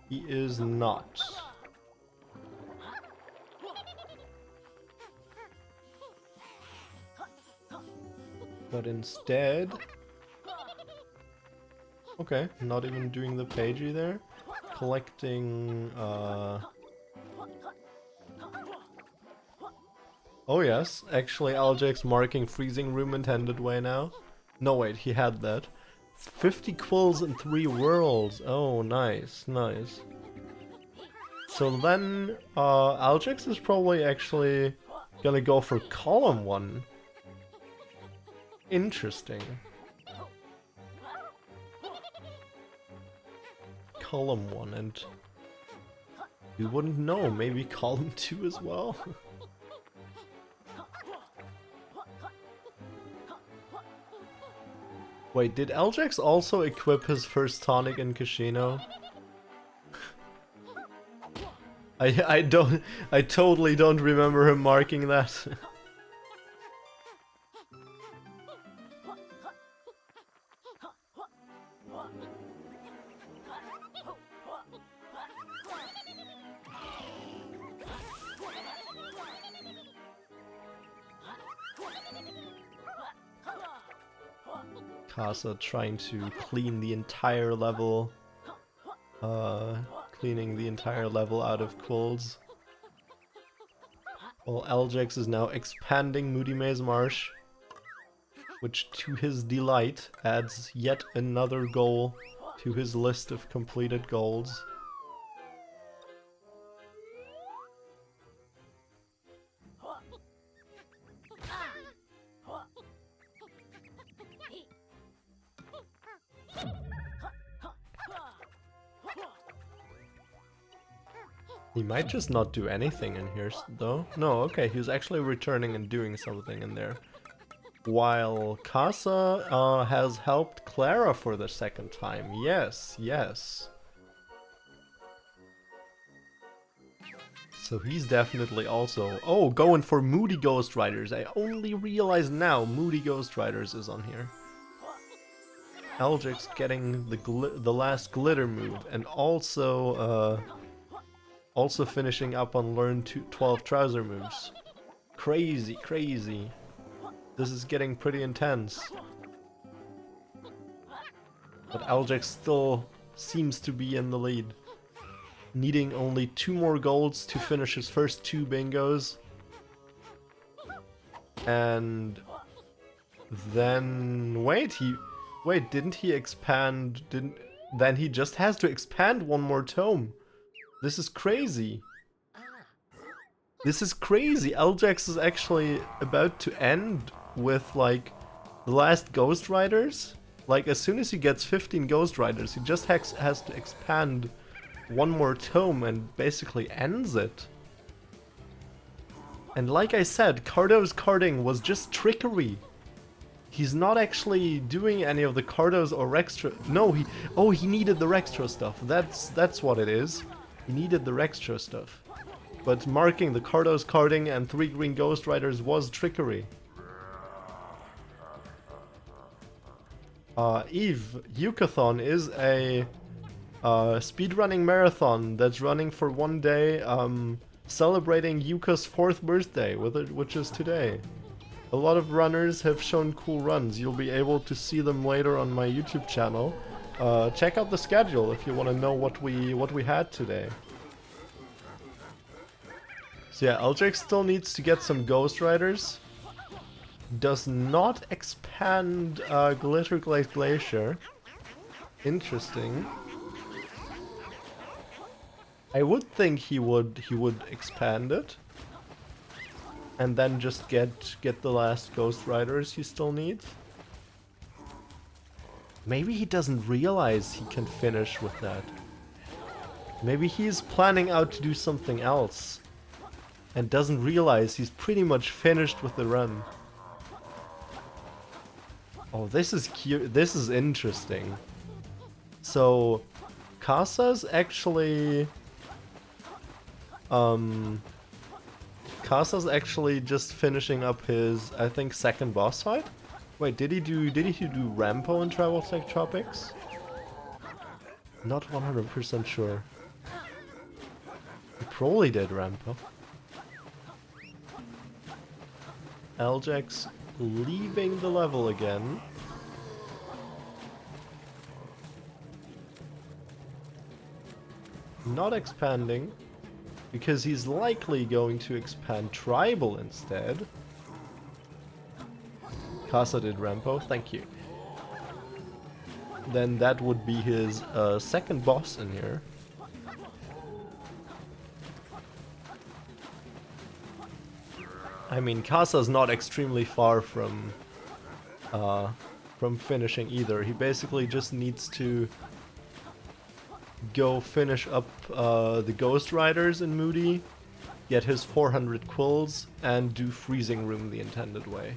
He is not. But instead... Okay, not even doing the pagey there. Collecting... Oh yes, actually Ljax marking freezing room intended way now. No wait, he had that. 50 quills and 3 worlds. Oh, nice, nice. So then, Ljax is probably actually gonna go for column 1. Interesting. Column 1, and we wouldn't know, maybe column 2 as well? Wait, did Ljax also equip his first tonic in Casino? I totally don't remember him marking that. Casa trying to clean the entire level, cleaning the entire level out of quills. While Ljax is now expanding Moody Maze Marsh, which to his delight adds yet another goal to his list of completed goals. He might just not do anything in here, though. No, okay, he's actually returning and doing something in there. While Casa has helped Clara for the second time. Yes, yes. So he's definitely also... Oh, going for Moody Ghost Riders. I only realized now Moody Ghost Riders is on here. Ljax getting the last glitter move, and also finishing up on learn 12 trouser moves. Crazy, crazy. This is getting pretty intense. But Ljax still seems to be in the lead. Needing only 2 more golds to finish his first 2 bingos. And then wait, didn't he expand? Then he just has to expand 1 more tome. This is crazy. This is crazy. Ljax is actually about to end with, like, the last Ghost Riders. Like, as soon as he gets 15 Ghost Riders, he just has to expand 1 more tome and basically ends it. And like I said, Cardo's carding was just trickery. He's not actually doing any of the Cardos or Rextra. No, he needed the Rextra stuff. That's what it is. He needed the Rextra stuff. But marking the Cardos carding and 3 green Ghost Riders was trickery. Eve, YOOKATHON is a speedrunning marathon that's running for 1 day, celebrating Yuka's 4th birthday, which is today. A lot of runners have shown cool runs. You'll be able to see them later on my YouTube channel. Check out the schedule if you want to know what we had today. So yeah, Ljax still needs to get some Ghost Riders. Does not expand Glitter Glacier. Interesting. I would think he would expand it. And then just get the last Ghost Riders he still needs. Maybe he doesn't realize he can finish with that. Maybe he's planning out to do something else. and doesn't realize he's pretty much finished with the run. Oh, this is cute. This is interesting. So, Kasa's actually... Kasa's actually just finishing up his, I think, second boss fight? Wait, did he do Rampo in Tribal Tech Tropics? Not 100% sure. He probably did Rampo. Aljax leaving the level again. Not expanding, because he's likely going to expand Tribal instead. Kasa did Rampo, thank you. Then that would be his second boss in here. I mean, Kasa's not extremely far from finishing either. He basically just needs to go finish up the Ghost Riders in Moody, get his 400 quills, and do Freezing Room the intended way.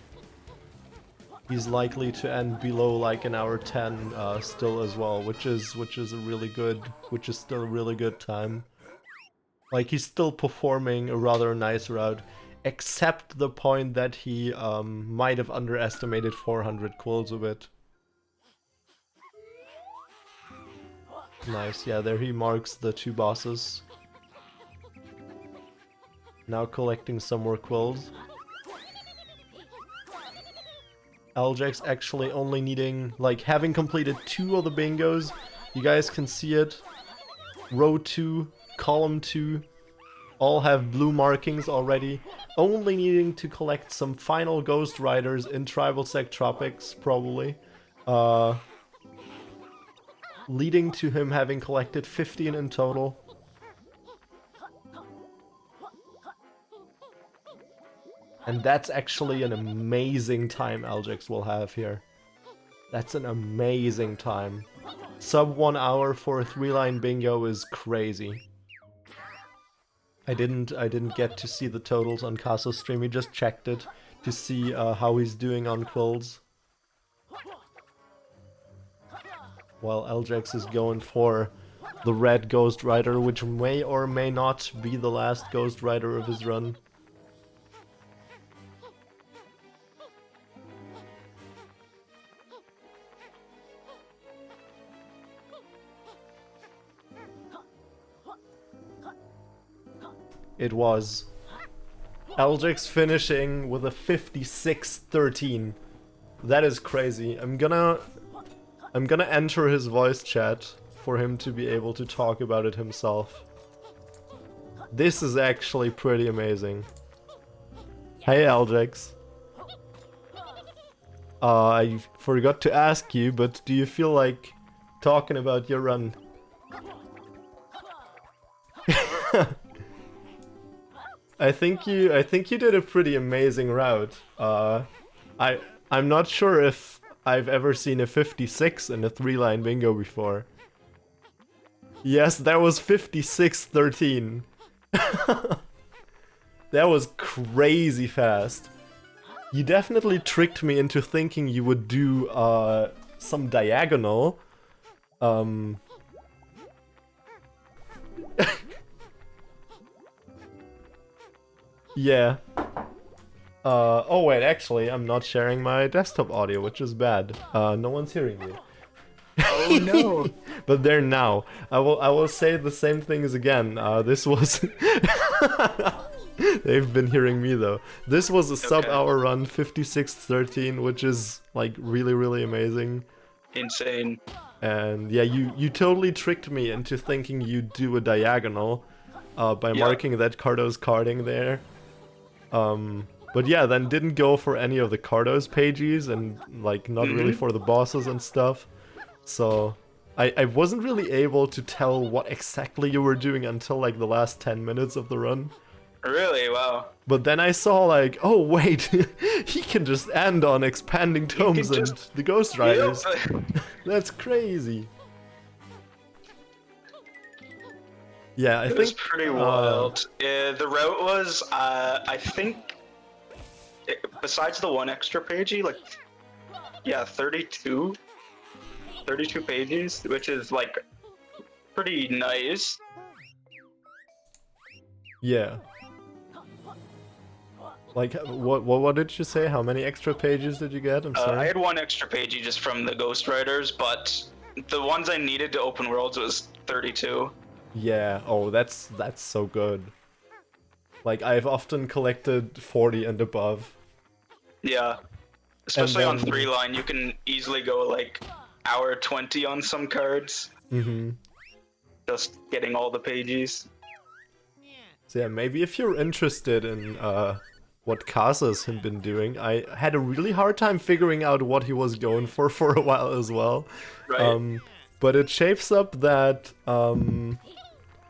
He's likely to end below like an hour 10 still as well, which is still a really good time. Like, he's still performing a rather nice route, except the point that he might have underestimated 400 quills a bit. Nice, yeah, there he marks the 2 bosses. Now collecting some more quills. Aljax actually only needing, like, having completed 2 of the bingos. You guys can see it. Row 2, column 2, all have blue markings already. Only needing to collect some final Ghost Riders in Tribal Sect Tropics, probably. Leading to him having collected 15 in total. And that's actually an amazing time Aljax will have here. That's an amazing time. Sub 1 hour for a 3-line bingo is crazy. I didn't get to see the totals on Kasa's stream, he just checked it to see how he's doing on quills. While Aljax is going for the red Ghost Rider, which may or may not be the last Ghost Rider of his run. It was. Aljax finishing with a 56-13. That is crazy. I'm gonna enter his voice chat for him to be able to talk about it himself. This is actually pretty amazing. Hey Aljax. I forgot to ask you, but do you feel like talking about your run? I think you did a pretty amazing route. I'm not sure if I've ever seen a 56 in a 3-line bingo before. Yes, that was 56-13. That was crazy fast. You definitely tricked me into thinking you would do some diagonal. Yeah. Oh wait, actually, I'm not sharing my desktop audio, which is bad. No one's hearing me. Oh no! But there now. I will say the same things again. This was... They've been hearing me though. This was a sub-hour run, 56-13, which is like really, really amazing. Insane. And yeah, you totally tricked me into thinking you'd do a diagonal by marking that Cardo's carding there. But yeah, then didn't go for any of the Cardo's pages and like not really for the bosses and stuff. So I wasn't really able to tell what exactly you were doing until like the last 10 minutes of the run. Really? Wow. But then I saw like, oh wait, he can just end on expanding tomes and the Ghost Riders. Yep. That's crazy. Yeah, I It think was pretty wild. The route was, I think, besides the one extra pagey, like, yeah, 32 pages, which is like pretty nice. Yeah. Like, what did you say? How many extra pages did you get? I'm sorry. I had one extra pagey just from the Ghost Riders, but the ones I needed to open worlds was 32. Yeah. Oh, that's so good. Like, I've often collected 40 and above. Yeah. Especially on then- 3-line, you can easily go like hour 20 on some cards. Mm-hmm. Just getting all the pages. So yeah, maybe if you're interested in what Kasa's been doing, I had a really hard time figuring out what he was going for a while as well. Right. But it shapes up that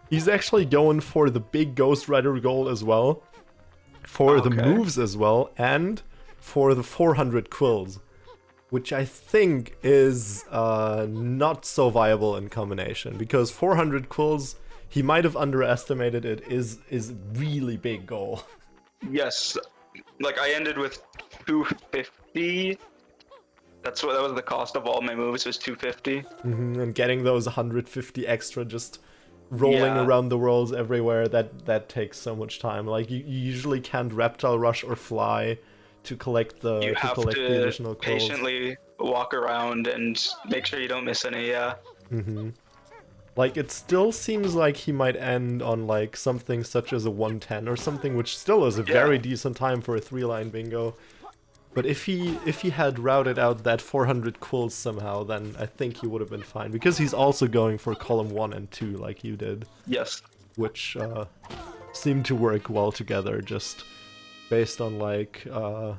he's actually going for the big Ghost Rider goal as well, for the moves as well, and for the 400 quills, which I think is not so viable in combination, because 400 quills, he might have underestimated it, is really big goal. Yes. Like I ended with 250. That was the cost of all my moves, was 250. And getting those 150 extra just rolling around the worlds everywhere, that takes so much time. Like you usually can't reptile rush or fly to collect the additional quills. Patiently walk around and make sure you don't miss any. Yeah. Like it still seems like he might end on like something such as a 110 or something, which still is a very decent time for a 3-line bingo. But if he had routed out that 400 quills somehow, then I think he would have been fine, because he's also going for column 1 and 2 like you did. Yes. Which seem to work well together, just based on like the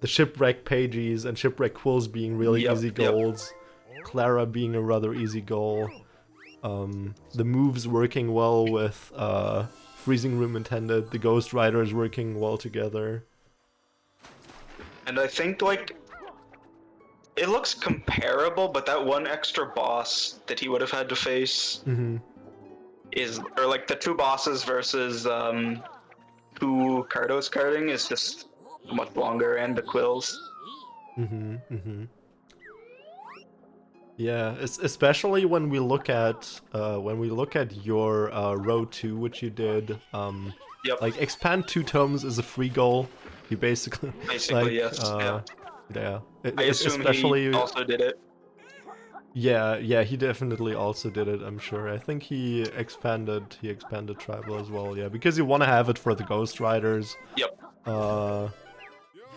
shipwreck pages and shipwreck quills being really easy goals, Clara being a rather easy goal, the moves working well with freezing room intended, the Ghost Riders working well together. And I think, like, it looks comparable, but that one extra boss that he would have had to face or like the two bosses versus 2 Cardos carding is just much longer, and the quills. Yeah, especially when we look at your row 2, which you did. Like expand 2 tomes is a free goal. You basically like, yes. Yeah. I assume he also did it. Yeah, he definitely also did it, I'm sure. I think he expanded tribal as well, yeah, because you want to have it for the Ghost Riders. Yep.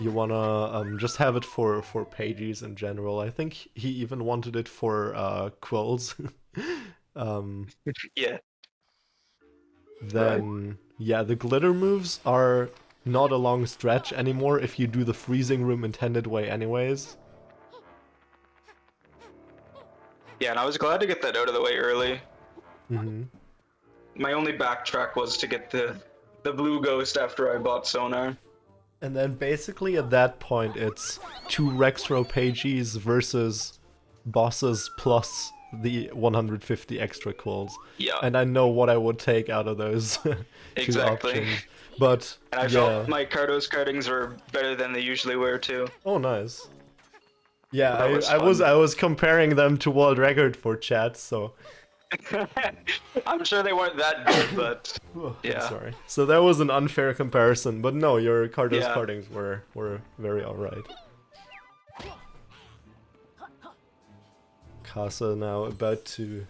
You wanna just have it for pages in general. I think he even wanted it for quills. Yeah. Then the glitter moves are not a long stretch anymore if you do the freezing room intended way anyways. Yeah, and I was glad to get that out of the way early. My only backtrack was to get the blue ghost after I bought Sonar. And then basically at that point it's 2 Rexro pages versus bosses plus the 150 extra quills. Yeah. And I know what I would take out of those two options. But and I felt my Cardos cardings were better than they usually were too. Oh, nice. Yeah, I was comparing them to world record for chat, so I'm sure they weren't that good, but yeah. I'm sorry. So that was an unfair comparison, but no, your Cardos cardings were very alright. Casa now about to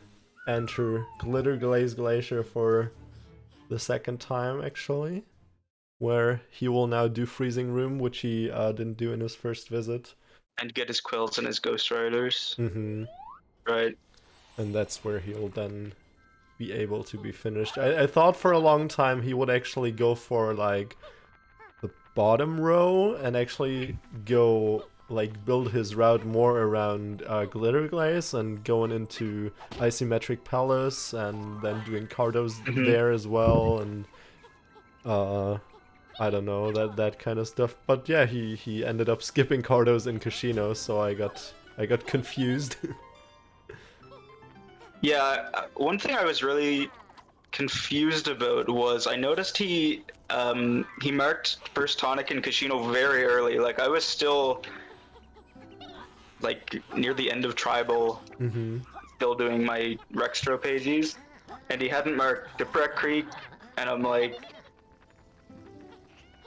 enter Glitter Glaze Glacier for the second time, actually, where he will now do Freezing Room, which he didn't do in his first visit. And get his quills and his Ghost Riders. Right. And that's where he'll then be able to be finished. I thought for a long time he would actually go for like the bottom row and actually go like build his route more around Glitter Glaze and going into Isometric Palace and then doing Cardos there as well, and I don't know, that kind of stuff. But yeah, he ended up skipping Cardos in Casino, so I got confused. Yeah, one thing I was really confused about was I noticed he marked first tonic and Kashino very early. Like I was still like near the end of tribal, still doing my Rextro pages, and he hadn't marked Shipwreck Creek, and I'm like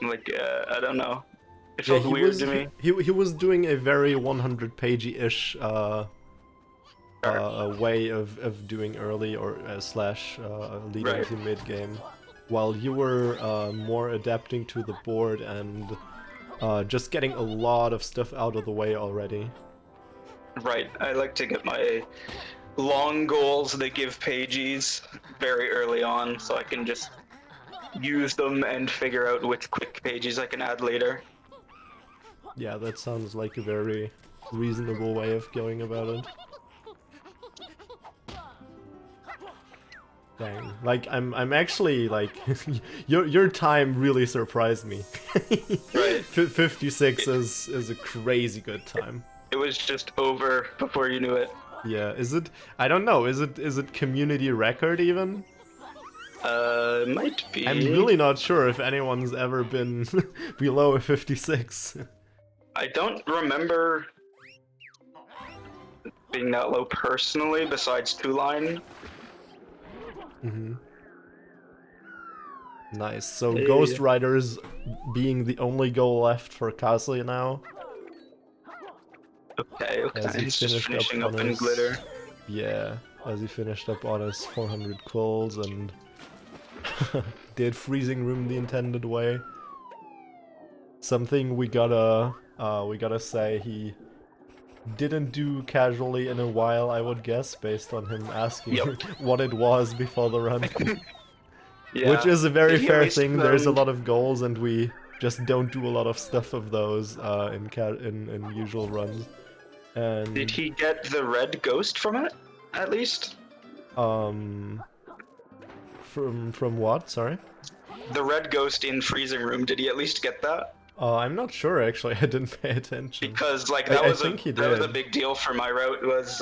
I don't know. It felt weird to me. He was doing a very 100-page-ish way of doing early or slash leading to mid game, while you were more adapting to the board and just getting a lot of stuff out of the way already. Right, I like to get my long goals that give pages very early on, so I can just use them and figure out which quick pages I can add later. Yeah, that sounds like a very reasonable way of going about it. Dang, like I'm actually like your time really surprised me. Right. 56 is a crazy good time. It was just over before you knew it. Yeah, is it? I don't know. Is it community record even? Might be. I'm really not sure if anyone's ever been below a 56. I don't remember being that low personally, besides 2-line. Nice. So Ghost Riders being the only goal left for Kazuya now. Okay. As he He's just finishing up in his, glitter. Yeah, as he finished up on his 400 quills and did freezing room the intended way. Something we gotta say he didn't do casually in a while, I would guess, based on him asking what it was before the run. Yeah. Which is a very fair thing. There's a lot of goals, and we just don't do a lot of stuff of those in usual runs. And did he get the red ghost from it, at least? From what? Sorry. The red ghost in freezing room. Did he at least get that? I'm not sure actually. I didn't pay attention. Because like that was a big deal for my route. Was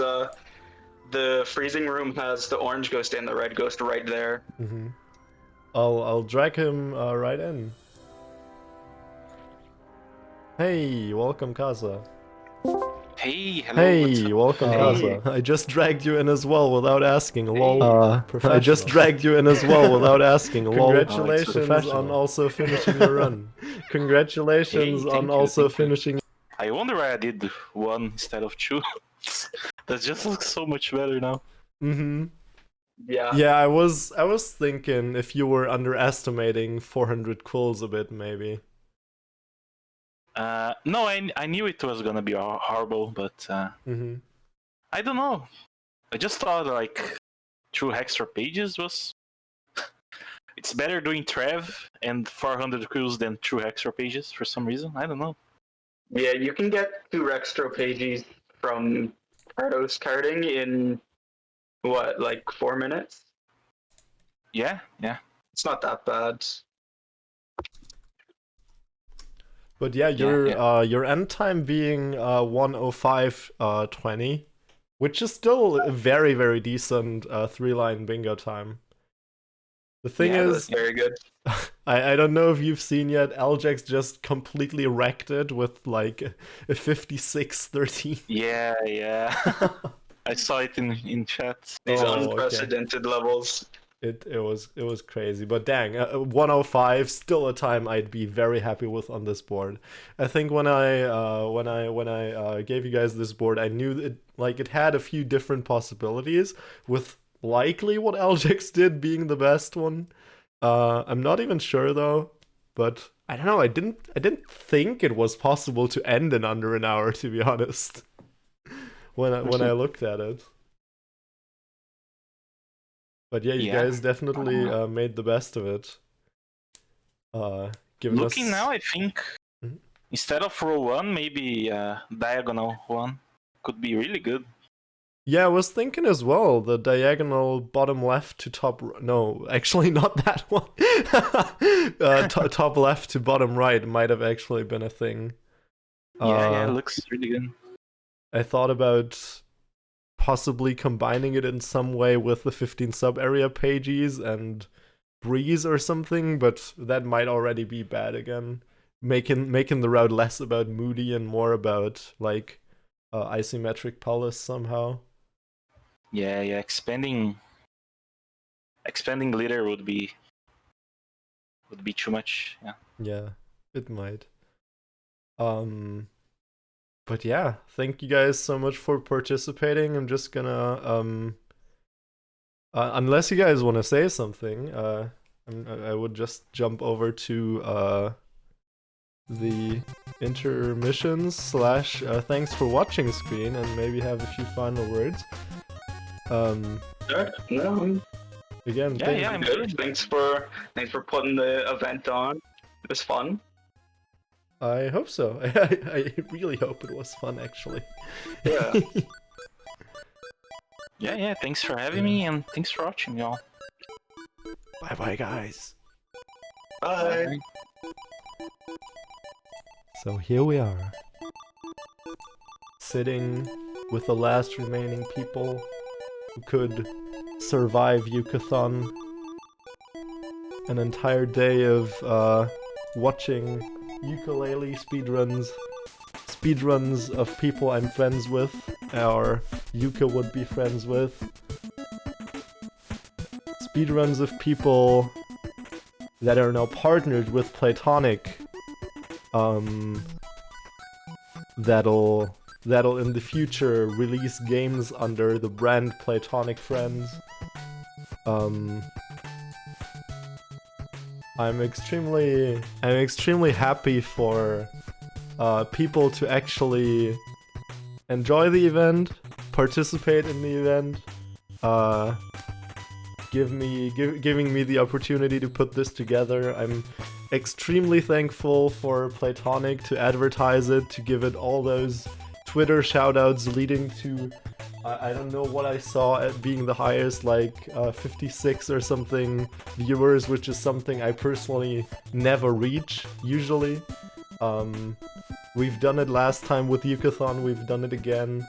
the freezing room has the orange ghost and the red ghost right there. I'll drag him right in. Hey, welcome Kaza. Hey, hello. Hey, welcome Kaza. I just dragged you in as well without asking. Lol. I just dragged you in as well without asking. Lol. Congratulations on also finishing the run. Congratulations on also finishing. I wonder why I did 1 instead of 2. That just looks so much better now. Yeah. Yeah, I was thinking if you were underestimating 400 quills a bit, maybe. No, I knew it was gonna be horrible, but I don't know. I just thought like True Extra Pages was. It's better doing Trev and 400 quills than True Extra Pages for some reason. I don't know. Yeah, you can get 2 Rextro pages from Cardos carding in what, like 4 minutes? Yeah. It's not that bad. But yeah, your end time being 1:05:20, which is still a very, very decent 3-line bingo time. The thing is, that's very good. I don't know if you've seen yet, Aljax just completely wrecked it with like a 56-13. Yeah. I saw it in chat. These unprecedented levels. It was crazy, but dang, 105 still a time I'd be very happy with on this board. I think when I gave you guys this board, I knew that it had a few different possibilities, with likely what Aljax did being the best one. I'm not even sure though, but I don't know. I didn't think it was possible to end in under an hour, to be honest. when I looked at it. But yeah, you guys definitely made the best of it. Looking now, I think instead of row 1, maybe diagonal 1 could be really good. Yeah, I was thinking as well, the diagonal bottom left to top... No, actually not that one. Top left to bottom right might have actually been a thing. Yeah, it looks really good. I thought about possibly combining it in some way with the 15 sub-area pages and Breeze or something, but that might already be bad again. Making the route less about Moody and more about, like, isometric polish somehow. Yeah, expanding glitter would be too much. Yeah, it might. But yeah, thank you guys so much for participating. I'm just gonna unless you guys want to say something, I would just jump over to the intermissions / thanks for watching screen and maybe have a few final words. Sure. No. Again, I'm good. Thanks for putting the event on. It was fun. I hope so. I really hope it was fun, actually. Yeah. Yeah, thanks for having me, and thanks for watching, y'all. Bye-bye, guys. Bye. So here we are, sitting with the last remaining people who could survive YOOKATHON. An entire day of watching ukulele speedruns of people I'm friends with, or Yuka would be friends with. Speedruns of people that are now partnered with Platonic. That'll in the future release games under the brand Platonic Friends. I'm extremely happy for people to actually enjoy the event, participate in the event, giving me the opportunity to put this together. I'm extremely thankful for Platonic to advertise it, to give it all those Twitter shoutouts leading to I don't know what I saw at being the highest, like 56 or something viewers, which is something I personally never reach, usually. We've done it last time with YOOKATHON, we've done it again.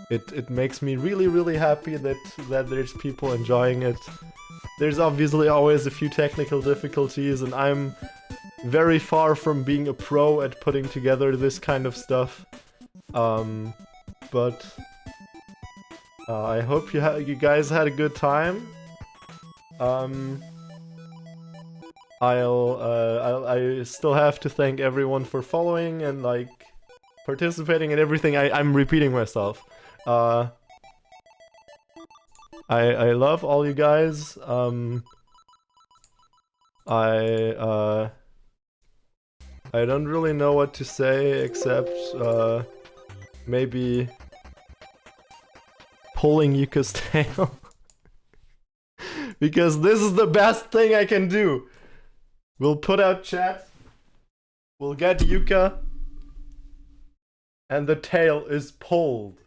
It makes me really happy that there's people enjoying it. There's obviously always a few technical difficulties, and I'm very far from being a pro at putting together this kind of stuff. But I hope you guys had a good time. I still have to thank everyone for following and like participating and everything. I'm repeating myself. I love all you guys. I don't really know what to say except maybe pulling Yuka's tail. Because this is the best thing I can do. We'll put out chat. We'll get Yuka. And the tail is pulled.